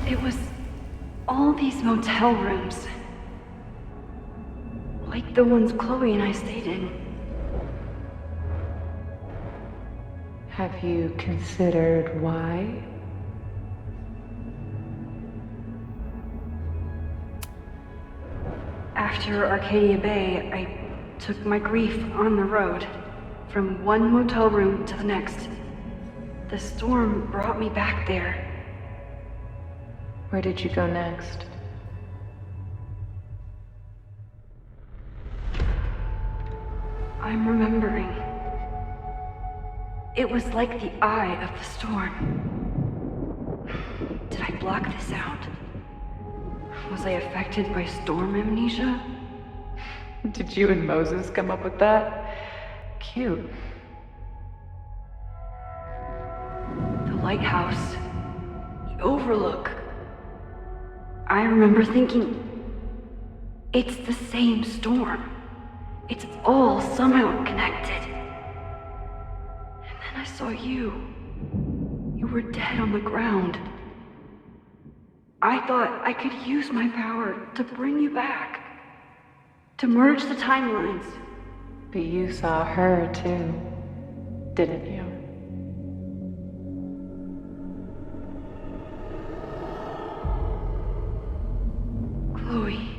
It was all these motel rooms. Like the ones Chloe and I stayed in. Have you considered why? After Arcadia Bay, I took my grief on the road, from one motel room to the next. The storm brought me back there. Where did you go next? I'm remembering. It was like the eye of the storm. Did I block this out? Was I affected by storm amnesia? Did you and Moses come up with that? Cute. The lighthouse. The overlook. I remember thinking, it's the same storm. It's all somehow connected. And then I saw you. You were dead on the ground. I thought I could use my power to bring you back. To merge the timelines. But you saw her too, didn't you? Chloe.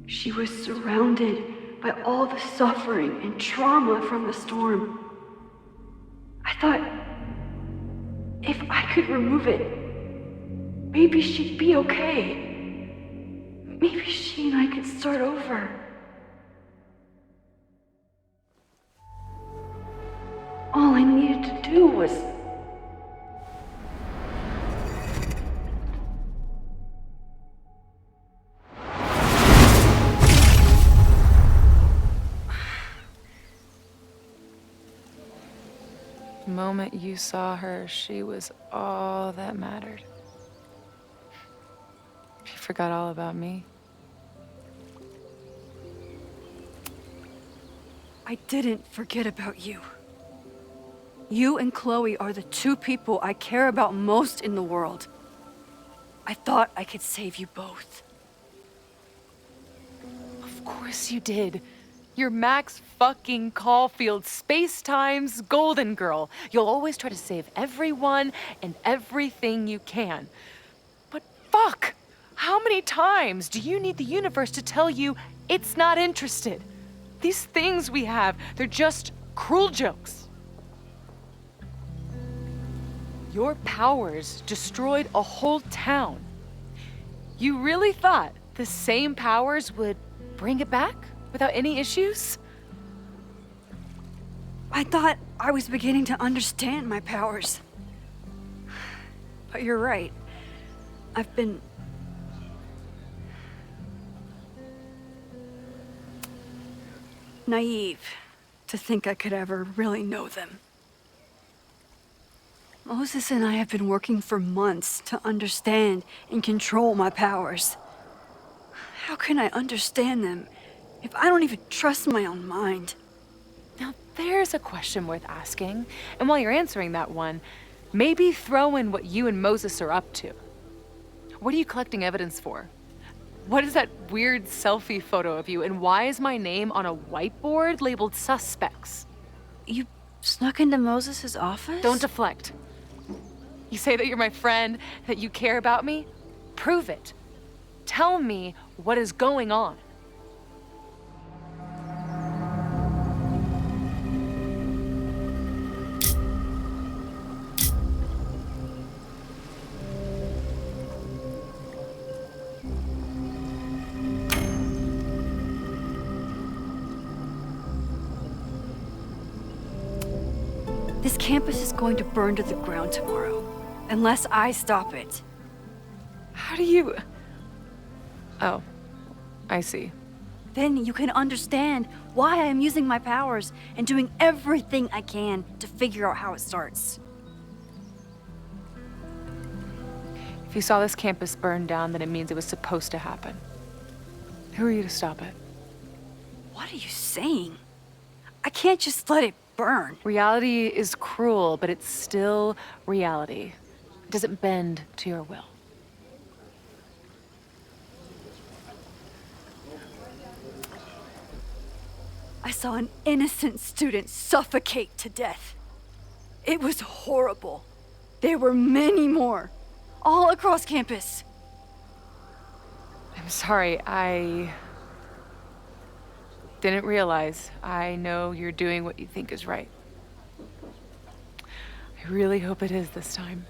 She was surrounded by all the suffering and trauma from the storm. I thought, if I could remove it, maybe she'd be okay. Maybe she and I could start over. All I needed to do was... The moment you saw her, she was all that mattered. She forgot all about me. I didn't forget about you. You and Chloe are the two people I care about most in the world. I thought I could save you both. Of course you did. You're Max fucking Caulfield, Space-Time's golden girl. You'll always try to save everyone and everything you can. But fuck! How many times do you need the universe to tell you it's not interested? These things we have, they're just cruel jokes. Your powers destroyed a whole town. You really thought the same powers would bring it back without any issues? I thought I was beginning to understand my powers. But you're right. I've been... naive to think I could ever really know them. Moses and I have been working for months to understand and control my powers. How can I understand them if I don't even trust my own mind? Now there's a question worth asking, and while you're answering that one, maybe throw in what you and Moses are up to. What are you collecting evidence for? What is that weird selfie photo of you, and why is my name on a whiteboard labeled suspects? You snuck into Moses' office? Don't deflect. You say that you're my friend, that you care about me? Prove it. Tell me what is going on. This campus is going to burn to the ground tomorrow, unless I stop it. How do you... Oh, I see. Then you can understand why I am using my powers and doing everything I can to figure out how it starts. If you saw this campus burn down, then it means it was supposed to happen. Who are you to stop it? What are you saying? I can't just let it burn. Reality is cruel, but it's still reality. It doesn't bend to your will. I saw an innocent student suffocate to death. It was horrible. There were many more, all across campus. I'm sorry, I didn't realize. I know you're doing what you think is right. I really hope it is this time.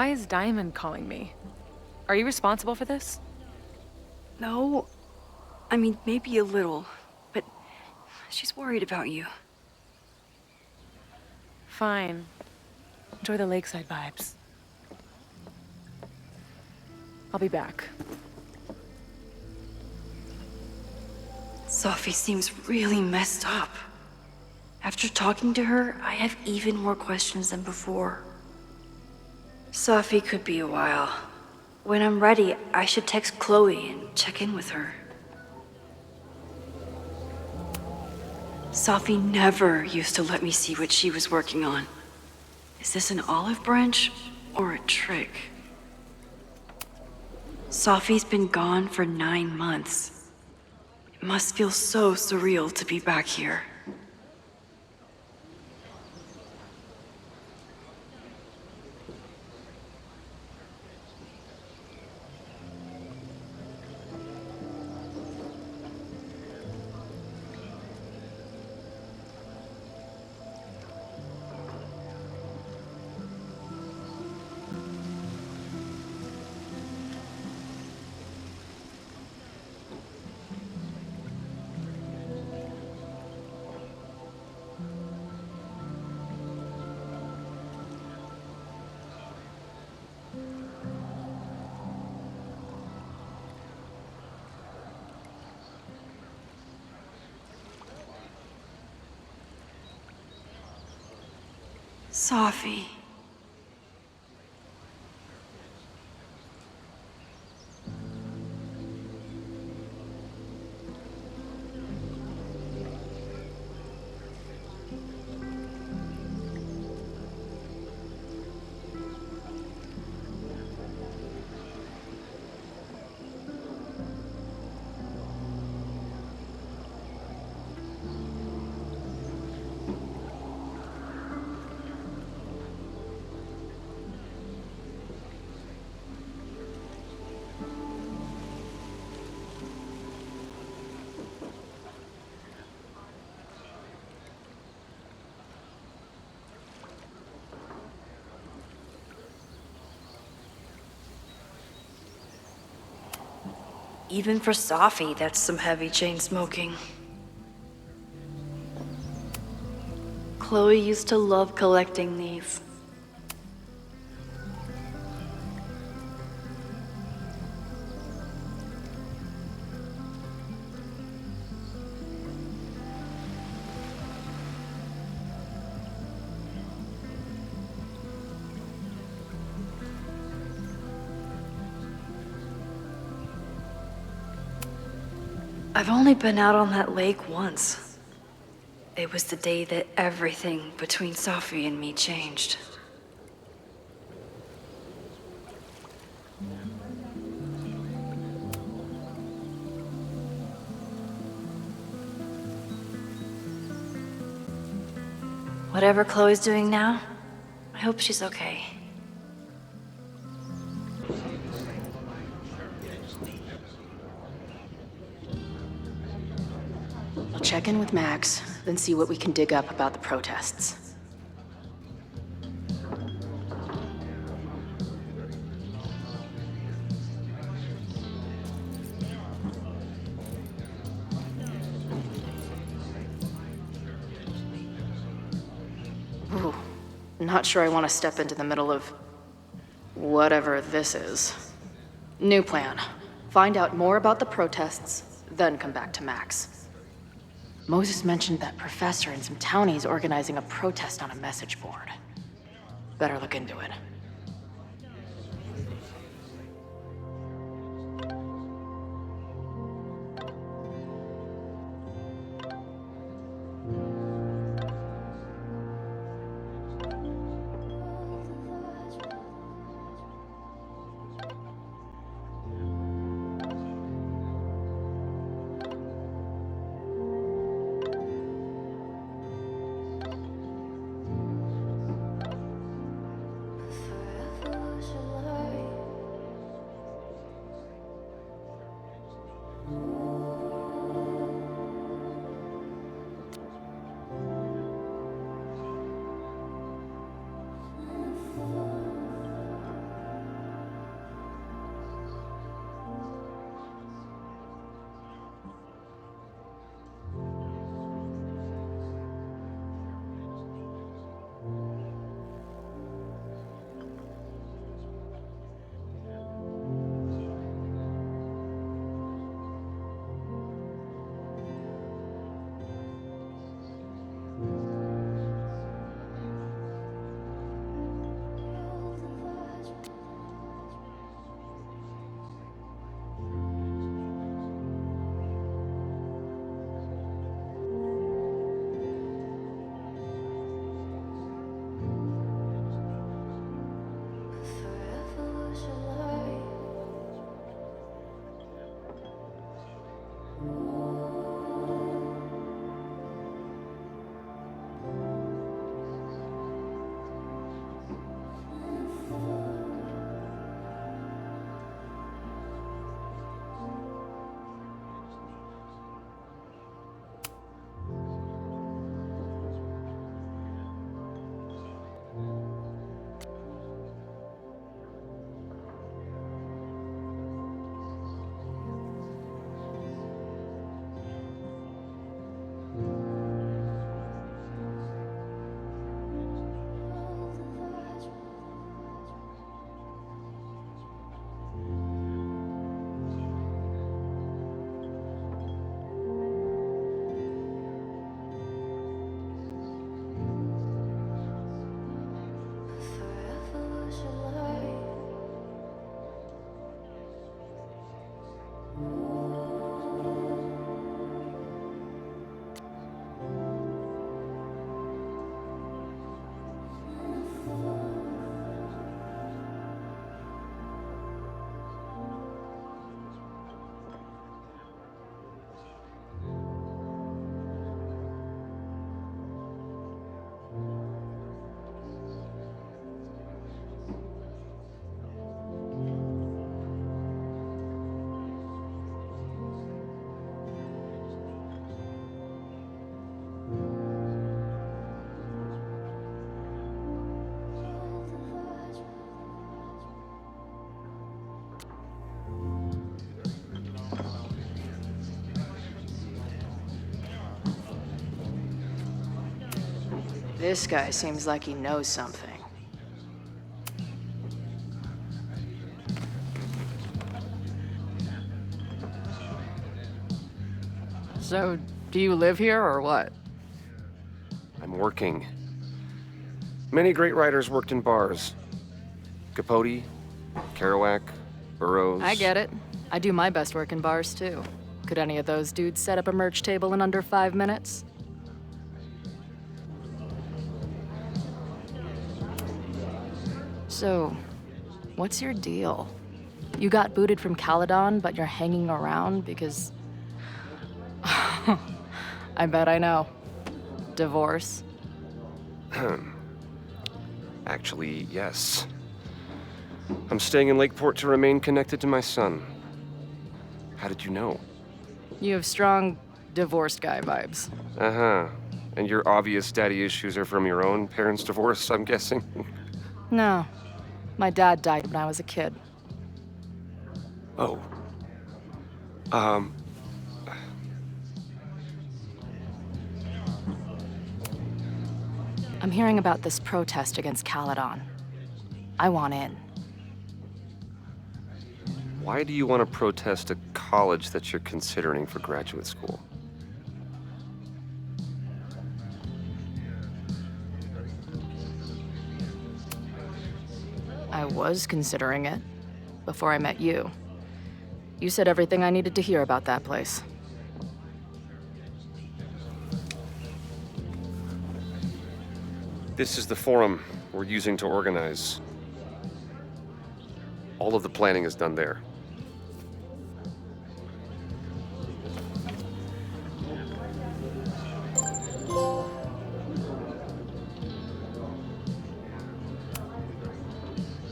Why is Diamond calling me? Are you responsible for this? No. I mean, maybe a little, but she's worried about you. Fine. Enjoy the lakeside vibes. I'll be back. Sophie seems really messed up. After talking to her, I have even more questions than before. Sophie could be a while. When I'm ready, I should text Chloe and check in with her. Sophie never used to let me see what she was working on. Is this an olive branch or a trick? Sophie's been gone for 9 months. It must feel so surreal to be back here. Sophie. Even for Sophie, that's some heavy chain smoking. Chloe used to love collecting these. I've only been out on that lake once. It was the day that everything between Sophie and me changed. Whatever Chloe's doing now, I hope she's okay. I'll check in with Max, then see what we can dig up about the protests. Ooh, not sure I want to step into the middle of whatever this is. New plan. Find out more about the protests, then come back to Max. Moses mentioned that professor and some townies organizing a protest on a message board. Better look into it. This guy seems like he knows something. So, do you live here or what? I'm working. Many great writers worked in bars. Capote, Kerouac, Burroughs. I get it. I do my best work in bars, too. Could any of those dudes set up a merch table in under 5 minutes? So, what's your deal? You got booted from Caledon, but you're hanging around because... I bet I know. Divorce? Actually, yes. I'm staying in Lakeport to remain connected to my son. How did you know? You have strong divorced guy vibes. Uh-huh. And your obvious daddy issues are from your own parents' divorce, I'm guessing? No. My dad died when I was a kid. Oh. I'm hearing about this protest against Caledon. I want in. Why do you want to protest a college that you're considering for graduate school? I was considering it before I met you. You said everything I needed to hear about that place. This is the forum we're using to organize. All of the planning is done there.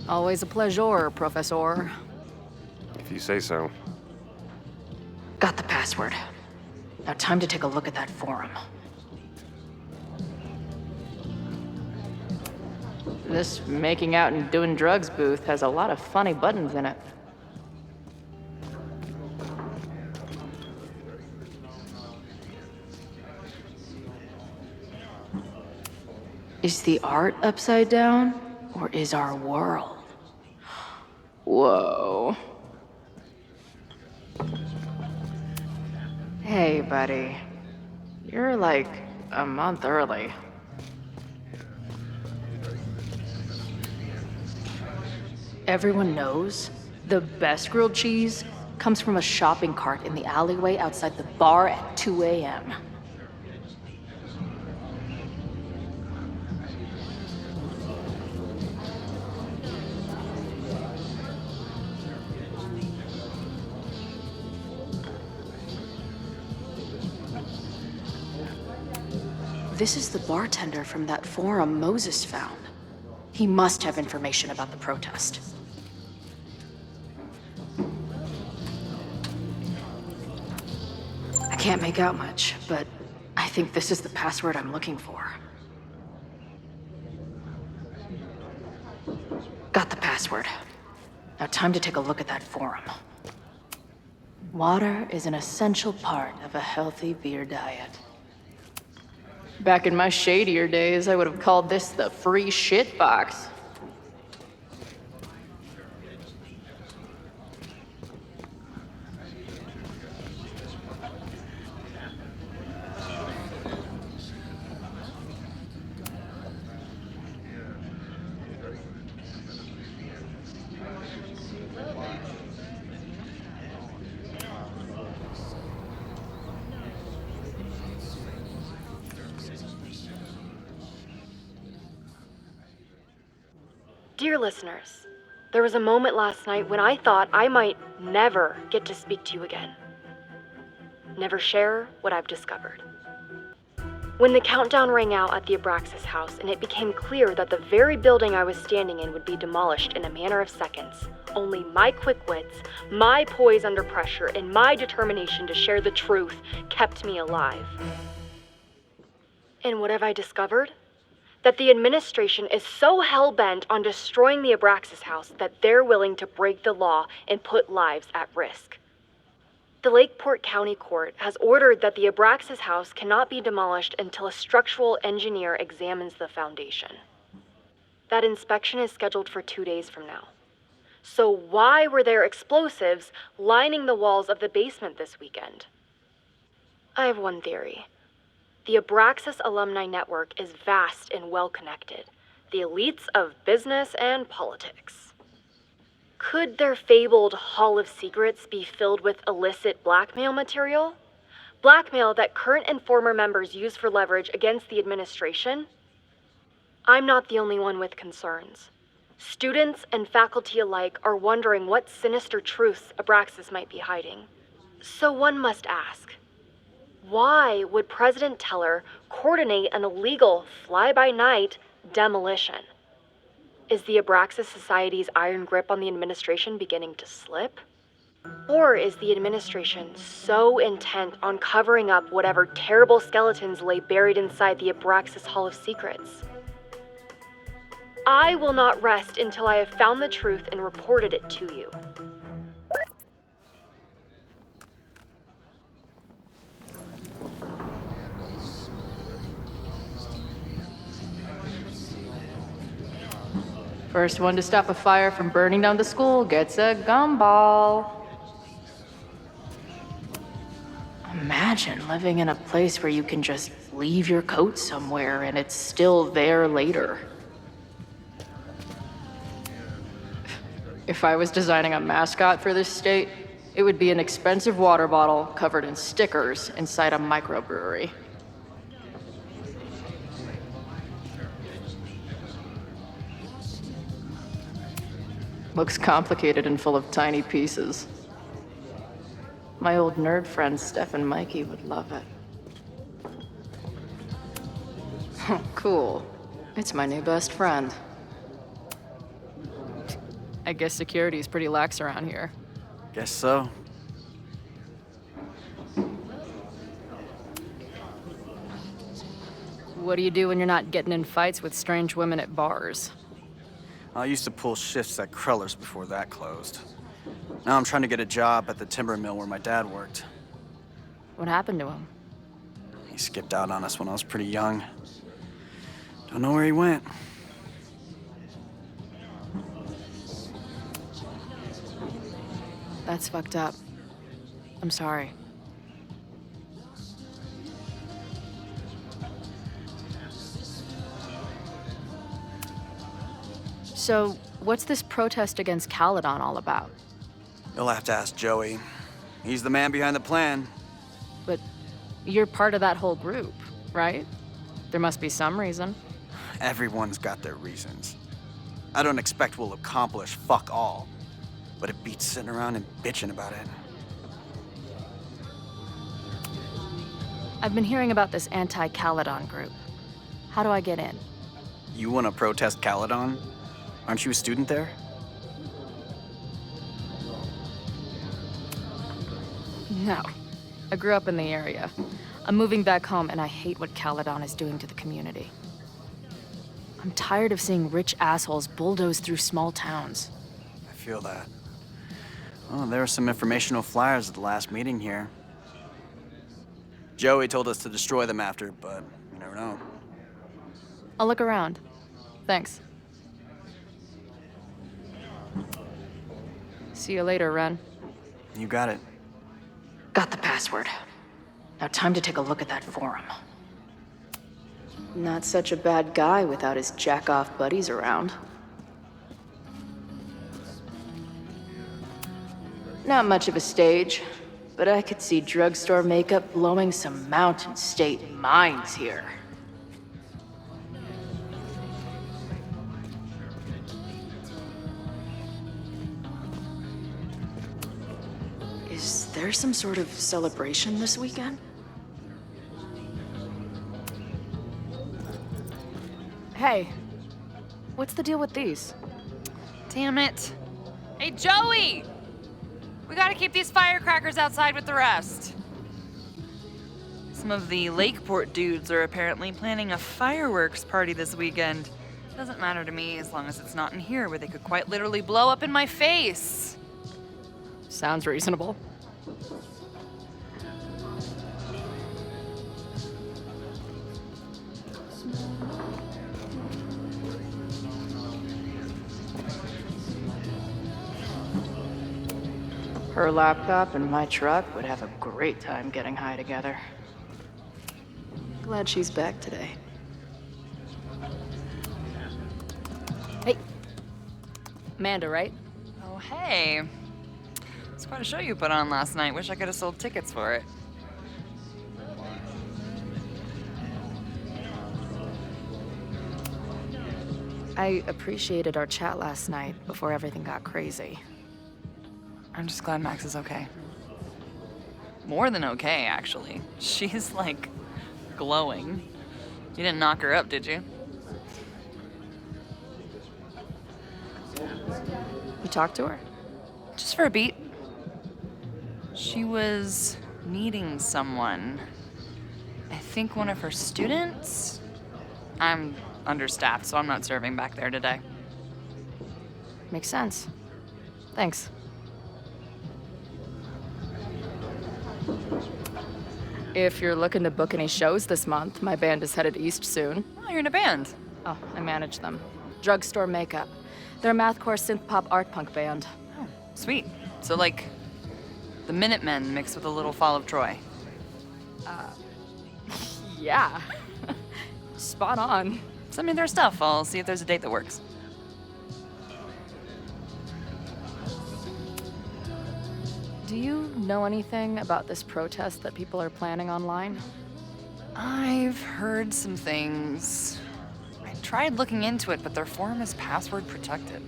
Always a pleasure, Professor. If you say so. Got the password. Now time to take a look at that forum. This making out and doing drugs booth has a lot of funny buttons in it. Is the art upside down, or is our world? Whoa. Hey, buddy. You're like a month early. Everyone knows the best grilled cheese comes from a shopping cart in the alleyway outside the bar at 2 a.m. This is the bartender from that forum Moses found. He must have information about the protest. I can't make out much, but I think this is the password I'm looking for. Got the password. Now time to take a look at that forum. Water is an essential part of a healthy beer diet. Back in my shadier days, I would have called this the free shit box. Dear listeners, there was a moment last night when I thought I might never get to speak to you again. Never share what I've discovered. When the countdown rang out at the Abraxas house and it became clear that the very building I was standing in would be demolished in a matter of seconds, only my quick wits, my poise under pressure, and my determination to share the truth kept me alive. And what have I discovered? That the administration is so hell-bent on destroying the Abraxas house that they're willing to break the law and put lives at risk. The Lakeport County Court has ordered that the Abraxas house cannot be demolished until a structural engineer examines the foundation. That inspection is scheduled for 2 days from now. So why were there explosives lining the walls of the basement this weekend? I have one theory. The Abraxas alumni network is vast and well-connected. The elites of business and politics. Could their fabled Hall of Secrets be filled with illicit blackmail material? Blackmail that current and former members use for leverage against the administration? I'm not the only one with concerns. Students and faculty alike are wondering what sinister truths Abraxas might be hiding. So one must ask, why would President Teller coordinate an illegal fly-by-night demolition? Is the Abraxas Society's iron grip on the administration beginning to slip? Or is the administration so intent on covering up whatever terrible skeletons lay buried inside the Abraxas Hall of Secrets? I will not rest until I have found the truth and reported it to you. First one to stop a fire from burning down the school gets a gumball. Imagine living in a place where you can just leave your coat somewhere and it's still there later. If I was designing a mascot for this state, it would be an expensive water bottle covered in stickers inside a microbrewery. Looks complicated and full of tiny pieces. My old nerd friends Steph and Mikey would love it. Cool. It's my new best friend. I guess security's pretty lax around here. Guess so. What do you do when you're not getting in fights with strange women at bars? I used to pull shifts at Kreller's before that closed. Now I'm trying to get a job at the timber mill where my dad worked. What happened to him? He skipped out on us when I was pretty young. Don't know where he went. That's fucked up. I'm sorry. So, what's this protest against Caledon all about? You'll have to ask Joey. He's the man behind the plan. But you're part of that whole group, right? There must be some reason. Everyone's got their reasons. I don't expect we'll accomplish fuck all, but it beats sitting around and bitching about it. I've been hearing about this anti-Caledon group. How do I get in? You want to protest Caledon? Aren't you a student there? No. I grew up in the area. I'm moving back home, and I hate what Caledon is doing to the community. I'm tired of seeing rich assholes bulldoze through small towns. I feel that. Well, there were some informational flyers at the last meeting here. Joey told us to destroy them after, but you never know. I'll look around. Thanks. See you later, Ren. You got it. Got the password. Now time to take a look at that forum. Not such a bad guy without his jack-off buddies around. Not much of a stage, but I could see drugstore makeup blowing some Mountain State minds here. Is there some sort of celebration this weekend? Hey, what's the deal with these? Damn it. Hey, Joey! We gotta keep these firecrackers outside with the rest. Some of the Lakeport dudes are apparently planning a fireworks party this weekend. Doesn't matter to me as long as it's not in here where they could quite literally blow up in my face. Sounds reasonable. Her laptop and my truck would have a great time getting high together. Glad she's back today. Hey. Amanda, right? Oh, hey. It's quite a show you put on last night. Wish I could have sold tickets for it. I appreciated our chat last night before everything got crazy. I'm just glad Max is okay. More than okay, actually. She's, like, glowing. You didn't knock her up, did you? You talked to her? Just for a beat. She was meeting someone. I think one of her students? I'm understaffed, so I'm not serving back there today. Makes sense. Thanks. If you're looking to book any shows this month, my band is headed east soon. Oh, you're in a band? Oh, I manage them. Drugstore Makeup. They're a mathcore synth-pop art punk band. Oh, sweet. So, like, the Minutemen mixed with a little Fall of Troy. Yeah. Spot on. Send me their stuff. I'll see if there's a date that works. Do you know anything about this protest that people are planning online? I've heard some things. I tried looking into it, but their forum is password protected.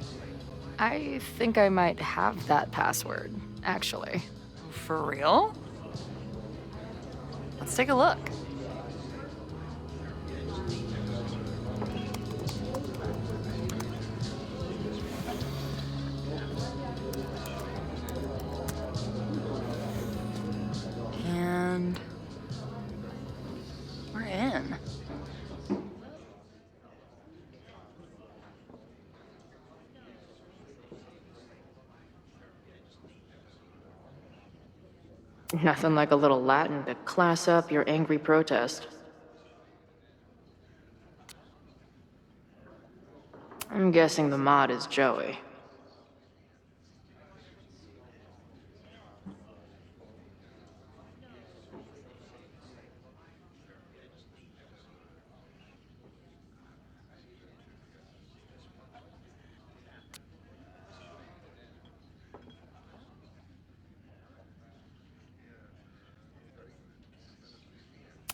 I think I might have that password, actually. For real? Let's take a look. And we're in. Nothing like a little Latin to class up your angry protest. I'm guessing the mod is Joey.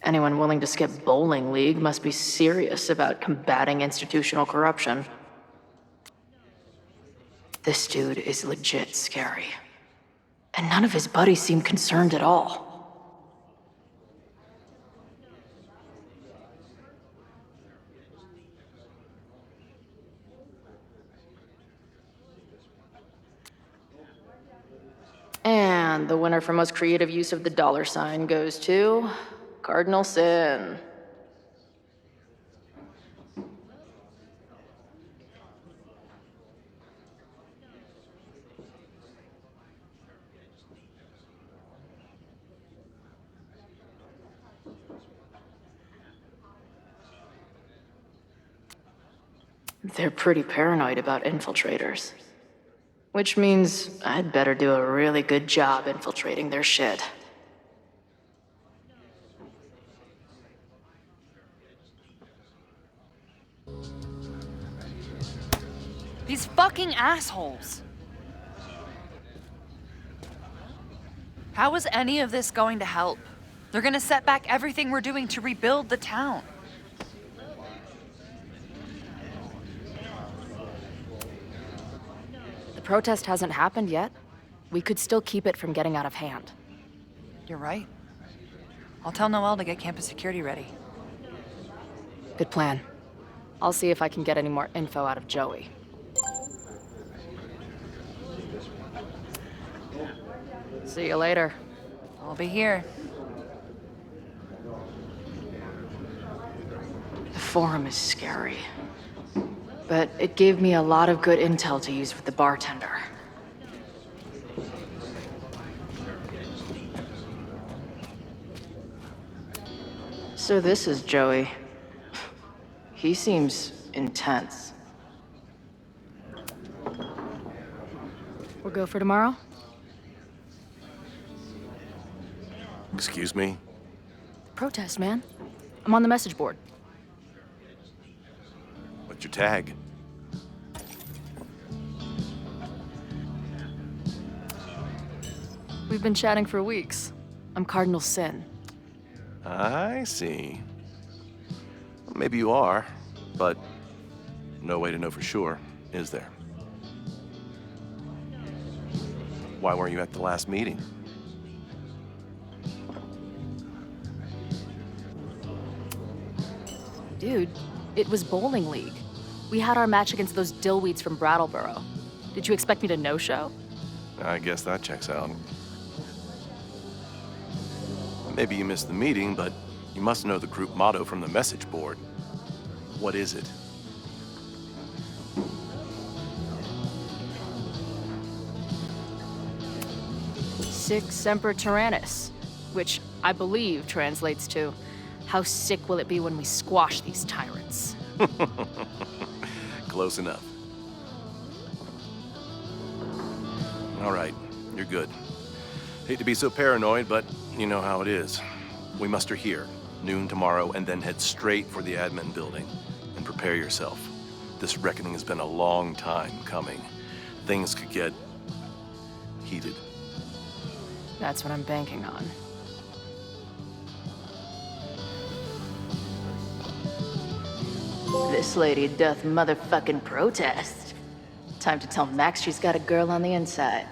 Anyone willing to skip bowling league must be serious about combating institutional corruption. This dude is legit scary. And none of his buddies seem concerned at all. And the winner for most creative use of the $sign goes to Cardinal Sin. They're pretty paranoid about infiltrators. Which means I'd better do a really good job infiltrating their shit. These fucking assholes. How is any of this going to help? They're gonna set back everything we're doing to rebuild the town. The protest hasn't happened yet. We could still keep it from getting out of hand. You're right. I'll tell Noelle to get campus security ready. Good plan. I'll see if I can get any more info out of Joey. See you later. I'll be here. The forum is scary. But it gave me a lot of good intel to use with the bartender. So this is Joey. He seems intense. We'll go for tomorrow? Excuse me? Protest, man. I'm on the message board. What's your tag? We've been chatting for weeks. I'm Cardinal Sin. I see. Well, maybe you are, but no way to know for sure, is there? Why weren't you at the last meeting? Dude, it was bowling league. We had our match against those dillweeds from Brattleboro. Did you expect me to no-show? I guess that checks out. Maybe you missed the meeting, but you must know the group motto from the message board. What is it? Sic Semper Tyrannis, which I believe translates to, how sick will it be when we squash these tyrants? Close enough. All right, you're good. Hate to be so paranoid, but you know how it is. We muster here, noon tomorrow, and then head straight for the admin building. And prepare yourself. This reckoning has been a long time coming. Things could get heated. That's what I'm banking on. This lady doth motherfucking protest. Time to tell Max she's got a girl on the inside.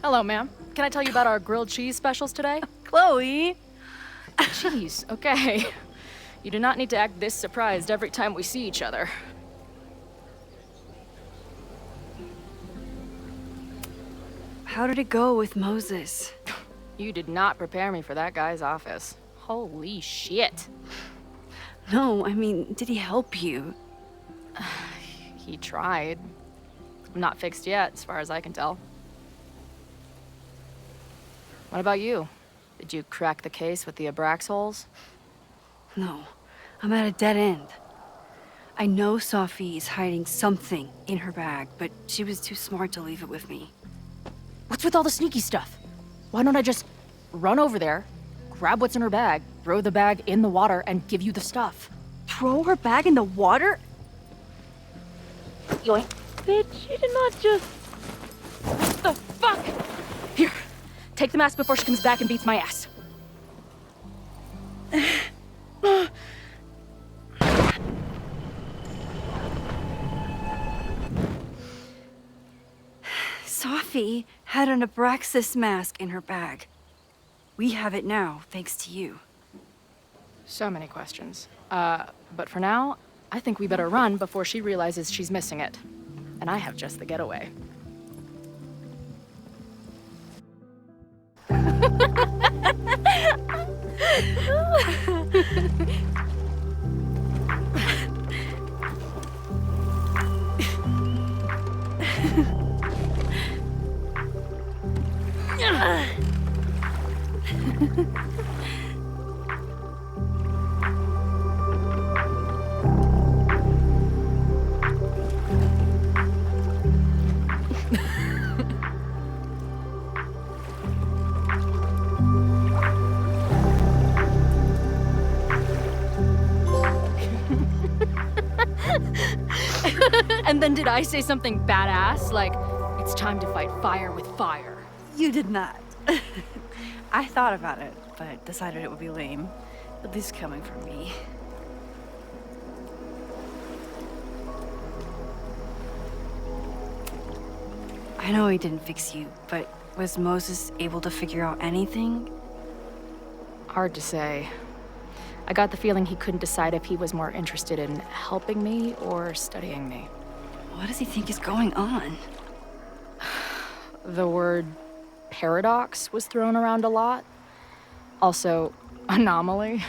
Hello, ma'am. Can I tell you about our grilled cheese specials today? Chloe! Jeez, okay. You do not need to act this surprised every time we see each other. How did it go with Moses? You did not prepare me for that guy's office. Holy shit. No, I mean, did he help you? He tried. I'm not fixed yet, as far as I can tell. What about you? Did you crack the case with the Abrax holes? No, I'm at a dead end. I know Sophie is hiding something in her bag, but she was too smart to leave it with me. What's with all the sneaky stuff? Why don't I just run over there, grab what's in her bag, throw the bag in the water, and give you the stuff? Throw her bag in the water? Yoink. Bitch, you did not just... What the fuck? Here, take the mask before she comes back and beats my ass. Sophie had an Abraxas mask in her bag. We have it now, thanks to you. So many questions. But for now, I think we better run before she realizes she's missing it. And I have just the getaway. And then did I say something badass? Like, it's time to fight fire with fire. You did not. I thought about it, but decided it would be lame. At least coming from me. I know he didn't fix you, but was Moses able to figure out anything? Hard to say. I got the feeling he couldn't decide if he was more interested in helping me or studying me. What does he think is going on? The word paradox was thrown around a lot. Also, anomaly.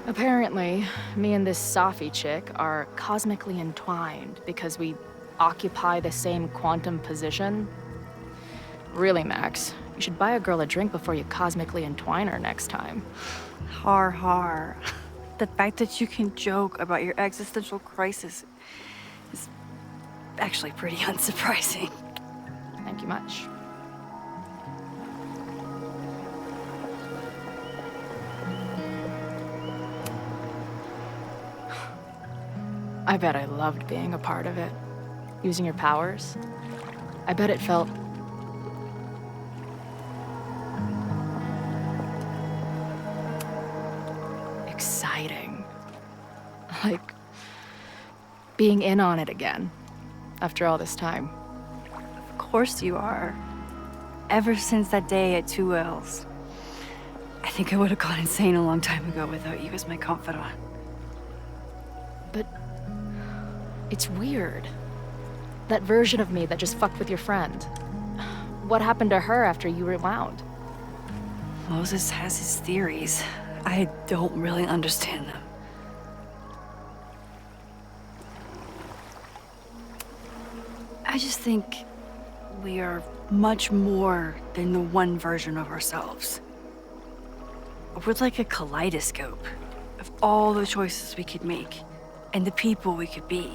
Apparently, me and this Safi chick are cosmically entwined because we occupy the same quantum position. Really, Max, you should buy a girl a drink before you cosmically entwine her next time. Har har. The fact that you can joke about your existential crisis is actually pretty unsurprising. Thank you much. I bet I loved being a part of it. Using your powers. I bet it felt exciting. Like being in on it again after all this time. Of course you are. Ever since that day at 2L's. I think I would have gone insane a long time ago without you as my confidant. But it's weird. That version of me that just fucked with your friend. What happened to her after you rewound? Moses has his theories. I don't really understand them. I just think we are much more than the one version of ourselves. We're like a kaleidoscope of all the choices we could make and the people we could be.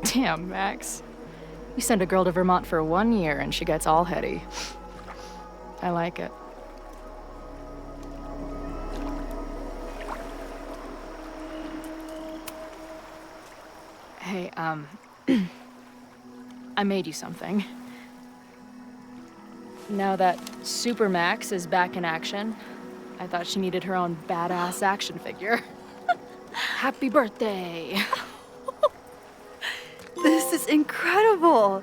Damn, Max. You send a girl to Vermont for 1 year and she gets all heady. I like it. Hey, I made you something. Now that Super Max is back in action, I thought she needed her own badass action figure. Happy birthday! This is incredible!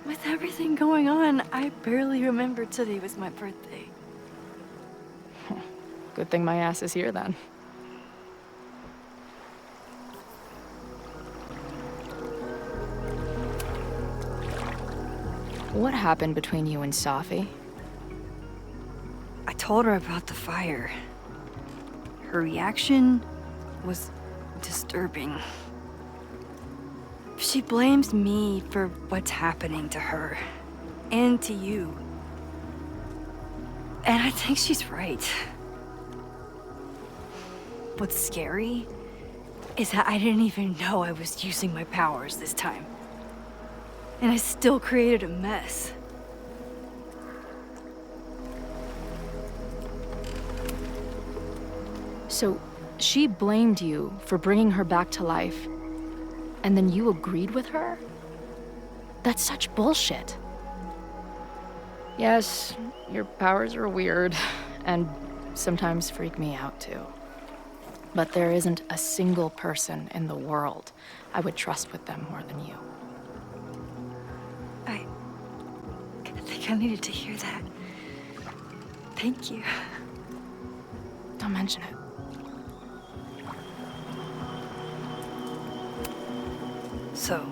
With everything going on, I barely remember today was my birthday. Good thing my ass is here then. What happened between you and Safi? I told her about the fire. Her reaction was disturbing. She blames me for what's happening to her and to you. And I think she's right. What's scary is that I didn't even know I was using my powers this time. And I still created a mess. So, she blamed you for bringing her back to life, and then you agreed with her? That's such bullshit. Yes, your powers are weird, and sometimes freak me out too. But there isn't a single person in the world I would trust with them more than you. I think I needed to hear that. Thank you. Don't mention it. So,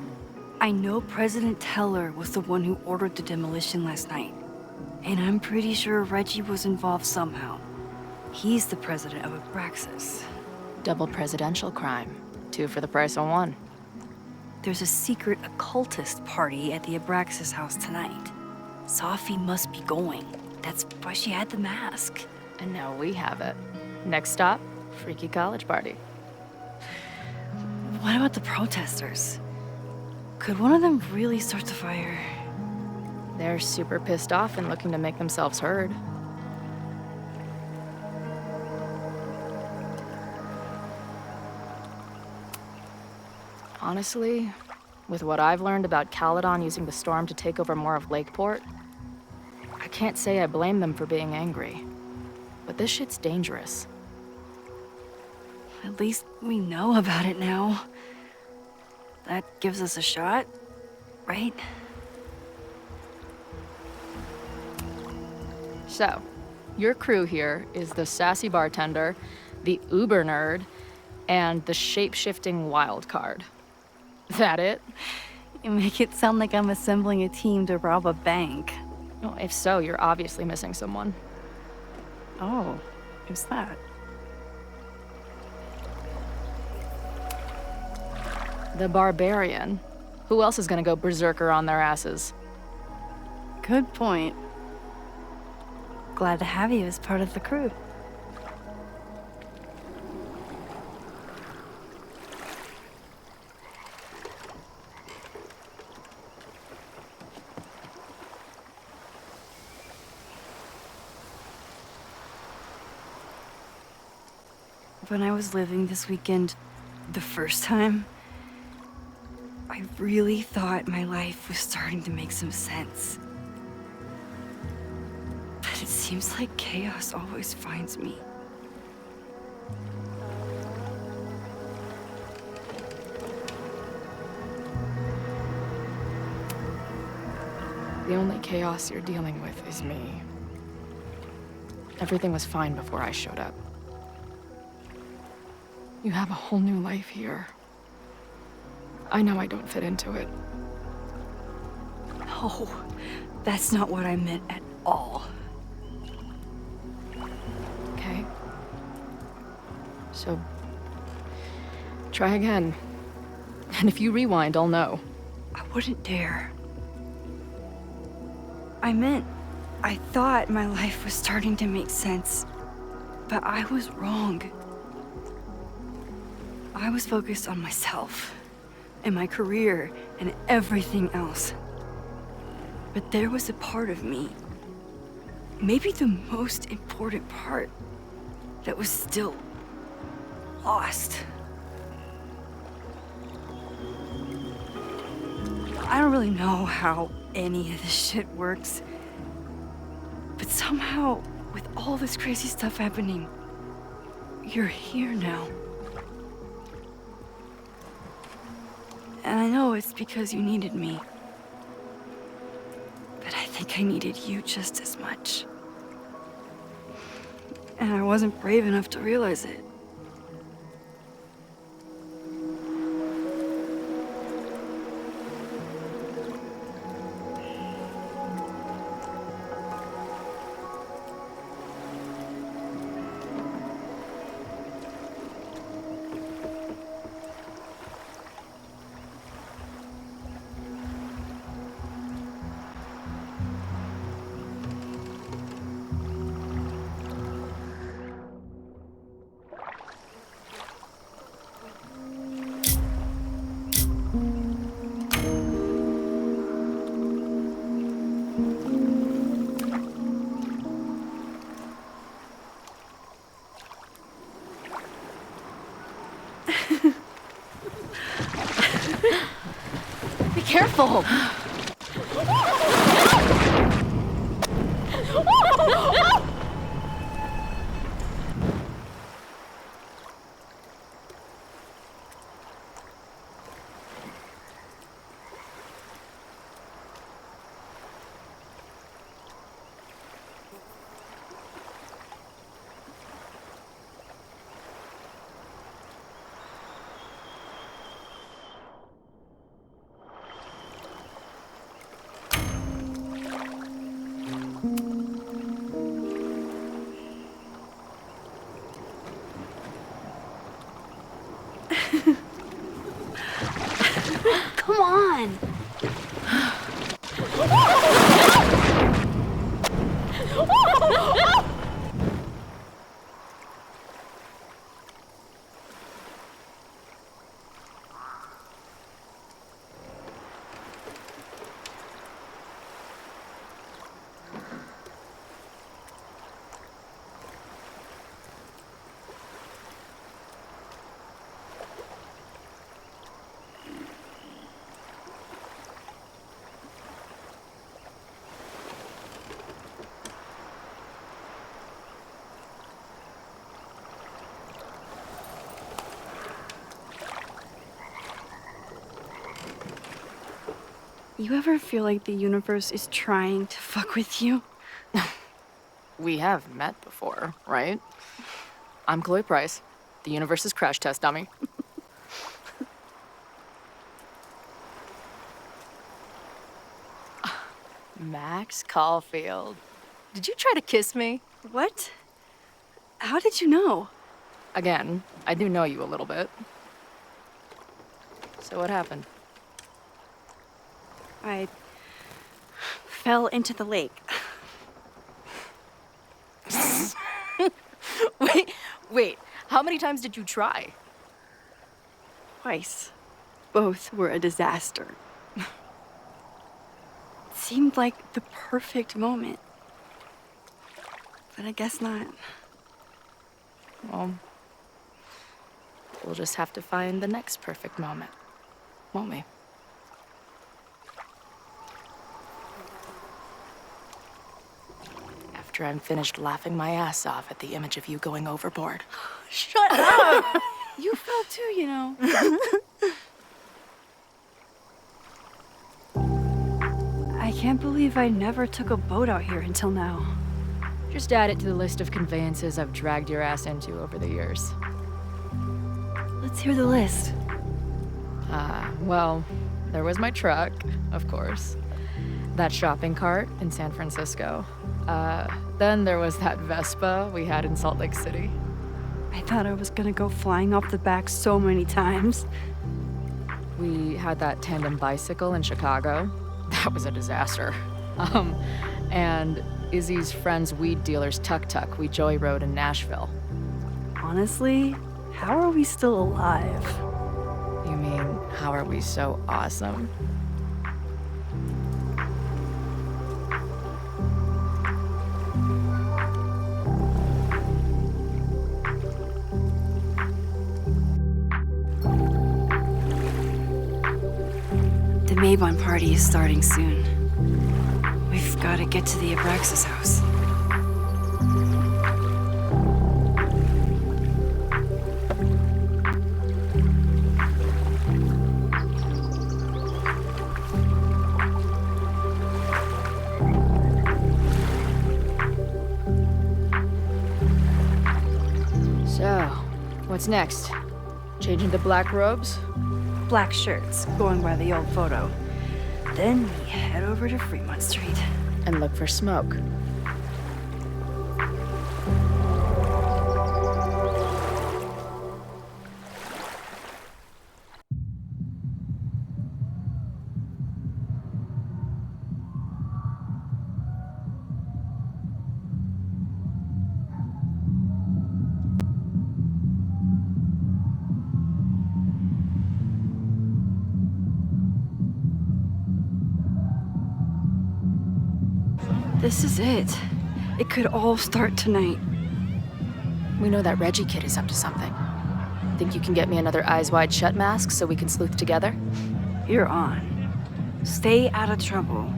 I know President Teller was the one who ordered the demolition last night. And I'm pretty sure Reggie was involved somehow. He's the president of Abraxas. Double presidential crime. 2 for the price of 1. There's a secret occultist party at the Abraxas house tonight. Safi must be going. That's why she had the mask. And now we have it. Next stop, freaky college party. What about the protesters? Could one of them really start the fire? They're super pissed off and looking to make themselves heard. Honestly, with what I've learned about Caledon using the storm to take over more of Lakeport, I can't say I blame them for being angry. But this shit's dangerous. At least we know about it now. That gives us a shot, right? So, your crew here is the sassy bartender, the uber nerd, and the shape-shifting wild card. That it? You make it sound like I'm assembling a team to rob a bank. Well, if so, you're obviously missing someone. Oh, who's that? The barbarian. Who else is gonna go berserker on their asses? Good point. Glad to have you as part of the crew. When I was living this weekend the first time, I really thought my life was starting to make some sense. But it seems like chaos always finds me. The only chaos you're dealing with is me. Everything was fine before I showed up. You have a whole new life here. I know I don't fit into it. No, that's not what I meant at all. Okay. So, try again. And if you rewind, I'll know. I wouldn't dare. I meant, I thought my life was starting to make sense, but I was wrong. I was focused on myself, and my career, and everything else. But there was a part of me, maybe the most important part, that was still lost. I don't really know how any of this shit works, but somehow, with all this crazy stuff happening, you're here now. And I know it's because you needed me. But I think I needed you just as much. And I wasn't brave enough to realize it. Be careful! Come on! You ever feel like the universe is trying to fuck with you? We have met before, right? I'm Chloe Price, the universe's crash test dummy. Max Caulfield. Did you try to kiss me? What? How did you know? Again, I do know you a little bit. So what happened? I fell into the lake. Wait, how many times did you try? Twice. Both were a disaster. It seemed like the perfect moment. But I guess not. Well, we'll just have to find the next perfect moment, won't we? After I'm finished laughing my ass off at the image of you going overboard. Shut up! You fell too, you know. I can't believe I never took a boat out here until now. Just add it to the list of conveyances I've dragged your ass into over the years. Let's hear the list. Well, there was my truck, of course. That shopping cart in San Francisco. Then there was that Vespa we had in Salt Lake City. I thought I was gonna go flying off the back so many times. We had that tandem bicycle in Chicago. That was a disaster. And Izzy's friend's weed dealer's tuk-tuk we joy rode in Nashville. Honestly, how are we still alive? You mean, how are we so awesome? The Mabon party is starting soon. We've got to get to the Abraxas house. So, what's next? Changing to black robes? Black shirts, going by the old photo. Then we head over to Fremont Street. And look for smoke. This is it. It could all start tonight. We know that Reggie kid is up to something. Think you can get me another Eyes Wide Shut mask so we can sleuth together? You're on. Stay out of trouble.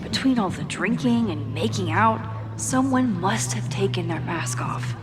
Between all the drinking and making out, someone must have taken their mask off.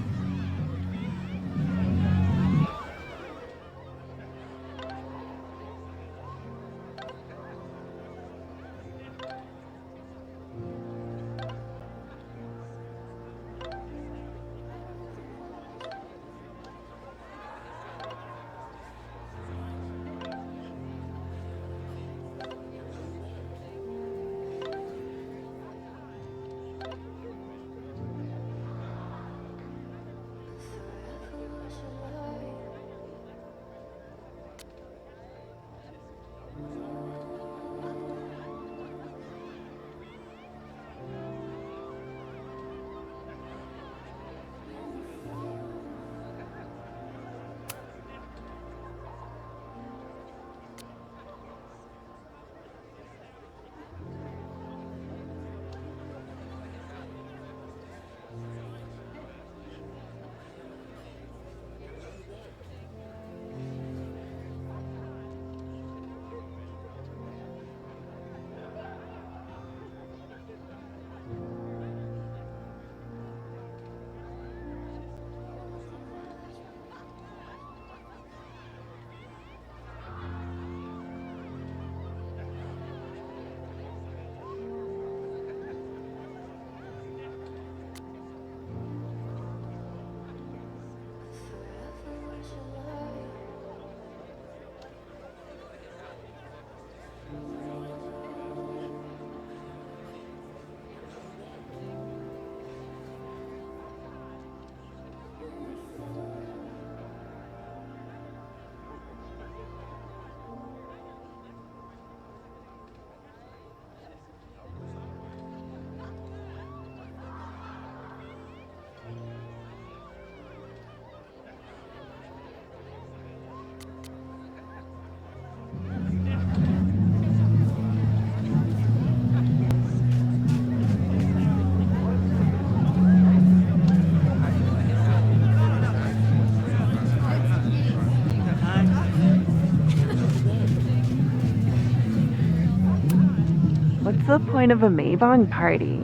What's the point of a Mabon party?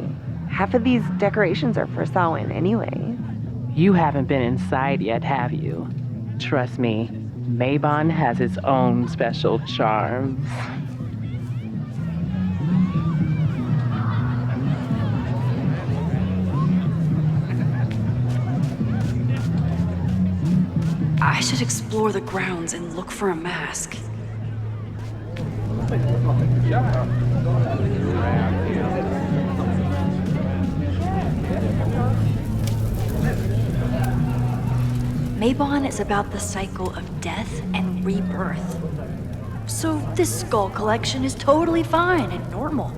Half of these decorations are for Samhain anyway. You haven't been inside yet, have you? Trust me, Mabon has its own special charms. I should explore the grounds and look for a mask. Mabon is about the cycle of death and rebirth. So this skull collection is totally fine and normal.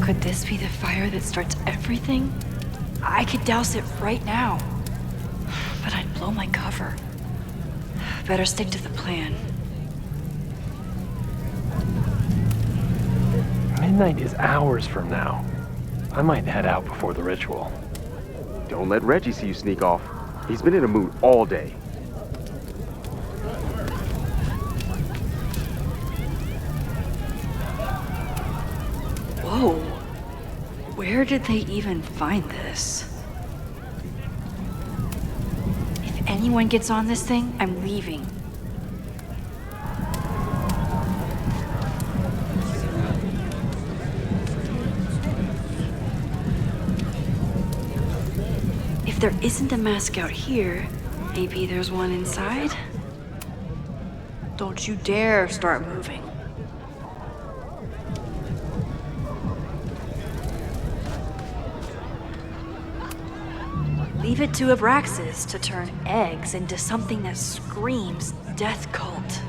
Could this be the fire that starts everything? I could douse it right now. But I'd blow my cover. Better stick to the plan. Midnight is hours from now. I might head out before the ritual. Don't let Reggie see you sneak off. He's been in a mood all day. Whoa. Where did they even find this? If anyone gets on this thing, I'm leaving. If there isn't a mask out here, maybe there's one inside? Don't you dare start moving. Leave it to Abraxas to turn eggs into something that screams death cult.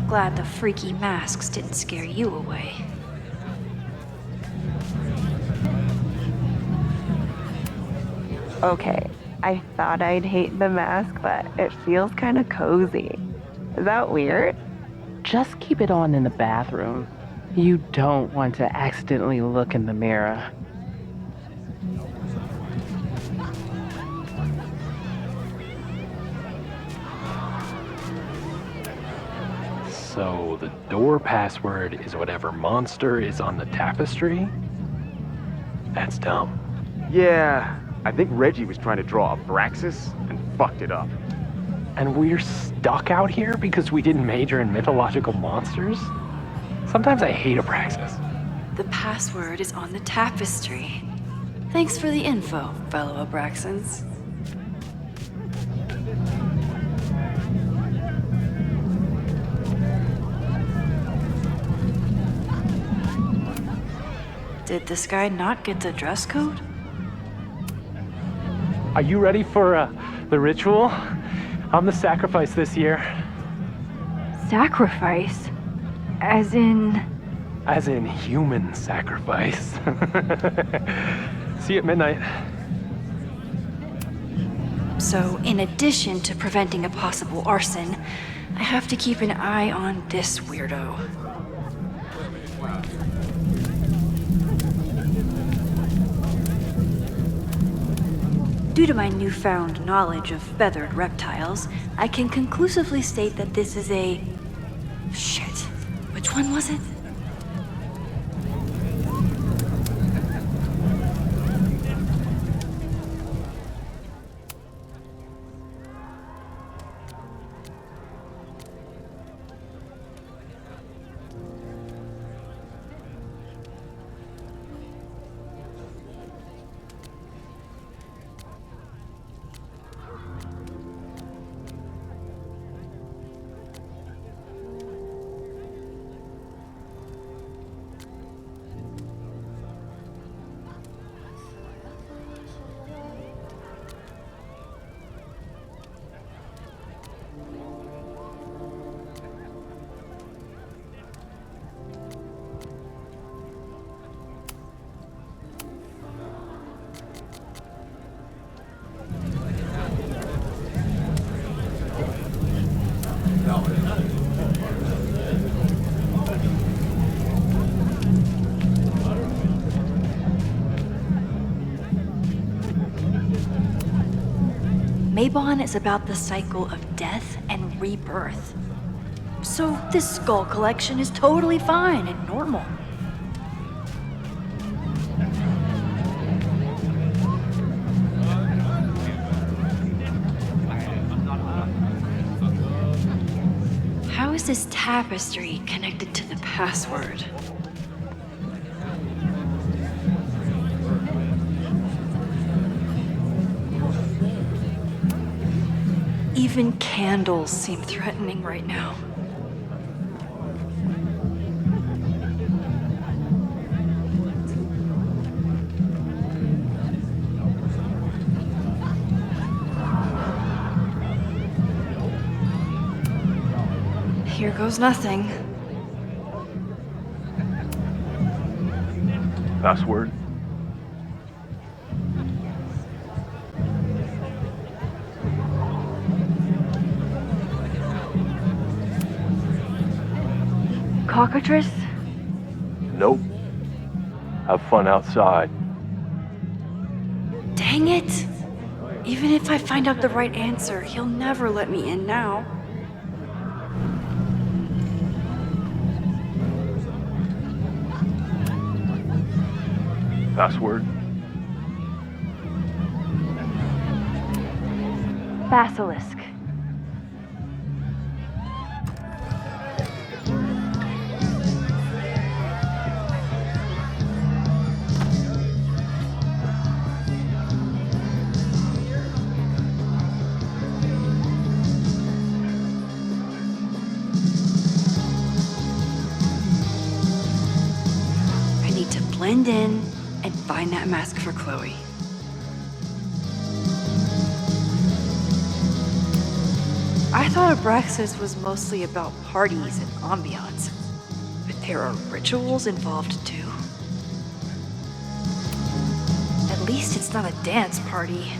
Glad the freaky masks didn't scare you away. Okay, I thought I'd hate the mask, but it feels kind of cozy. Is that weird? Just keep it on in the bathroom. You don't want to accidentally look in the mirror. So the door password is whatever monster is on the tapestry? That's dumb. Yeah, I think Reggie was trying to draw Abraxas and fucked it up. And we're stuck out here because we didn't major in mythological monsters? Sometimes I hate Abraxas. The password is on the tapestry. Thanks for the info, fellow Abraxans. Did this guy not get the dress code? Are you ready for the ritual? I'm the sacrifice this year. Sacrifice? As in... As in human sacrifice. See you at midnight. So, in addition to preventing a possible arson, I have to keep an eye on this weirdo. Due to my newfound knowledge of feathered reptiles, I can conclusively state that this is a... Shit. Which one was it? Mabon is about the cycle of death and rebirth. So this skull collection is totally fine and normal. How is this tapestry connected to the password? Even candles seem threatening right now. Here goes nothing. Password? Cockatrice? Nope. Have fun outside. Dang it! Even if I find out the right answer, he'll never let me in now. Password? Basilisk. I need to blend in and find that mask for Chloe. I thought Abraxas was mostly about parties and ambiance, but there are rituals involved too. At least it's not a dance party.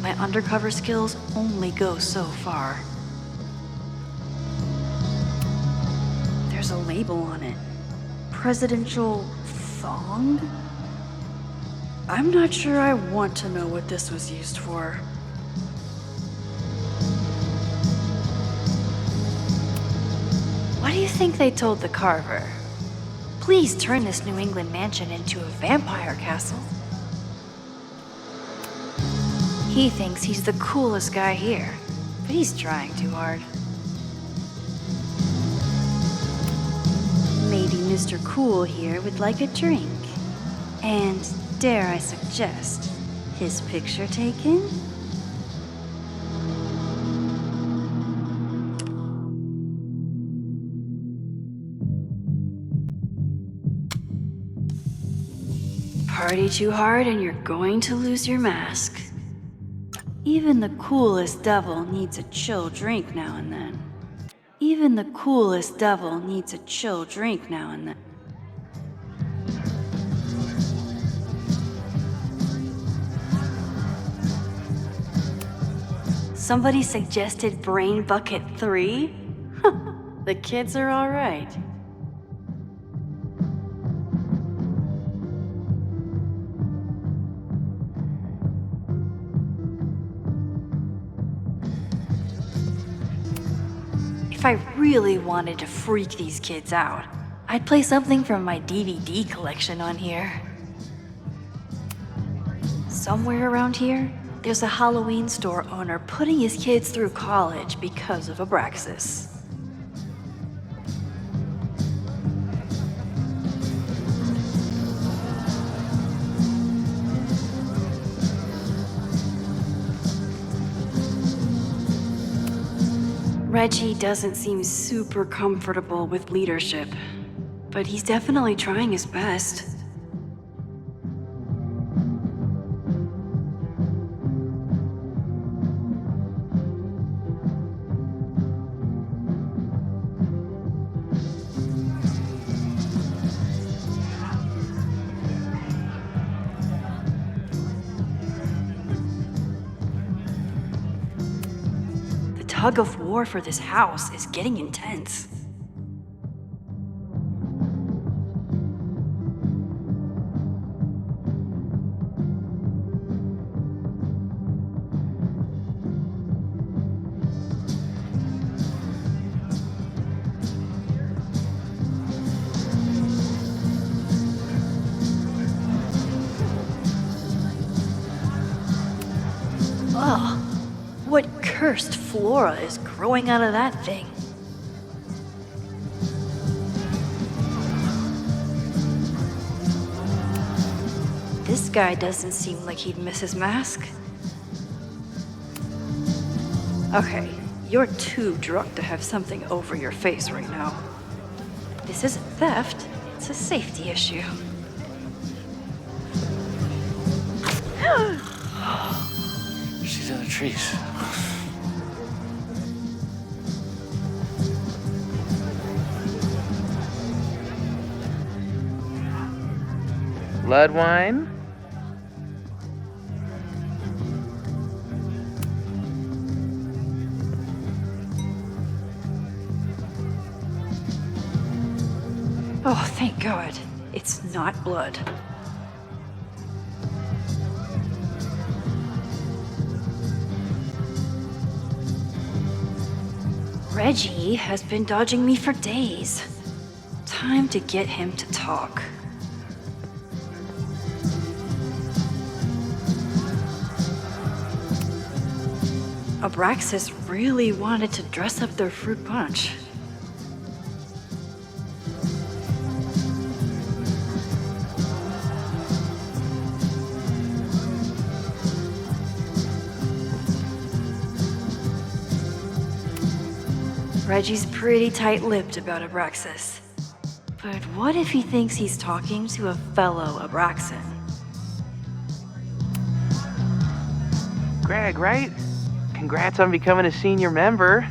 My undercover skills only go so far. There's a label on it. Presidential thong? I'm not sure I want to know what this was used for. What do you think they told the carver? Please turn this New England mansion into a vampire castle. He thinks he's the coolest guy here, but he's trying too hard. Maybe Mr. Cool here would like a drink. And dare I suggest, his picture taken? Party too hard and you're going to lose your mask. Even the coolest devil needs a chill drink now and then. Even the coolest devil needs a chill drink now and then. Somebody suggested Brain Bucket 3? The kids are all right. If I really wanted to freak these kids out, I'd play something from my DVD collection on here. Somewhere around here, there's a Halloween store owner putting his kids through college because of Abraxas. Reggie doesn't seem super comfortable with leadership, but he's definitely trying his best. The tug of war for this house is getting intense. cursed flora is growing out of that thing? This guy doesn't seem like he'd miss his mask. Okay, you're too drunk to have something over your face right now. This isn't theft, it's a safety issue. She's in the trees. Blood wine? Oh, thank God. It's not blood. Reggie has been dodging me for days. Time to get him to talk. Abraxas really wanted to dress up their fruit punch. Reggie's pretty tight-lipped about Abraxas. But what if he thinks he's talking to a fellow Abraxan? Greg, right? Congrats on becoming a senior member.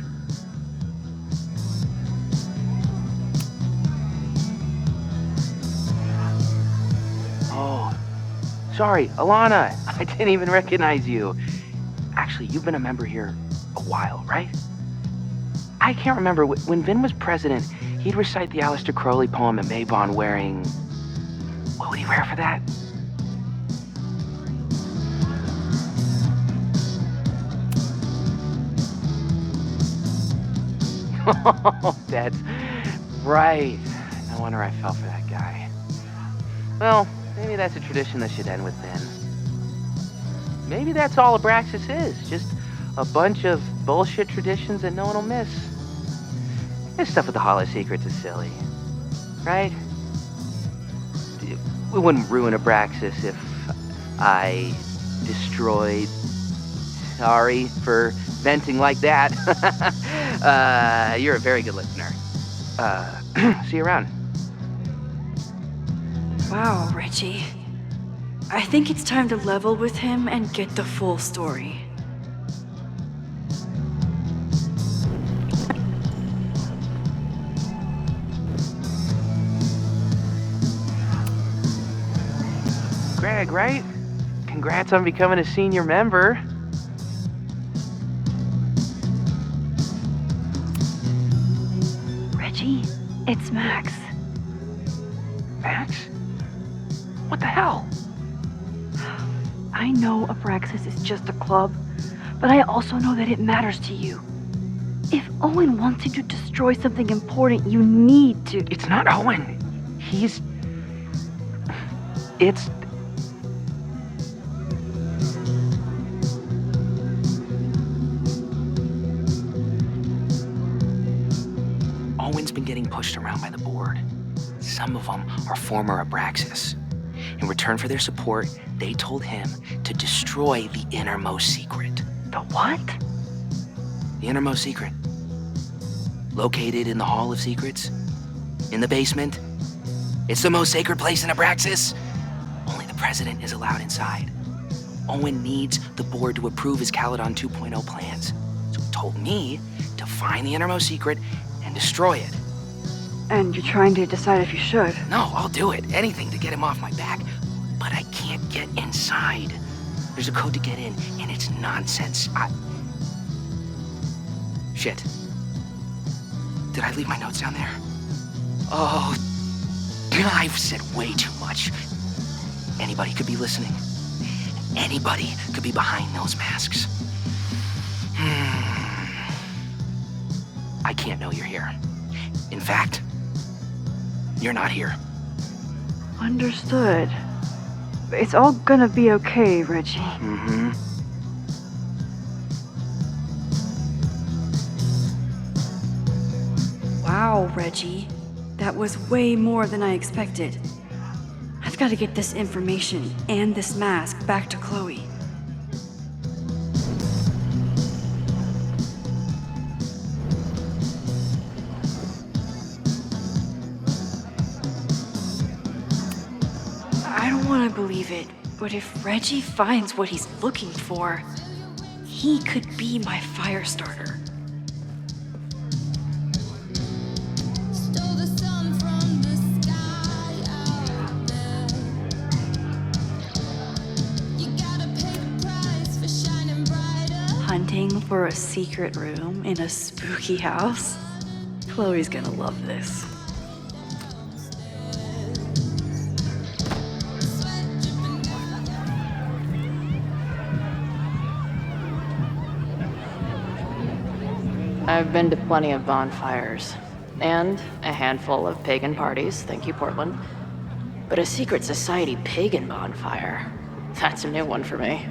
Oh, sorry, Alana. I didn't even recognize you. Actually, you've been a member here a while, right? I can't remember. When Vin was president, he'd recite the Aleister Crowley poem at Maybon wearing... What would he wear for that? Oh, that's right. No wonder I fell for that guy. Well, maybe that's a tradition that should end with Vin. Maybe that's all Abraxas is. Just a bunch of bullshit traditions that no one will miss. This stuff with the Hall of Secrets is silly, right? We wouldn't ruin Abraxas if I destroyed... Sorry for venting like that. You're a very good listener. See you around. Wow, Reggie. I think it's time to level with him and get the full story. Greg, right? Congrats on becoming a senior member. Reggie, it's Max. Max? What the hell? I know Abraxas is just a club, but I also know that it matters to you. If Owen wants you to destroy something important, you need to... It's not Owen. It's... Owen's been getting pushed around by the board. Some of them are former Abraxas. In return for their support, they told him to destroy the innermost secret. The what? The innermost secret. Located in the Hall of Secrets. In the basement. It's the most sacred place in Abraxas. Only the president is allowed inside. Owen needs the board to approve his Caledon 2.0 plans. So he told me to find the innermost secret and destroy it. And you're trying to decide if you should? No, I'll do it. Anything to get him off my back. But I can't get inside. There's a code to get in, and it's nonsense. Shit. Did I leave my notes down there? Oh, I've said way too much. Anybody could be listening. Anybody could be behind those masks. I can't know you're here. In fact, you're not here. Understood. It's all gonna be okay, Reggie. Mm-hmm. Wow, Reggie. That was way more than I expected. I've got to get this information and this mask back to Chloe. I don't want to believe it, but if Reggie finds what he's looking for, he could be my fire starter. Hunting for a secret room in a spooky house? Chloe's gonna love this. I've been to plenty of bonfires, and a handful of pagan parties, thank you, Portland. But a secret society pagan bonfire, that's a new one for me.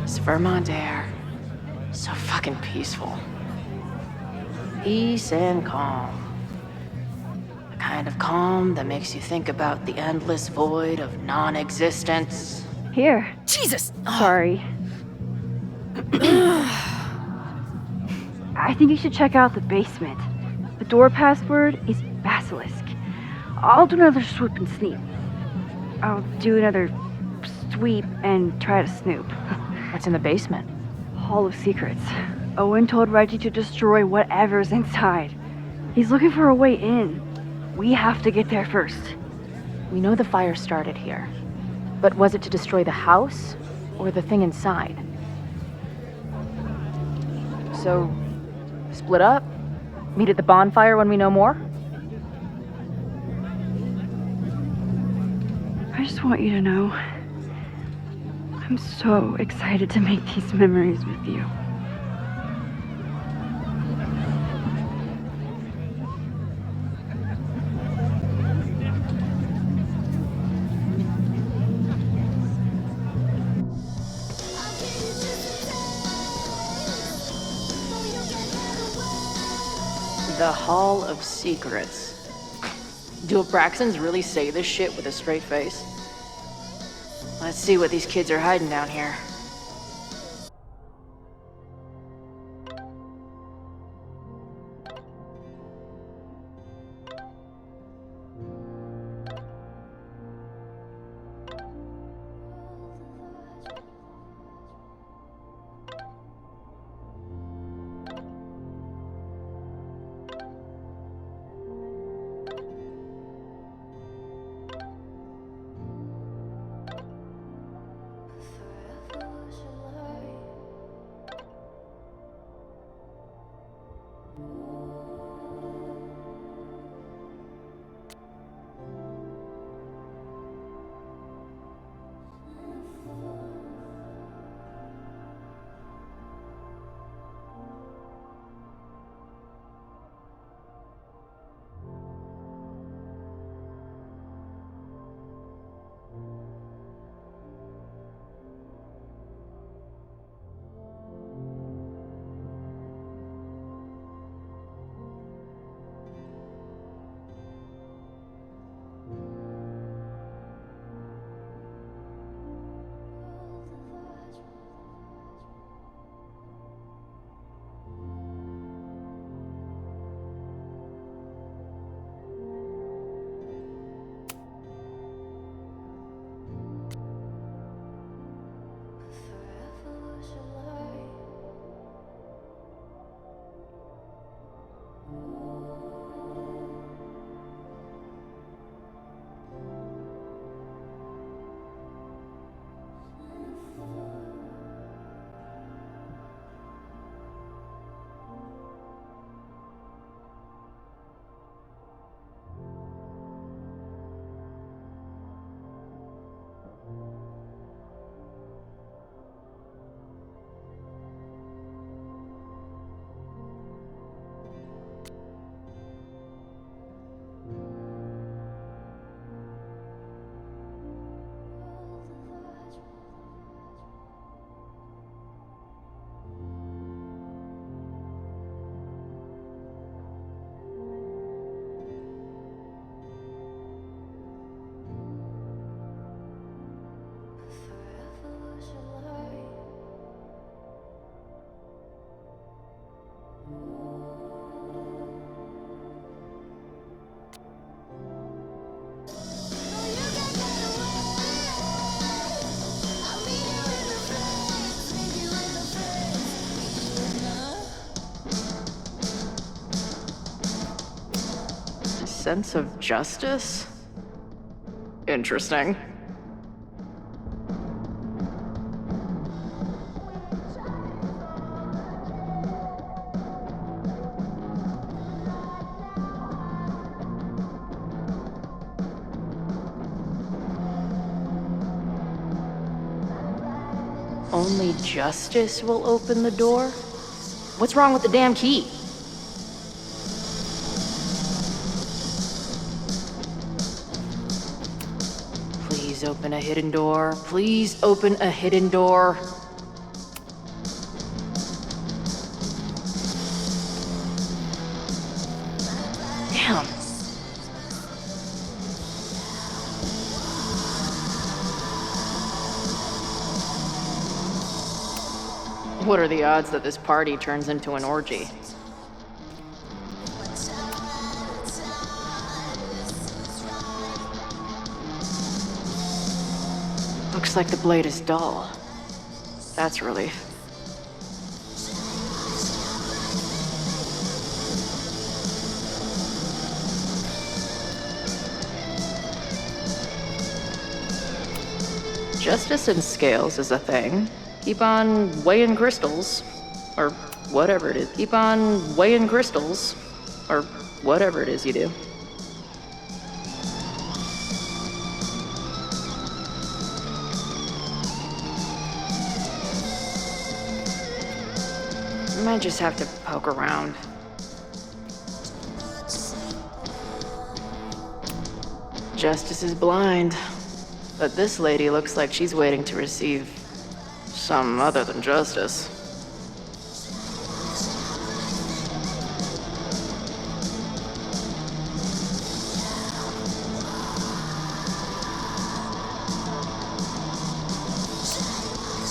This Vermont air, so fucking peaceful. Peace and calm. The kind of calm that makes you think about the endless void of non-existence. Here. Jesus! Sorry. I think you should check out the basement. The door password is Basilisk. I'll do another swoop and sneak. I'll do another sweep and try to snoop. What's in the basement? Hall of Secrets. Owen told Reggie to destroy whatever's inside. He's looking for a way in. We have to get there first. We know the fire started here. But was it to destroy the house or the thing inside? So, split up? Meet at the bonfire when we know more? I just want you to know, I'm so excited to make these memories with you. The Hall of Secrets. Do Abraxans really say this shit with a straight face? Let's see what these kids are hiding down here. sense of justice? Interesting. Only justice will open the door? What's wrong with the damn key? Please open a hidden door. Please open a hidden door. Damn. What are the odds that this party turns into an orgy? Looks like the blade is dull. That's a relief. Justice in scales is a thing. Keep on weighing crystals, or whatever it is. Keep on weighing crystals, or whatever it is you do. Might just have to poke around. Justice is blind, but this lady looks like she's waiting to receive some other than justice.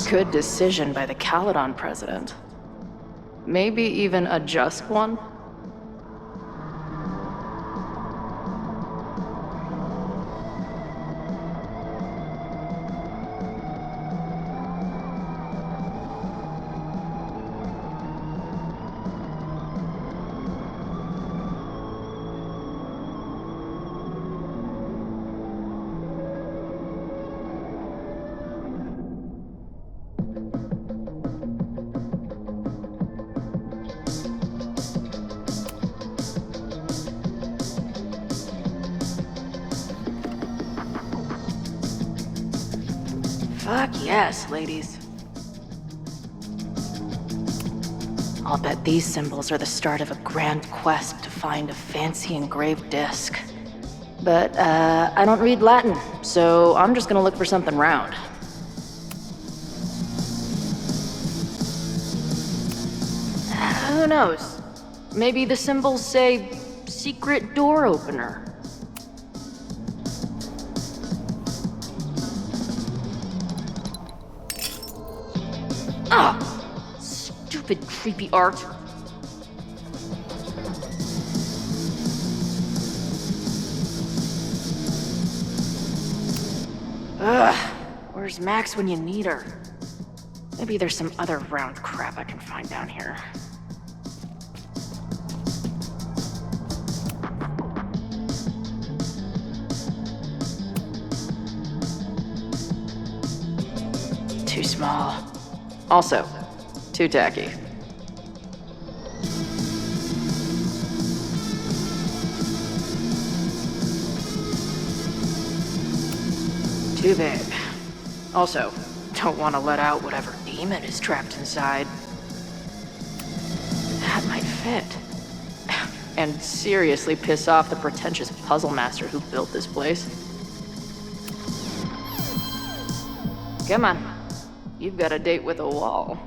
Good decision by the Caledon president. Maybe even a just one? Fuck yes, ladies. I'll bet these symbols are the start of a grand quest to find a fancy engraved disc. But, I don't read Latin, so I'm just gonna look for something round. Who knows? Maybe the symbols say, secret door opener. Ah! Stupid, creepy art. Ugh, where's Max when you need her? Maybe there's some other round crap I can find down here. Too small. Also, too tacky. Too big. Also, don't want to let out whatever demon is trapped inside. That might fit. And seriously piss off the pretentious puzzle master who built this place. Come on. You've got a date with a wall.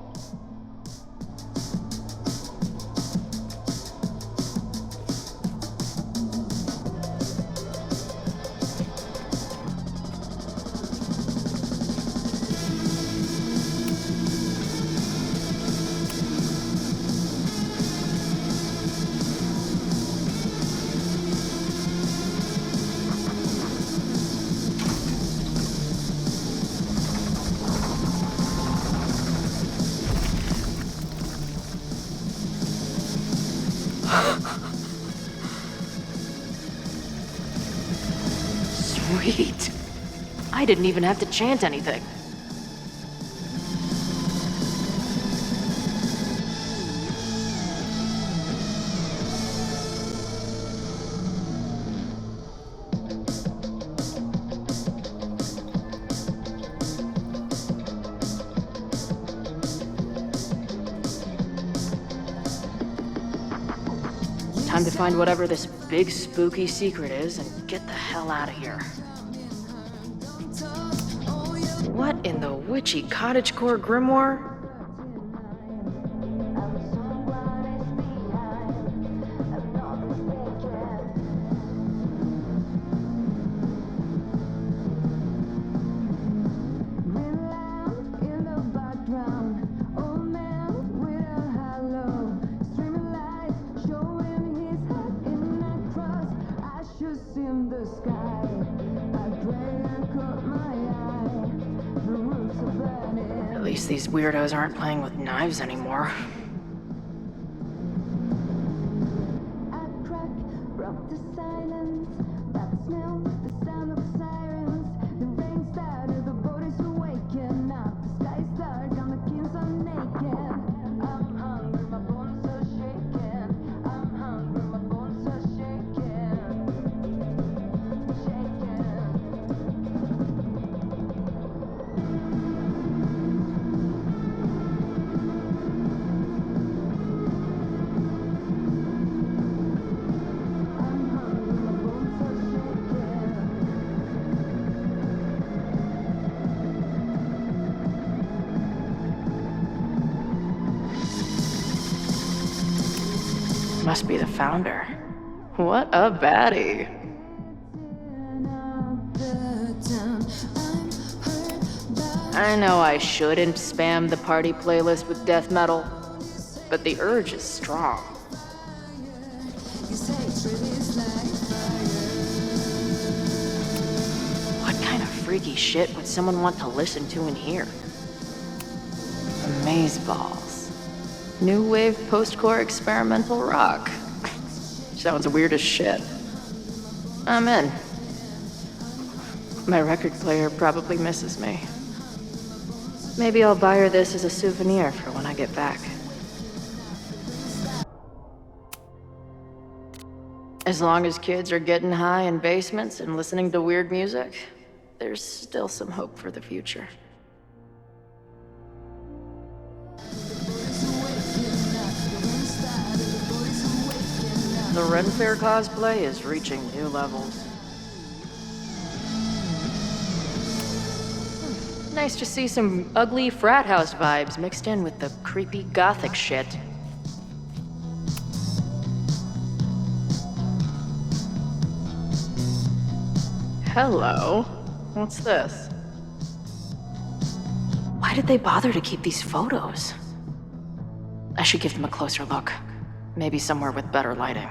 Sweet. I didn't even have to chant anything. Time to find whatever this big spooky secret is and get the hell out of here. What in the witchy cottagecore grimoire? At least these weirdos aren't playing with knives anymore. Must be the founder. What a baddie. I know I shouldn't spam the party playlist with death metal, but the urge is strong. What kind of freaky shit would someone want to listen to in here? Amazeballs. New wave post-core experimental rock. Sounds weird as shit. I'm in. My record player probably misses me. Maybe I'll buy her this as a souvenir for when I get back. As long as kids are getting high in basements and listening to weird music, there's still some hope for the future. The Ren Fair cosplay is reaching new levels. Nice to see some ugly frat house vibes mixed in with the creepy gothic shit. Hello? What's this? Why did they bother to keep these photos? I should give them a closer look. Maybe somewhere with better lighting.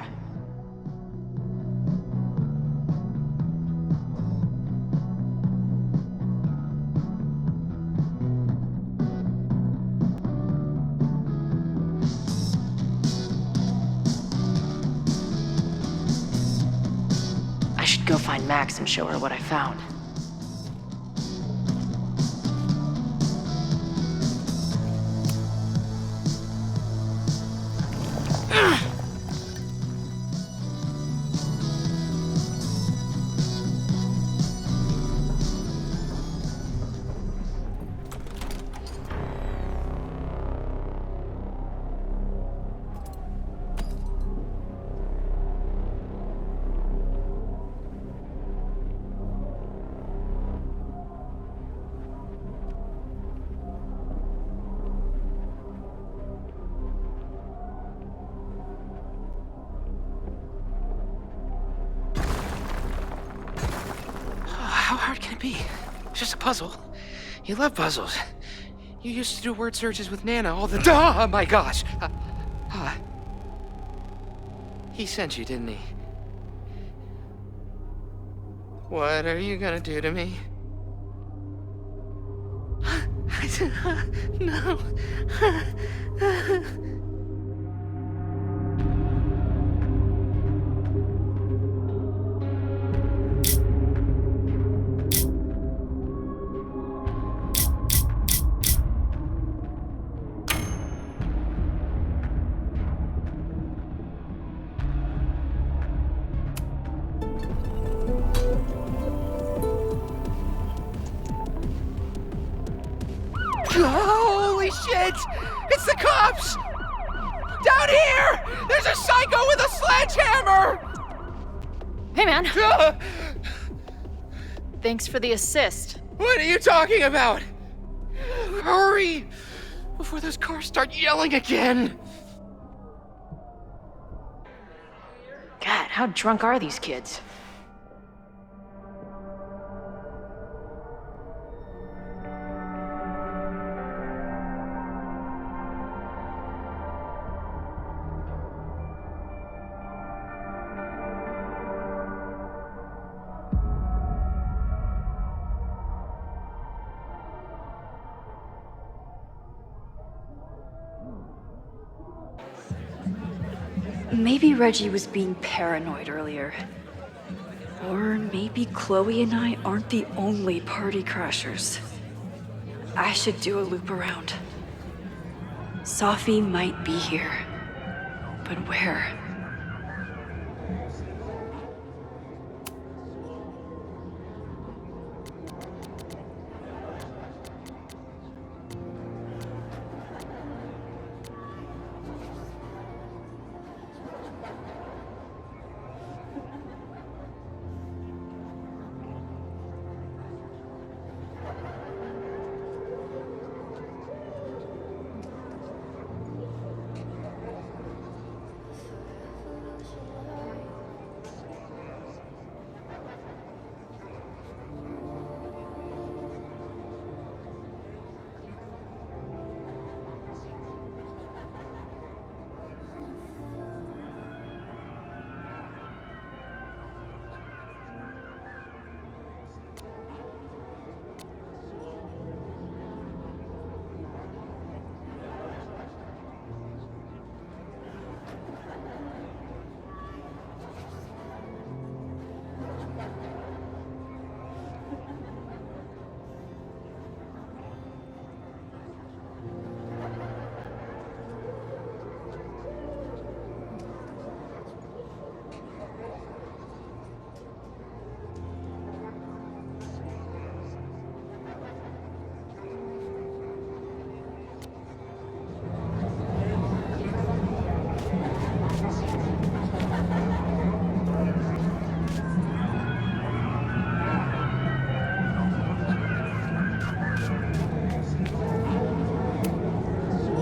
I should go find Max and show her what I found. How hard can it be? It's just a puzzle. You love puzzles. You used to do word searches with Nana all the time. Oh my gosh. He sent you, didn't he? What are you gonna do to me? No. Holy shit! It's the cops! Down here! There's a psycho with a sledgehammer! Hey, man. Thanks for the assist. What are you talking about? Hurry! Before those cars start yelling again! God, how drunk are these kids? Maybe Reggie was being paranoid earlier. Or maybe Chloe and I aren't the only party crashers. I should do a loop around. Sophie might be here. But where?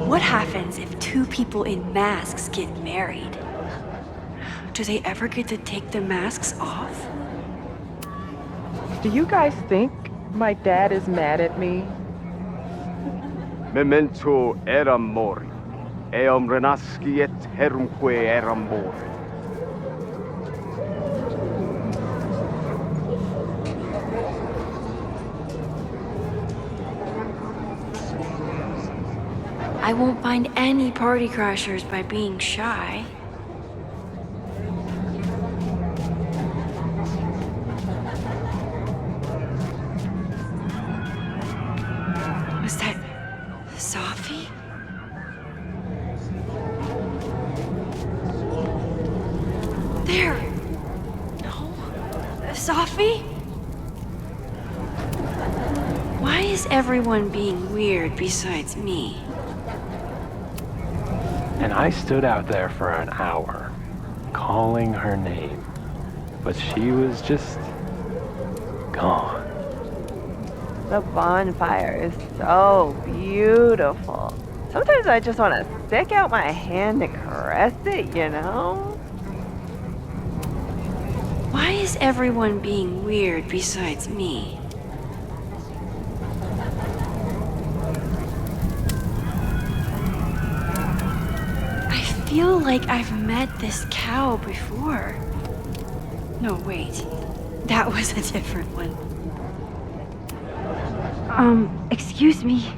What happens if two people in masks get married? Do they ever get to take their masks off? Do you guys think my dad is mad at me? Memento eram mori. Eum renasci et herumque eram mori. I won't find any party crashers by being shy. Was that Sophie? There! No? Sophie? Why is everyone being weird besides me? And I stood out there for an hour, calling her name. But she was just gone. The bonfire is so beautiful. Sometimes I just want to stick out my hand and caress it, you know? Why is everyone being weird besides me? I feel like I've met this cow before. No, wait. That was a different one. Excuse me.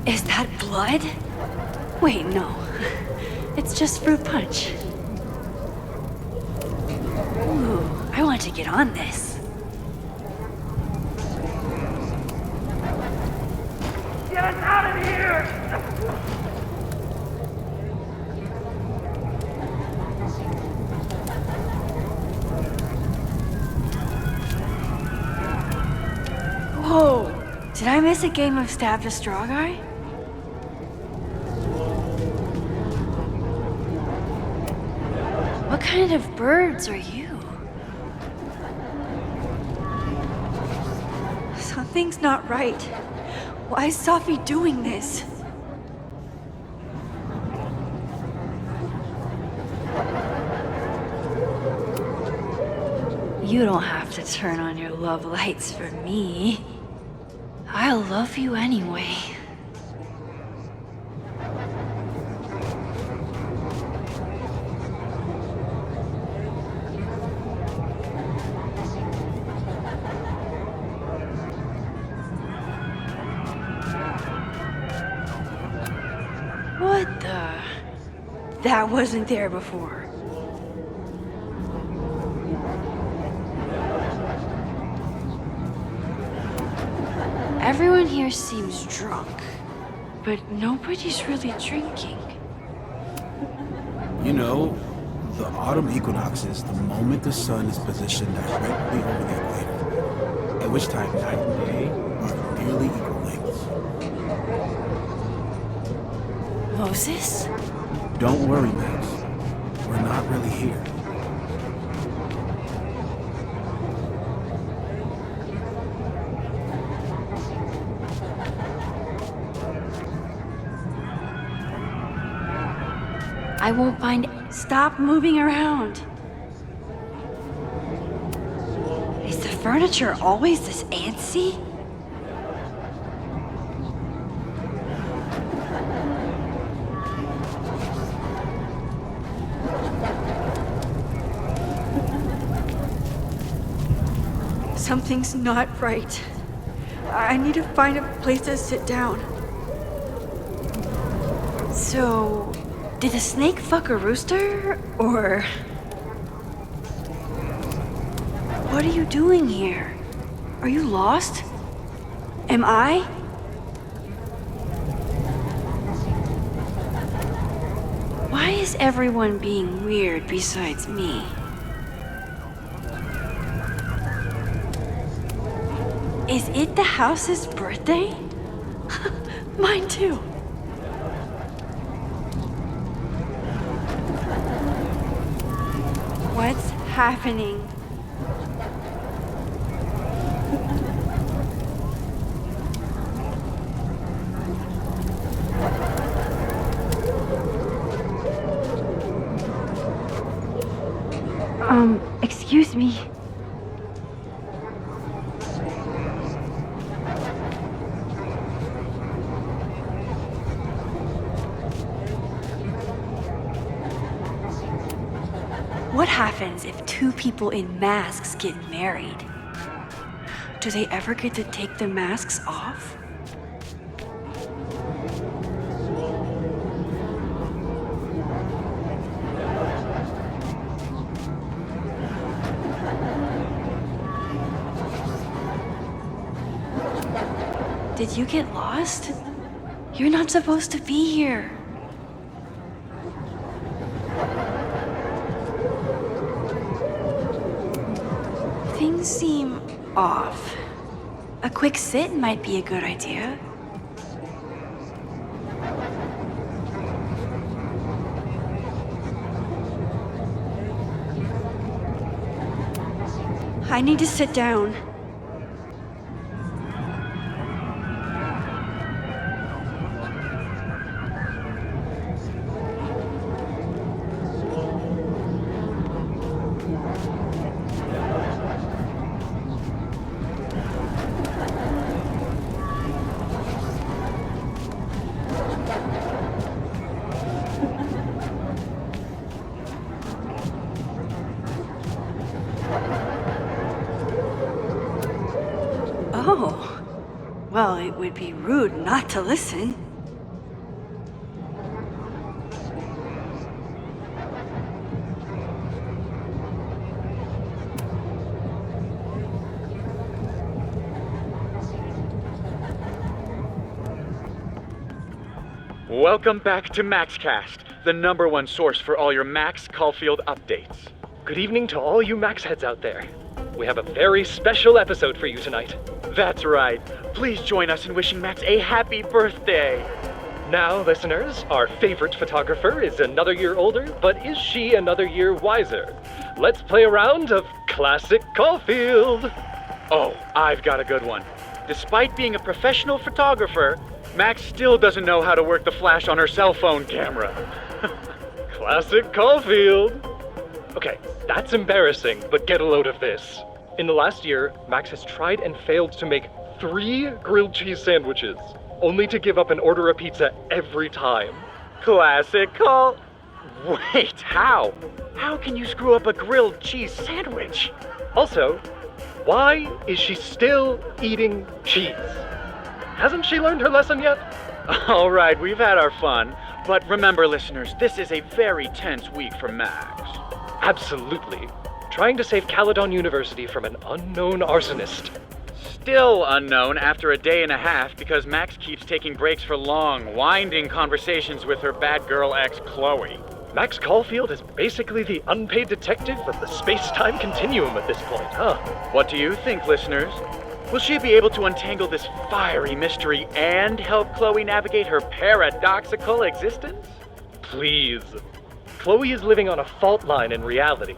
Is that blood? Wait, no. It's just fruit punch. Ooh, I want to get on this. Get us out of here! miss a game of Stab the Straw Guy? What kind of birds are you? Something's not right. Why is Sophie doing this? You don't have to turn on your love lights for me. I'll love you anyway. What the? That wasn't there before. Everyone here seems drunk, but nobody's really drinking. You know, the autumn equinox is the moment the sun is positioned directly over the equator, at which time night and day are nearly equal lengths. Moses? Don't worry, Max. We're not really here. I won't find. Stop moving around. Is the furniture always this antsy? Something's not right. I need to find a place to sit down. So, did a snake fuck a rooster, or... What are you doing here? Are you lost? Am I? Why is everyone being weird besides me? Is it the house's birthday? Mine too. What's happening? Excuse me. What happens if two people in masks get married? Do they ever get to take the masks off? Did you get lost? You're not supposed to be here. Things seem off. A quick sit might be a good idea. I need to sit down. Oh, well, it would be rude not to listen. Welcome back to MaxCast, the #1 source for all your Max Caulfield updates. Good evening to all you Max heads out there. We have a very special episode for you tonight. That's right, please join us in wishing Max a happy birthday. Now, listeners, our favorite photographer is another year older, but is she another year wiser? Let's play a round of Classic Caulfield. Oh, I've got a good one. Despite being a professional photographer, Max still doesn't know how to work the flash on her cell phone camera. Classic Caulfield. Okay, that's embarrassing, but get a load of this. In the last year, Max has tried and failed to make 3 grilled cheese sandwiches, only to give up and order a pizza every time. Classic call. Wait, how? How can you screw up a grilled cheese sandwich? Also, why is she still eating cheese? Hasn't she learned her lesson yet? All right, we've had our fun. But remember, listeners, this is a very tense week for Max. Absolutely. Trying to save Caledon University from an unknown arsonist. Still unknown after a day and a half because Max keeps taking breaks for long, winding conversations with her bad girl ex, Chloe. Max Caulfield is basically the unpaid detective of the space-time continuum at this point, huh? What do you think, listeners? Will she be able to untangle this fiery mystery and help Chloe navigate her paradoxical existence? Please. Chloe is living on a fault line in reality.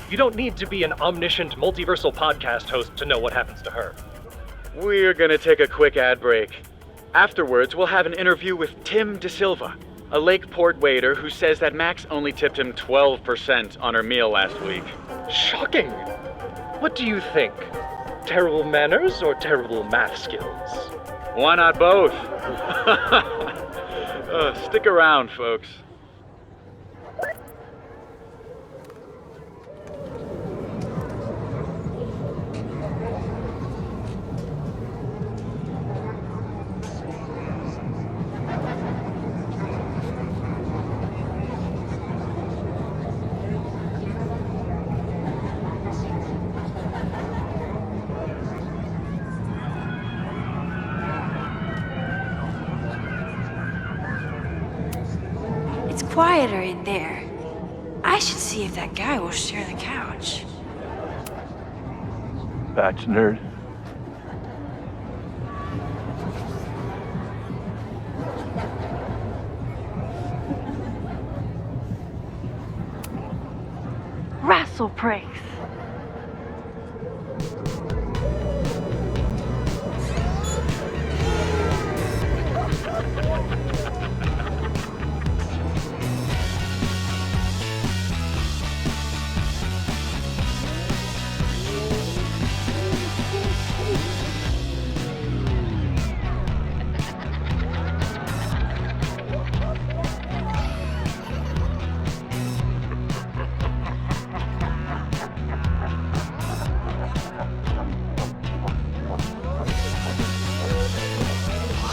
You don't need to be an omniscient multiversal podcast host to know what happens to her. We're gonna take a quick ad break. Afterwards, we'll have an interview with Tim DeSilva, a Lakeport waiter who says that Max only tipped him 12% on her meal last week. Shocking! What do you think? Terrible manners or terrible math skills? Why not both? Stick around, folks. Quieter in there. I should see if that guy will share the couch. Batch nerd. Rassle Praise.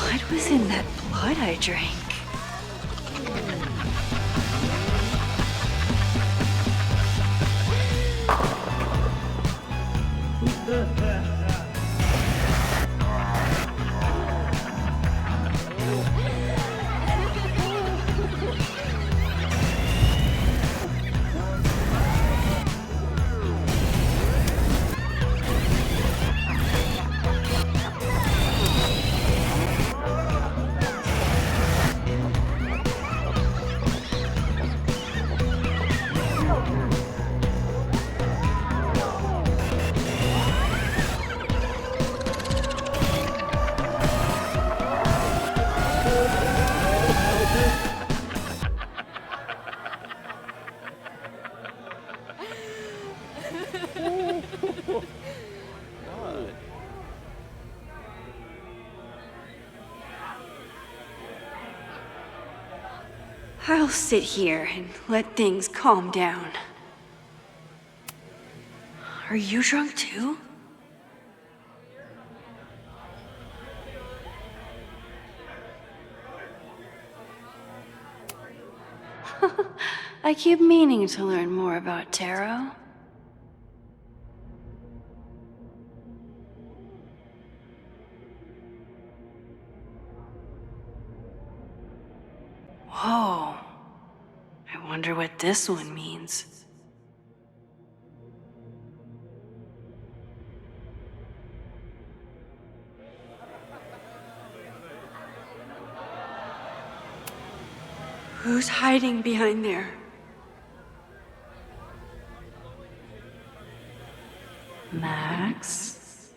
What was in that blood I drank? I'll sit here and let things calm down. Are you drunk too? I keep meaning to learn more about tarot. Whoa. I wonder what this one means. Who's hiding behind there? Max?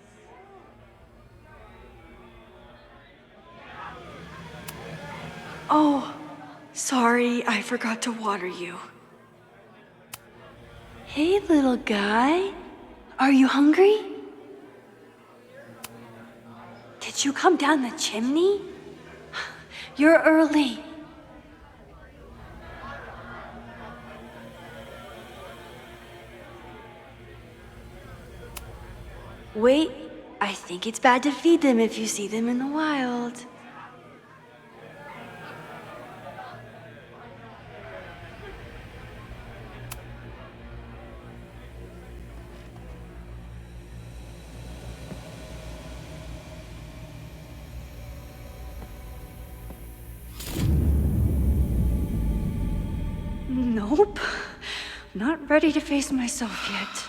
Oh, sorry, I forgot to water you. Hey, little guy. Are you hungry? Did you come down the chimney? You're early. Wait, I think it's bad to feed them if you see them in the wild. Nope. Not ready to face myself yet.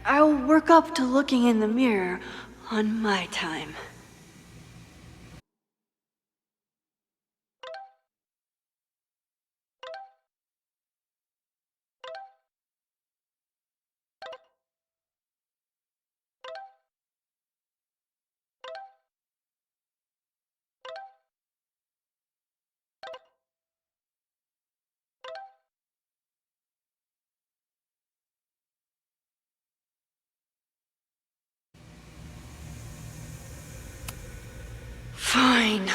I'll work up to looking in the mirror on my time. Fine.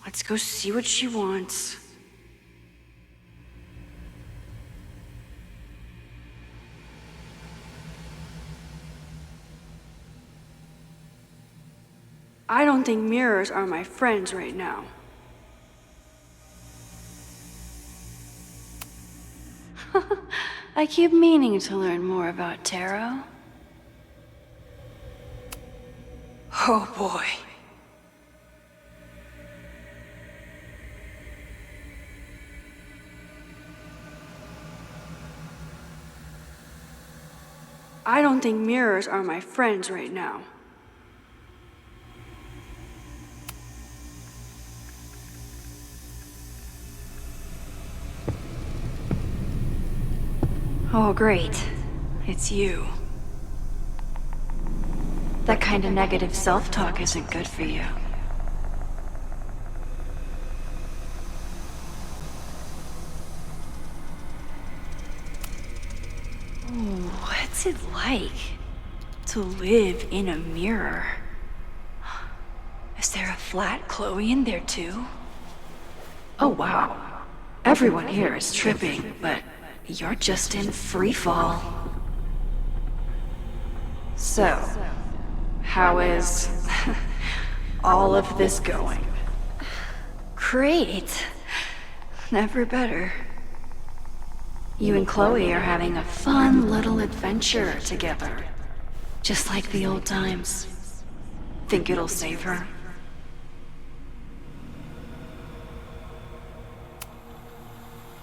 Let's go see what she wants. I don't think mirrors are my friends right now. I keep meaning to learn more about tarot. Oh boy. I don't think mirrors are my friends right now. Oh, great. It's you. That kind of negative self-talk isn't good for you. What's it like to live in a mirror? Is there a flat Chloe in there too? Oh wow. Everyone here is tripping, but you're just in free fall. So, how is all of this going? Great. Never better. You and Chloe are having a fun little adventure together. Just like the old times. Think it'll save her?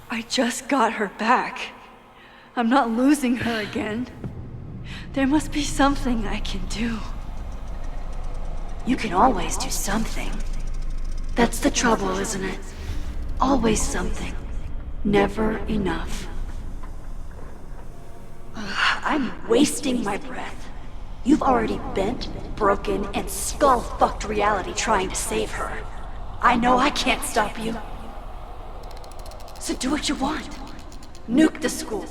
I just got her back. I'm not losing her again. There must be something I can do. You can always do something. That's the trouble, isn't it? Always something. Never enough. I'm wasting my breath. You've already bent, broken, and skull-fucked reality trying to save her. I know I can't stop you. So do what you want. Nuke the school.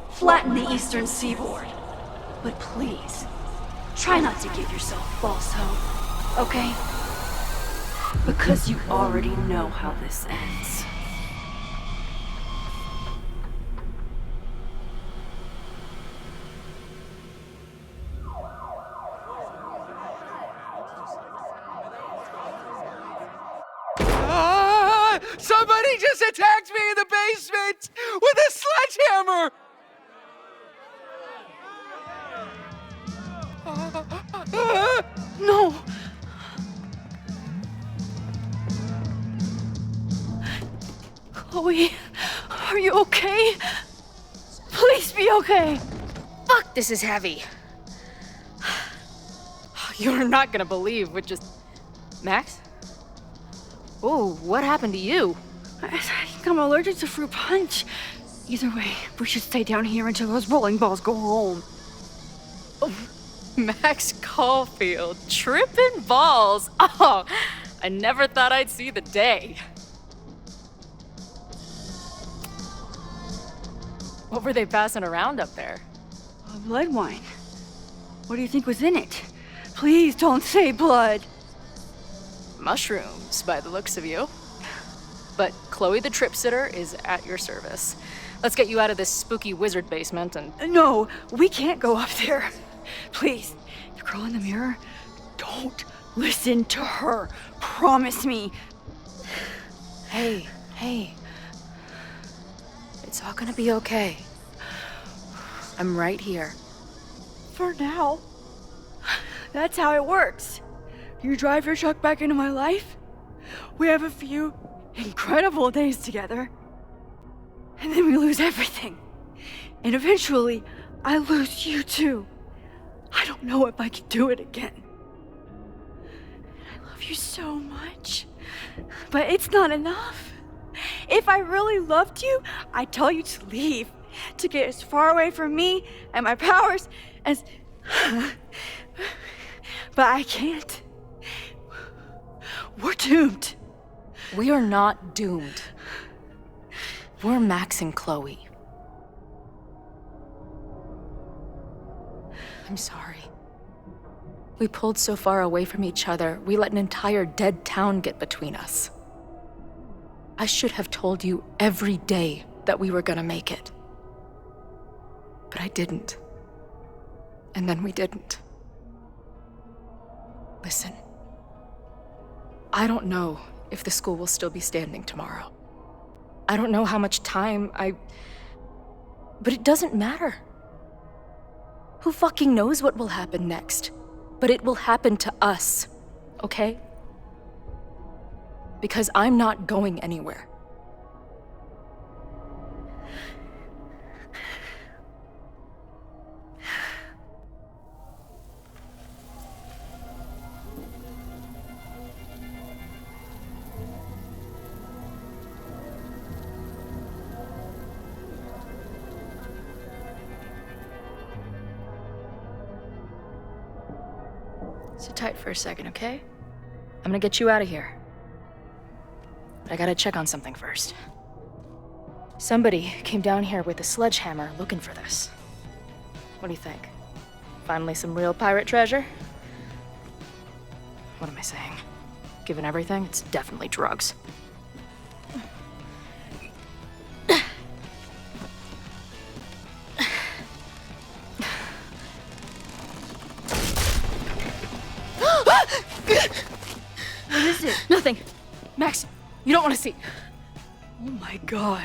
Flatten the eastern seaboard. But please, try not to give yourself false hope, okay? Because you already know how this ends. Somebody just attacked me in the basement with a sledgehammer! No! Chloe, are you okay? Please be okay! Fuck, this is heavy. You're not gonna believe what just... Max? Oh, what happened to you? I think I'm allergic to fruit punch. Either way, we should stay down here until those bowling balls go home. Oh, Max Caulfield, tripping balls. Oh, I never thought I'd see the day. What were they passing around up there? Blood wine. What do you think was in it? Please don't say blood. Mushrooms, by the looks of you. But Chloe the Trip Sitter is at your service. Let's get you out of this spooky wizard basement and... No, we can't go up there. Please, the girl in the mirror, don't listen to her. Promise me. Hey. It's all gonna be okay. I'm right here. For now. That's how it works. You drive your truck back into my life. We have a few incredible days together. And then we lose everything. And eventually, I lose you too. I don't know if I can do it again. I love you so much. But it's not enough. If I really loved you, I'd tell you to leave. To get as far away from me and my powers as... But I can't. We're doomed. We are not doomed. We're Max and Chloe. I'm sorry. We pulled so far away from each other, we let an entire dead town get between us. I should have told you every day that we were gonna make it. But I didn't. And then we didn't. Listen. I don't know if the school will still be standing tomorrow. I don't know how much time But it doesn't matter. Who fucking knows what will happen next? But it will happen to us, okay? Because I'm not going anywhere. Sit tight for a second, okay? I'm gonna get you out of here. But I gotta check on something first. Somebody came down here with a sledgehammer looking for this. What do you think? Finally some real pirate treasure? What am I saying? Given everything, it's definitely drugs. What is it? Nothing. Max, you don't want to see. Oh my god.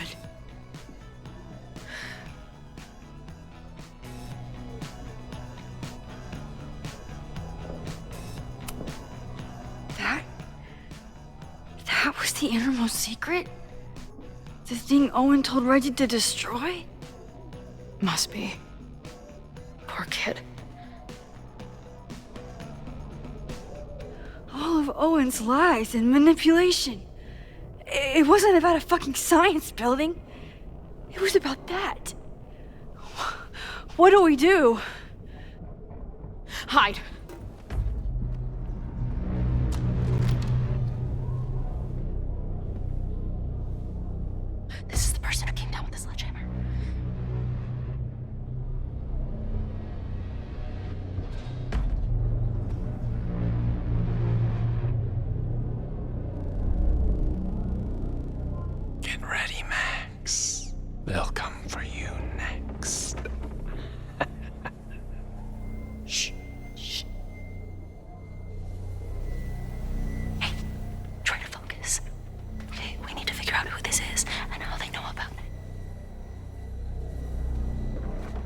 That was the innermost secret? The thing Owen told Reggie to destroy? Must be. Poor kid. All of Owen's lies and manipulation. It wasn't about a fucking science building. It was about that. What do we do? Hide. This is the person who came down with the sledgehammer. Get ready, Max. They'll come for you next. Shh. Shh. Hey, try to focus. Okay, we need to figure out who this is and how they know about it.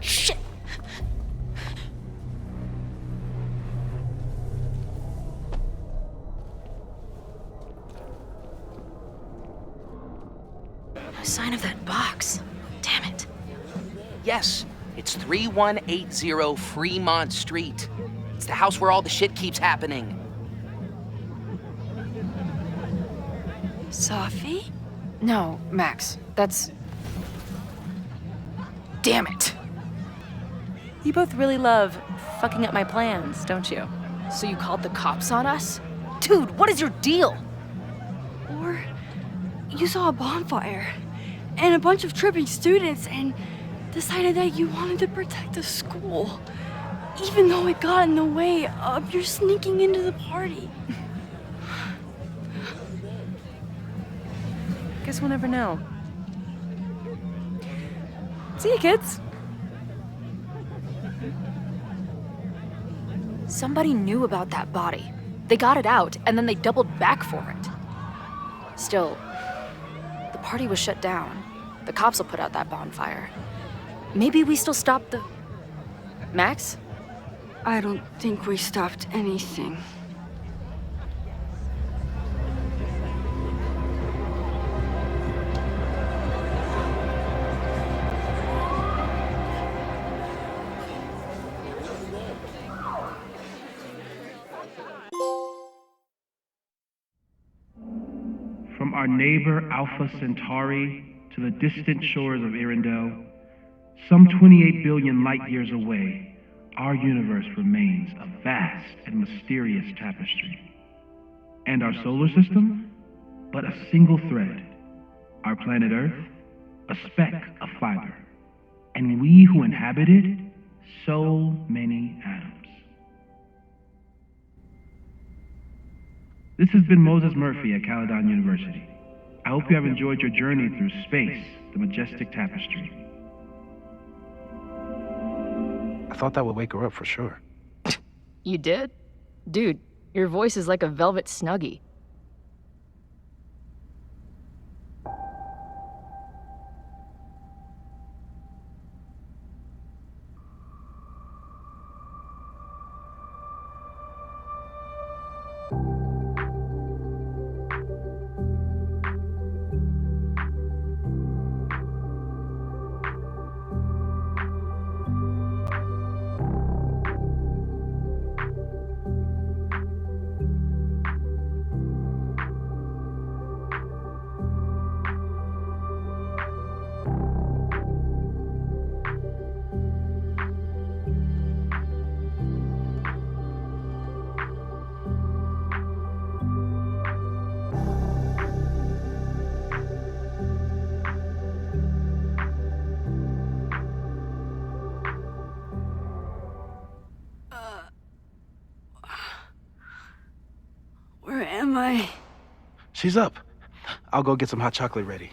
Shit! No sign of that box. Damn it. Yes, It's 3180 Fremont Street. It's the house where all the shit keeps happening. Sophie? No, Max. That's... Damn it! You both really love fucking up my plans, don't you? So you called the cops on us? Dude, what is your deal? Or you saw a bonfire and a bunch of tripping students and decided that you wanted to protect the school, even though it got in the way of your sneaking into the party. Guess we'll never know. See you, kids. Somebody knew about that body. They got it out, and then they doubled back for it. Still, the party was shut down. The cops will put out that bonfire. Maybe we still stopped the... Max? I don't think we stopped anything. From our neighbor Alpha Centauri to the distant shores of Arendelle, some 28 billion light years away, our universe remains a vast and mysterious tapestry. And our solar system? But a single thread. Our planet Earth? A speck of fiber. And we who inhabit it? So many atoms. This has been Moses Murphy at Caledon University. I hope you have enjoyed your journey through space, the majestic tapestry. I thought that would wake her up for sure. You did? Dude, your voice is like a velvet snuggie. Where am I? She's up. I'll go get some hot chocolate ready.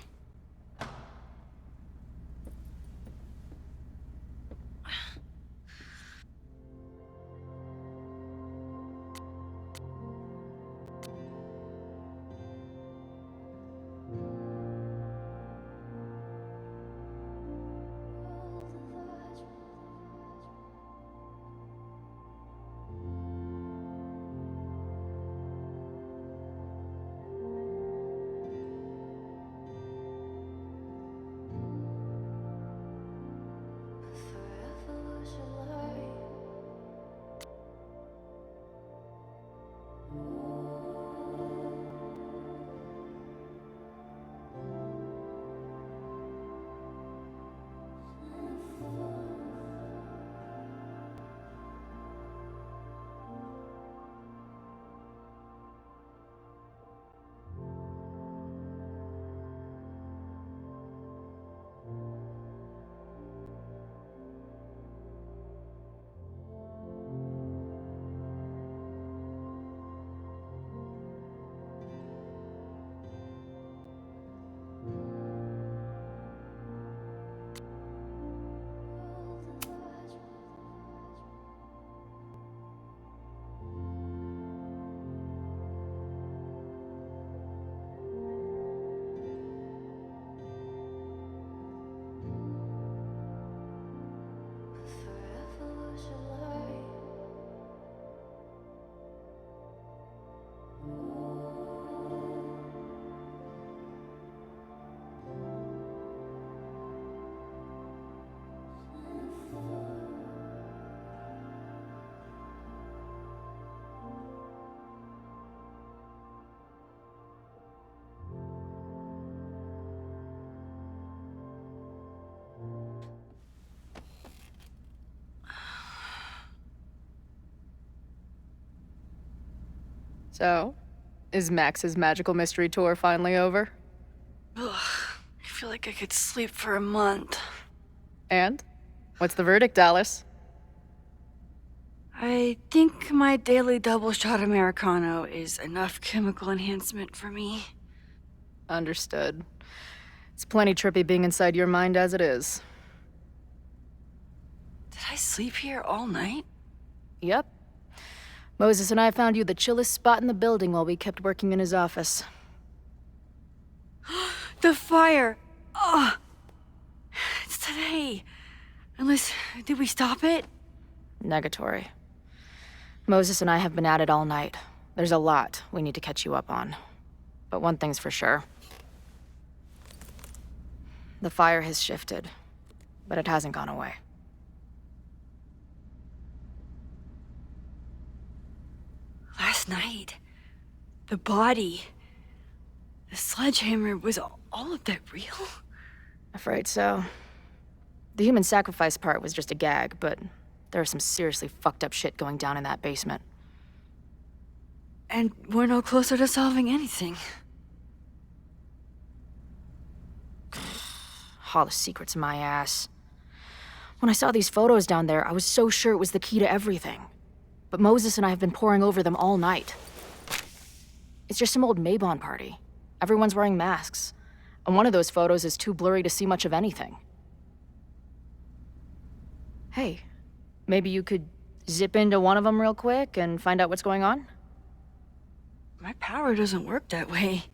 So, is Max's magical mystery tour finally over? Ugh, I feel like I could sleep for a month. And? What's the verdict, Alice? I think my daily double shot Americano is enough chemical enhancement for me. Understood. It's plenty trippy being inside your mind as it is. Did I sleep here all night? Yep. Moses and I found you the chillest spot in the building while we kept working in his office. The fire! Ugh! It's today. Unless, did we stop it? Negatory. Moses and I have been at it all night. There's a lot we need to catch you up on. But one thing's for sure. The fire has shifted, but it hasn't gone away. Last night, the body, the sledgehammer, was all of that real? Afraid so. The human sacrifice part was just a gag, but there's some seriously fucked up shit going down in that basement. And we're no closer to solving anything. All the secrets in my ass. When I saw these photos down there, I was so sure it was the key to everything. But Moses and I have been poring over them all night. It's just some old Mabon party. Everyone's wearing masks. And one of those photos is too blurry to see much of anything. Hey, maybe you could zip into one of them real quick and find out what's going on? My power doesn't work that way.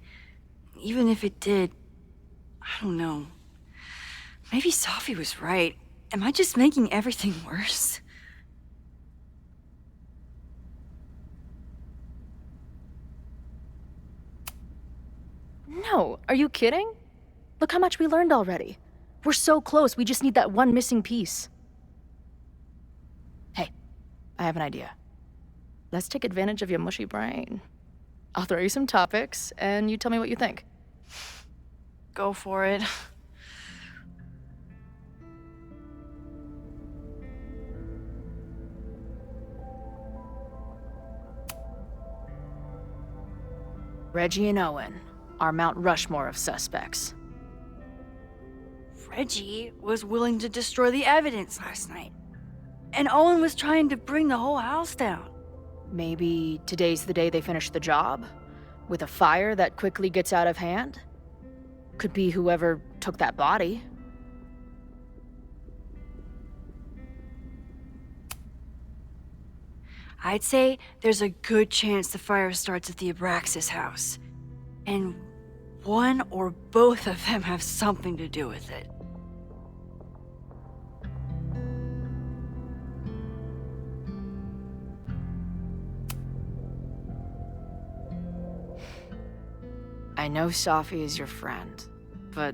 Even if it did, I don't know. Maybe Sophie was right. Am I just making everything worse? No, are you kidding? Look how much we learned already. We're so close, we just need that one missing piece. Hey, I have an idea. Let's take advantage of your mushy brain. I'll throw you some topics, and you tell me what you think. Go for it. Reggie and Owen, our Mount Rushmore of suspects. Reggie was willing to destroy the evidence last night. And Owen was trying to bring the whole house down. Maybe today's the day they finish the job? With a fire that quickly gets out of hand? Could be whoever took that body. I'd say there's a good chance the fire starts at the Abraxas house. And one or both of them have something to do with it. I know Sophie is your friend, but...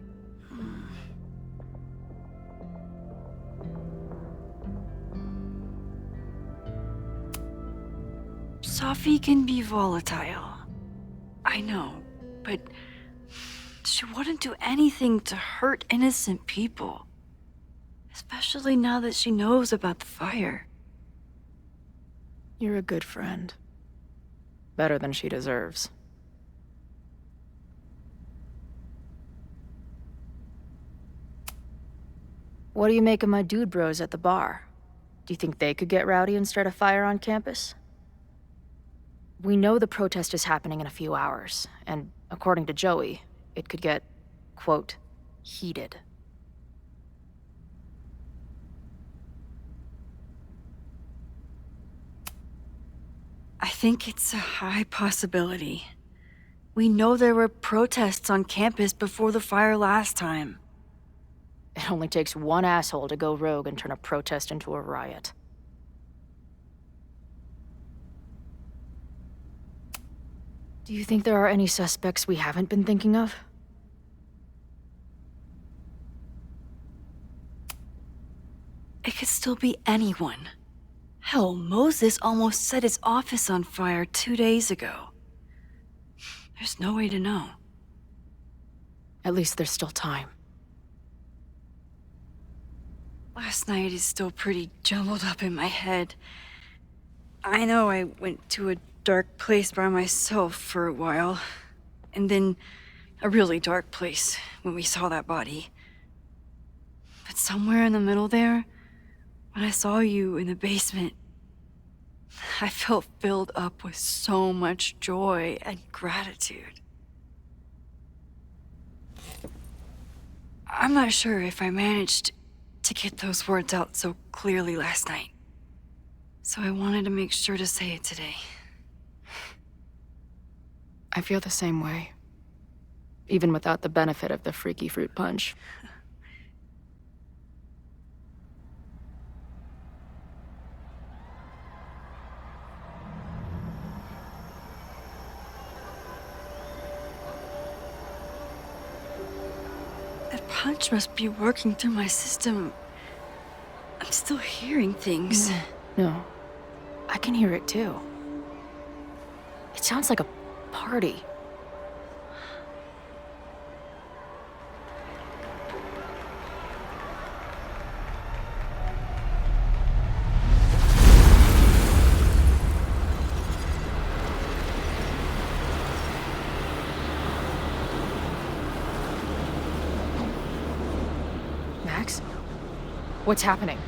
Sophie can be volatile. I know, but she wouldn't do anything to hurt innocent people. Especially now that she knows about the fire. You're a good friend. Better than she deserves. What do you make of my dude bros at the bar? Do you think they could get rowdy and start a fire on campus? We know the protest is happening in a few hours, and according to Joey, it could get, quote, heated. I think it's a high possibility. We know there were protests on campus before the fire last time. It only takes one asshole to go rogue and turn a protest into a riot. Do you think there are any suspects we haven't been thinking of? It could still be anyone. Hell, Moses almost set his office on fire 2 days ago. There's no way to know. At least there's still time. Last night is still pretty jumbled up in my head. I know I went to a dark place by myself for a while. And then a really dark place when we saw that body. But somewhere in the middle there, when I saw you in the basement, I felt filled up with so much joy and gratitude. I'm not sure if I managed to get those words out so clearly last night. So I wanted to make sure to say it today. I feel the same way. Even without the benefit of the freaky fruit punch. That punch must be working through my system. I'm still hearing things. No. I can hear it too. It sounds like a party. Max? What's happening?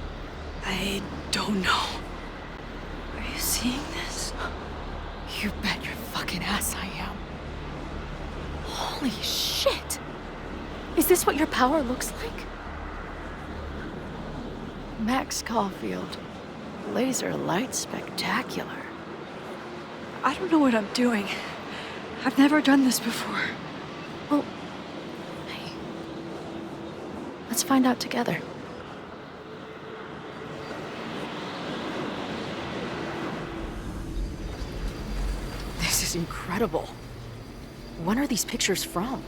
I don't know. Are you seeing this? You bet your fucking ass I am. Holy shit! Is this what your power looks like? Max Caulfield. Laser light spectacular. I don't know what I'm doing. I've never done this before. Well, hey. Let's find out together. This is incredible. When are these pictures from?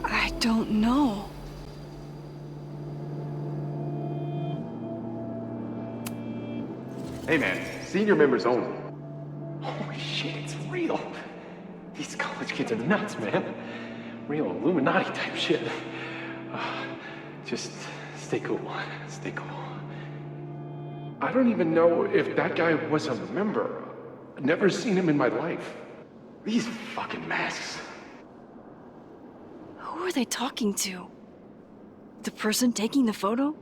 I don't know. Hey man, senior members only. Holy shit, it's real. These college kids are nuts, man. Real Illuminati type shit. Just stay cool. Stay cool. I don't even know if that guy was a member. Never seen him in my life. These fucking masks. Who are they talking to? The person taking the photo?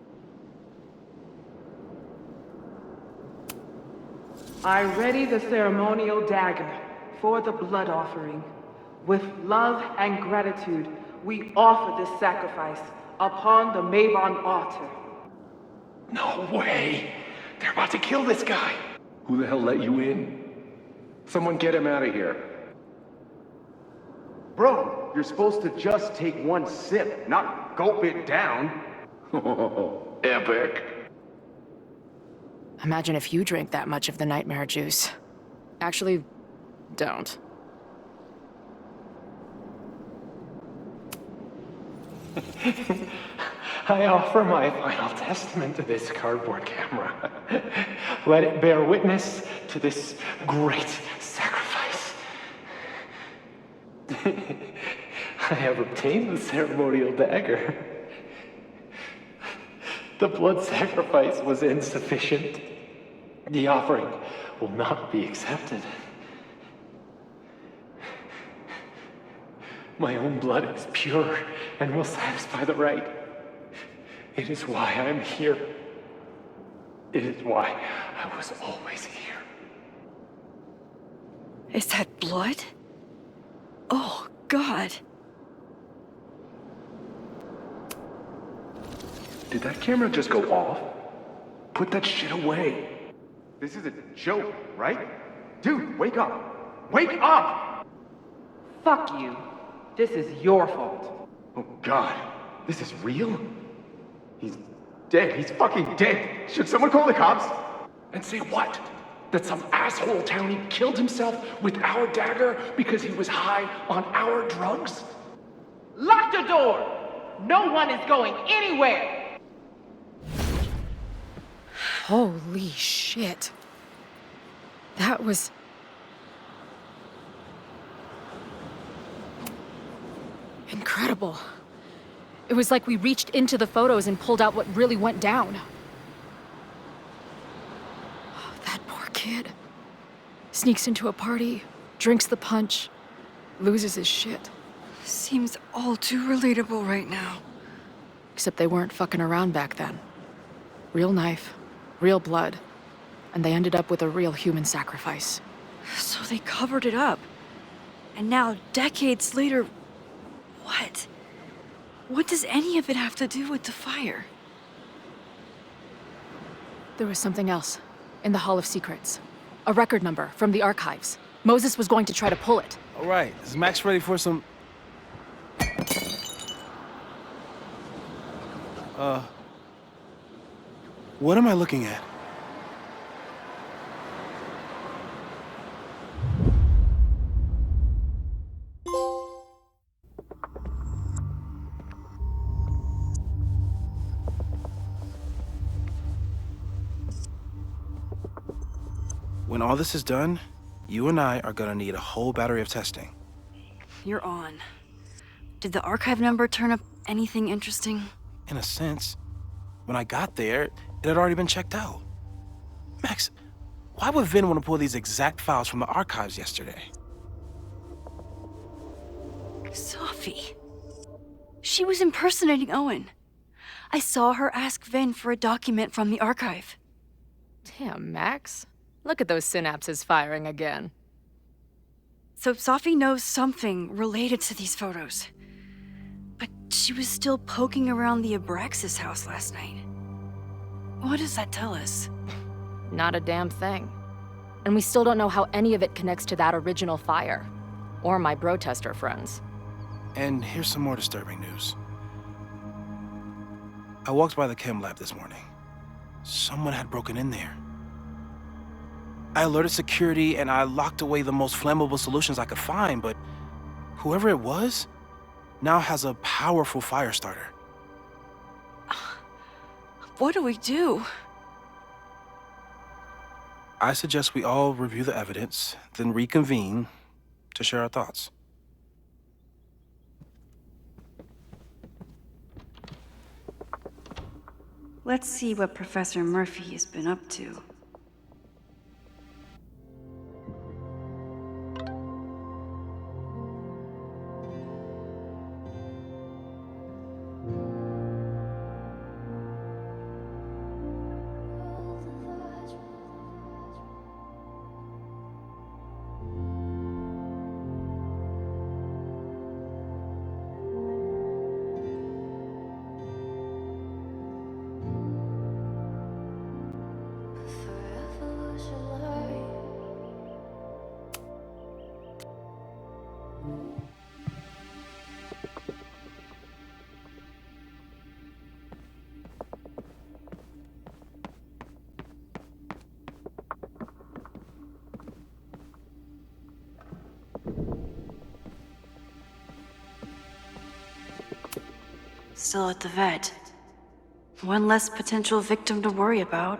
I ready the ceremonial dagger for the blood offering. With love and gratitude, we offer this sacrifice upon the Mabon altar. No way! They're about to kill this guy! Who the hell let you in? Someone get him out of here. Bro, you're supposed to just take one sip, not gulp it down. Epic. Imagine if you drank that much of the nightmare juice. Actually, don't. I offer my final testament to this cardboard camera. Let it bear witness to this great sacrifice. I have obtained the ceremonial dagger. The blood sacrifice was insufficient. The offering will not be accepted. My own blood is pure and will satisfy the rite. It is why I'm here. It is why I was always here. Is that blood? Oh, God. Did that camera just go off? Put that shit away. This is a joke, right? Dude, wake up! Wake up! Fuck you. This is your fault. Oh God, this is real? He's dead. He's fucking dead. Should someone call the cops? And say what? That some asshole townie killed himself with our dagger because he was high on our drugs? Lock the door! No one is going anywhere! Holy shit. That was... incredible. It was like we reached into the photos and pulled out what really went down. Oh, that poor kid. Sneaks into a party, drinks the punch, loses his shit. Seems all too relatable right now. Except they weren't fucking around back then. Real knife, real blood, and they ended up with a real human sacrifice. So they covered it up. And now, decades later, what? What does any of it have to do with the fire? There was something else in the Hall of Secrets. A record number from the archives. Moses was going to try to pull it. All right, is Max ready for some... What am I looking at? When all this is done, you and I are gonna need a whole battery of testing. You're on. Did the archive number turn up anything interesting? In a sense. When I got there, it had already been checked out. Max, why would Vin want to pull these exact files from the archives yesterday? Sophie. She was impersonating Owen. I saw her ask Vin for a document from the archive. Damn, Max. Look at those synapses firing again. So Sophie knows something related to these photos. But she was still poking around the Abraxas house last night. What does that tell us? Not a damn thing. And we still don't know how any of it connects to that original fire. Or my bro-tester friends. And here's some more disturbing news. I walked by the chem lab this morning. Someone had broken in there. I alerted security and I locked away the most flammable solutions I could find, but whoever it was now has a powerful fire starter. What do we do? I suggest we all review the evidence, then reconvene to share our thoughts. Let's see what Professor Murphy has been up to. Still at the vet. One less potential victim to worry about.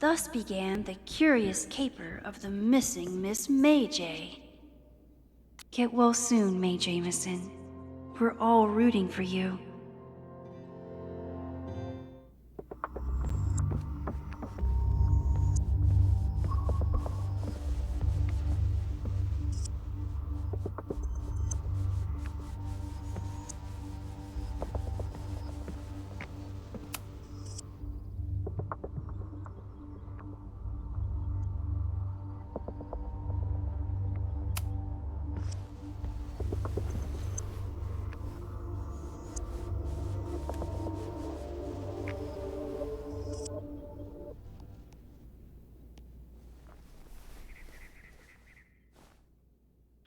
Thus began the curious caper of the missing Miss May J. Get well soon, May Jameson. We're all rooting for you.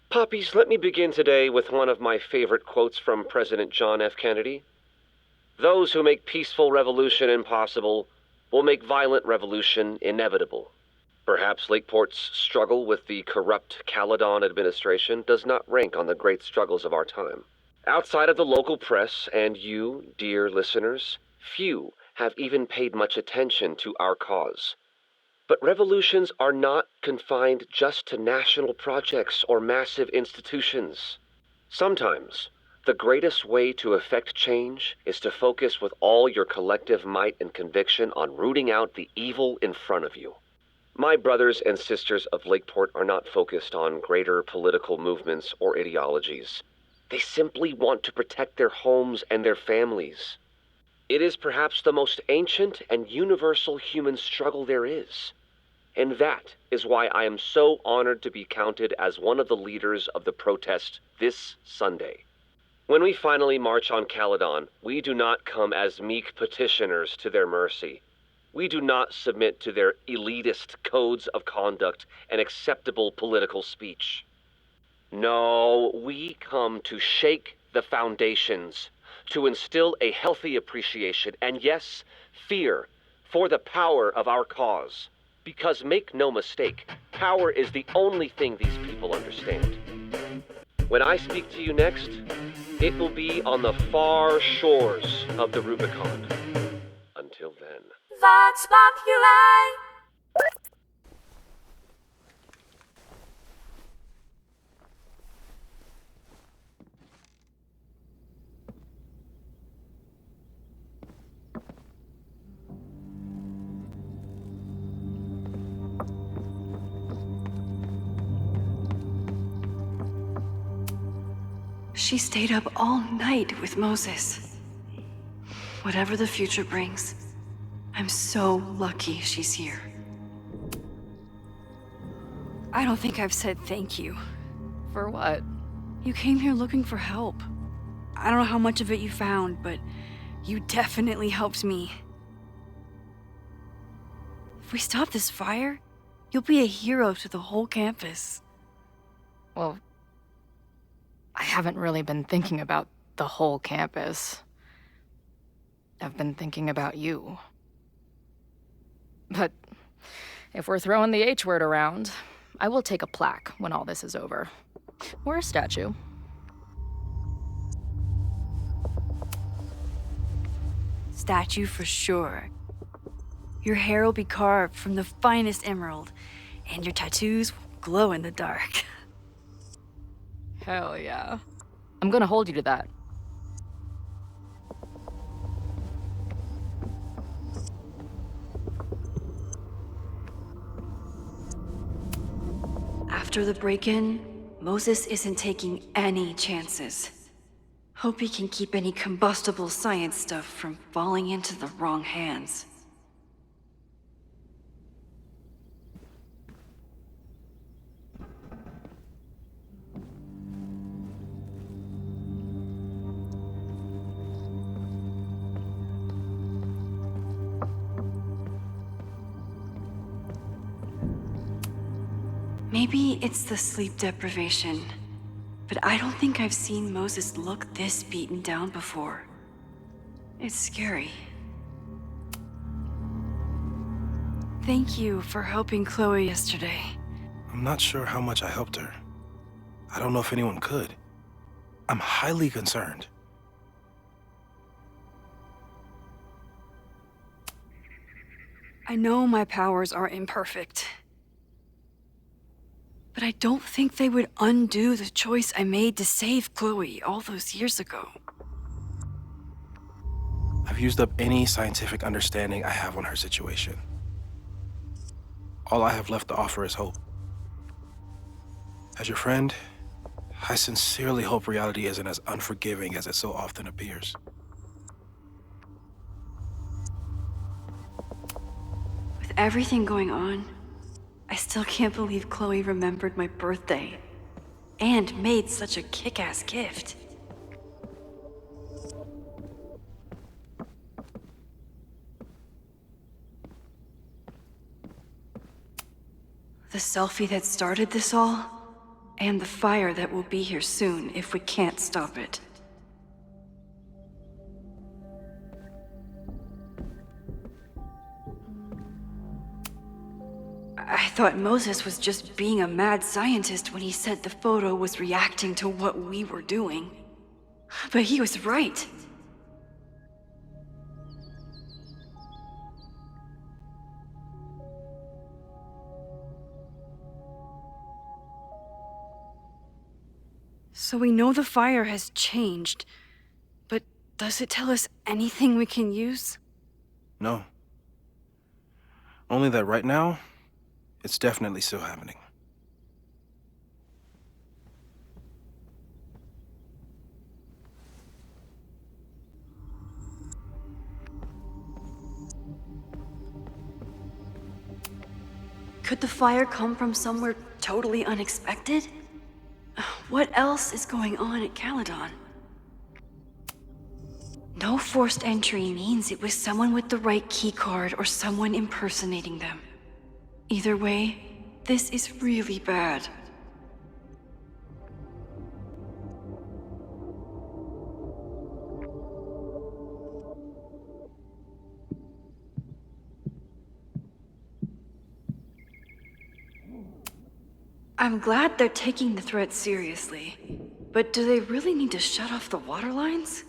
Puppies, let me begin today with one of my favorite quotes from President John F. Kennedy. Those who make peaceful revolution impossible will make violent revolution inevitable. Perhaps Lakeport's struggle with the corrupt Caledon administration does not rank on the great struggles of our time. Outside of the local press and you, dear listeners, few have even paid much attention to our cause. But revolutions are not confined just to national projects or massive institutions. Sometimes, the greatest way to effect change is to focus with all your collective might and conviction on rooting out the evil in front of you. My brothers and sisters of Lakeport are not focused on greater political movements or ideologies. They simply want to protect their homes and their families. It is perhaps the most ancient and universal human struggle there is. And that is why I am so honored to be counted as one of the leaders of the protest this Sunday. When we finally march on Caledon, we do not come as meek petitioners to their mercy. We do not submit to their elitist codes of conduct and acceptable political speech. No, we come to shake the foundations, to instill a healthy appreciation and, yes, fear for the power of our cause. Because make no mistake, power is the only thing these people understand. When I speak to you next, it will be on the far shores of the Rubicon. Until then. Vox Populi! She stayed up all night with Moses. Whatever the future brings, I'm so lucky she's here. I don't think I've said thank you. For what? You came here looking for help. I don't know how much of it you found, but you definitely helped me. If we stop this fire, you'll be a hero to the whole campus. Well, I haven't really been thinking about the whole campus. I've been thinking about you. But if we're throwing the H word around, I will take a plaque when all this is over. Or a statue. Statue for sure. Your hair will be carved from the finest emerald, and your tattoos will glow in the dark. Hell yeah. I'm gonna hold you to that. After the break-in, Moses isn't taking any chances. Hope he can keep any combustible science stuff from falling into the wrong hands. Maybe it's the sleep deprivation, but I don't think I've seen Moses look this beaten down before. It's scary. Thank you for helping Chloe yesterday. I'm not sure how much I helped her. I don't know if anyone could. I'm highly concerned. I know my powers are imperfect, but I don't think they would undo the choice I made to save Chloe all those years ago. I've used up any scientific understanding I have on her situation. All I have left to offer is hope. As your friend, I sincerely hope reality isn't as unforgiving as it so often appears. With everything going on, I still can't believe Chloe remembered my birthday and made such a kick-ass gift. The selfie that started this all, and the fire that will be here soon if we can't stop it. I thought Moses was just being a mad scientist when he said the photo was reacting to what we were doing. But he was right. So we know the fire has changed, but does it tell us anything we can use? No. Only that right now, it's definitely still happening. Could the fire come from somewhere totally unexpected? What else is going on at Caledon? No forced entry means it was someone with the right keycard or someone impersonating them. Either way, this is really bad. I'm glad they're taking the threat seriously, but do they really need to shut off the water lines?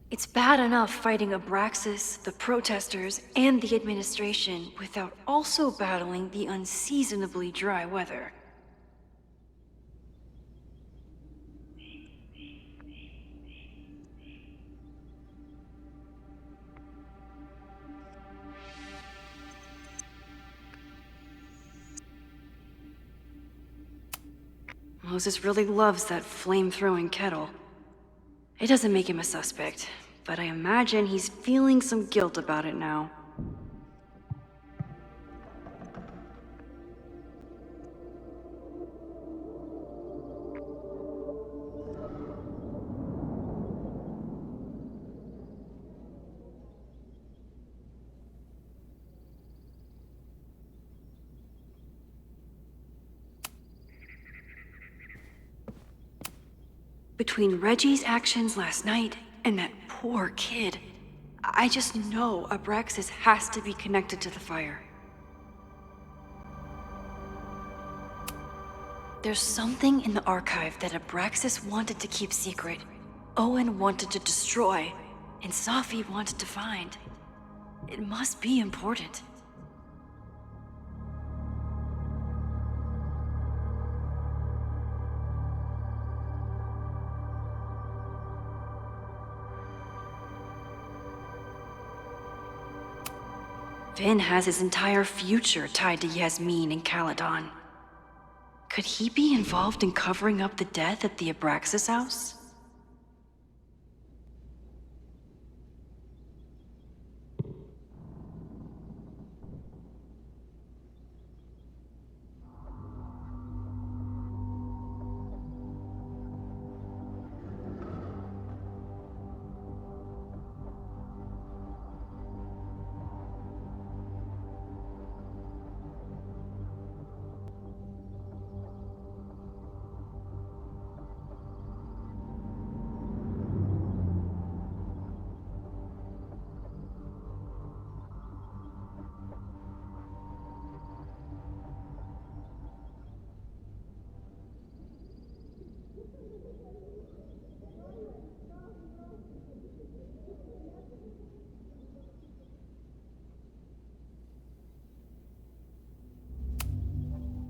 It's bad enough fighting Abraxas, the protesters, and the administration without also battling the unseasonably dry weather. Moses really loves that flame-throwing kettle. It doesn't make him a suspect, but I imagine he's feeling some guilt about it now. Between Reggie's actions last night and that poor kid, I just know Abraxas has to be connected to the fire. There's something in the archive that Abraxas wanted to keep secret, Owen wanted to destroy, and Safi wanted to find. It must be important. Finn has his entire future tied to Yasmin and Caledon. Could he be involved in covering up the death at the Abraxas house?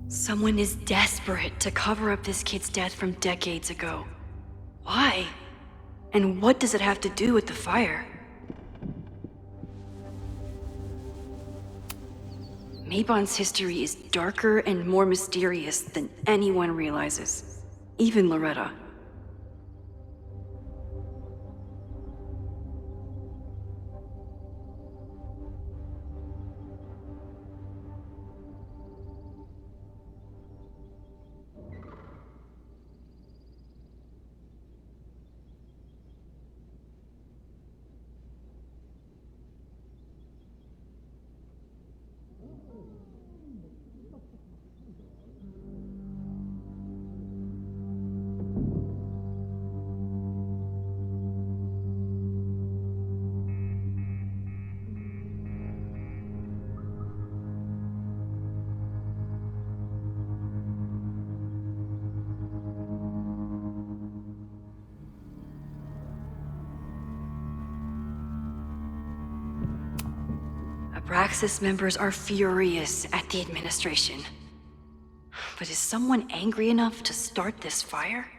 Someone is desperate to cover up this kid's death from decades ago. Why? And what does it have to do with the fire? Mabon's history is darker and more mysterious than anyone realizes. Even Loretta. Abraxas members are furious at the administration. But is someone angry enough to start this fire?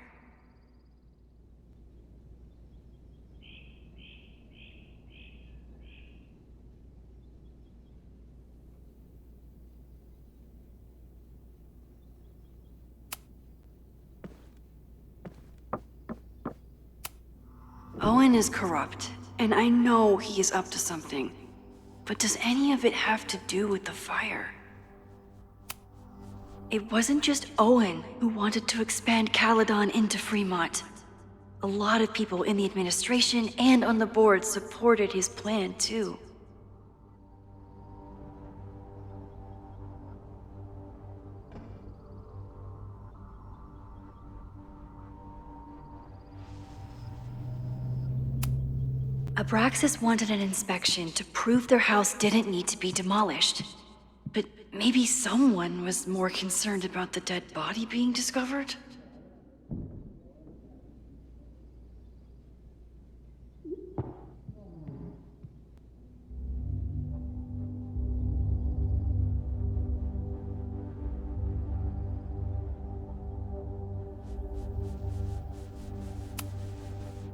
Owen is corrupt, and I know he is up to something. But does any of it have to do with the fire? It wasn't just Owen who wanted to expand Caledon into Fremont. A lot of people in the administration and on the board supported his plan, too. Abraxas wanted an inspection to prove their house didn't need to be demolished. But maybe someone was more concerned about the dead body being discovered?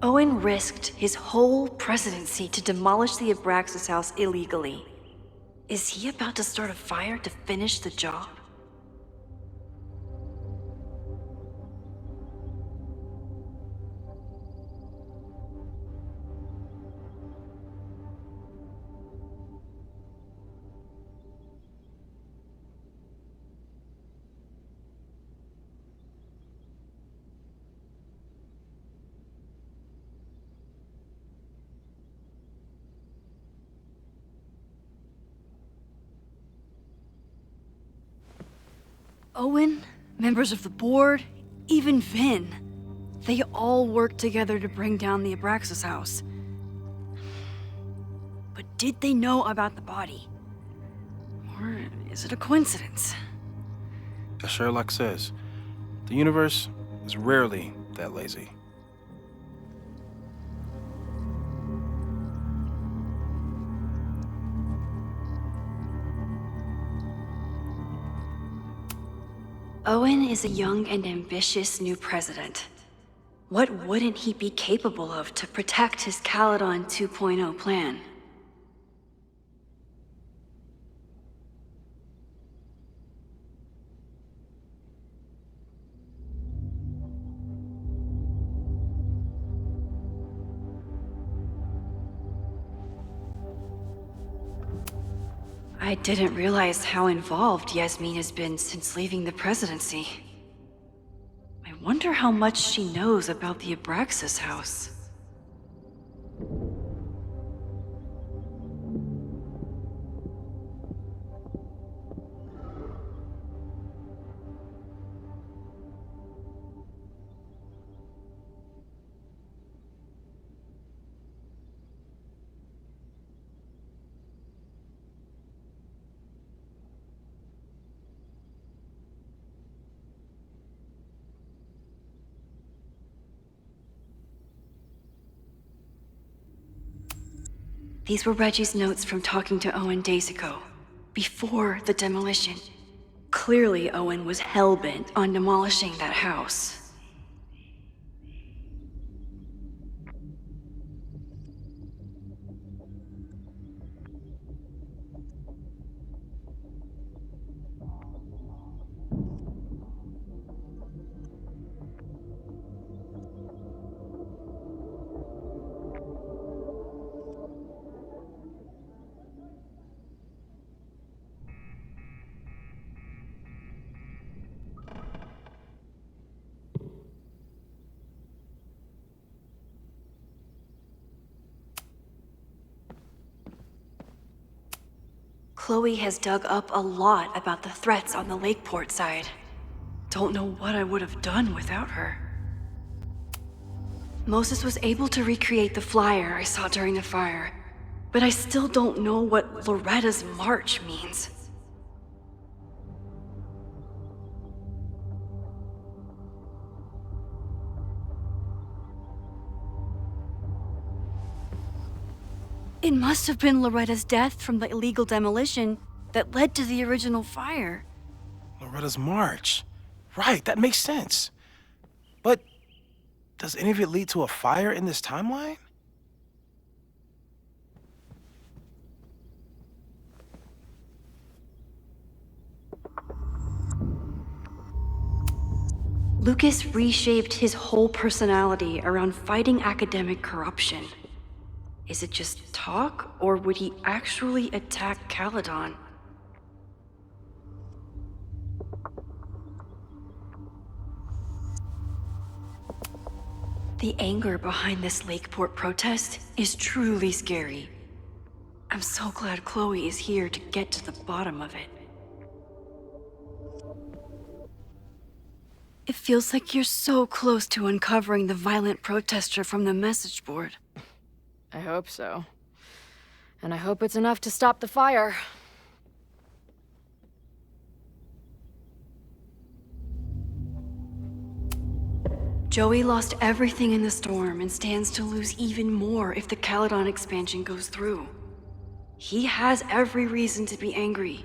Owen risked his whole presidency to demolish the Abraxas house illegally. Is he about to start a fire to finish the job? Owen, members of the board, even Vin. They all worked together to bring down the Abraxas house. But did they know about the body? Or is it a coincidence? As Sherlock says, the universe is rarely that lazy. Owen is a young and ambitious new president. What wouldn't he be capable of to protect his Caledon 2.0 plan? I didn't realize how involved Yasmin has been since leaving the presidency. I wonder how much she knows about the Abraxas house. These were Reggie's notes from talking to Owen days ago, before the demolition. Clearly, Owen was hell-bent on demolishing that house. Chloe has dug up a lot about the threats on the Lakeport side. Don't know what I would have done without her. Moses was able to recreate the flyer I saw during the fire, but I still don't know what Loretta's march means. It must have been Loretta's death from the illegal demolition that led to the original fire. Loretta's march. Right, that makes sense. But does any of it lead to a fire in this timeline? Lucas reshaped his whole personality around fighting academic corruption. Is it just talk, or would he actually attack Caledon? The anger behind this Lakeport protest is truly scary. I'm so glad Chloe is here to get to the bottom of it. It feels like you're so close to uncovering the violent protester from the message board. I hope so. And I hope it's enough to stop the fire. Joey lost everything in the storm and stands to lose even more if the Caledon expansion goes through. He has every reason to be angry.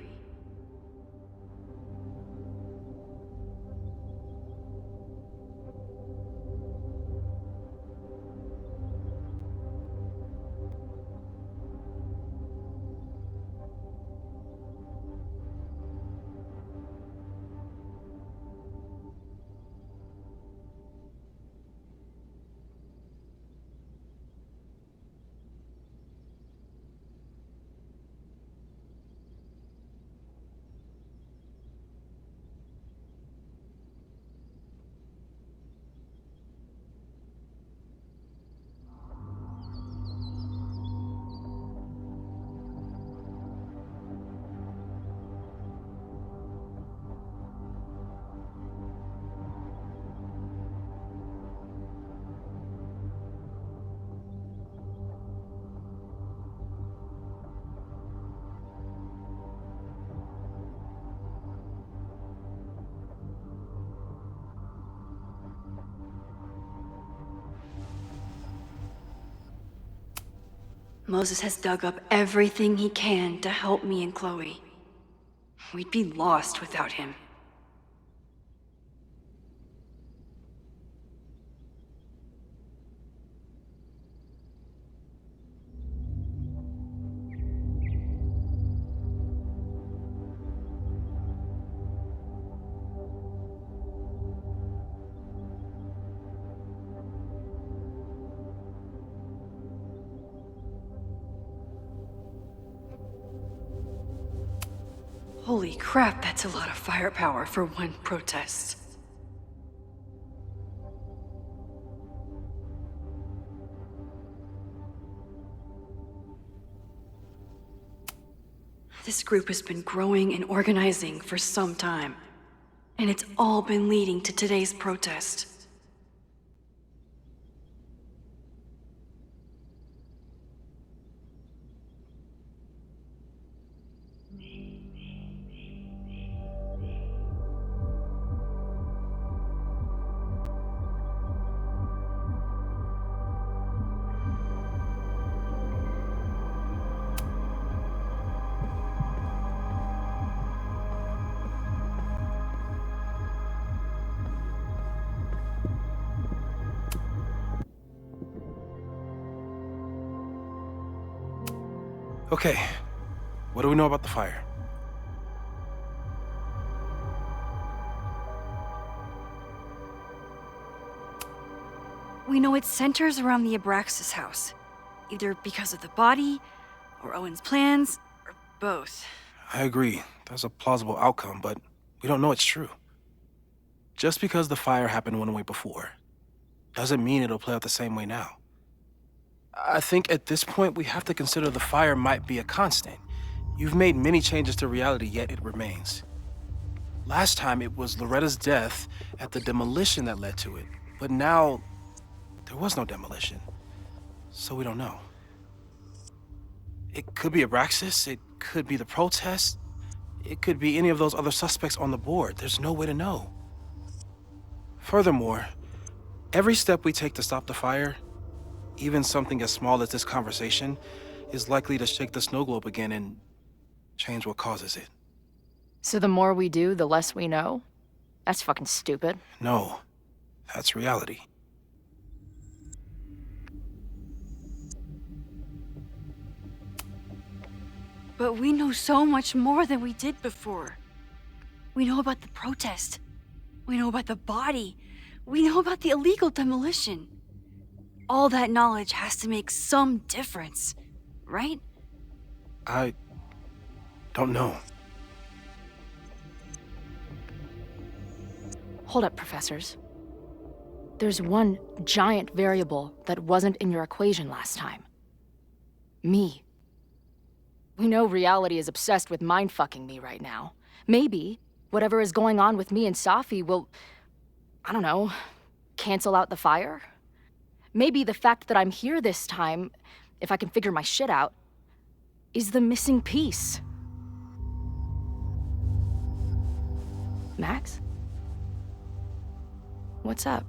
Moses has dug up everything he can to help me and Chloe. We'd be lost without him. Holy crap, that's a lot of firepower for one protest. This group has been growing and organizing for some time, and it's all been leading to today's protest. Okay, what do we know about the fire? We know it centers around the Abraxas house, either because of the body, or Owen's plans, or both. I agree. That's a plausible outcome, but we don't know it's true. Just because the fire happened one way before, doesn't mean it'll play out the same way now. I think at this point we have to consider the fire might be a constant. You've made many changes to reality, yet it remains. Last time it was Loretta's death at the demolition that led to it, but now there was no demolition, so we don't know. It could be Abraxas, it could be the protest, it could be any of those other suspects on the board. There's no way to know. Furthermore, every step we take to stop the fire, even something as small as this conversation, is likely to shake the snow globe again and change what causes it. So the more we do, the less we know? That's fucking stupid. No, that's reality. But we know so much more than we did before. We know about the protest. We know about the body. We know about the illegal demolition. All that knowledge has to make some difference, right? I don't know. Hold up, professors. There's one giant variable that wasn't in your equation last time. Me. We know reality is obsessed with mind-fucking me right now. Maybe whatever is going on with me and Safi will, I don't know, cancel out the fire? Maybe the fact that I'm here this time, if I can figure my shit out, is the missing piece. Max? What's up?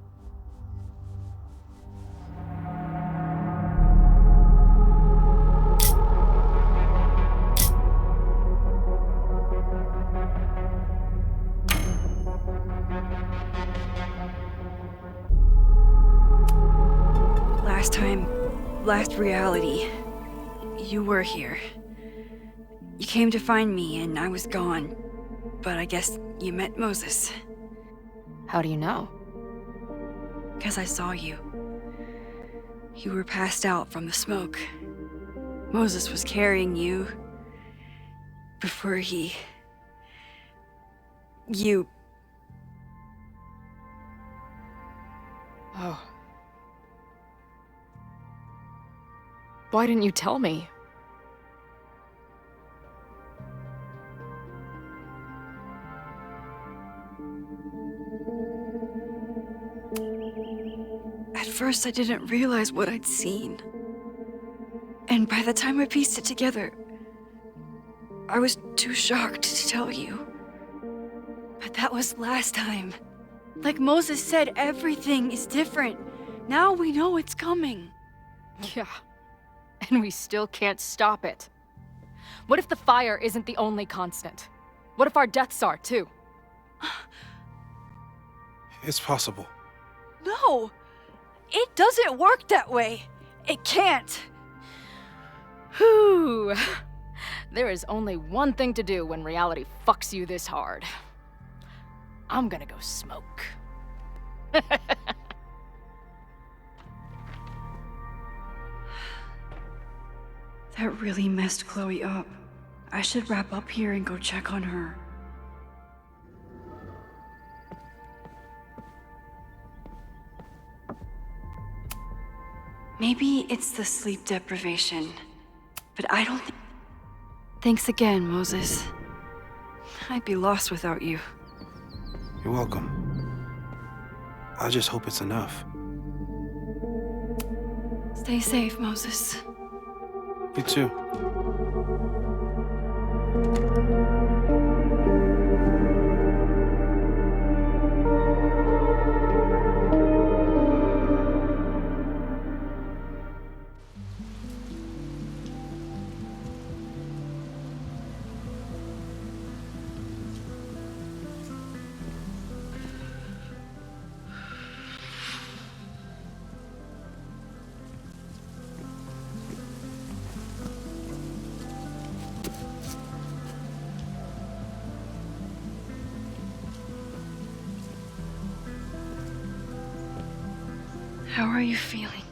Last reality, you were here. You came to find me and I was gone, but I guess you met Moses. How do you know? 'Cause I saw you. You were passed out from the smoke. Moses was carrying you before you... Oh. Why didn't you tell me? At first, I didn't realize what I'd seen. And by the time I pieced it together, I was too shocked to tell you. But that was last time. Like Moses said, everything is different. Now we know it's coming. Yeah. And we still can't stop it. What if the fire isn't the only constant? What if our deaths are, too? It's possible. No! It doesn't work that way. It can't. Whew. There is only one thing to do when reality fucks you this hard. I'm gonna go smoke. That really messed Chloe up. I should wrap up here and go check on her. Maybe it's the sleep deprivation, but I don't think... Thanks again, Moses. I'd be lost without you. You're welcome. I just hope it's enough. Stay safe, Moses. You too. How are you feeling?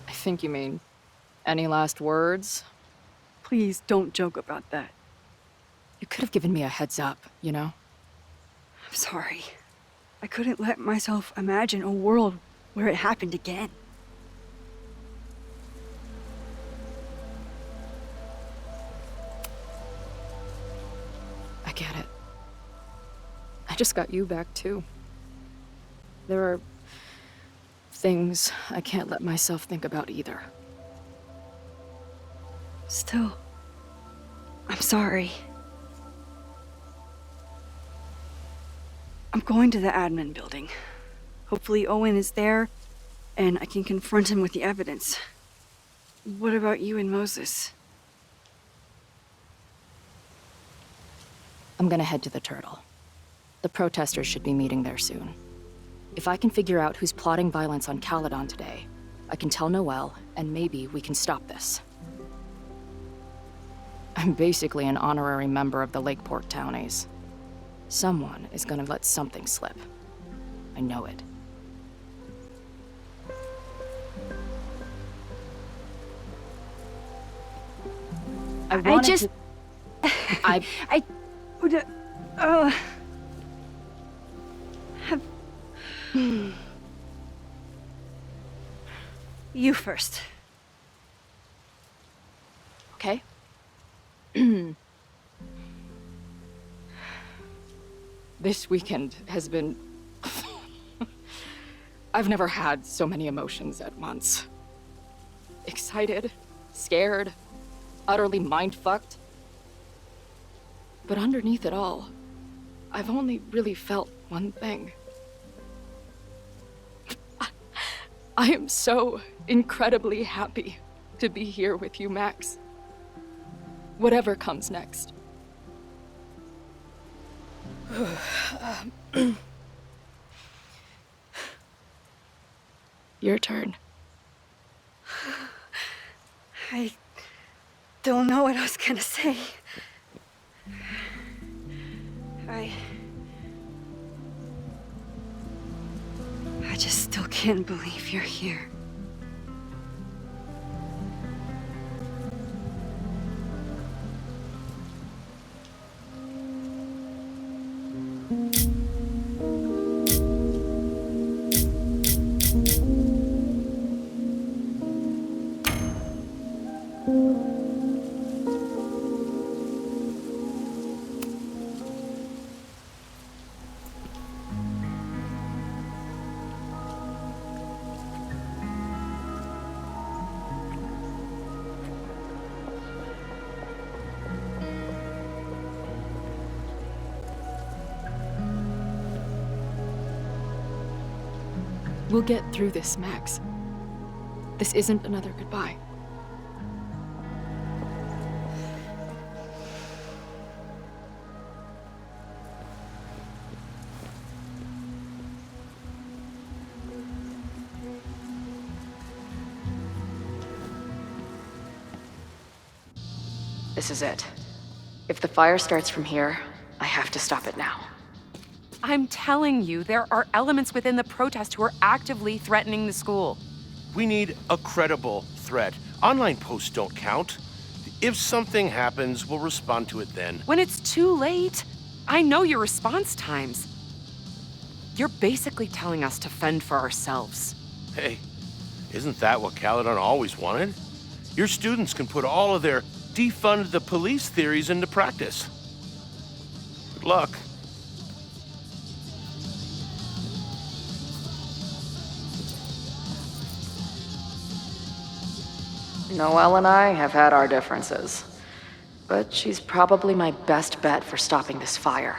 I think you mean, any last words? Please don't joke about that. You could have given me a heads up, you know? I'm sorry. I couldn't let myself imagine a world where it happened again. I get it. I just got you back, too. There are things I can't let myself think about either. Still, I'm sorry. I'm going to the admin building. Hopefully Owen is there, and I can confront him with the evidence. What about you and Moses? I'm gonna head to the Turtle. The protesters should be meeting there soon. If I can figure out who's plotting violence on Caledon today, I can tell Noelle, and maybe we can stop this. I'm basically an honorary member of the Lakeport Townies. Someone is gonna let something slip. I know it. I would, have... You first. Okay. This weekend has been... I've never had so many emotions at once. Excited, scared, utterly mind-fucked. But underneath it all, I've only really felt one thing. I am so incredibly happy to be here with you, Max. Whatever comes next. Your turn. I don't know what I was gonna say. I just still can't believe you're here. We'll get through this, Max. This isn't another goodbye. This is it. If the fire starts from here, I have to stop it now. I'm telling you, there are elements within the protest who are actively threatening the school. We need a credible threat. Online posts don't count. If something happens, we'll respond to it then. When it's too late, I know your response times. You're basically telling us to fend for ourselves. Hey, isn't that what Caledon always wanted? Your students can put all of their defund the police theories into practice. Good luck. Noelle and I have had our differences, but she's probably my best bet for stopping this fire.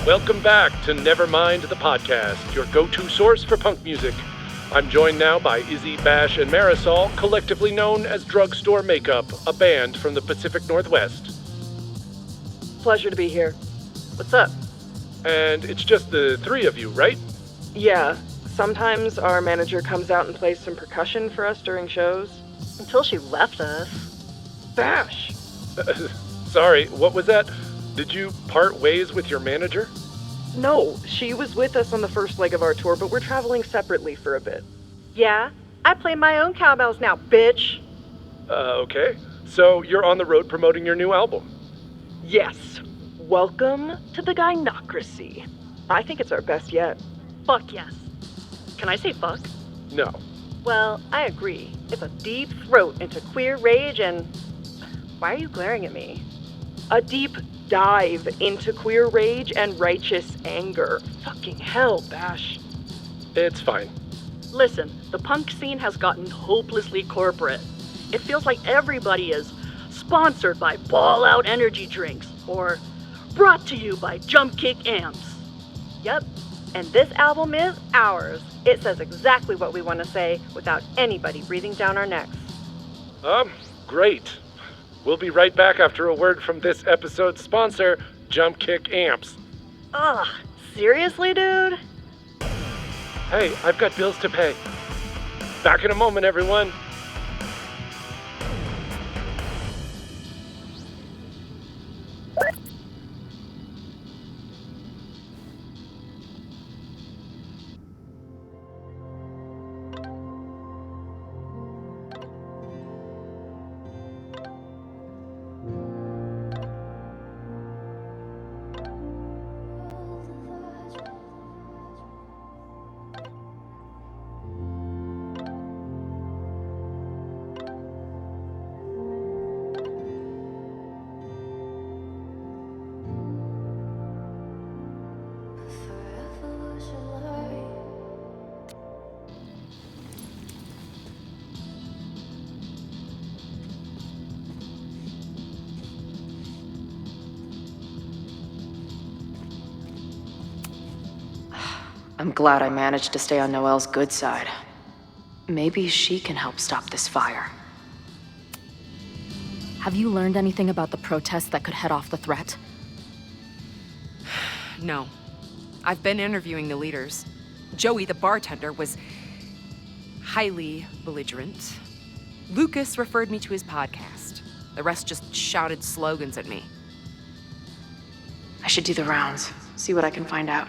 Welcome back to Nevermind the Podcast, your go-to source for punk music. I'm joined now by Izzy, Bash, and Marisol, collectively known as Drugstore Makeup, a band from the Pacific Northwest. Pleasure to be here. What's up? And it's just the three of you, right? Yeah, sometimes our manager comes out and plays some percussion for us during shows. Until she left us. Bash! Sorry, what was that? Did you part ways with your manager? No, she was with us on the first leg of our tour, but we're traveling separately for a bit. Yeah, I play my own cowbells now, bitch. Okay. So you're on the road promoting your new album? Yes. Welcome to the Gynocracy. I think it's our best yet. Fuck yes. Can I say fuck? No. Well, I agree. It's a deep throat into queer rage and... Why are you glaring at me? A deep dive into queer rage and righteous anger. Fucking hell, Bash. It's fine. Listen, the punk scene has gotten hopelessly corporate. It feels like everybody is sponsored by Ball Out energy drinks or brought to you by Jump Kick amps. Yep, and this album is ours. It says exactly what we want to say without anybody breathing down our necks. Great. We'll be right back after a word from this episode's sponsor, Jump Kick Amps. Ugh, seriously, dude? Hey, I've got bills to pay. Back in a moment, everyone. I'm glad I managed to stay on Noelle's good side. Maybe she can help stop this fire. Have you learned anything about the protests that could head off the threat? No. I've been interviewing the leaders. Joey, the bartender, was highly belligerent. Lucas referred me to his podcast. The rest just shouted slogans at me. I should do the rounds, see what I can find out.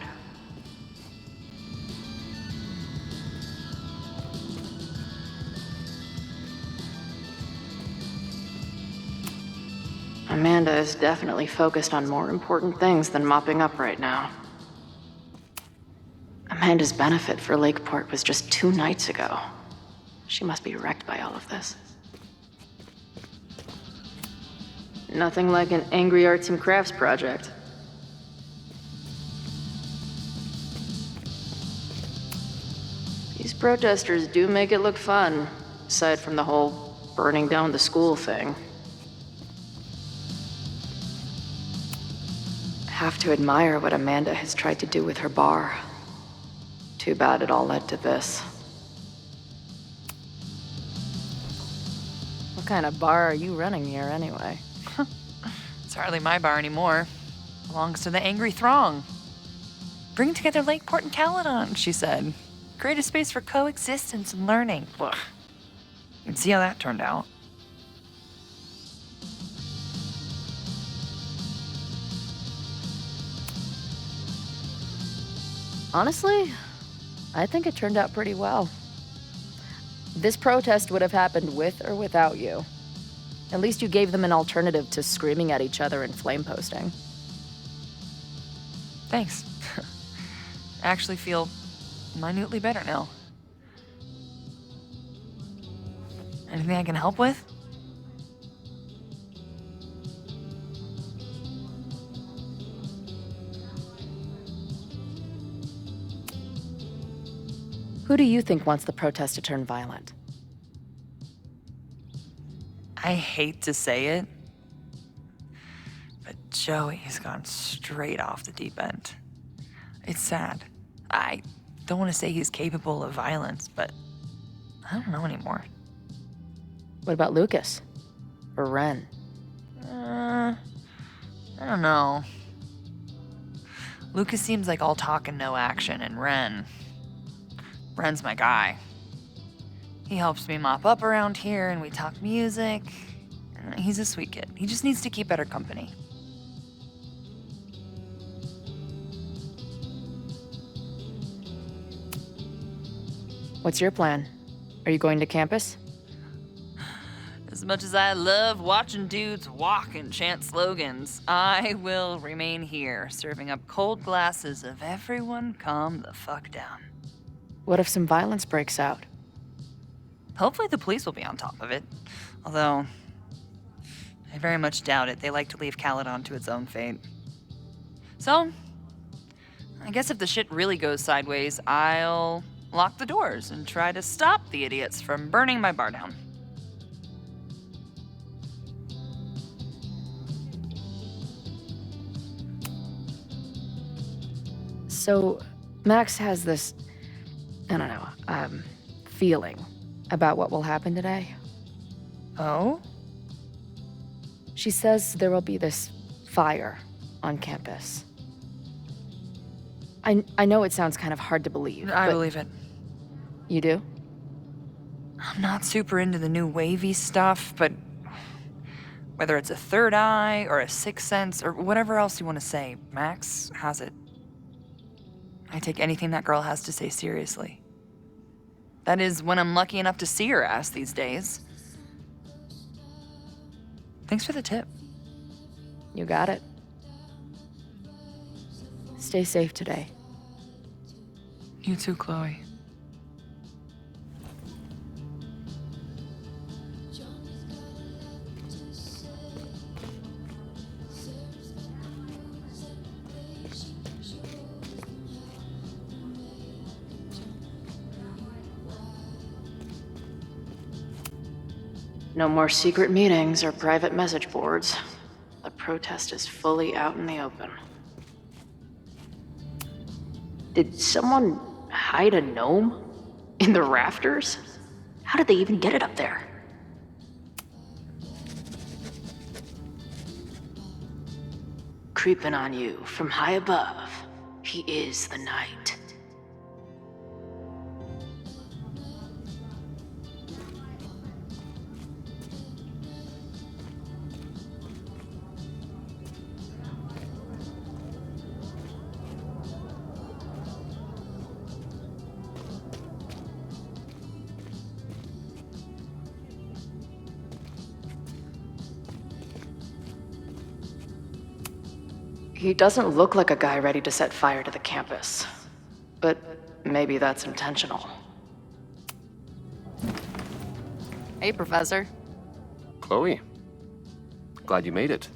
Amanda is definitely focused on more important things than mopping up right now. Amanda's benefit for Lakeport was just 2 nights ago. She must be wrecked by all of this. Nothing like an angry arts and crafts project. These protesters do make it look fun, aside from the whole burning down the school thing. I have to admire what Amanda has tried to do with her bar. Too bad it all led to this. What kind of bar are you running here anyway? It's hardly my bar anymore. Belongs to the angry throng. Bring together Lakeport and Caledon, she said. Create a space for coexistence and learning. Ugh. You can see how that turned out. Honestly, I think it turned out pretty well. This protest would have happened with or without you. At least you gave them an alternative to screaming at each other and flame posting. Thanks. I actually feel minutely better now. Anything I can help with? Who do you think wants the protest to turn violent? I hate to say it, but Joey's gone straight off the deep end. It's sad. I don't want to say he's capable of violence, but I don't know anymore. What about Lucas? Or Ren? I don't know. Lucas seems like all talk and no action, and Ren's my guy. He helps me mop up around here, and we talk music. He's a sweet kid. He just needs to keep better company. What's your plan? Are you going to campus? As much as I love watching dudes walk and chant slogans, I will remain here, serving up cold glasses of everyone calm the fuck down. What if some violence breaks out? Hopefully the police will be on top of it. Although, I very much doubt it. They like to leave Caledon to its own fate. So, I guess if the shit really goes sideways, I'll lock the doors and try to stop the idiots from burning my bar down. So, Max has this, I don't know, feeling about what will happen today. Oh? She says there will be this fire on campus. I know it sounds kind of hard to believe. I believe it. You do? I'm not super into the new wavy stuff, but whether it's a third eye or a sixth sense or whatever else you want to say, Max has it. I take anything that girl has to say seriously. That is, when I'm lucky enough to see her ass these days. Thanks for the tip. You got it. Stay safe today. You too, Chloe. No more secret meetings or private message boards. The protest is fully out in the open. Did someone hide a gnome in the rafters? How did they even get it up there? Creeping on you from high above, he is the night. He doesn't look like a guy ready to set fire to the campus. But maybe that's intentional. Hey, Professor. Chloe. Glad you made it.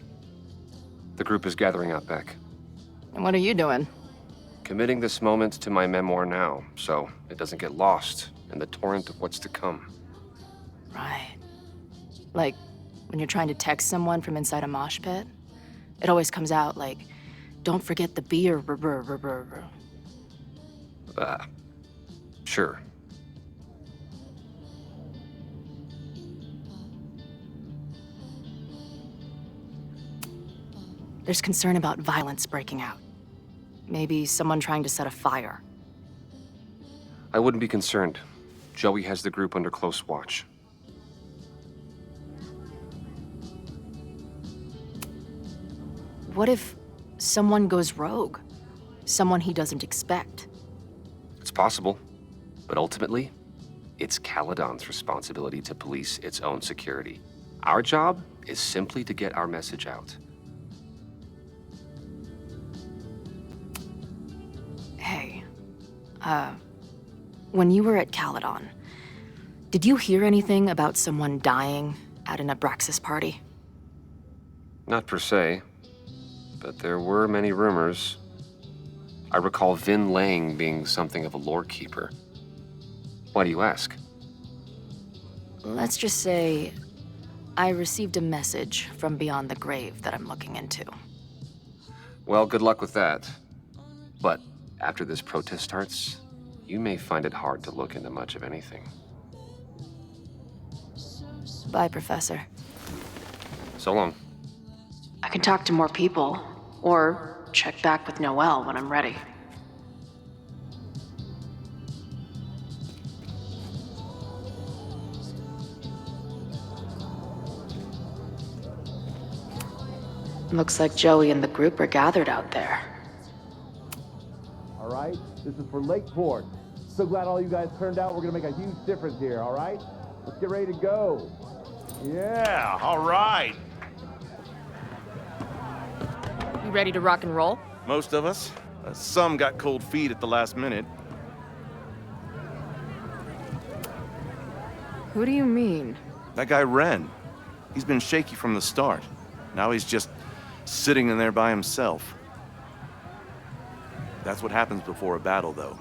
The group is gathering out back. And what are you doing? Committing this moment to my memoir now, so it doesn't get lost in the torrent of what's to come. Right. Like, when you're trying to text someone from inside a mosh pit, it always comes out like, don't forget the beer. Sure. There's concern about violence breaking out. Maybe someone trying to set a fire. I wouldn't be concerned. Joey has the group under close watch. What if someone goes rogue? Someone he doesn't expect? It's possible, but ultimately, it's Caledon's responsibility to police its own security. Our job is simply to get our message out. Hey, when you were at Caledon, did you hear anything about someone dying at an Abraxas party? Not per se, but there were many rumors. I recall Vin Lang being something of a lore keeper. Why do you ask? Let's just say I received a message from beyond the grave that I'm looking into. Well, good luck with that. But After this protest starts, you may find it hard to look into much of anything. Bye, Professor. So long. I can talk to more people, or check back with Noelle when I'm ready. Looks like Joey and the group are gathered out there. All right, this is for Lakeport. So glad all you guys turned out. We're gonna make a huge difference here, all right? Let's get ready to go. Yeah, all right. You ready to rock and roll? Most of us. Some got cold feet at the last minute. Who do you mean? That guy Ren. He's been shaky from the start. Now he's just sitting in there by himself. That's what happens before a battle, though.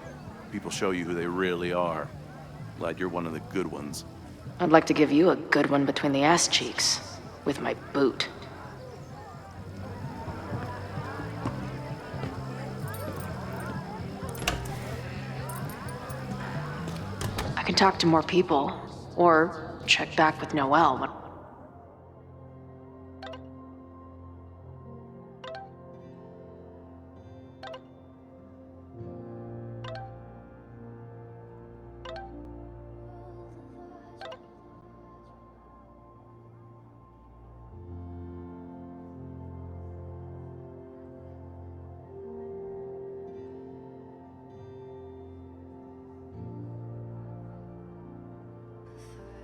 People show you who they really are. Glad you're one of the good ones. I'd like to give you a good one between the ass cheeks. With my boot. I can talk to more people, or check back with Noelle when...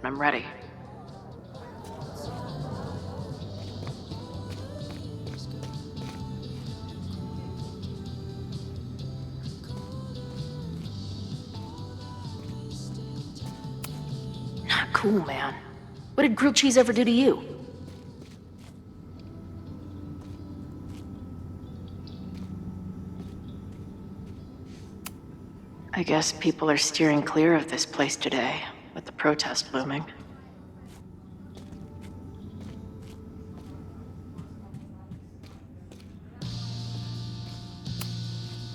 I'm ready. Not cool, man. What did grilled cheese ever do to you? I guess people are steering clear of this place today, with the protest looming.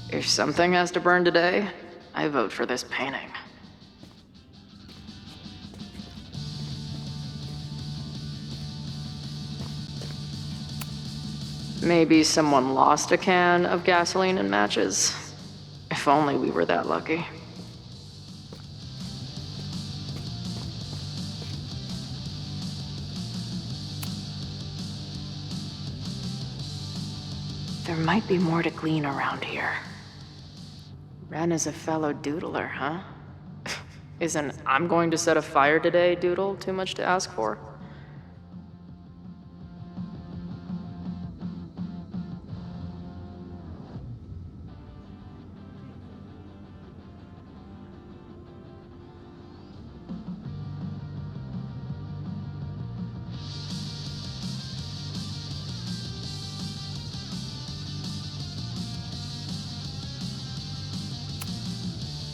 If something has to burn today, I vote for this painting. Maybe someone lost a can of gasoline and matches. If only we were that lucky. There might be more to glean around here. Ren is a fellow doodler, huh? Isn't "I'm going to set a fire today" doodle too much to ask for?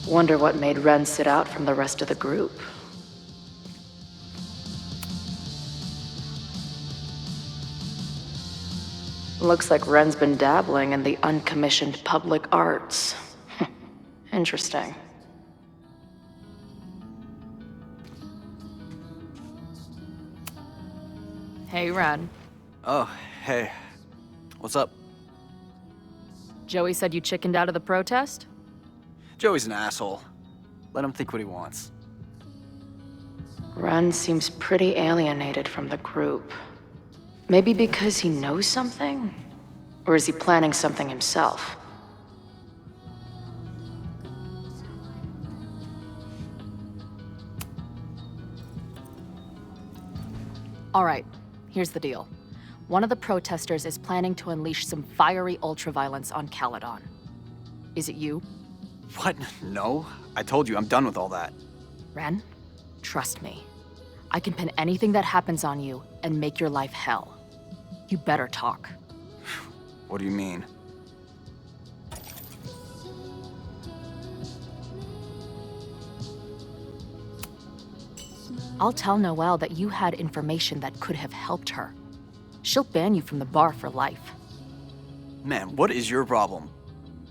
Wonder what made Ren sit out from the rest of the group. Looks like Ren's been dabbling in the uncommissioned public arts. Interesting. Hey, Ren. Oh, hey. What's up? Joey said you chickened out of the protest? Joey's an asshole. Let him think what he wants. Ren seems pretty alienated from the group. Maybe because he knows something? Or is he planning something himself? All right, here's the deal. One of the protesters is planning to unleash some fiery ultraviolence on Caledon. Is it you? What? No. I told you, I'm done with all that. Ren, trust me. I can pin anything that happens on you and make your life hell. You better talk. What do you mean? I'll tell Noelle that you had information that could have helped her. She'll ban you from the bar for life. Man, what is your problem?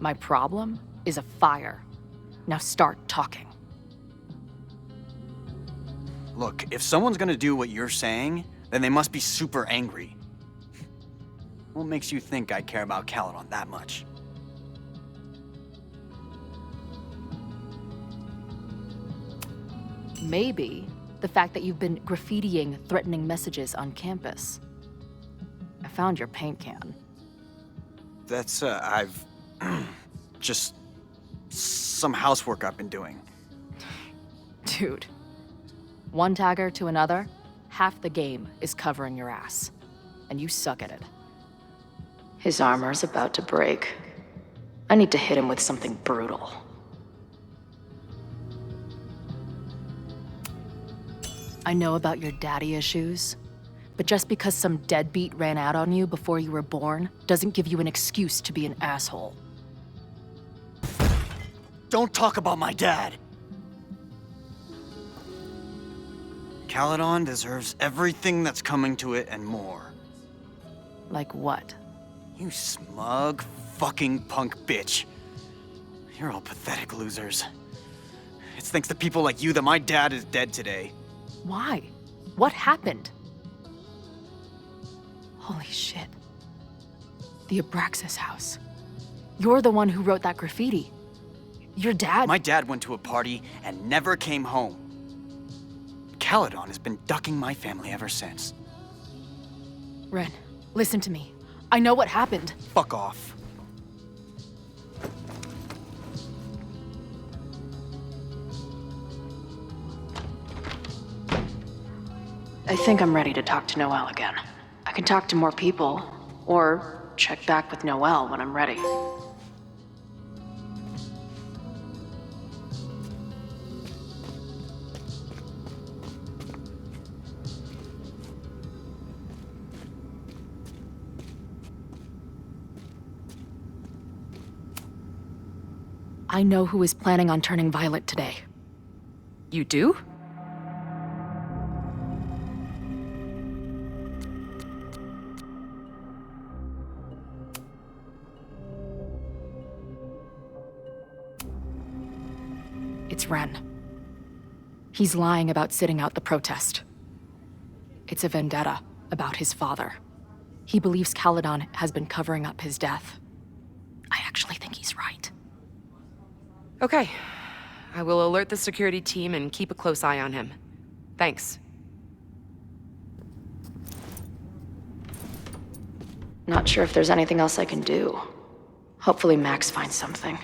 My problem? is a fire. Now start talking. Look, if someone's gonna do what you're saying, then they must be super angry. What makes you think I care about Caledon that much? Maybe the fact that you've been graffitiing threatening messages on campus. I found your paint can. That's, I've... just... some housework I've been doing. Dude. One tagger to another, half the game is covering your ass. And you suck at it. His armor's about to break. I need to hit him with something brutal. I know about your daddy issues, but just because some deadbeat ran out on you before you were born doesn't give you an excuse to be an asshole. Don't talk about my dad! Caledon deserves everything that's coming to it and more. Like what? You smug, fucking punk bitch. You're all pathetic losers. It's thanks to people like you that my dad is dead today. Why? What happened? Holy shit. The Abraxas house. You're the one who wrote that graffiti. Your dad— My dad went to a party and never came home. Caledon has been ducking my family ever since. Ren, listen to me. I know what happened. Fuck off. I think I'm ready to talk to Noelle again. I can talk to more people, or check back with Noelle when I'm ready. I know who is planning on turning violent today. You do? It's Ren. He's lying about sitting out the protest. It's a vendetta about his father. He believes Caledon has been covering up his death. I actually think he's right. Okay. I will alert the security team and keep a close eye on him. Thanks. Not sure if there's anything else I can do. Hopefully Max finds something.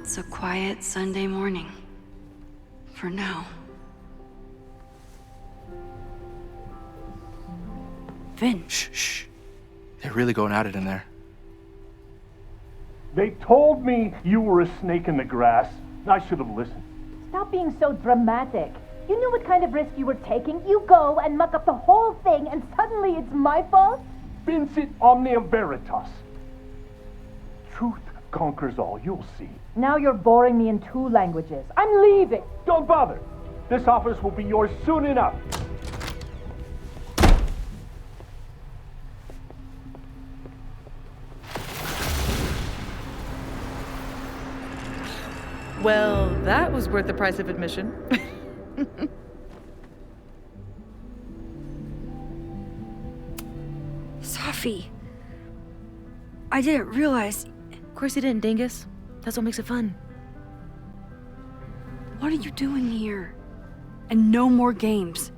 It's a quiet Sunday morning. For now. Vin. Shh. They're really going at it in there. They told me you were a snake in the grass. I should have listened. Stop being so dramatic. You knew what kind of risk you were taking. You go and muck up the whole thing, and suddenly it's my fault? Vincit omnia veritas. Truth conquers all, you'll see. Now you're boring me in 2 languages. I'm leaving. Don't bother. This office will be yours soon enough. Well, that was worth the price of admission. Safi. I didn't realize... Of course you didn't, Dingus. That's what makes it fun. What are you doing here? And no more games.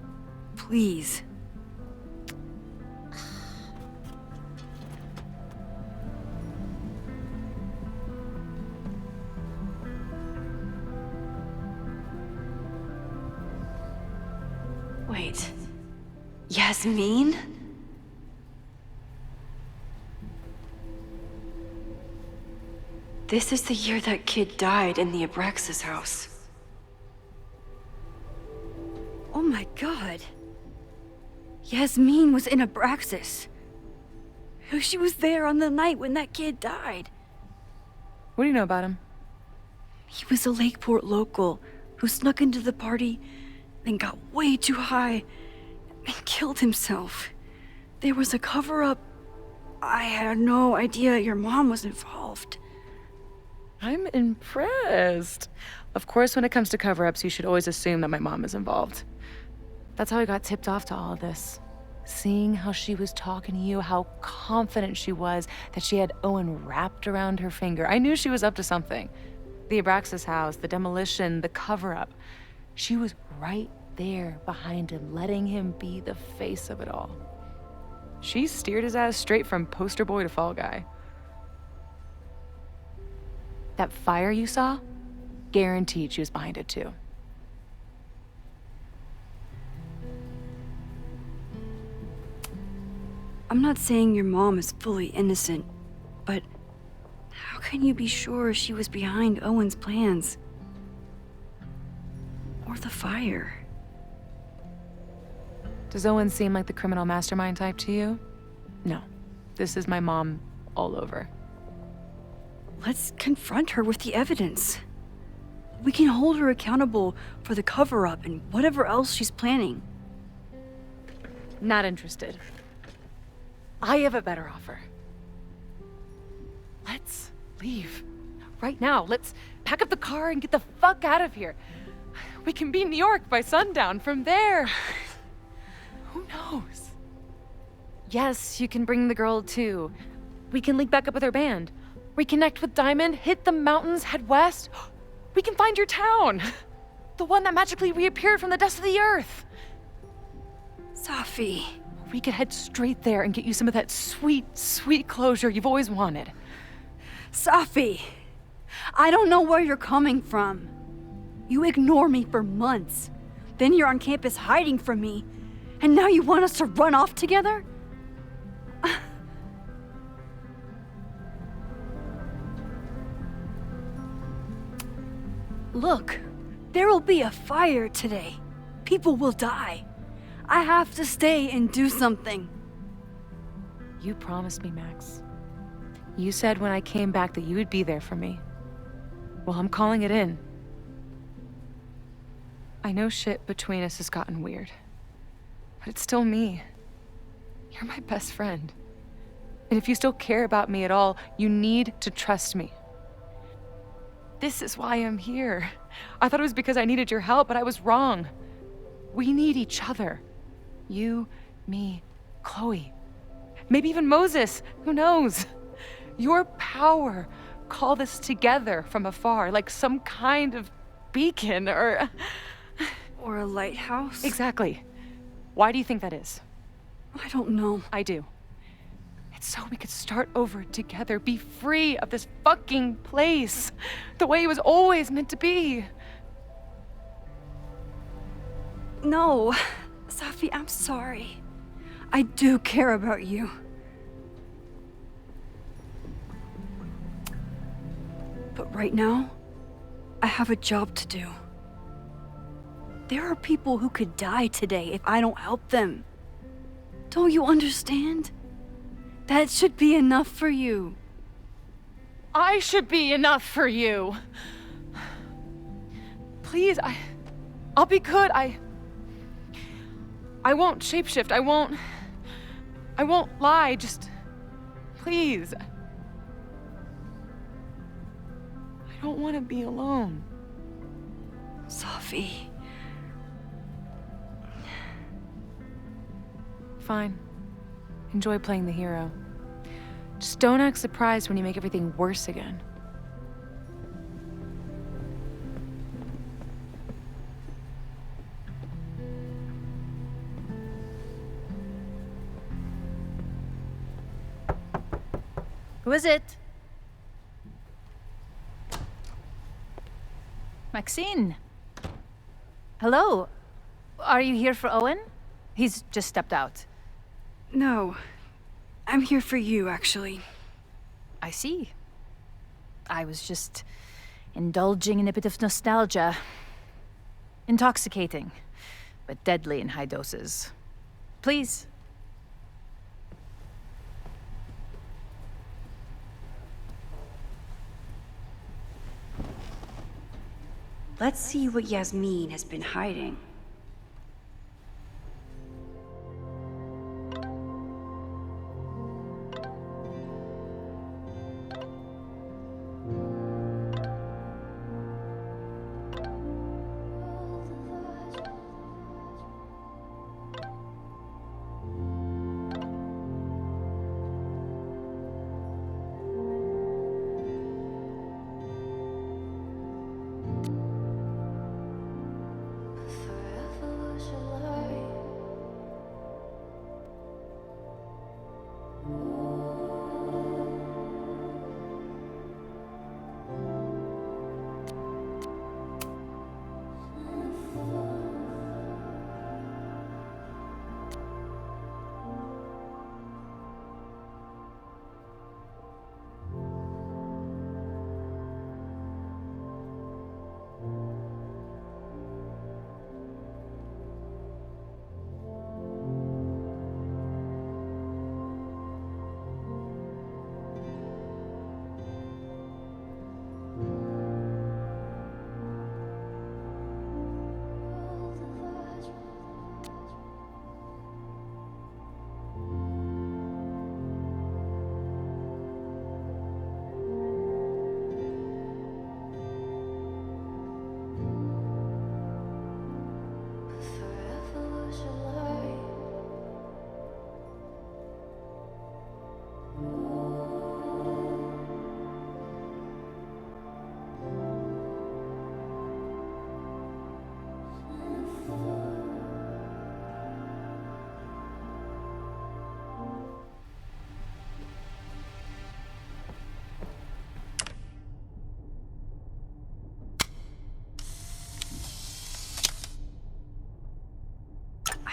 Please. Wait. Yasmin? This is the year that kid died in the Abraxas house. Oh my god. Yasmin was in Abraxas. She was there on the night when that kid died. What do you know about him? He was a Lakeport local who snuck into the party, then got way too high and killed himself. There was a cover-up I had no idea your mom was involved. I'm impressed. Of course, when it comes to cover-ups, you should always assume that my mom is involved. That's how I got tipped off to all of this. Seeing how she was talking to you, how confident she was that she had Owen wrapped around her finger. I knew she was up to something. The Abraxas house, the demolition, the cover-up. She was right there behind him, letting him be the face of it all. She steered his ass straight from poster boy to fall guy. That fire you saw? Guaranteed she was behind it too. I'm not saying your mom is fully innocent, but how can you be sure she was behind Owen's plans? Or the fire? Does Owen seem like the criminal mastermind type to you? No. This is my mom all over. Let's confront her with the evidence. We can hold her accountable for the cover-up and whatever else she's planning. Not interested. I have a better offer. Let's leave. Right now. Let's pack up the car and get the fuck out of here. We can be in New York by sundown. From there, who knows? Yes, you can bring the girl too. We can link back up with our band. Reconnect with Diamond, hit the mountains, head west. We can find your town. The one that magically reappeared from the dust of the earth. Safi. We could head straight there and get you some of that sweet, sweet closure you've always wanted. Safi, I don't know where you're coming from. You ignore me for months. Then you're on campus hiding from me. And now you want us to run off together? Look, there will be a fire today. People will die. I have to stay and do something. You promised me, Max. You said when I came back that you would be there for me. Well, I'm calling it in. I know shit between us has gotten weird. But it's still me. You're my best friend. And if you still care about me at all, you need to trust me. This is why I'm here. I thought it was because I needed your help, but I was wrong. We need each other. You, me, Chloe. Maybe even Moses. Who knows? Your power called us together from afar, like some kind of beacon or a lighthouse? Exactly. Why do you think that is? I don't know. I do. It's so we could start over together, be free of this fucking place, the way it was always meant to be. No, Safi, I'm sorry. I do care about you. But right now, I have a job to do. There are people who could die today if I don't help them. Don't you understand? That should be enough for you. I should be enough for you. Please, I'll be good. I won't shapeshift. I won't lie. Just please. I don't want to be alone. Safi. Fine. Enjoy playing the hero. Just don't act surprised when you make everything worse again. Who is it? Maxine. Hello. Are you here for Owen? He's just stepped out. No. I'm here for you, actually. I see. I was just indulging in a bit of nostalgia. Intoxicating, but deadly in high doses. Please. Let's see what Yasmin has been hiding.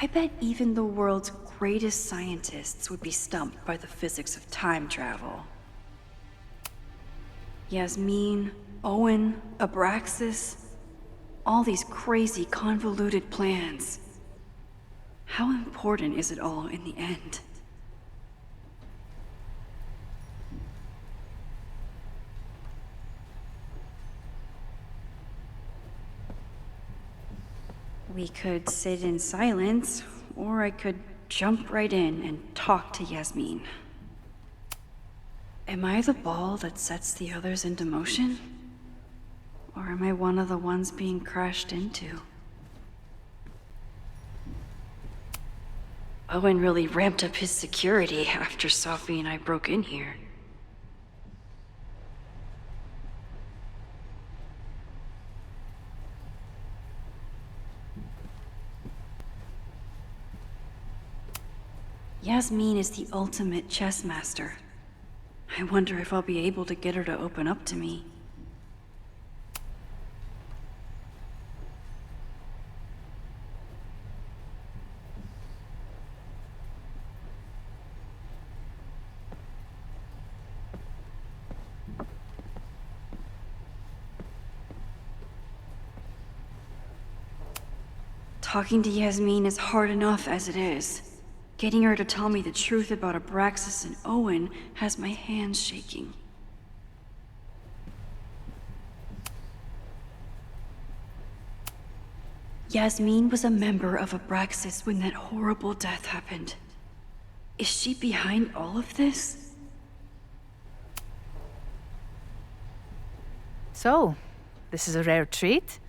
I bet even the world's greatest scientists would be stumped by the physics of time travel. Yasmin, Owen, Abraxas, all these crazy, convoluted plans. How important is it all in the end? We could sit in silence, or I could jump right in and talk to Yasmin. Am I the ball that sets the others into motion? Or am I one of the ones being crashed into? Owen really ramped up his security after Sophie and I broke in here. Yasmin is the ultimate chess master. I wonder if I'll be able to get her to open up to me. Talking to Yasmin is hard enough as it is. Getting her to tell me the truth about Abraxas and Owen has my hands shaking. Yasmin was a member of Abraxas when that horrible death happened. Is she behind all of this? So, this is a rare treat.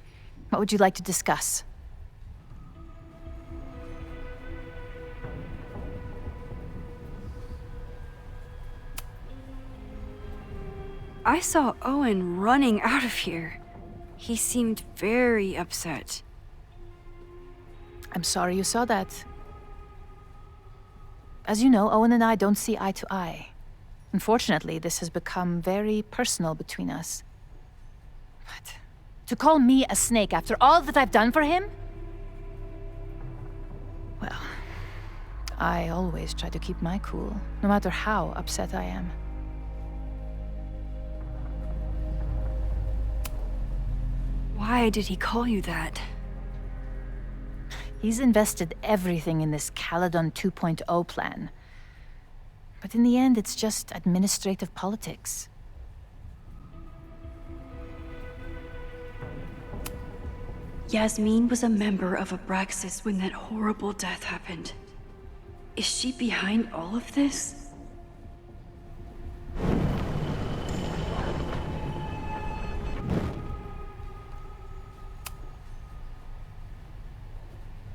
What would you like to discuss? I saw Owen running out of here. He seemed very upset. I'm sorry you saw that. As you know, Owen and I don't see eye to eye. Unfortunately, this has become very personal between us. But to call me a snake after all that I've done for him? Well, I always try to keep my cool, no matter how upset I am. Why did he call you that? He's invested everything in this Caledon 2.0 plan. But in the end, it's just administrative politics. Yasmin was a member of Abraxas when that horrible death happened. Is she behind all of this?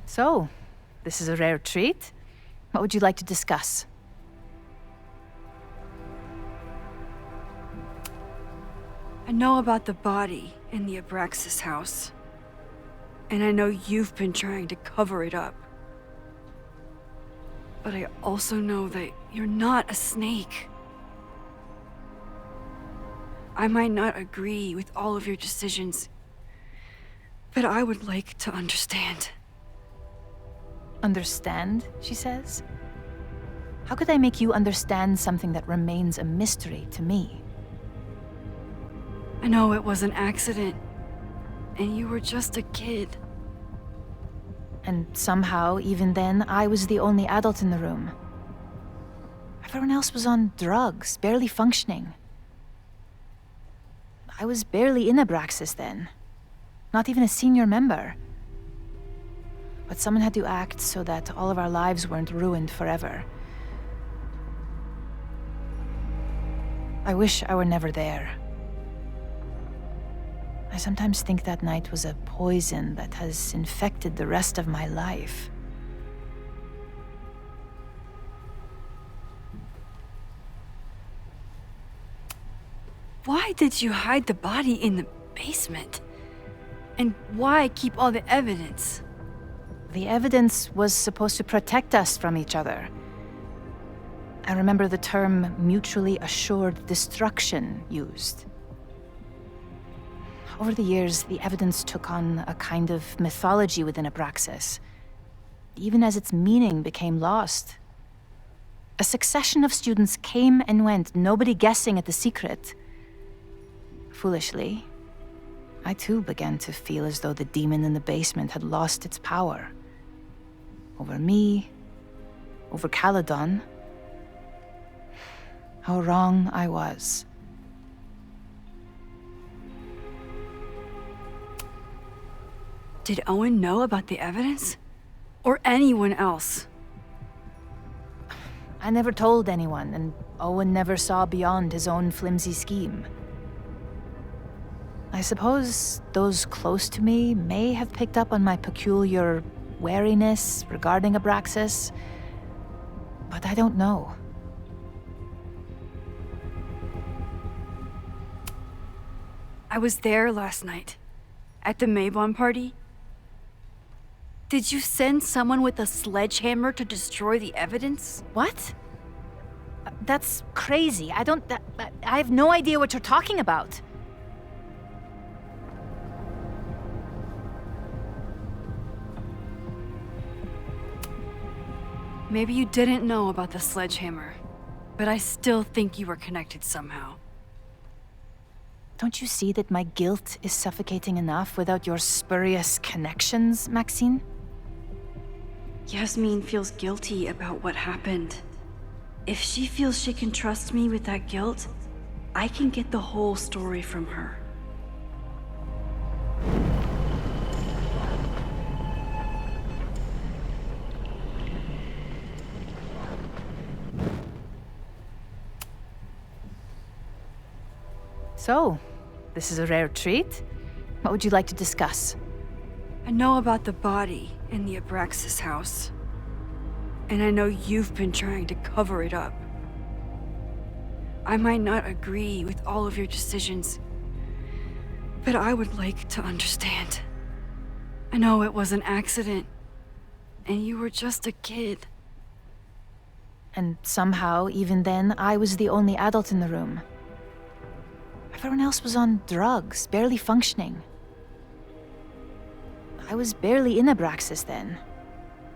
So, this is a rare treat. What would you like to discuss? I know about the body in the Abraxas house. And I know you've been trying to cover it up. But I also know that you're not a snake. I might not agree with all of your decisions, but I would like to understand. Understand, she says? How could I make you understand something that remains a mystery to me? I know it was an accident, and you were just a kid. And somehow, even then, I was the only adult in the room. Everyone else was on drugs, barely functioning. I was barely in Abraxas then. Not even a senior member. But someone had to act so that all of our lives weren't ruined forever. I wish I were never there. I sometimes think that night was a poison that has infected the rest of my life. Why did you hide the body in the basement? And why keep all the evidence? The evidence was supposed to protect us from each other. I remember the term mutually assured destruction used. Over the years, the evidence took on a kind of mythology within Abraxas. even as its meaning became lost. A succession of students came and went, nobody guessing at the secret. Foolishly, I too began to feel as though the demon in the basement had lost its power. Over me, over Caledon. How wrong I was. Did Owen know about the evidence? Or anyone else? I never told anyone, and Owen never saw beyond his own flimsy scheme. I suppose those close to me may have picked up on my peculiar wariness regarding Abraxas, but I don't know. I was there last night, at the Maybon party. Did you send someone with a sledgehammer to destroy the evidence? What? That's crazy. I have no idea what you're talking about. Maybe you didn't know about the sledgehammer, but I still think you were connected somehow. Don't you see that my guilt is suffocating enough without your spurious connections, Maxine? Yasmin feels guilty about what happened. If she feels she can trust me with that guilt, I can get the whole story from her. So, this is a rare treat. What would you like to discuss? I know about the body in the Abraxas house. And I know you've been trying to cover it up. I might not agree with all of your decisions, but I would like to understand. I know it was an accident, and you were just a kid. And somehow, even then, I was the only adult in the room. Everyone else was on drugs, barely functioning. I was barely in Abraxas then.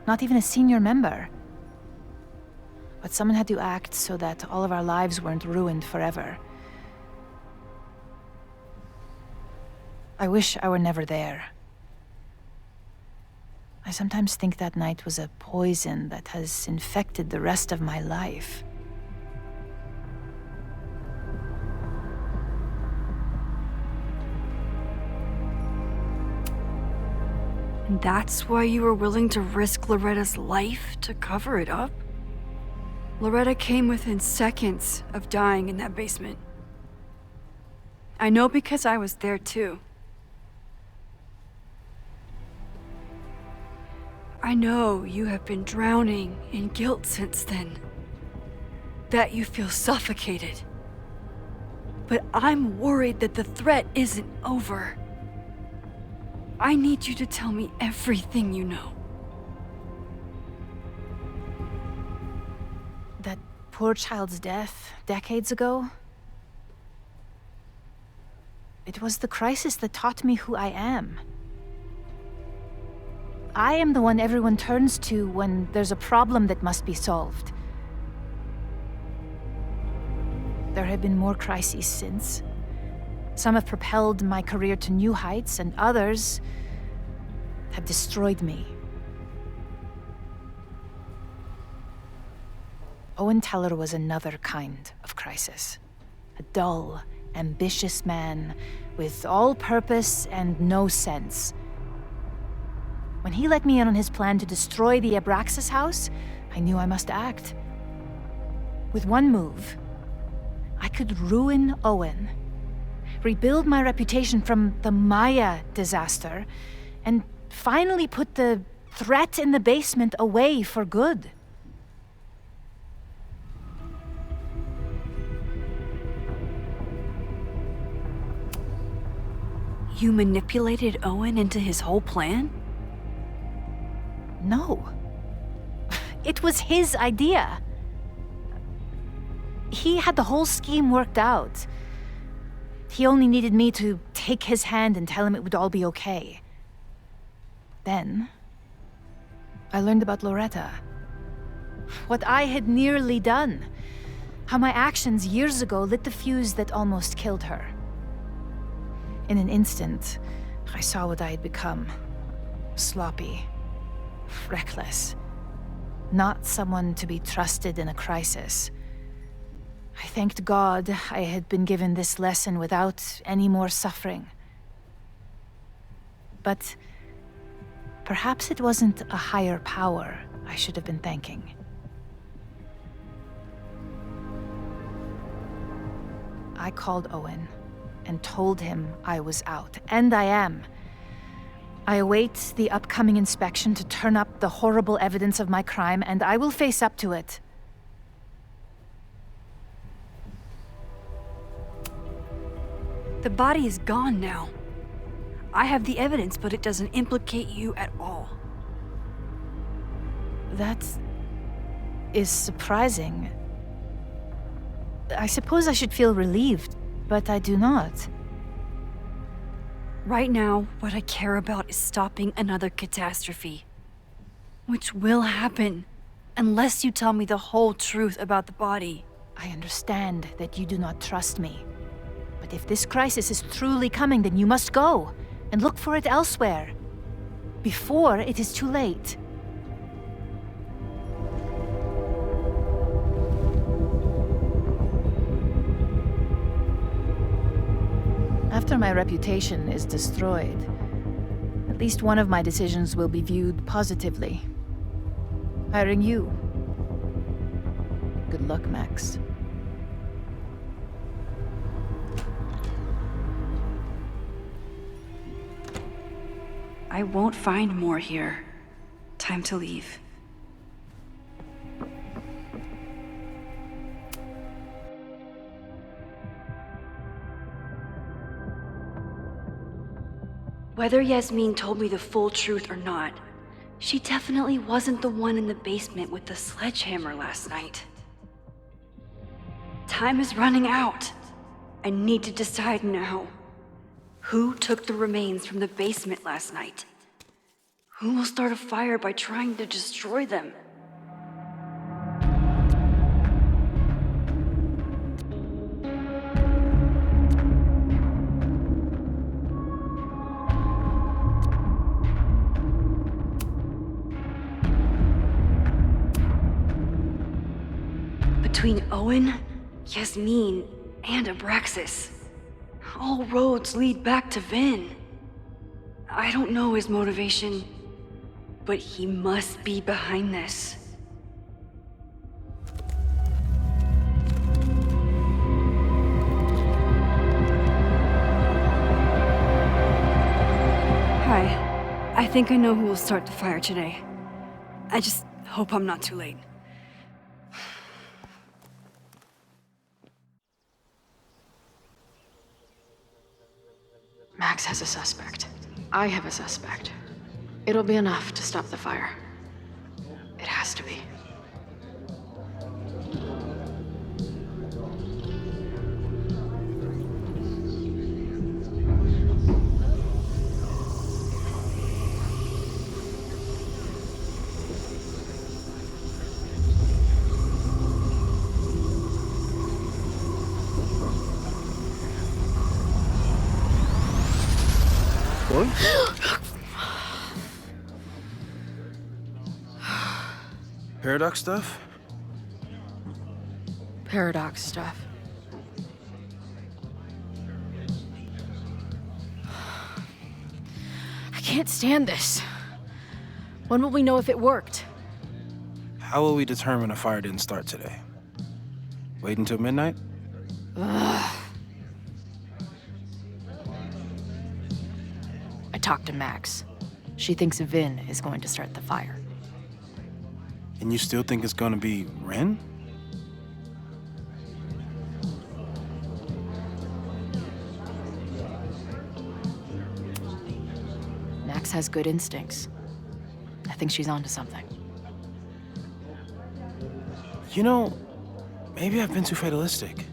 Not even a senior member. But someone had to act so that all of our lives weren't ruined forever. I wish I were never there. I sometimes think that night was a poison that has infected the rest of my life. And that's why you were willing to risk Loretta's life to cover it up? Loretta came within seconds of dying in that basement. I know because I was there too. I know you have been drowning in guilt since then. That you feel suffocated. But I'm worried that the threat isn't over. I need you to tell me everything you know. That poor child's death decades ago? It was the crisis that taught me who I am. I am the one everyone turns to when there's a problem that must be solved. There have been more crises since. Some have propelled my career to new heights, and others have destroyed me. Owen Teller was another kind of crisis. A dull, ambitious man with all purpose and no sense. When he let me in on his plan to destroy the Abraxas house, I knew I must act. With one move, I could ruin Owen, rebuild my reputation from the Maya disaster, and finally put the threat in the basement away for good. You manipulated Owen into his whole plan? No. It was his idea. He had the whole scheme worked out. He only needed me to take his hand and tell him it would all be okay. Then, I learned about Loretta. What I had nearly done. How my actions years ago lit the fuse that almost killed her. In an instant, I saw what I had become. Sloppy. Reckless. Not someone to be trusted in a crisis. I thanked God I had been given this lesson without any more suffering. But perhaps it wasn't a higher power I should have been thanking. I called Owen and told him I was out, and I am. I await the upcoming inspection to turn up the horrible evidence of my crime, and I will face up to it. The body is gone now. I have the evidence, but it doesn't implicate you at all. That is surprising. I suppose I should feel relieved, but I do not. Right now, what I care about is stopping another catastrophe. Which will happen, unless you tell me the whole truth about the body. I understand that you do not trust me. But if this crisis is truly coming, then you must go and look for it elsewhere. Before it is too late. After my reputation is destroyed, at least one of my decisions will be viewed positively. Hiring you. Good luck, Max. I won't find more here. Time to leave. Whether Yasmin told me the full truth or not, she definitely wasn't the one in the basement with the sledgehammer last night. Time is running out. I need to decide now. Who took the remains from the basement last night? Who will start a fire by trying to destroy them? Between Owen, Yasmin, and Abraxas, all roads lead back to Vin. I don't know his motivation, but he must be behind this. Hi. I think I know who will start the fire today. I just hope I'm not too late. Max has a suspect. I have a suspect. It'll be enough to stop the fire. It has to be. Paradox stuff? Paradox stuff. I can't stand this. When will we know if it worked? How will we determine a fire didn't start today? Wait until midnight? Ugh. I talked to Max. She thinks Vin is going to start the fire. And you still think it's gonna be Ren? Max has good instincts. I think she's onto something. You know, maybe I've been too fatalistic.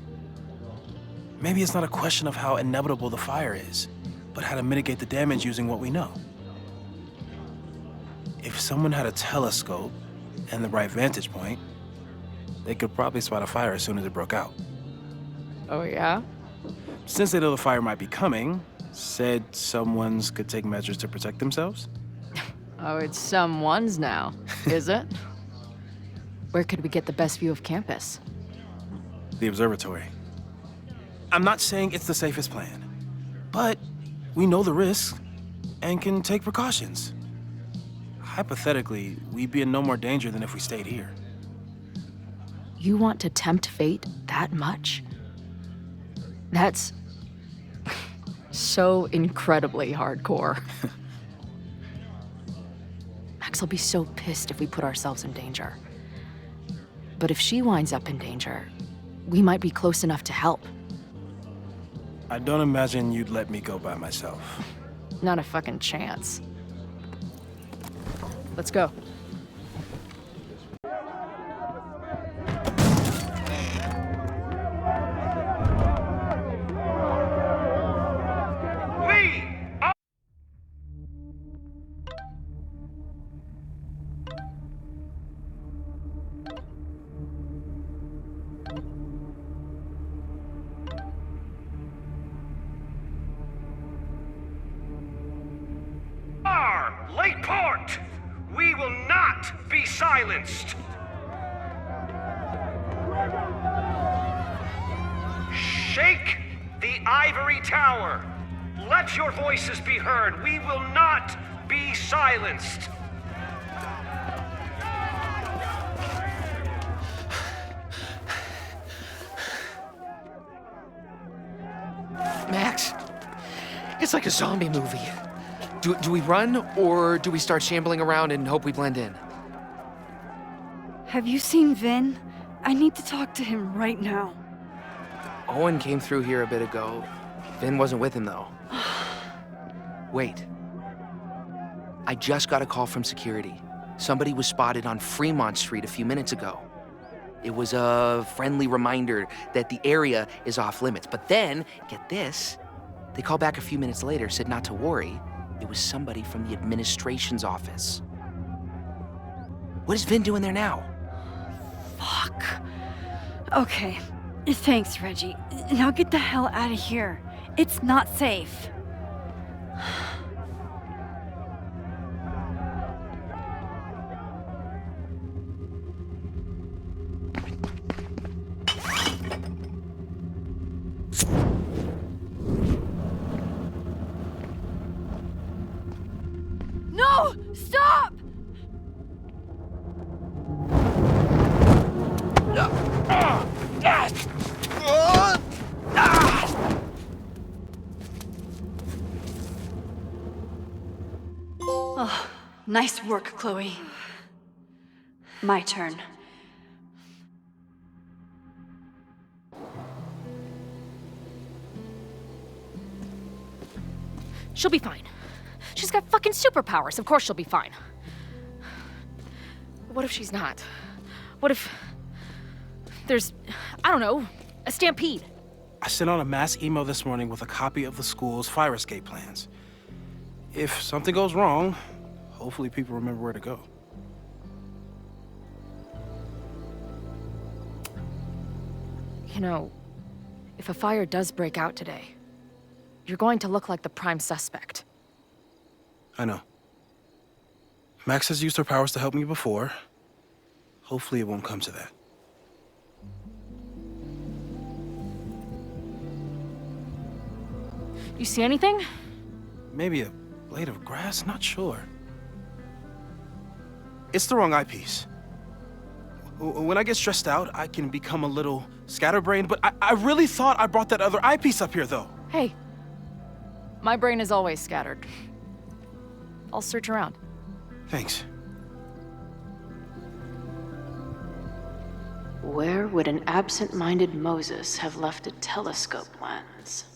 Maybe it's not a question of how inevitable the fire is, but how to mitigate the damage using what we know. If if someone had a telescope and the right vantage point, they could probably spot a fire as soon as it broke out. Oh, yeah? Since they know the fire might be coming, said someone's could take measures to protect themselves? Oh, it's someone's now, is it? Where could we get the best view of campus? The observatory. I'm not saying it's the safest plan, but we know the risks and can take precautions. Hypothetically, we'd be in no more danger than if we stayed here. You want to tempt fate that much? That's so incredibly hardcore. Max will be so pissed if we put ourselves in danger. But if she winds up in danger, we might be close enough to help. I don't imagine you'd let me go by myself. Not a fucking chance. Let's go. Lakeport! We will not be silenced! Shake the ivory tower! Let your voices be heard! We will not be silenced! Max, it's like a zombie movie. Do we run, or do we start shambling around and hope we blend in? Have you seen Vin? I need to talk to him right now. Owen came through here a bit ago. Vin wasn't with him, though. Wait. I just got a call from security. Somebody was spotted on Fremont Street a few minutes ago. It was a friendly reminder that the area is off limits. But then, get this, they called back a few minutes later, said not to worry. It was somebody from the administration's office. What is Vin doing there now? Fuck. Okay. Thanks, Reggie. Now get the hell out of here. It's not safe. No! Stop! Oh, nice work, Chloe. My turn. She'll be fine. She's got fucking superpowers. Of course she'll be fine. What if she's not? What if there's, I don't know, a stampede? I sent out a mass email this morning with a copy of the school's fire escape plans. If something goes wrong, hopefully people remember where to go. You know, if a fire does break out today, you're going to look like the prime suspect. I know. Max has used her powers to help me before. Hopefully it won't come to that. You see anything? Maybe a blade of grass, not sure. It's the wrong eyepiece. When I get stressed out, I can become a little scatterbrained, but I really thought I brought that other eyepiece up here, though. Hey, my brain is always scattered. I'll search around. Thanks. Where would an absent-minded Moses have left a telescope lens?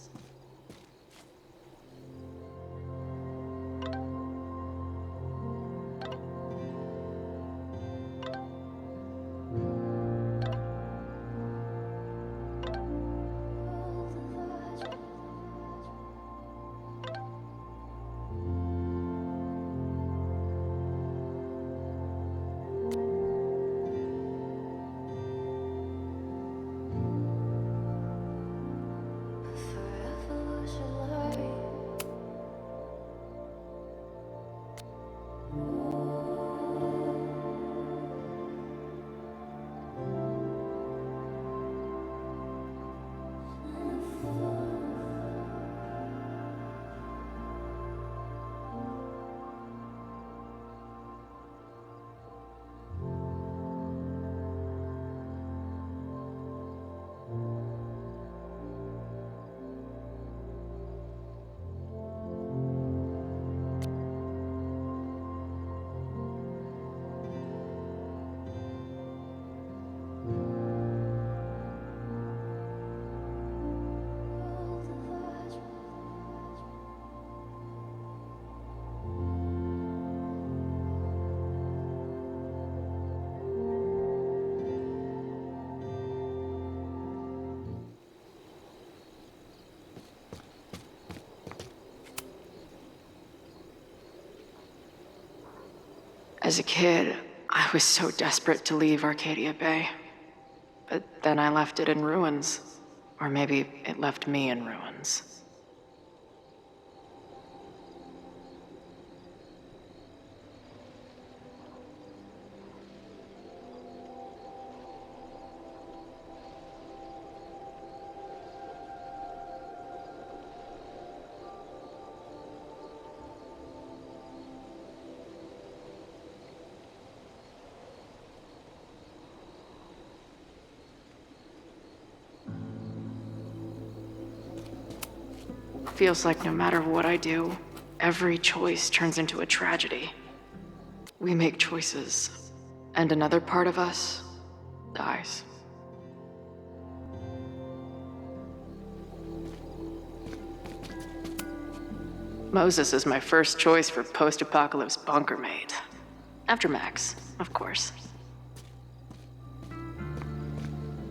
As a kid, I was so desperate to leave Arcadia Bay. But then I left it in ruins. Or maybe it left me in ruins. Feels like no matter what I do, every choice turns into a tragedy. We make choices, and another part of us dies. Moses is my first choice for post-apocalypse bunker mate. After Max, of course.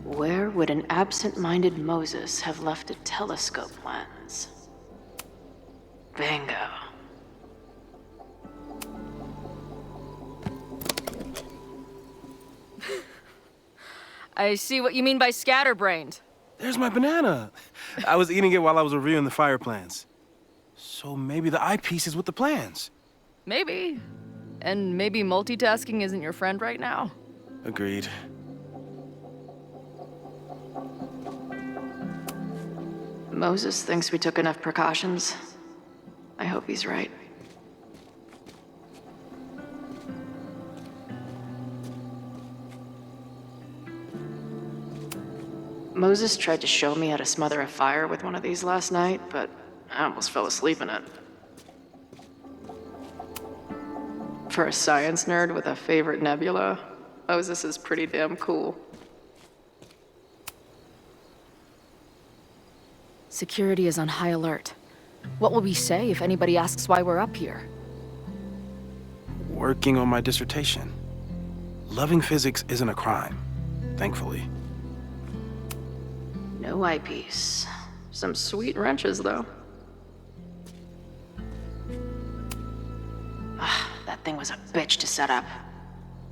Where would an absent-minded Moses have left a telescope lens? Bingo. I see what you mean by scatterbrained. There's my banana. I was eating it while I was reviewing the fire plans. So maybe the eyepiece is with the plans. Maybe. And maybe multitasking isn't your friend right now. Agreed. Moses thinks we took enough precautions. I hope he's right. Moses tried to show me how to smother a fire with one of these last night, but I almost fell asleep in it. For a science nerd with a favorite nebula, Moses is pretty damn cool. Security is on high alert. What will we say if anybody asks why we're up here? Working on my dissertation. Loving physics isn't a crime, thankfully. No eyepiece. Some sweet wrenches, though. That thing was a bitch to set up.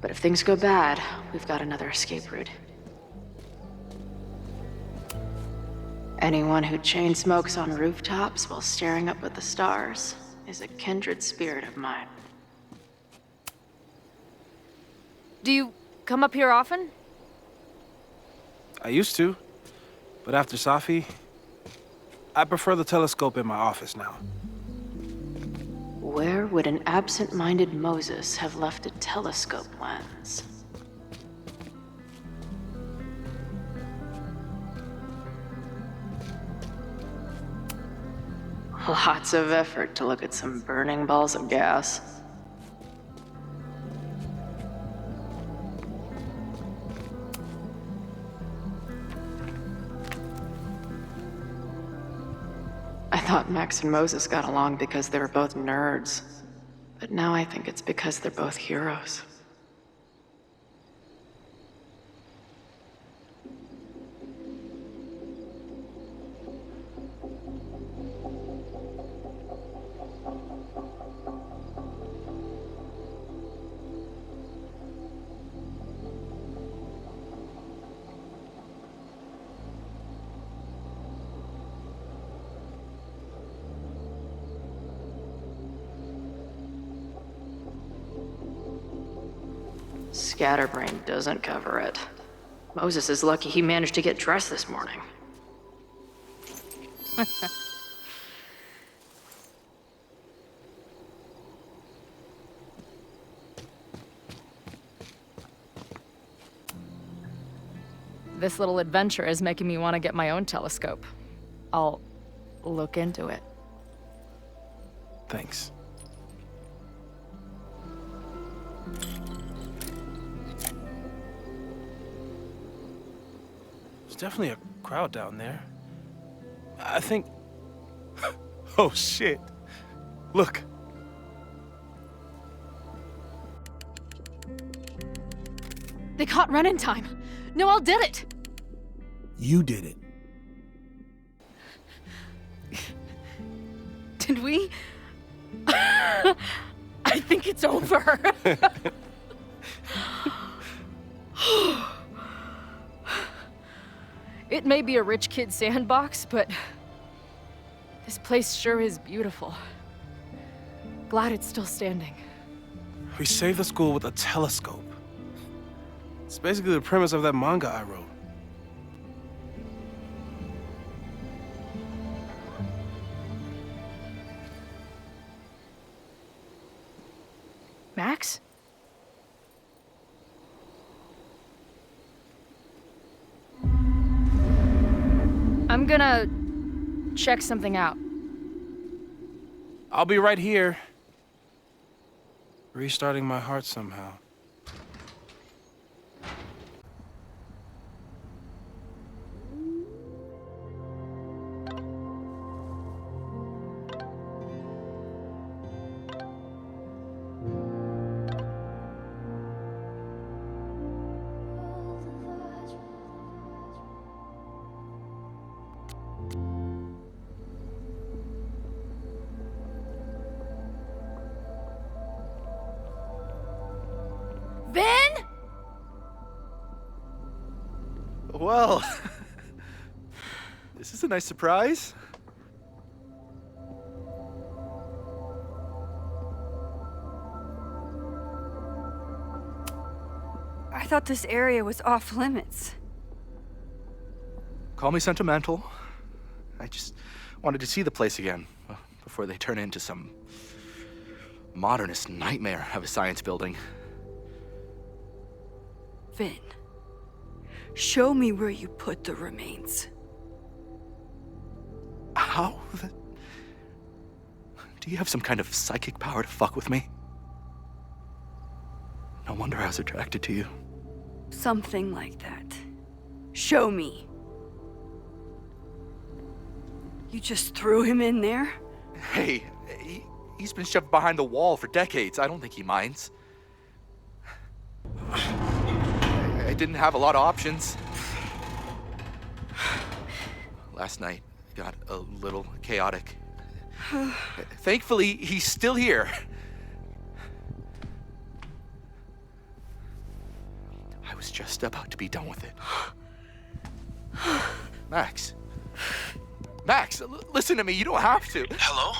But if things go bad, we've got another escape route. Anyone who chain smokes on rooftops while staring up at the stars is a kindred spirit of mine. Do you come up here often? I used to, but after Safi, I prefer the telescope in my office now. Where would an absent-minded Moses have left a telescope lens? Lots of effort to look at some burning balls of gas. I thought Max and Moses got along because they were both nerds. But now I think it's because they're both heroes. Scatterbrain doesn't cover it. Moses is lucky he managed to get dressed this morning. This little adventure is making me want to get my own telescope. I'll look into it. Thanks. There's definitely a crowd down there. I think... Oh, shit. Look. They caught Ren in time. Noel did it. You did it. Did we? I think it's over. It may be a rich kid's sandbox, but this place sure is beautiful. Glad it's still standing. We saved the school with a telescope. It's basically the premise of that manga I wrote. Max? I'm gonna check something out. I'll be right here. Restarting my heart somehow. Vin? Well, this is a nice surprise. I thought this area was off limits. Call me sentimental. I just wanted to see the place again before they turn into some modernist nightmare of a science building. Vin, show me where you put the remains. How? Do you have some kind of psychic power to fuck with me? No wonder I was attracted to you. Something like that. Show me. You just threw him in there? Hey, he's been shoved behind the wall for decades. I don't think he minds. I didn't have a lot of options. Last night got a little chaotic. Thankfully, he's still here. I was just about to be done with it. Max. Max, listen to me. You don't have to. Hello?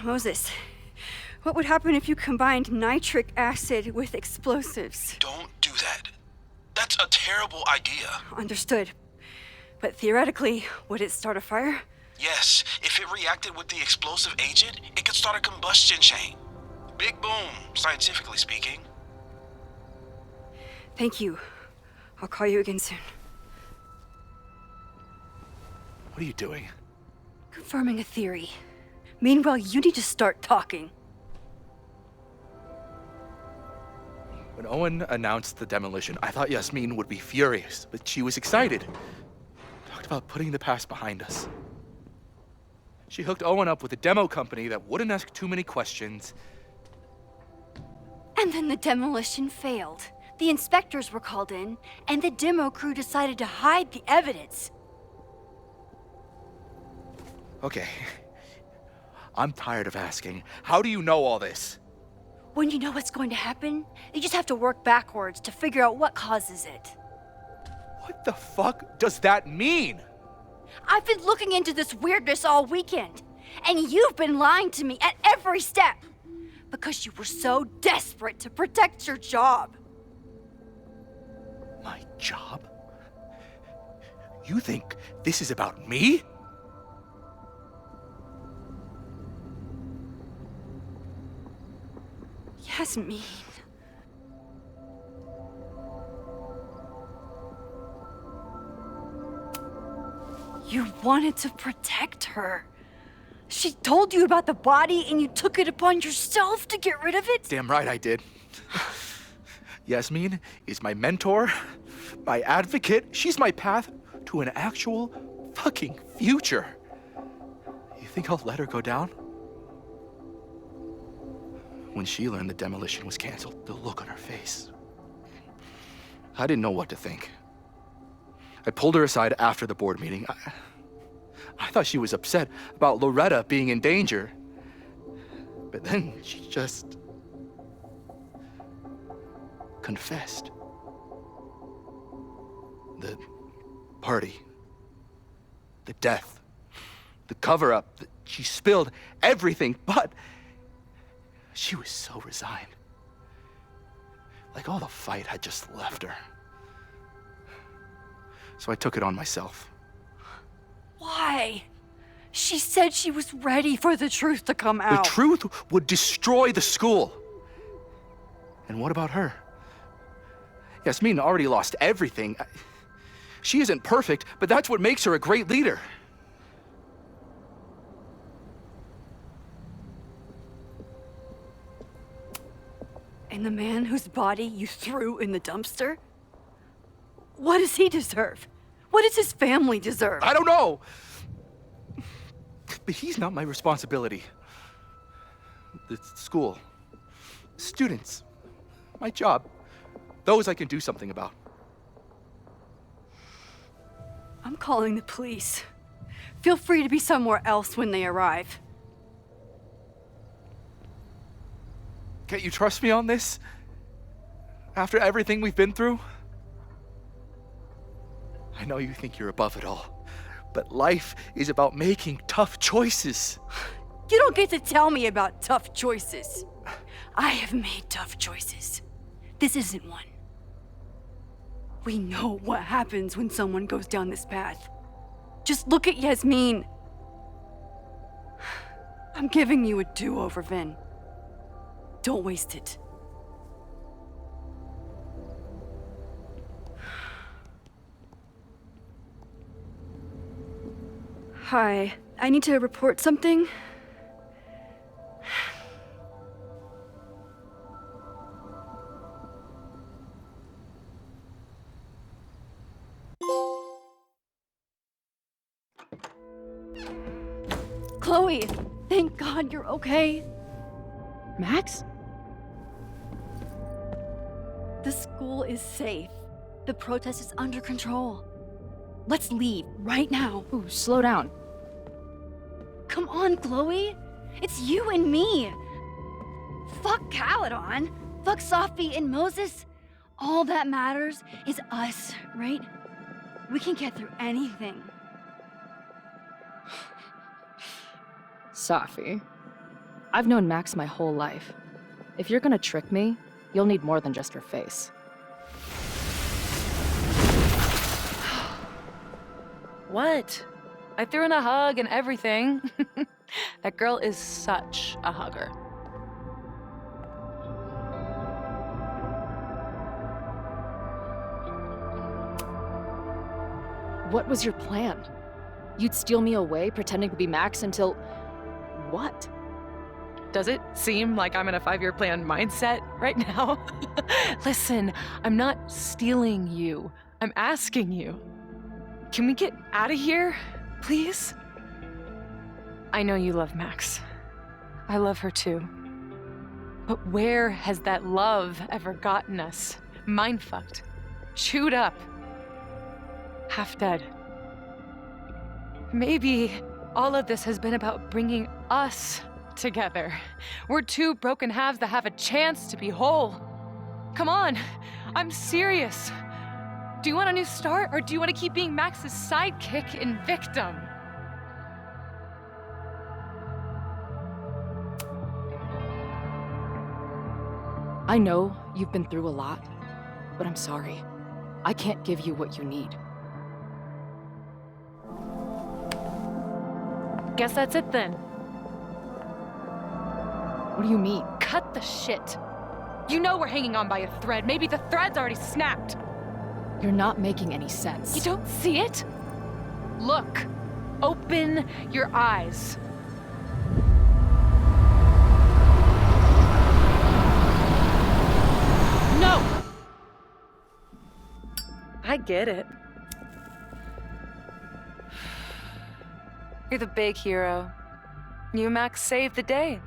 Moses, what would happen if you combined nitric acid with explosives? Don't do that. That's a terrible idea. Understood. But theoretically, would it start a fire? Yes, if it reacted with the explosive agent, it could start a combustion chain. Big boom, scientifically speaking. Thank you. I'll call you again soon. What are you doing? Confirming a theory. Meanwhile, you need to start talking. When Owen announced the demolition, I thought Yasmin would be furious, but she was excited. Talked about putting the past behind us. She hooked Owen up with a demo company that wouldn't ask too many questions. And then the demolition failed. The inspectors were called in, and the demo crew decided to hide the evidence. Okay. I'm tired of asking. How do you know all this? When you know what's going to happen, you just have to work backwards to figure out what causes it. What the fuck does that mean? I've been looking into this weirdness all weekend, and you've been lying to me at every step because you were so desperate to protect your job. My job? You think this is about me? Yasmin. You wanted to protect her. She told you about the body and you took it upon yourself to get rid of it? Damn right I did. Yasmin is my mentor, my advocate. She's my path to an actual fucking future. You think I'll let her go down? When she learned the demolition was canceled, the look on her face. I didn't know what to think. I pulled her aside after the board meeting. I thought she was upset about Loretta being in danger. But then she just confessed. The party, the death, the cover-up, she spilled everything, but she was so resigned. Like all the fight had just left her. So I took it on myself. Why? She said she was ready for the truth to come out. The truth would destroy the school. And what about her? Yasmin already lost everything. She isn't perfect, but that's what makes her a great leader. And the man whose body you threw in the dumpster? What does he deserve? What does his family deserve? I don't know. But he's not my responsibility. The school, students, my job, those I can do something about. I'm calling the police. Feel free to be somewhere else when they arrive. Can't you trust me on this? After everything we've been through? I know you think you're above it all, but life is about making tough choices. You don't get to tell me about tough choices. I have made tough choices. This isn't one. We know what happens when someone goes down this path. Just look at Yasmin. I'm giving you a do-over, Vin. Don't waste it. Hi, I need to report something. Chloe, thank God you're okay. Max? The school is safe. The protest is under control. Let's leave right now. Ooh, slow down. Come on, Chloe. It's you and me. Fuck Caledon. Fuck Sophie and Moses. All that matters is us, right? We can get through anything. Sophie, I've known Max my whole life. If you're gonna trick me, you'll need more than just her face. What? I threw in a hug and everything. That girl is such a hugger. What was your plan? You'd steal me away, pretending to be Max until... what? Does it seem like I'm in a 5-year plan mindset right now? Listen, I'm not stealing you. I'm asking you. Can we get out of here, please? I know you love Max. I love her too. But where has that love ever gotten us? Mind-fucked, chewed up, half dead. Maybe all of this has been about bringing us together. We're two broken halves that have a chance to be whole. Come on, I'm serious. Do you want a new start, or do you want to keep being Max's sidekick and victim? I know you've been through a lot, but I'm sorry. I can't give you what you need. Guess that's it then. What do you mean? Cut the shit. You know we're hanging on by a thread. Maybe the thread's already snapped. You're not making any sense. You don't see it? Look. Open your eyes. No! I get it. You're the big hero. You and Max saved the day.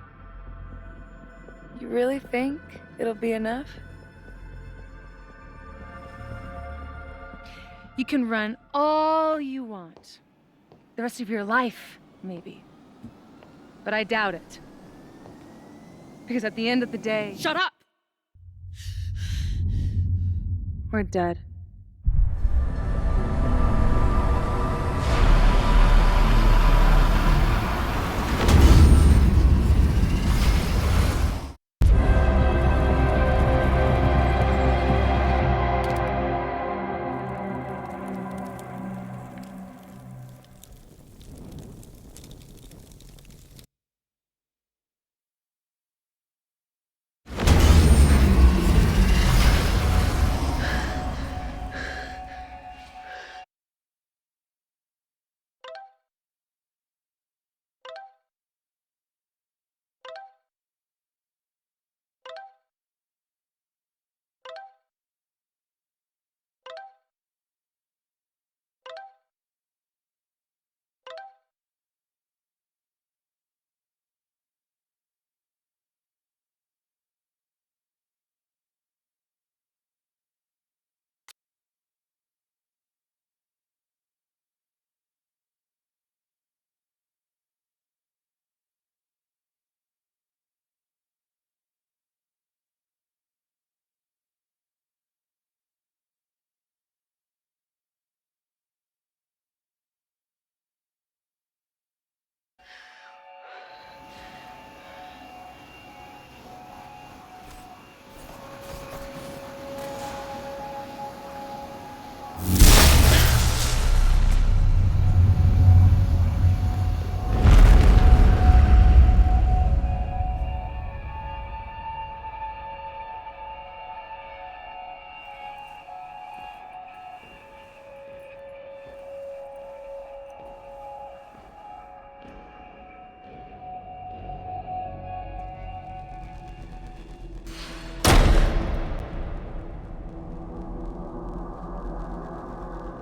You really think it'll be enough? You can run all you want. The rest of your life, maybe. But I doubt it. Because at the end of the day... Shut up! Or dead.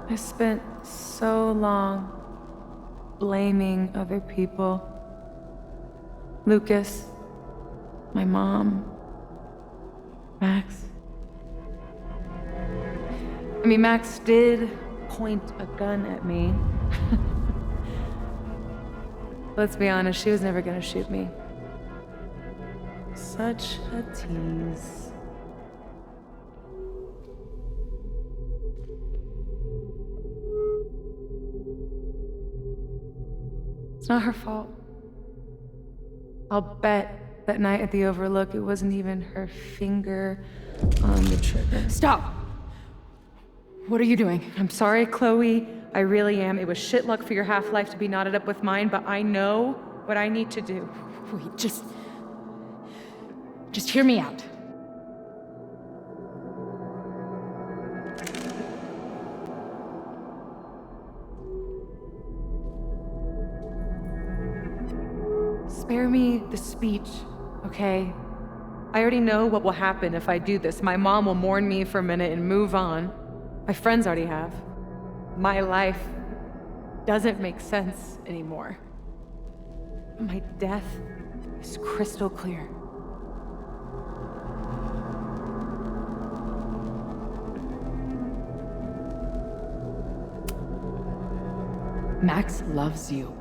I spent so long blaming other people. Lucas, my mom, Max. I mean, Max did point a gun at me. Let's be honest, she was never gonna shoot me. Such a tease. It's not her fault. I'll bet that night at the Overlook, it wasn't even her finger on the trigger. Stop! What are you doing? I'm sorry, Chloe. I really am. It was shit luck for your half-life to be knotted up with mine, but I know what I need to do. Wait, just hear me out. Spare me the speech, okay? I already know what will happen if I do this. My mom will mourn me for a minute and move on. My friends already have. My life doesn't make sense anymore. My death is crystal clear. Max loves you.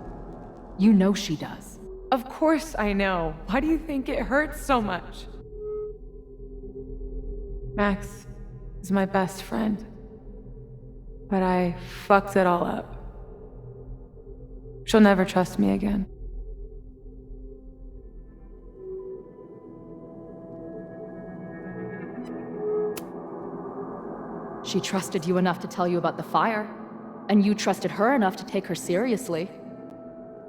You know she does. Of course I know. Why do you think it hurts so much? Max is my best friend. But I fucked it all up. She'll never trust me again. She trusted you enough to tell you about the fire, and you trusted her enough to take her seriously.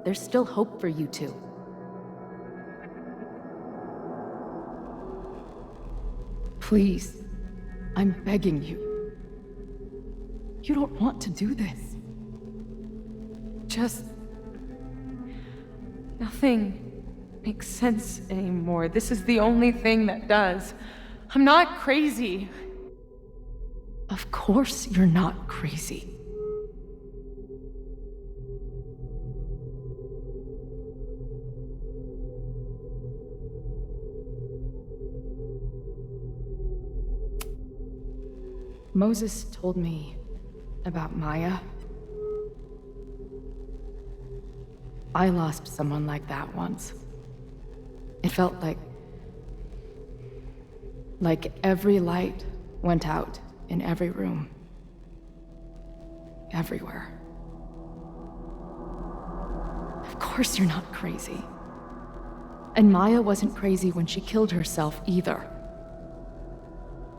There's still hope for you two. Please, I'm begging you. You don't want to do this. Just... nothing makes sense anymore. This is the only thing that does. I'm not crazy. Of course you're not crazy. Moses told me about Maya. I lost someone like that once. It felt like every light went out In every room. Everywhere. Of course you're not crazy. And Maya wasn't crazy when she killed herself either.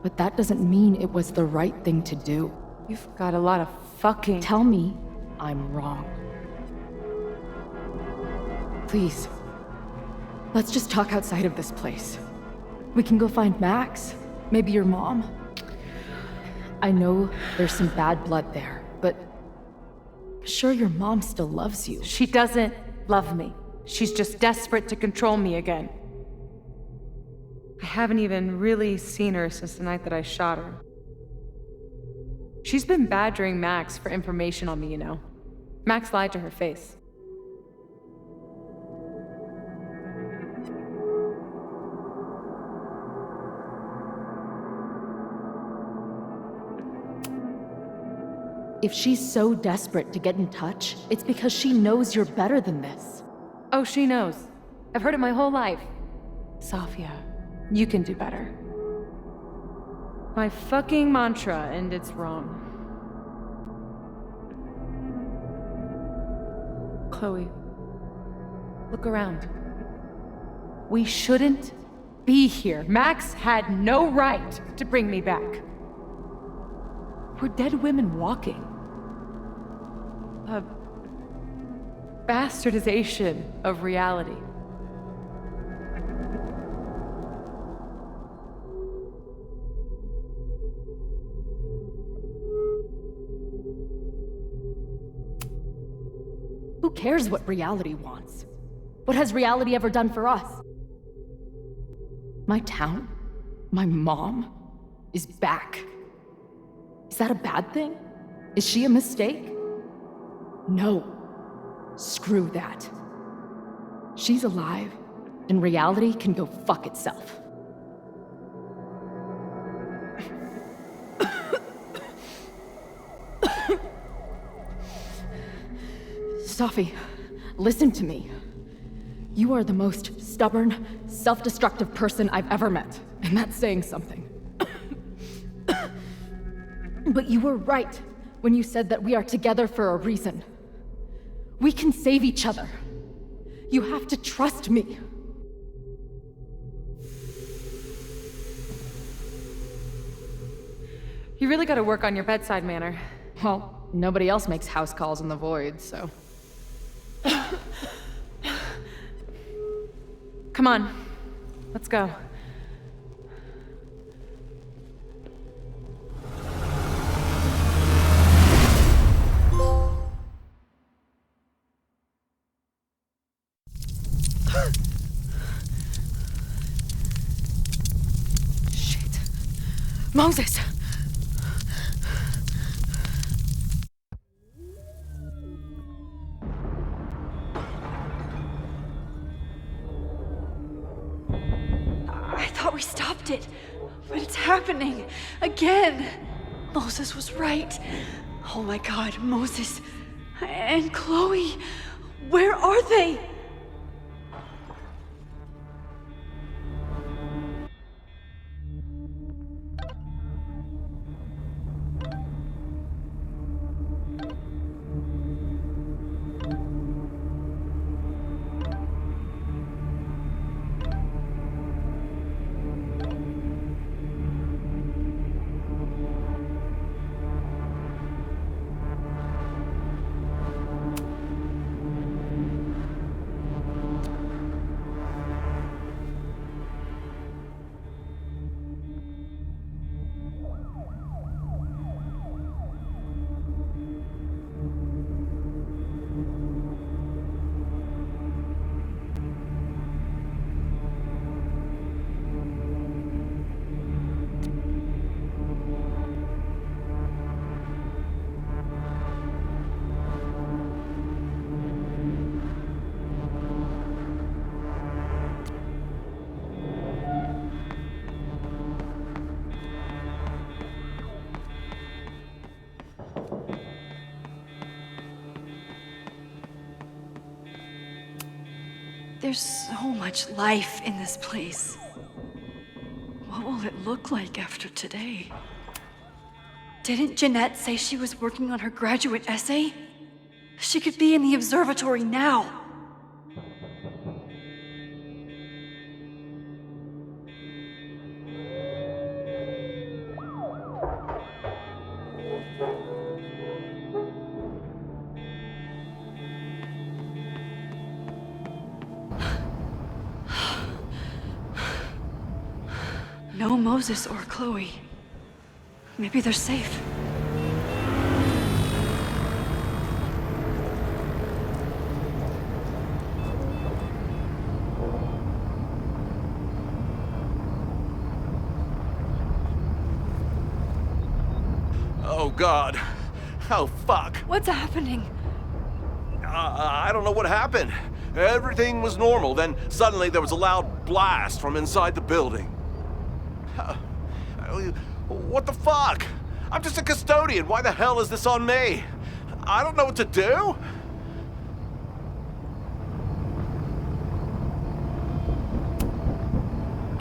But that doesn't mean it was the right thing to do. You've got a lot of fucking... Tell me I'm wrong. Please. Let's just talk outside of this place. We can go find Max. Maybe your mom. I know there's some bad blood there, but... sure, your mom still loves you. She doesn't love me. She's just desperate to control me again. I haven't even really seen her since the night that I shot her. She's been badgering Max for information on me, you know. Max lied to her face. If she's so desperate to get in touch, it's because she knows you're better than this. Oh, she knows. I've heard it my whole life. Safia, you can do better. My fucking mantra, and it's wrong. Chloe, look around. We shouldn't be here. Max had no right to bring me back. We're dead women walking. A bastardization of reality. Who cares what reality wants? What has reality ever done for us? My town, my mom, is back. Is that a bad thing? Is she a mistake? No. Screw that. She's alive, and reality can go fuck itself. Safi, listen to me. You are the most stubborn, self-destructive person I've ever met, and that's saying something. But you were right when you said that we are together for a reason. We can save each other. You have to trust me. You really gotta work on your bedside manner. Well, nobody else makes house calls in the void, so... Come on, let's go. Shit. Moses! I thought we stopped it, but it's happening again. Moses was right. Oh my God, Moses and Chloe, where are they? There's so much life in this place. What will it look like after today? Didn't Jeanette say she was working on her graduate essay? She could be in the observatory now. No Moses or Chloe. Maybe they're safe. Oh God. Oh fuck. What's happening? I don't know what happened. Everything was normal, then suddenly there was a loud blast from inside the building. What the fuck? I'm just a custodian. Why the hell is this on me? I don't know what to do.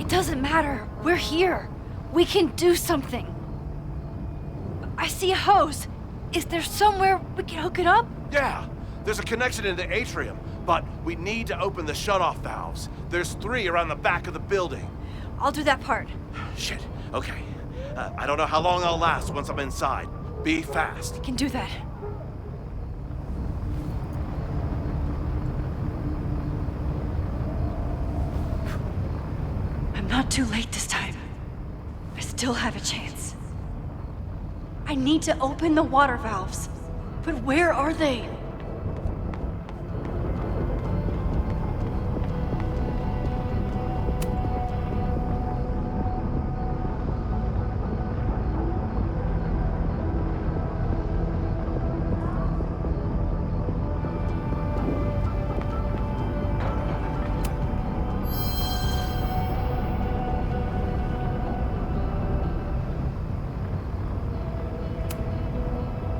It doesn't matter. We're here. We can do something. I see a hose. Is there somewhere we can hook it up? Yeah, there's a connection in the atrium, but we need to open the shutoff valves. There's 3 around the back of the building. I'll do that part. Shit, okay. I don't know how long I'll last once I'm inside. Be fast. I can do that. I'm not too late this time. I still have a chance. I need to open the water valves. But where are they?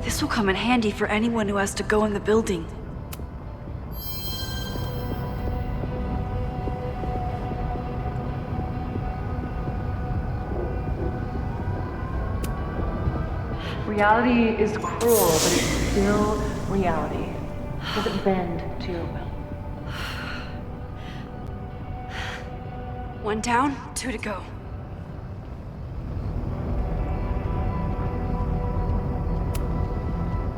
This will come in handy for anyone who has to go in the building. Reality is cruel, but it's still reality. It doesn't bend to your will. 1 down, 2 to go.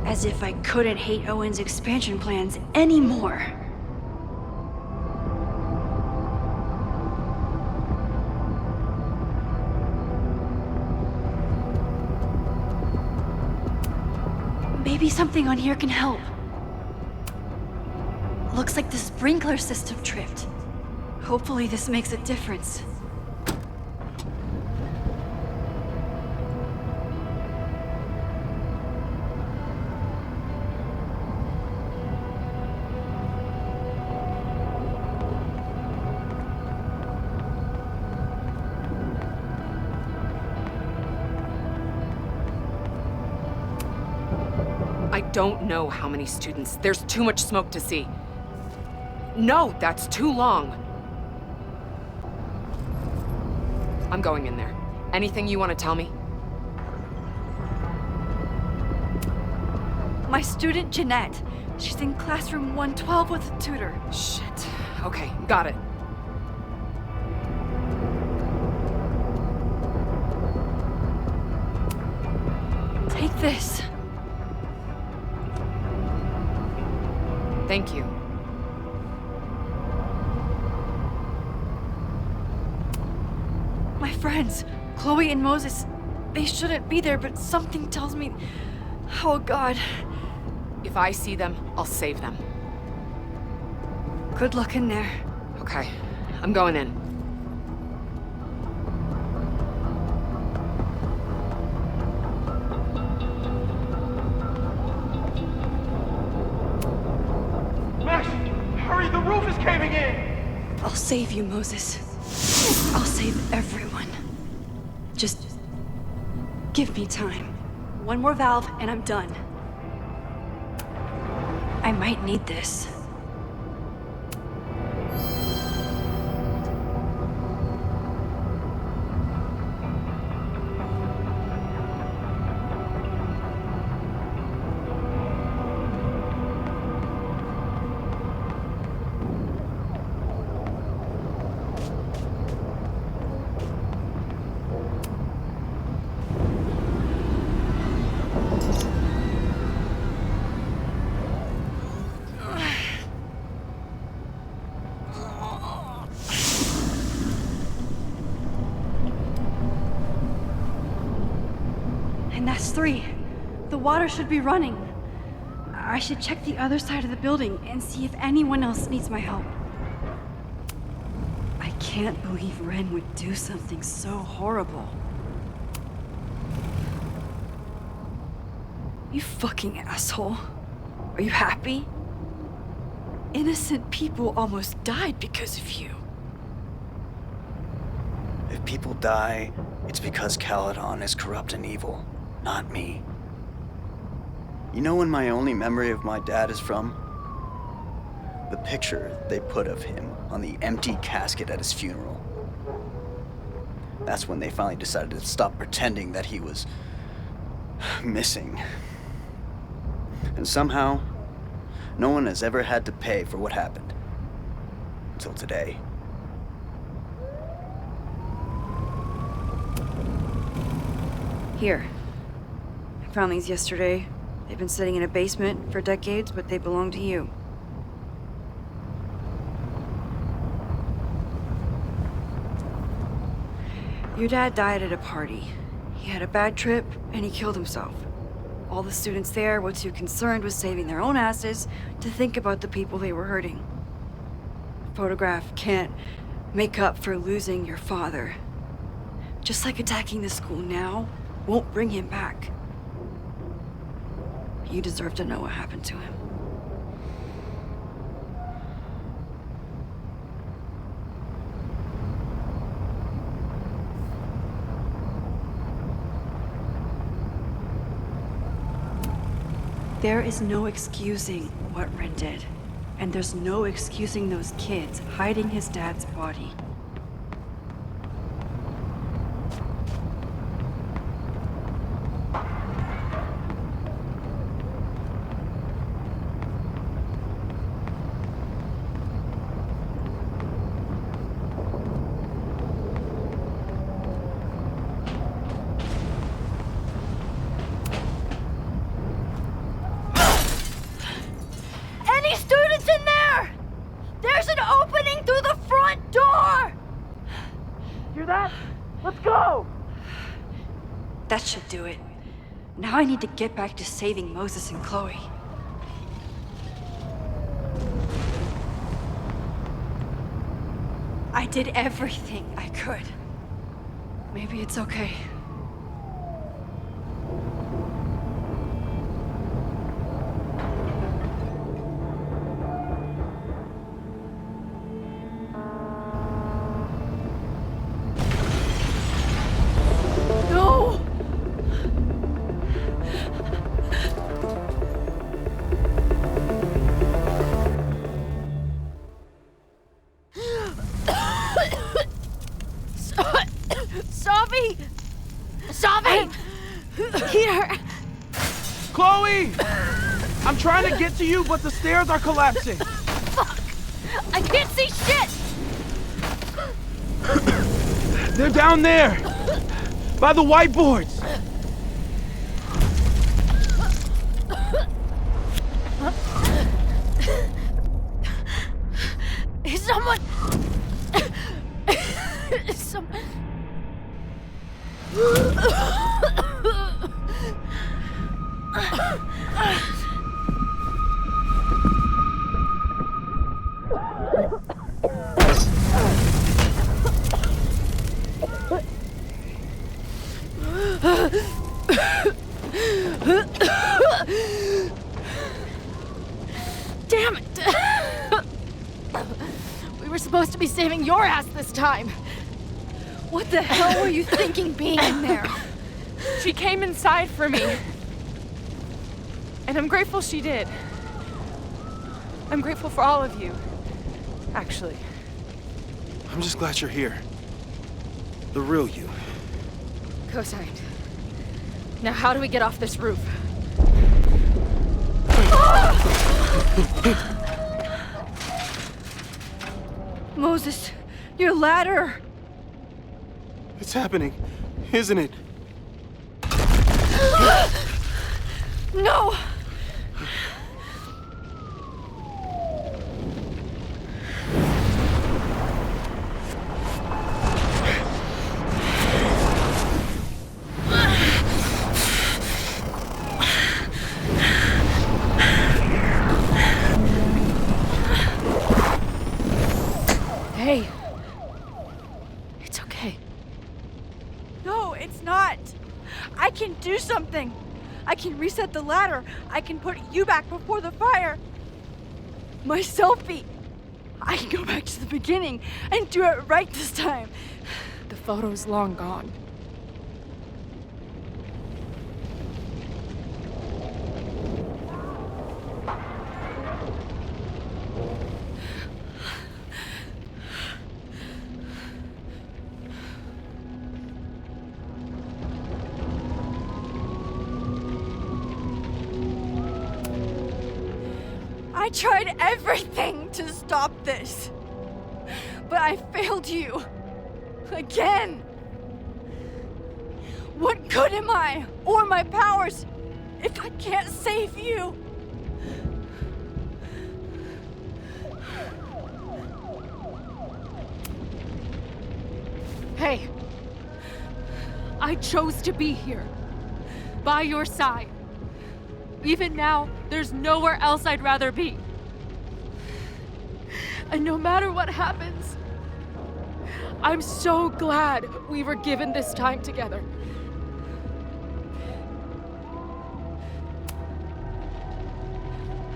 As if I couldn't hate Owen's expansion plans anymore. Maybe something on here can help. Looks like the sprinkler system tripped. Hopefully this makes a difference. I don't know how many students. There's too much smoke to see. No, that's too long. I'm going in there. Anything you want to tell me? My student Jeanette. She's in classroom 112 with a tutor. Shit. Okay, got it. Take this. Thank you. My friends, Chloe and Moses, they shouldn't be there, but something tells me... Oh God. If I see them, I'll save them. Good luck in there. Okay, I'm going in. Hurry, the roof is caving in! I'll save you, Moses. I'll save everyone. Just give me time. 1 more valve and I'm done. I might need this. 3. The water should be running. I should check the other side of the building and see if anyone else needs my help. I can't believe Ren would do something so horrible. You fucking asshole. Are you happy? Innocent people almost died because of you. If people die, it's because Caledon is corrupt and evil, not me. You know when my only memory of my dad is from? The picture they put of him on the empty casket at his funeral. That's when they finally decided to stop pretending that he was missing. And somehow, no one has ever had to pay for what happened. Until today. Here. I found these yesterday. They've been sitting in a basement for decades, but they belong to you. Your dad died at a party. He had a bad trip, and he killed himself. All the students there were too concerned with saving their own asses to think about the people they were hurting. The photograph can't make up for losing your father. Just like attacking the school now won't bring him back. You deserve to know what happened to him. There is no excusing what Ren did, and there's no excusing those kids hiding his dad's body. Any students in there? There's an opening through the front door! Hear that? Let's go! That should do it. Now I need to get back to saving Moses and Chloe. I did everything I could. Maybe it's okay. No! Savi! Savi! Here! Chloe! I'm trying to get to you, but the stairs are collapsing. Fuck! I can't see shit! They're down there! By the whiteboards! Is someone... Is someone... Damn it! We were supposed to be saving your ass this time. What the hell were you thinking being in there? She came inside for me. And I'm grateful she did. I'm grateful for all of you, actually. I'm just glad you're here. The real you. Co-signed. Now how do we get off this roof? Moses, your ladder! It's happening, isn't it? No! Hey. It's okay. No, it's not. I can do something. I can reset the ladder. I can put you back before the fire. My selfie. I can go back to the beginning and do it right this time. The photo's long gone. I tried everything to stop this, but I failed you. Again. What good am I, or my powers, if I can't save you? Hey, I chose to be here, by your side. Even now, there's nowhere else I'd rather be. And no matter what happens, I'm so glad we were given this time together.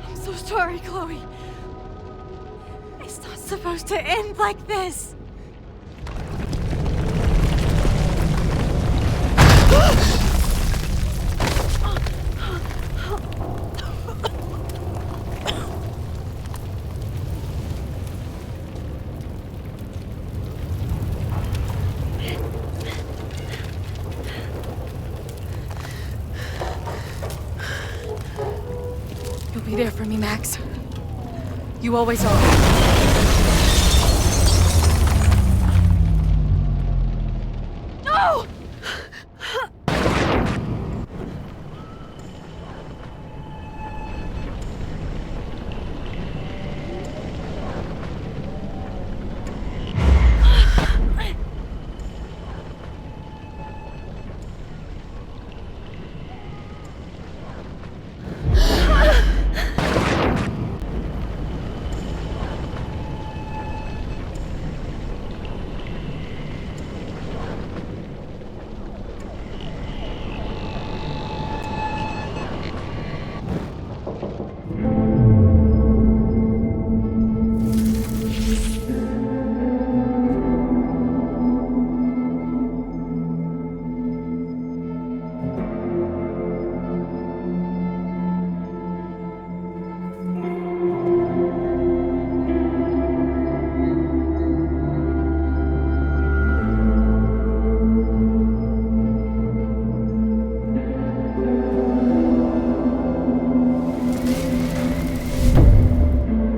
I'm so sorry, Chloe. It's not supposed to end like this. You'll be there for me, Max. You always are. No!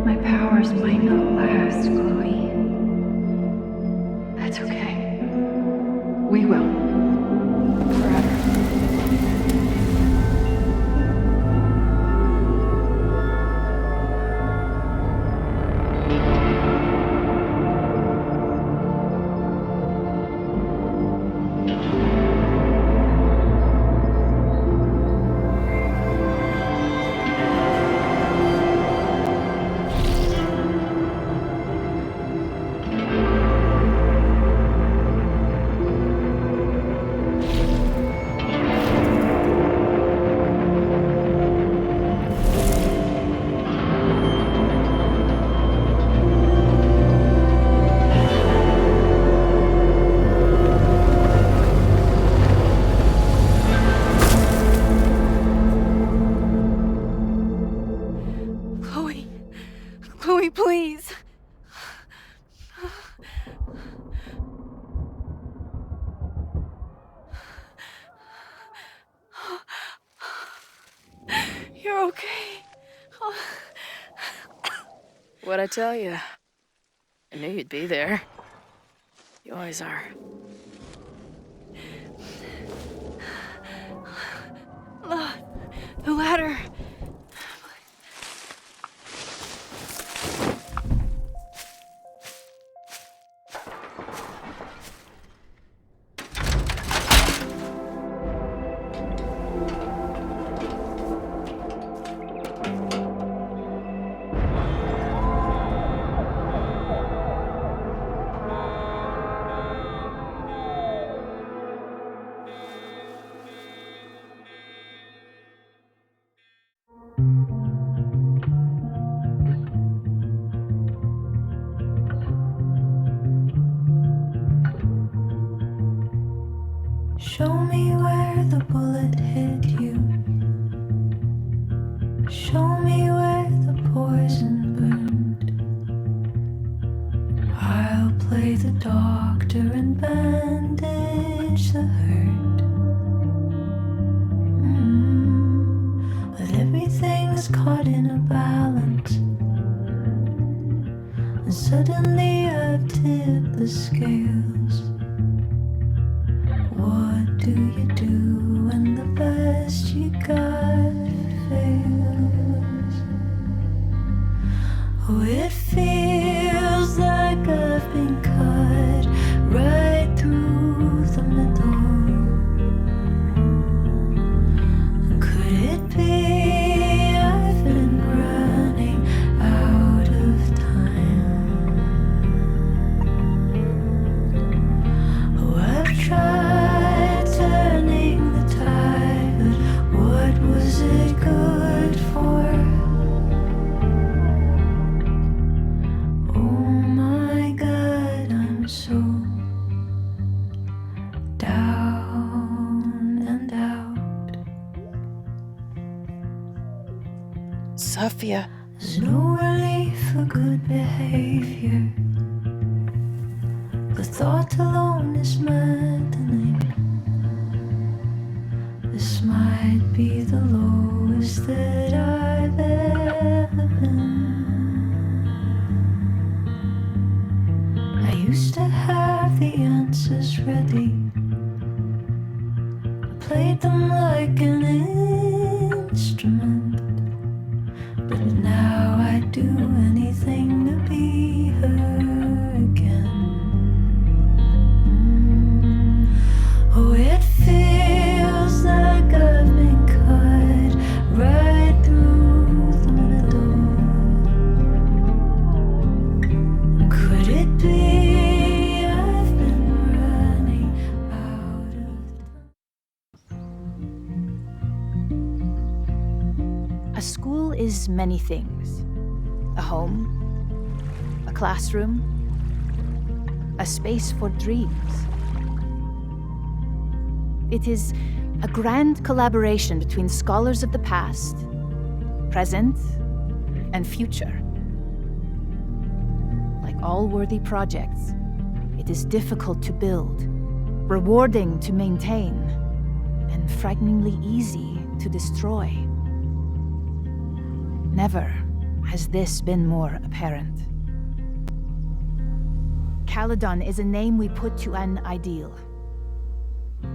My powers might not last, Chloe. That's okay. We will. Forever. Chloe. Chloe, please. You're okay. What'd I tell you? I knew you'd be there. You always are. The ladder. Show me where the bullet hit you. Show me where the poison burned. I'll play the doctor and bandage the hurt. But everything's caught in a balance, and suddenly I've tipped the scales. What do you do when the best you got fails? Oh, it feels like I've been cut right through the middle. Could it be I've been running out of time? Oh, I've tried turning the tide, but what was it good for? Oh my God, I'm so down and out. Sophia. There's no relief for good behavior. The thought alone is maddening. This might be the lowest that I've ever been. I used to have the answers ready. I played them like an instrument. But now I'd do anything to be her again. Oh, it feels like I've been cut right through the middle. Could it be I've been running out of... A school is many things. A home, a classroom, a space for dreams. It is a grand collaboration between scholars of the past, present, and future. Like all worthy projects, it is difficult to build, rewarding to maintain, and frighteningly easy to destroy. Never has this been more apparent. Caledon is a name we put to an ideal,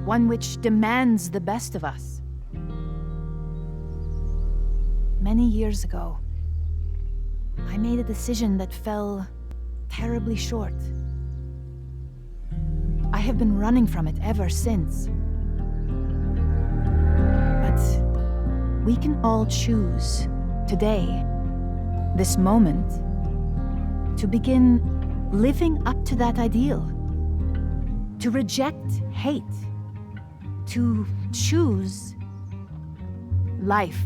one which demands the best of us. Many years ago, I made a decision that fell terribly short. I have been running from it ever since. But we can all choose today, this moment, to begin living up to that ideal, to reject hate, to choose life.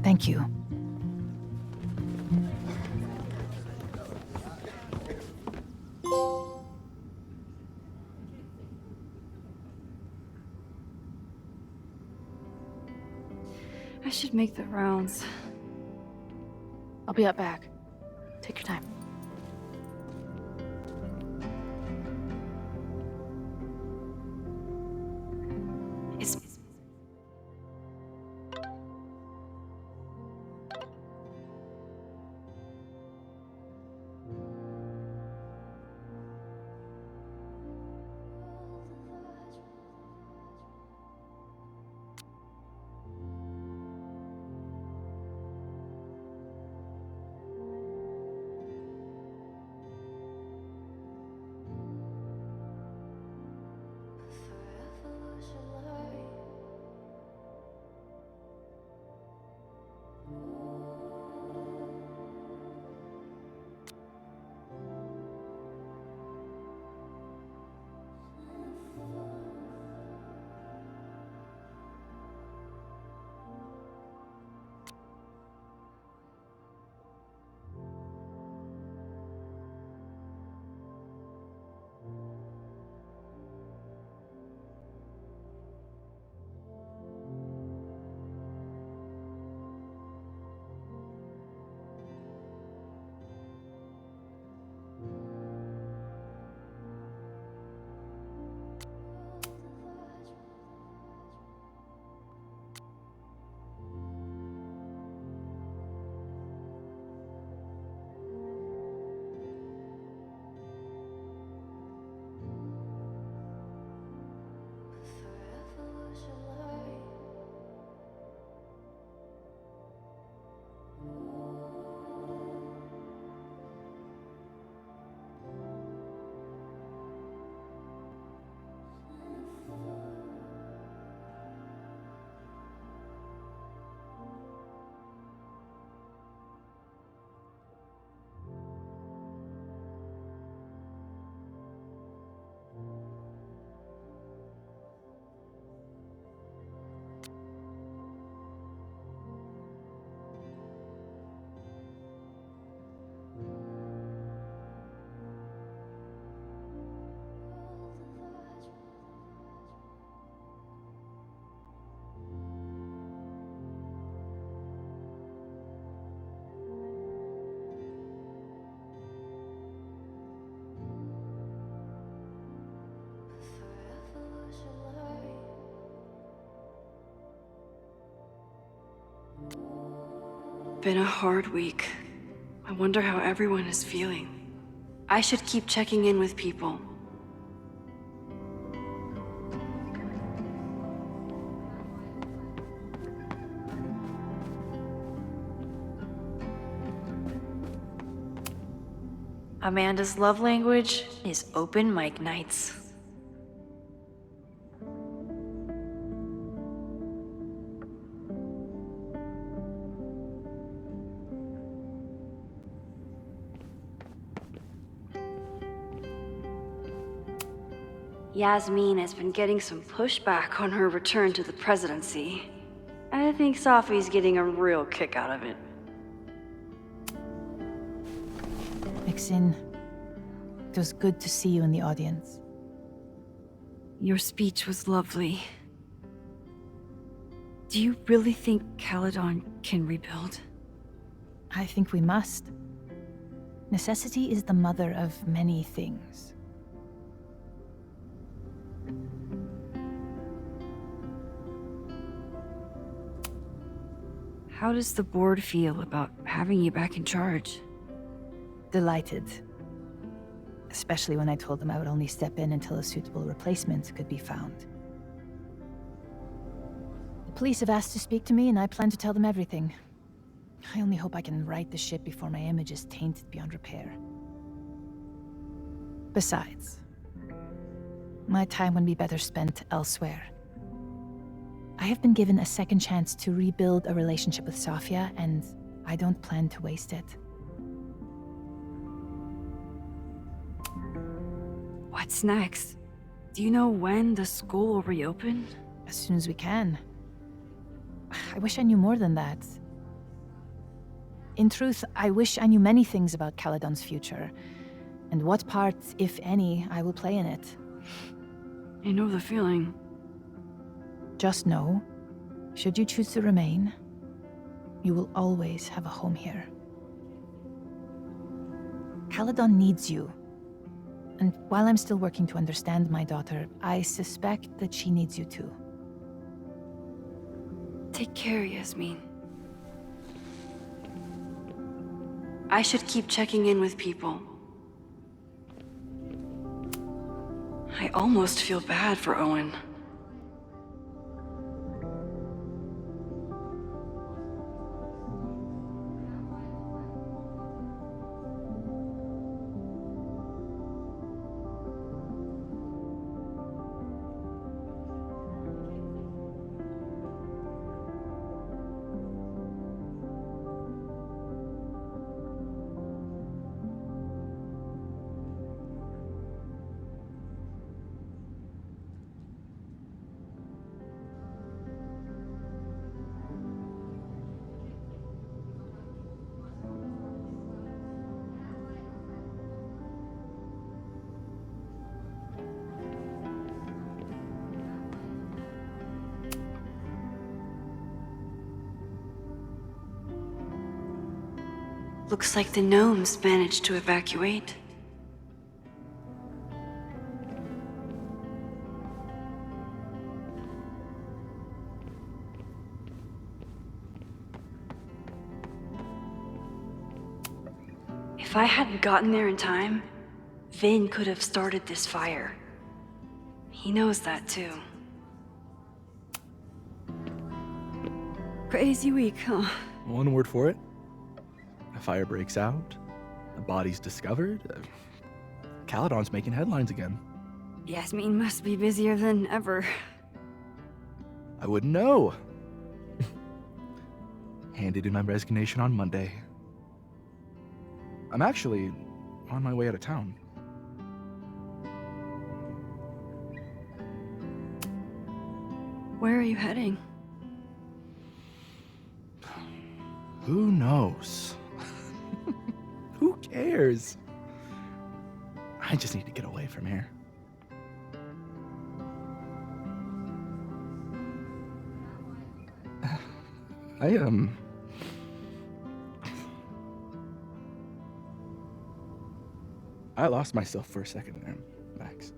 Thank you. I should make the rounds. I'll be up back. Take your time. It's Been a hard week. I wonder how everyone is feeling. I should keep checking in with people. Amanda's love language is open mic nights. Yasmin has been getting some pushback on her return to the presidency. I think Safi's getting a real kick out of it. Maxine, it was good to see you in the audience. Your speech was lovely. Do you really think Caledon can rebuild? I think we must. Necessity is the mother of many things. How does the board feel about having you back in charge? Delighted. Especially when I told them I would only step in until a suitable replacement could be found. The police have asked to speak to me, and I plan to tell them everything. I only hope I can right the ship before my image is tainted beyond repair. Besides, my time would be better spent elsewhere. I have been given a second chance to rebuild a relationship with Safia, and I don't plan to waste it. What's next? Do you know when the school will reopen? As soon as we can. I wish I knew more than that. In truth, I wish I knew many things about Caledon's future, and what part, if any, I will play in it. I know the feeling. Just know, should you choose to remain, you will always have a home here. Caledon needs you. And while I'm still working to understand my daughter, I suspect that she needs you too. Take care, Yasmin. I should keep checking in with people. I almost feel bad for Owen. Looks like the gnomes managed to evacuate. If I hadn't gotten there in time, Vin could have started this fire. He knows that too. Crazy week, huh? One word for it. A fire breaks out. A body's discovered. Caledon's making headlines again. Yasmin must be busier than ever. I wouldn't know. Handed in my resignation on Monday. I'm actually on my way out of town. Where are you heading? Who knows? Who cares? I just need to get away from here. I lost myself for a second there, Max.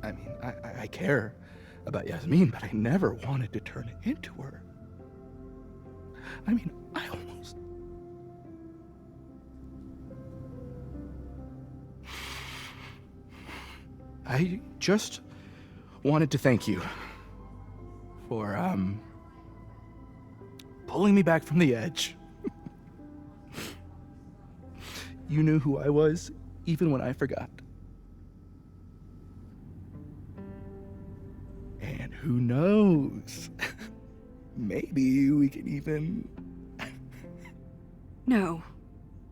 I mean, I care about Yasmin, but I never wanted to turn it into her. I mean, I almost... I just wanted to thank you for, pulling me back from the edge. You knew who I was, even when I forgot. And who knows? Maybe we can even... No,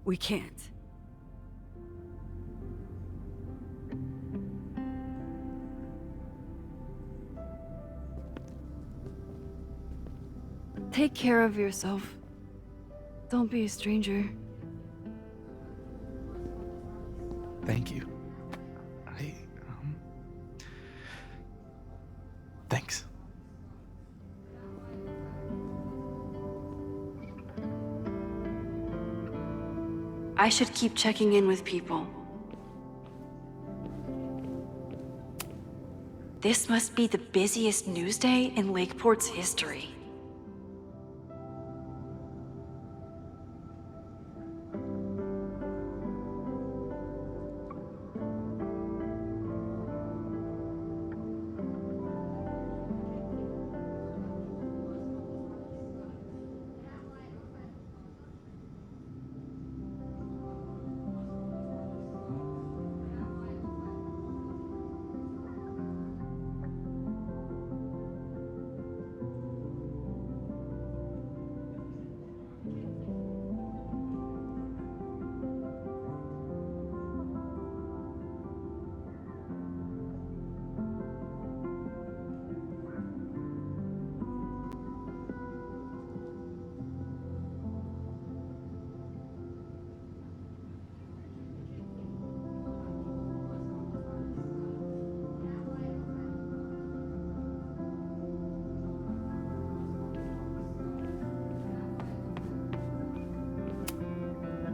we can't. Take care of yourself. Don't be a stranger. Thank you. Thanks. I should keep checking in with people. This must be the busiest news day in Lakeport's history.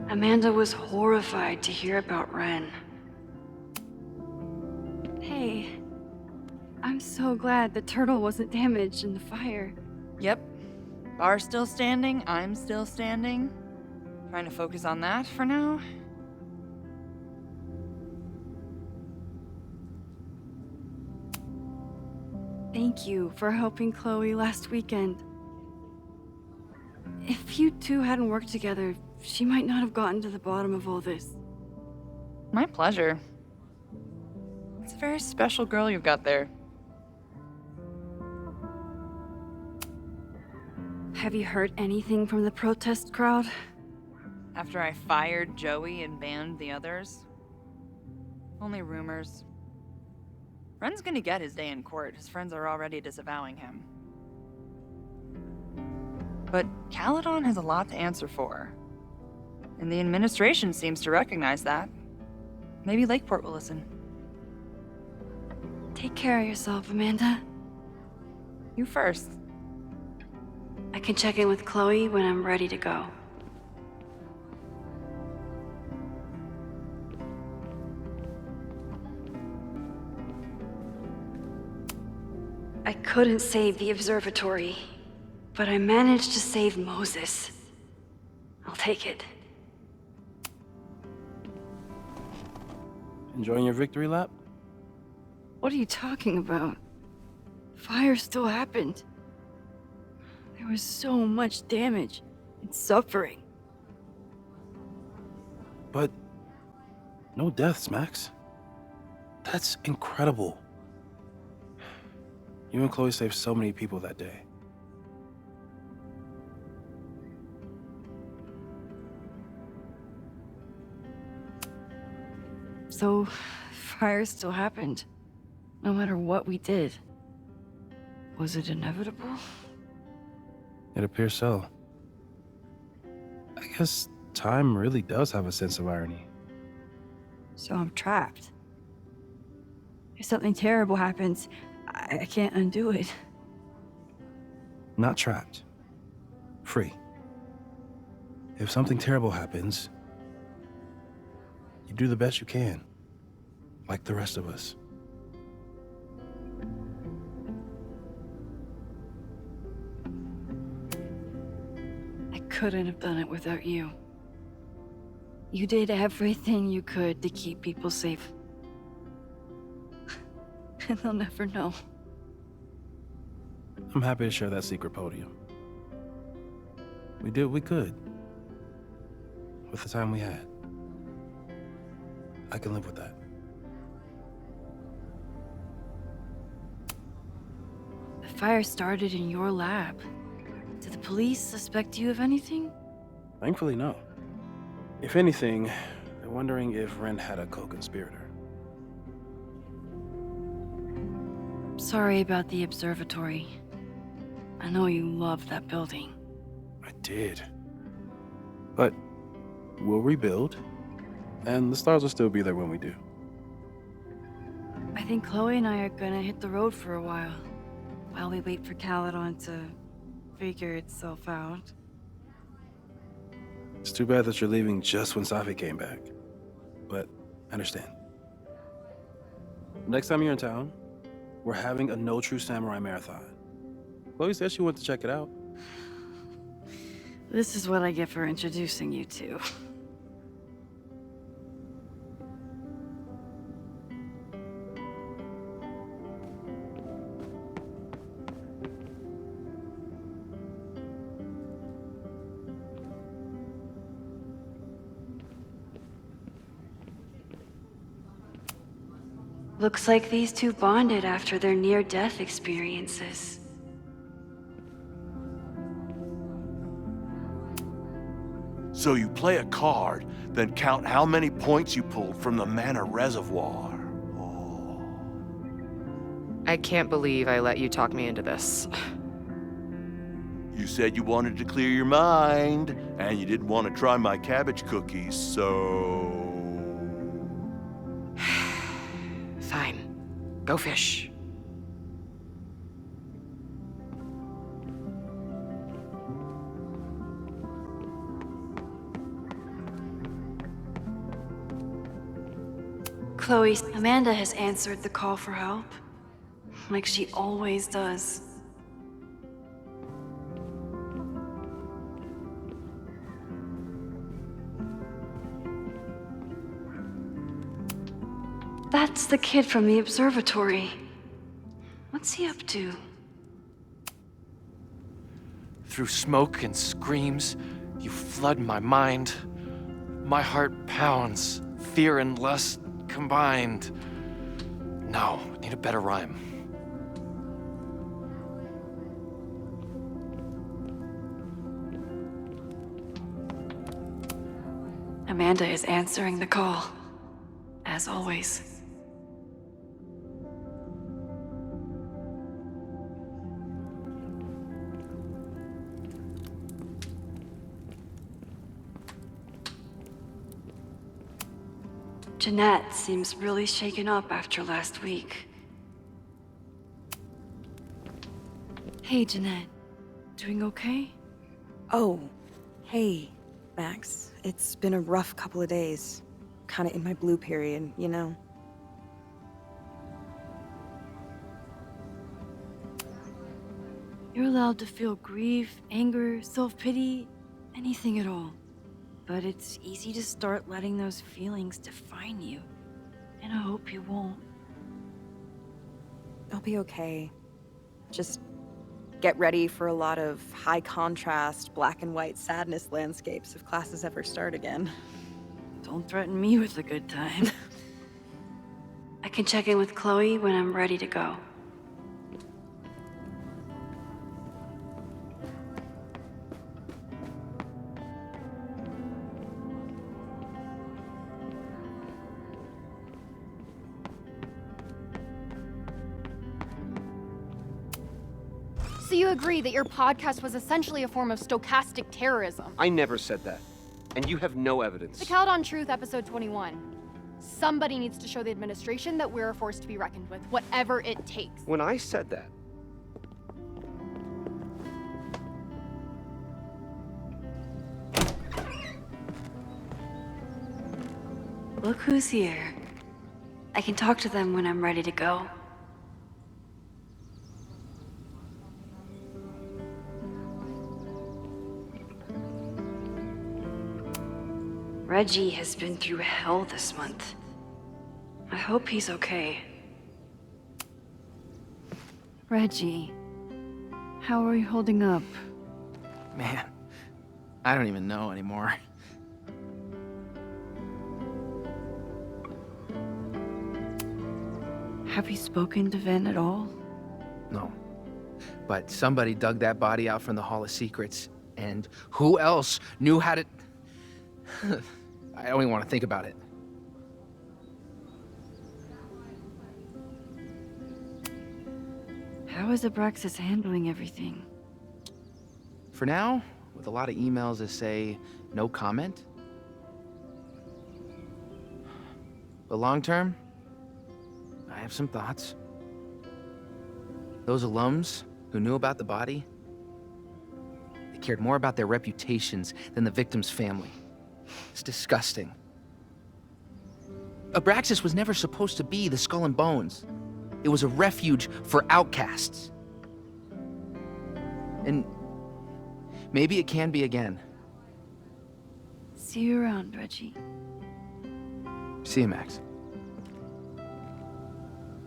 Amanda was horrified to hear about Ren. Hey, I'm so glad the turtle wasn't damaged in the fire. Yep. Bar's still standing, I'm still standing. Trying to focus on that for now. Thank you for helping Chloe last weekend. If you two hadn't worked together, she might not have gotten to the bottom of all this. My pleasure. It's a very special girl you've got there. Have you heard anything from the protest crowd? After I fired Joey and banned the others? Only rumors. Ren's gonna get his day in court. His friends are already disavowing him. But Caledon has a lot to answer for. And the administration seems to recognize that. Maybe Lakeport will listen. Take care of yourself, Amanda. You first. I can check in with Chloe when I'm ready to go. I couldn't save the observatory, but I managed to save Moses. I'll take it. Enjoying your victory lap? What are you talking about? Fire still happened. There was so much damage and suffering. But no deaths, Max. That's incredible. You and Chloe saved so many people that day. So, fire still happened, no matter what we did. Was it inevitable? It appears so. I guess time really does have a sense of irony. So I'm trapped. If something terrible happens, I can't undo it. Not trapped. Free. If something terrible happens, you do the best you can. Like the rest of us. I couldn't have done it without you. You did everything you could to keep people safe. And they'll never know. I'm happy to share that secret podium. We did what we could. With the time we had. I can live with that. The fire started in your lab. Did the police suspect you of anything? Thankfully, no. If anything, they're wondering if Ren had a co-conspirator. Sorry about the observatory. I know you loved that building. I did. But we'll rebuild, and the stars will still be there when we do. I think Chloe and I are gonna hit the road for a while we wait for Caledon to figure itself out. It's too bad that you're leaving just when Safi came back. But I understand. Next time you're in town, we're having a No True Samurai marathon. Chloe said she wanted to check it out. This is what I get for introducing you to. Looks like these two bonded after their near-death experiences. So you play a card, then count how many points you pulled from the mana reservoir. I can't believe I let you talk me into this. You said you wanted to clear your mind, and you didn't want to try my cabbage cookies, so... Fine. Go fish. Chloe, Amanda has answered the call for help, like she always does. That's the kid from the observatory. What's he up to? Through smoke and screams, you flood my mind. My heart pounds, fear and lust combined. No, need a better rhyme. Amanda is answering the call, as always. Jeanette seems really shaken up after last week. Hey, Jeanette. Doing okay? Oh, hey, Max. It's been a rough couple of days. Kinda in my blue period, you know? You're allowed to feel grief, anger, self-pity, anything at all. But it's easy to start letting those feelings define you. And I hope you won't. I'll be okay. Just get ready for a lot of high contrast, black and white sadness landscapes if classes ever start again. Don't threaten me with a good time. I can check in with Chloe when I'm ready to go. So you agree that your podcast was essentially a form of stochastic terrorism? I never said that. And you have no evidence. The Caledon Truth, episode 21. Somebody needs to show the administration that we're a force to be reckoned with, whatever it takes. When I said that, Look who's here. I can talk to them when I'm ready to go. Reggie has been through hell this month. I hope he's okay. Reggie, how are you holding up? Man, I don't even know anymore. Have you spoken to Vin at all? No. But somebody dug that body out from the Hall of Secrets, and who else knew how to... I don't even want to think about it. How is Abraxas handling everything? For now, with a lot of emails that say no comment. But long term, I have some thoughts. Those alums who knew about the body, they cared more about their reputations than the victim's family. It's disgusting. Abraxas was never supposed to be the Skull and Bones. It was a refuge for outcasts. And maybe it can be again. See you around, Reggie. See you, Max.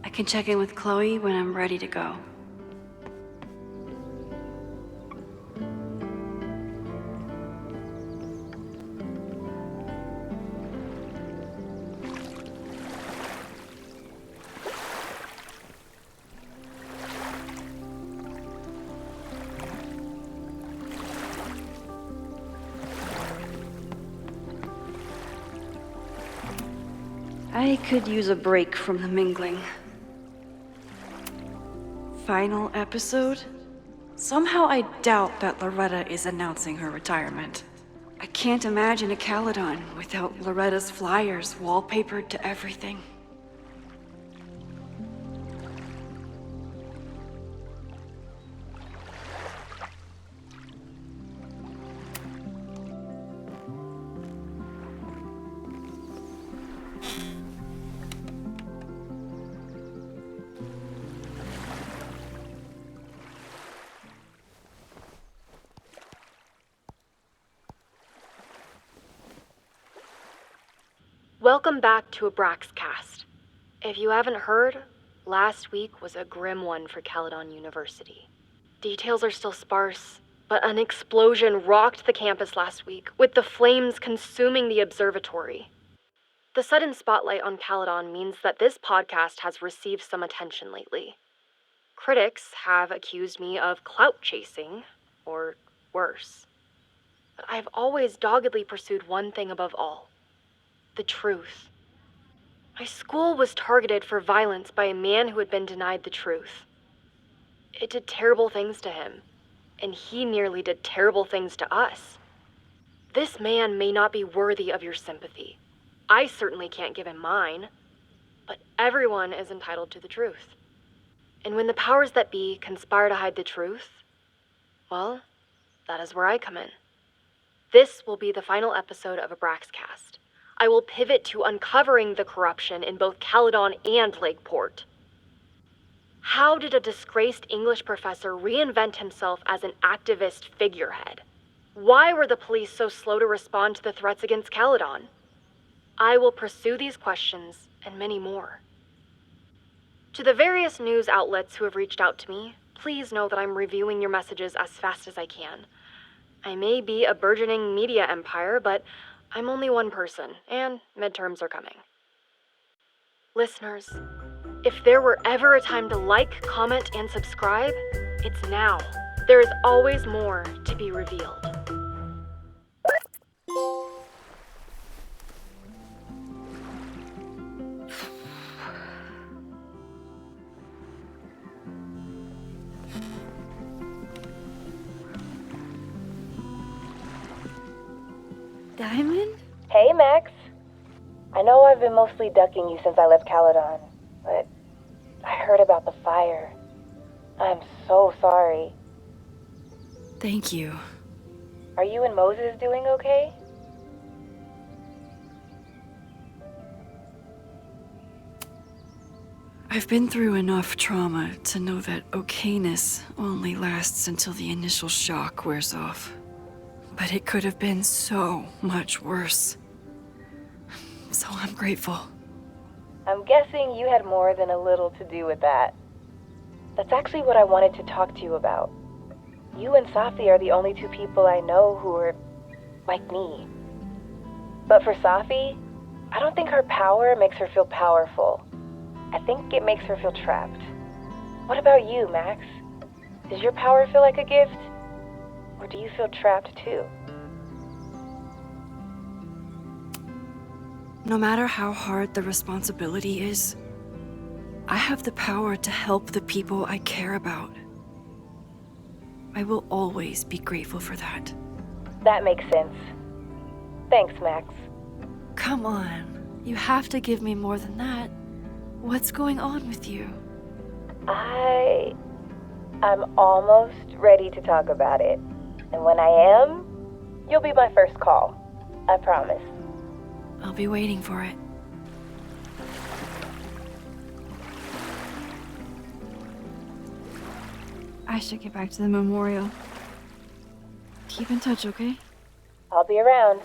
I can check in with Chloe when I'm ready to go. I could use a break from the mingling. Final episode? Somehow I doubt that Loretta is announcing her retirement. I can't imagine a Caledon without Loretta's flyers wallpapered to everything. Welcome back to Abraxcast. If you haven't heard, last week was a grim one for Caledon University. Details are still sparse, but an explosion rocked the campus last week, with the flames consuming the observatory. The sudden spotlight on Caledon means that this podcast has received some attention lately. Critics have accused me of clout chasing, or worse. But I've always doggedly pursued one thing above all. The truth. My school was targeted for violence by a man who had been denied the truth. It did terrible things to him, and he nearly did terrible things to us. This man may not be worthy of your sympathy. I certainly can't give him mine, but everyone is entitled to the truth. And when the powers that be conspire to hide the truth, well, that is where I come in. This will be the final episode of Abraxcast. I will pivot to uncovering the corruption in both Caledon and Lakeport. How did a disgraced English professor reinvent himself as an activist figurehead? Why were the police so slow to respond to the threats against Caledon? I will pursue these questions and many more. To the various news outlets who have reached out to me, please know that I'm reviewing your messages as fast as I can. I may be a burgeoning media empire, but I'm only one person, and midterms are coming. Listeners, if there were ever a time to like, comment, and subscribe, it's now. There is always more to be revealed. Diamond? Hey, Max. I know I've been mostly ducking you since I left Caledon, but I heard about the fire. I'm so sorry. Thank you. Are you and Moses doing okay? I've been through enough trauma to know that okayness only lasts until the initial shock wears off. But it could have been so much worse. So I'm grateful. I'm guessing you had more than a little to do with that. That's actually what I wanted to talk to you about. You and Safi are the only two people I know who are like me. But for Safi, I don't think her power makes her feel powerful. I think it makes her feel trapped. What about you, Max? Does your power feel like a gift? Or do you feel trapped too? No matter how hard the responsibility is, I have the power to help the people I care about. I will always be grateful for that. That makes sense. Thanks, Max. Come on, you have to give me more than that. What's going on with you? I'm almost ready to talk about it. And when I am, you'll be my first call. I promise. I'll be waiting for it. I should get back to the memorial. Keep in touch, okay? I'll be around.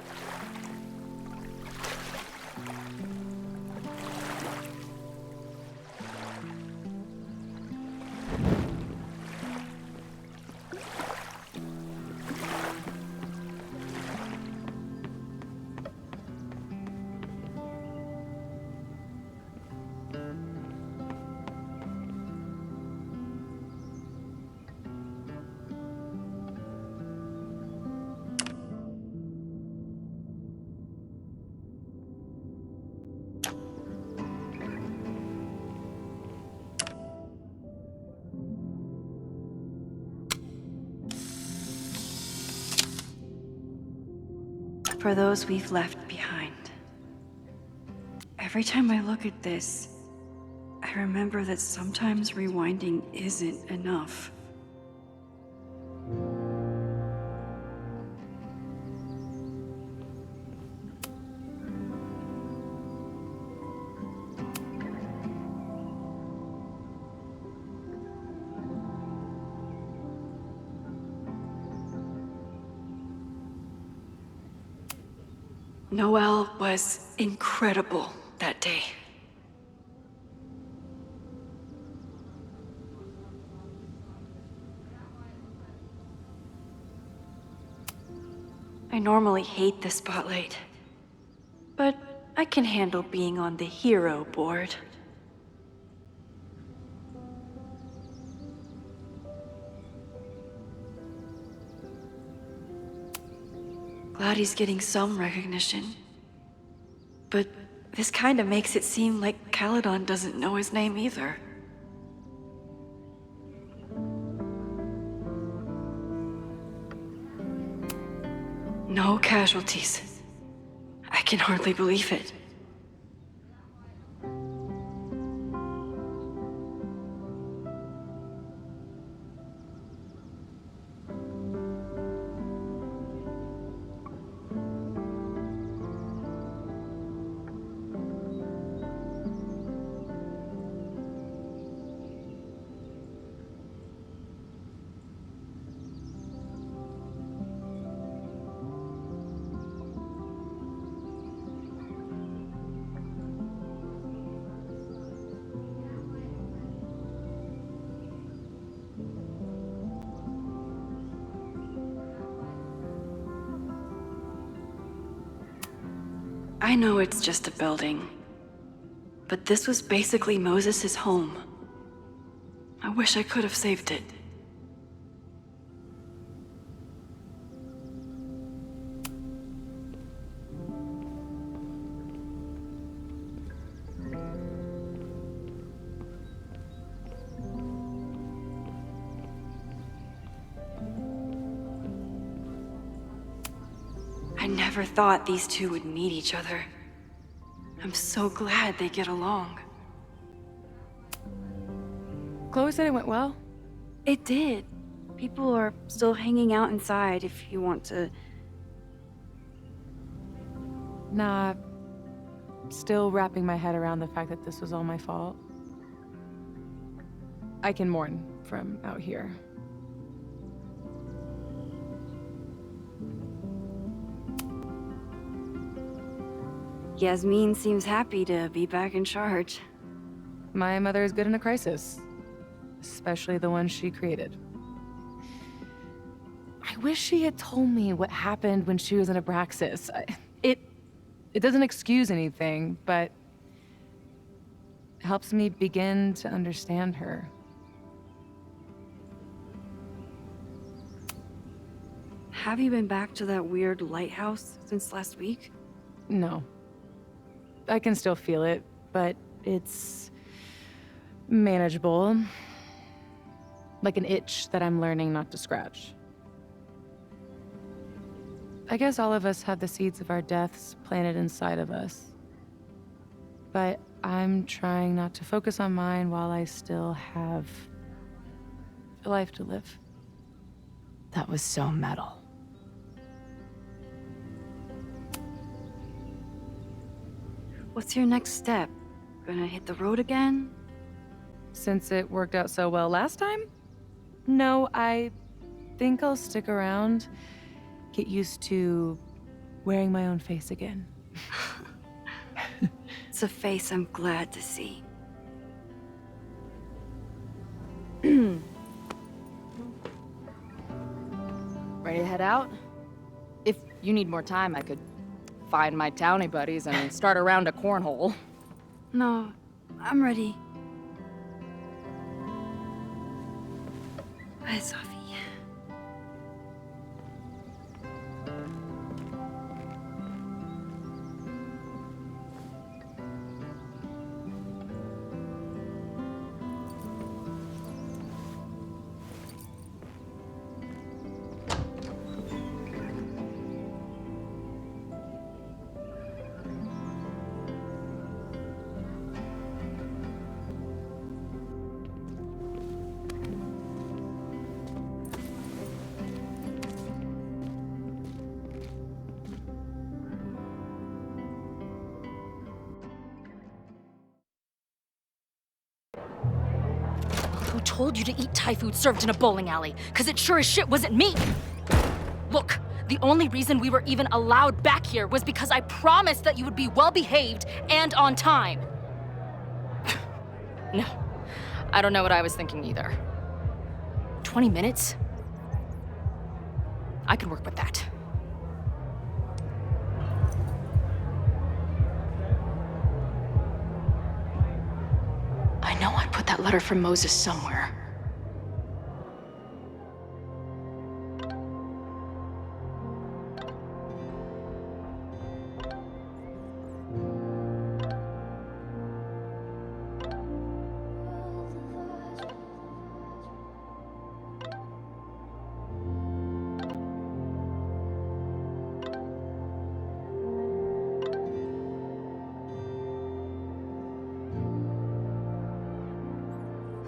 For those we've left behind. Every time I look at this, I remember that sometimes rewinding isn't enough. Noelle was incredible that day. I normally hate the spotlight, but I can handle being on the hero board. Glad he's getting some recognition. But this kind of makes it seem like Caledon doesn't know his name either. No casualties. I can hardly believe it. I know it's just a building, but this was basically Moses' home. I wish I could have saved it. I never thought these two would meet each other. I'm so glad they get along. Chloe said it went well. It did. People are still hanging out inside if you want to. Nah, still wrapping my head around the fact that this was all my fault. I can mourn from out here. Yasmin seems happy to be back in charge. My mother is good in a crisis, especially the one she created. I wish she had told me what happened when she was in Abraxas. It doesn't excuse anything, but helps me begin to understand her. Have you been back to that weird lighthouse since last week? No. I can still feel it, but it's manageable. Like an itch that I'm learning not to scratch. I guess all of us have the seeds of our deaths planted inside of us. But I'm trying not to focus on mine while I still have a life to live. That was so metal. What's your next step? Gonna hit the road again? Since it worked out so well last time? No, I think I'll stick around. Get used to wearing my own face again. It's a face I'm glad to see. Ready to head out? If you need more time, I could find my townie buddies and start a round of cornhole. No, I'm ready. Bye, Sophie. Who told you to eat Thai food served in a bowling alley? Because it sure as shit wasn't me! Look, the only reason we were even allowed back here was because I promised that you would be well-behaved and on time. No, I don't know what I was thinking either. 20 minutes? I can work with that. I know I put that letter from Moses somewhere.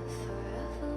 Forever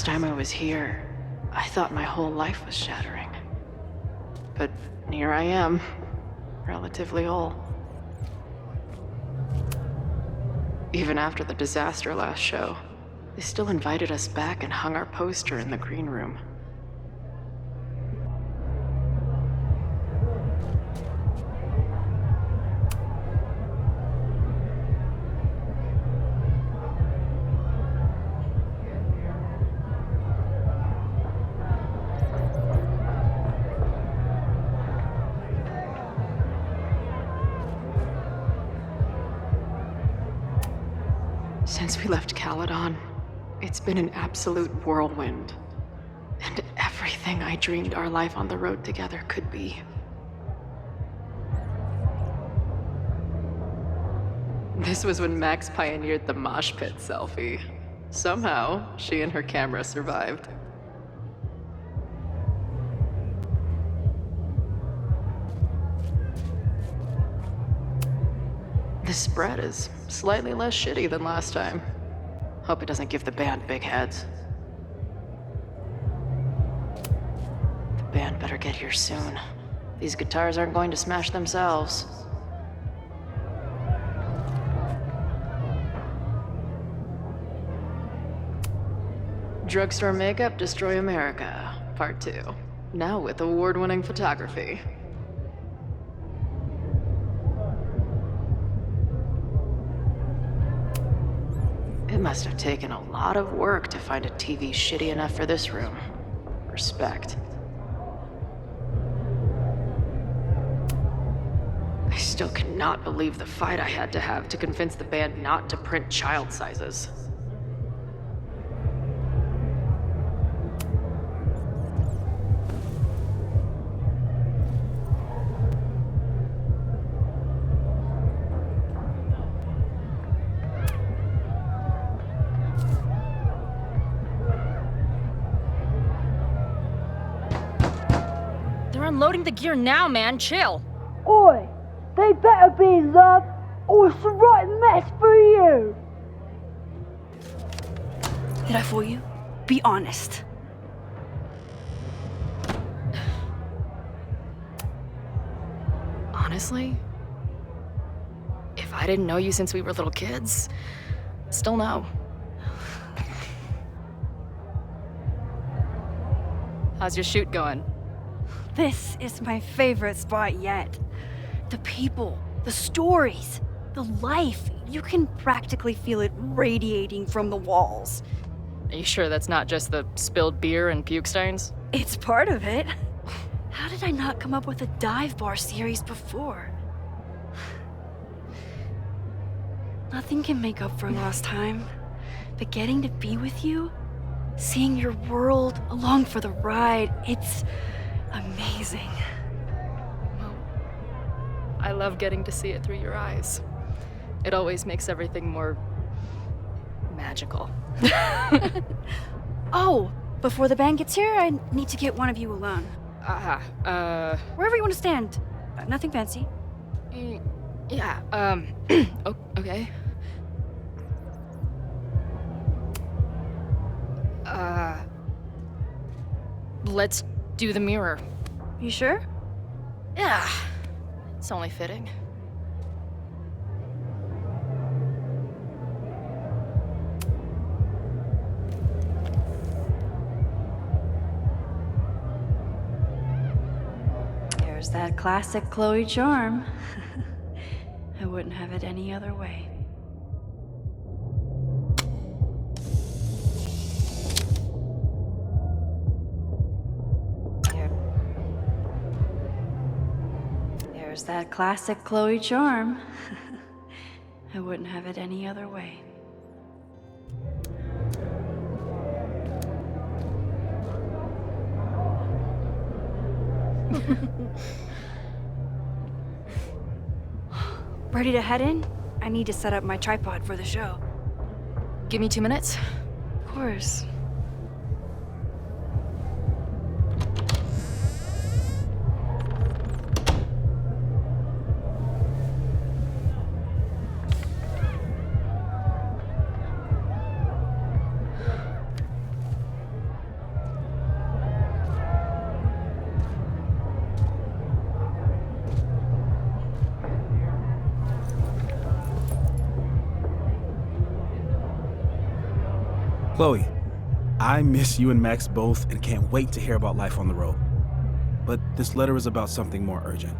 first time I was here, I thought my whole life was shattering. But here I am, relatively whole. Even after the disaster last show, they still invited us back and hung our poster in the green room. Since we left Caledon, it's been an absolute whirlwind. And everything I dreamed our life on the road together could be. This was when Max pioneered the mosh pit selfie. Somehow, she and her camera survived. This spread is slightly less shitty than last time. Hope it doesn't give the band big heads. The band better get here soon. These guitars aren't going to smash themselves. Drugstore Makeup Destroy America, Part 2. Now with award-winning photography. It must have taken a lot of work to find a TV shitty enough for this room. Respect. I still cannot believe the fight I had to have to convince the band not to print child sizes. They're unloading the gear now, man. Chill. Oi! They better be in love, or it's the right mess for you! Did I fool you? Be honest. Honestly, if I didn't know you since we were little kids, still no. How's your shoot going? This is my favorite spot yet. The people, the stories, the life. You can practically feel it radiating from the walls. Are you sure that's not just the spilled beer and puke stains? It's part of it. How did I not come up with a dive bar series before? Nothing can make up for lost time, but getting to be with you, seeing your world along for the ride, it's amazing. Well, I love getting to see it through your eyes. It always makes everything more magical. Oh, before the band gets here, I need to get one of you alone. Wherever you want to stand. Nothing fancy. Yeah, okay. Let's do the mirror. You sure? Yeah, it's only fitting. There's that classic Chloe charm. I wouldn't have it any other way. There's that classic Chloe charm. I wouldn't have it any other way. Ready to head in? I need to set up my tripod for the show. Give me 2 minutes. Of course. Chloe, I miss you and Max both and can't wait to hear about life on the road. But this letter is about something more urgent.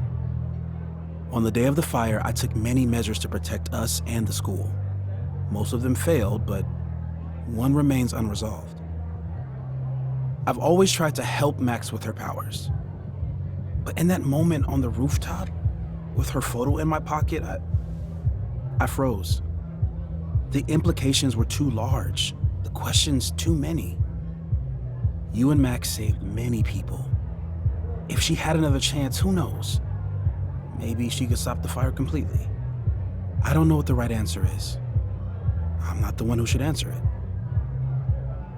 On the day of the fire, I took many measures to protect us and the school. Most of them failed, but one remains unresolved. I've always tried to help Max with her powers. But in that moment on the rooftop, with her photo in my pocket, I froze. The implications were too large, the questions too many. You and Max saved many people. If she had another chance, who knows? Maybe she could stop the fire completely. I don't know what the right answer is. I'm not the one who should answer it.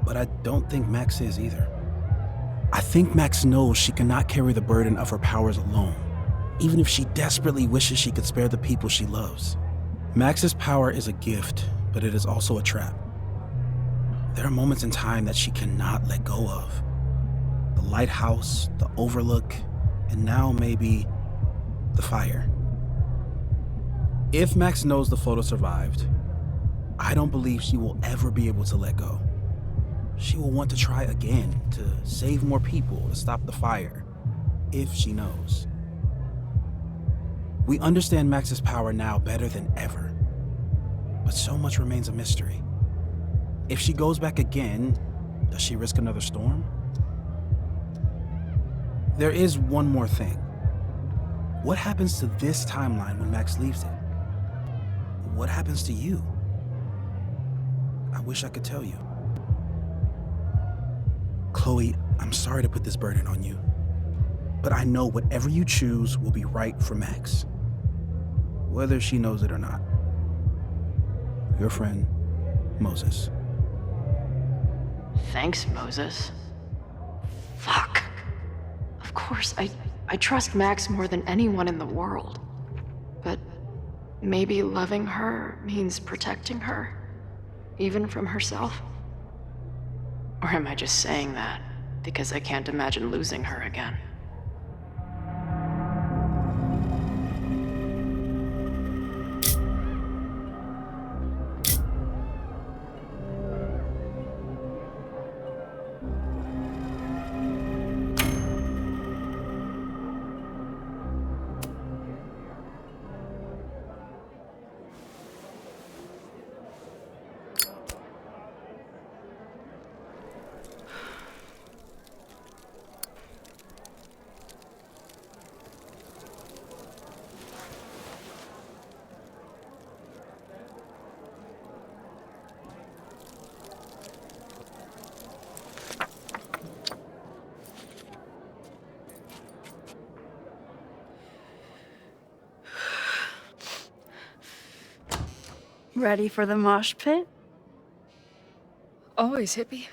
But I don't think Max is either. I think Max knows she cannot carry the burden of her powers alone, even if she desperately wishes she could spare the people she loves. Max's power is a gift, but it is also a trap. There are moments in time that she cannot let go of. The lighthouse, the overlook, and now maybe the fire. If Max knows the photo survived, I don't believe she will ever be able to let go. She will want to try again, to save more people, to stop the fire, if she knows. We understand Max's power now better than ever, but so much remains a mystery. If she goes back again, does she risk another storm? There is one more thing. What happens to this timeline when Max leaves it? What happens to you? I wish I could tell you. Chloe, I'm sorry to put this burden on you, but I know whatever you choose will be right for Max, whether she knows it or not. Your friend, Moses. Thanks, Moses. Fuck. Of course, I trust Max more than anyone in the world. But maybe loving her means protecting her, even from herself? Or am I just saying that because I can't imagine losing her again? Ready for the mosh pit? Always, hippie.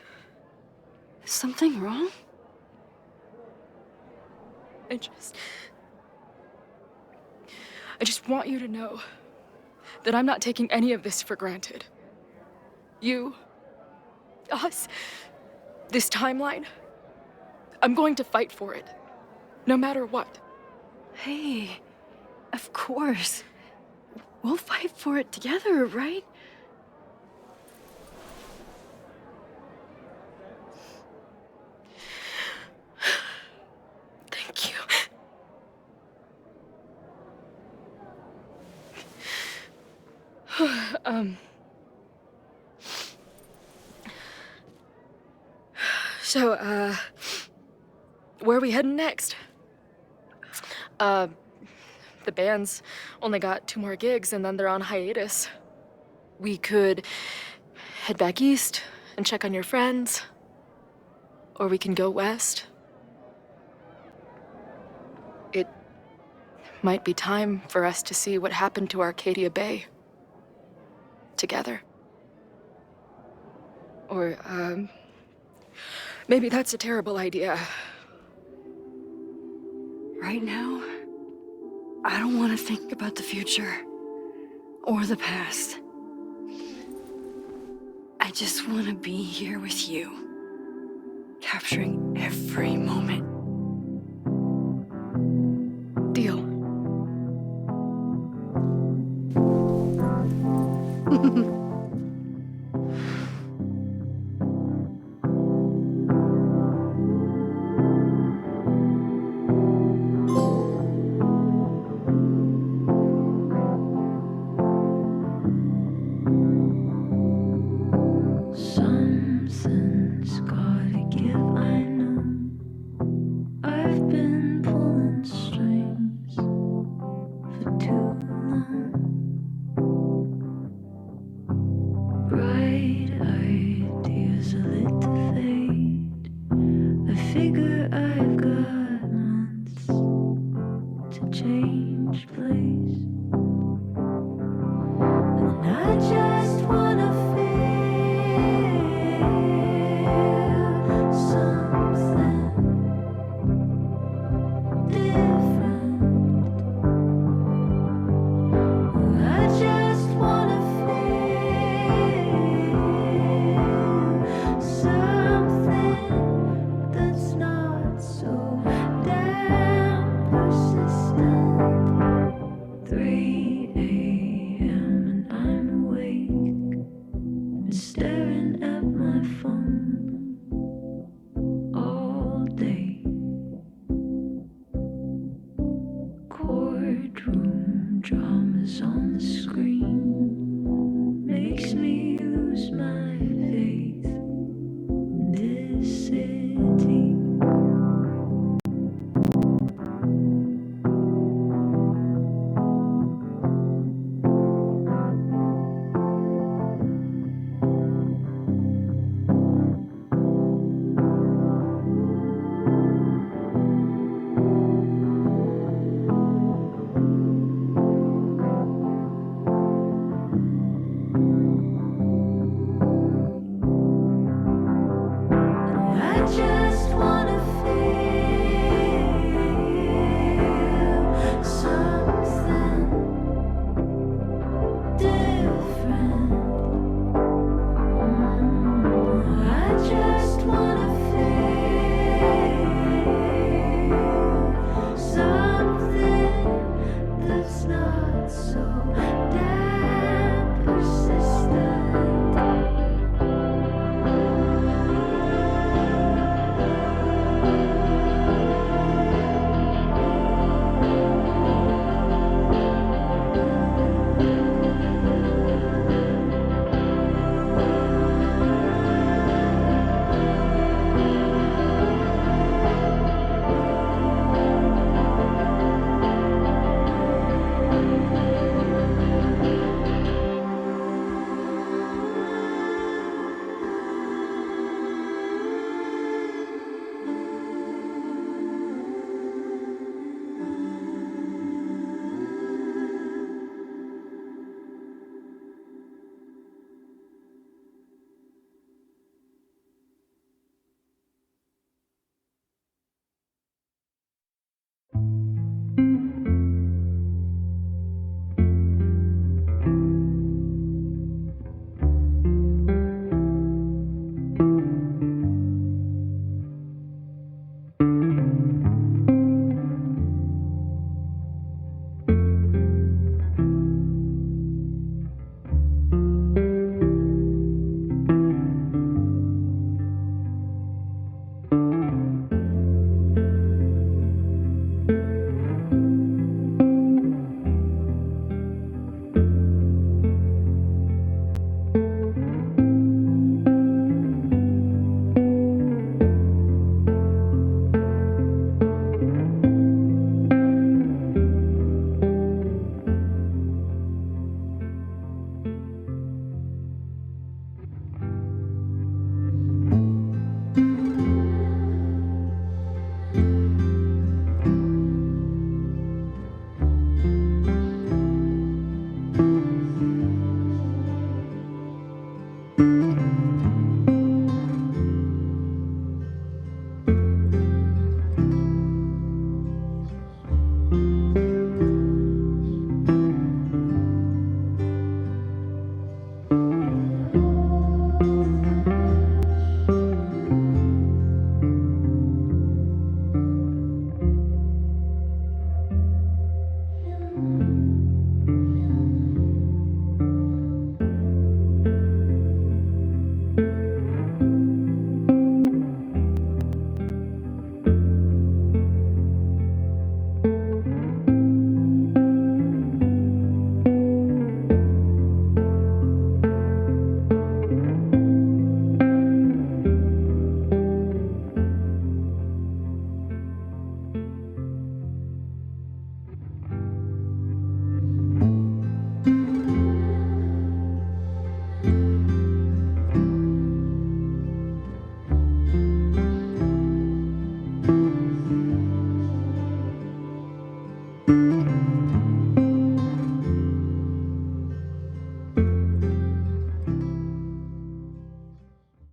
Is something wrong? I just want you to know that I'm not taking any of this for granted. You, us, this timeline, I'm going to fight for it, no matter what. Hey, of course. We'll fight for it together, right? Thank you. So, where are we heading next? The band's only got 2 more gigs and then they're on hiatus. We could head back east and check on your friends, or we can go west. It might be time for us to see what happened to Arcadia Bay together. Or, maybe that's a terrible idea. Right now, I don't want to think about the future or the past. I just want to be here with you, capturing every moment. Deal. change place. And I just wanna feel something different. I just wanna feel something that's not so damn persistent. 3 a.m. and I'm awake and staring at my phone all day. Courtroom dramas on the screen makes me lose my faith in this city.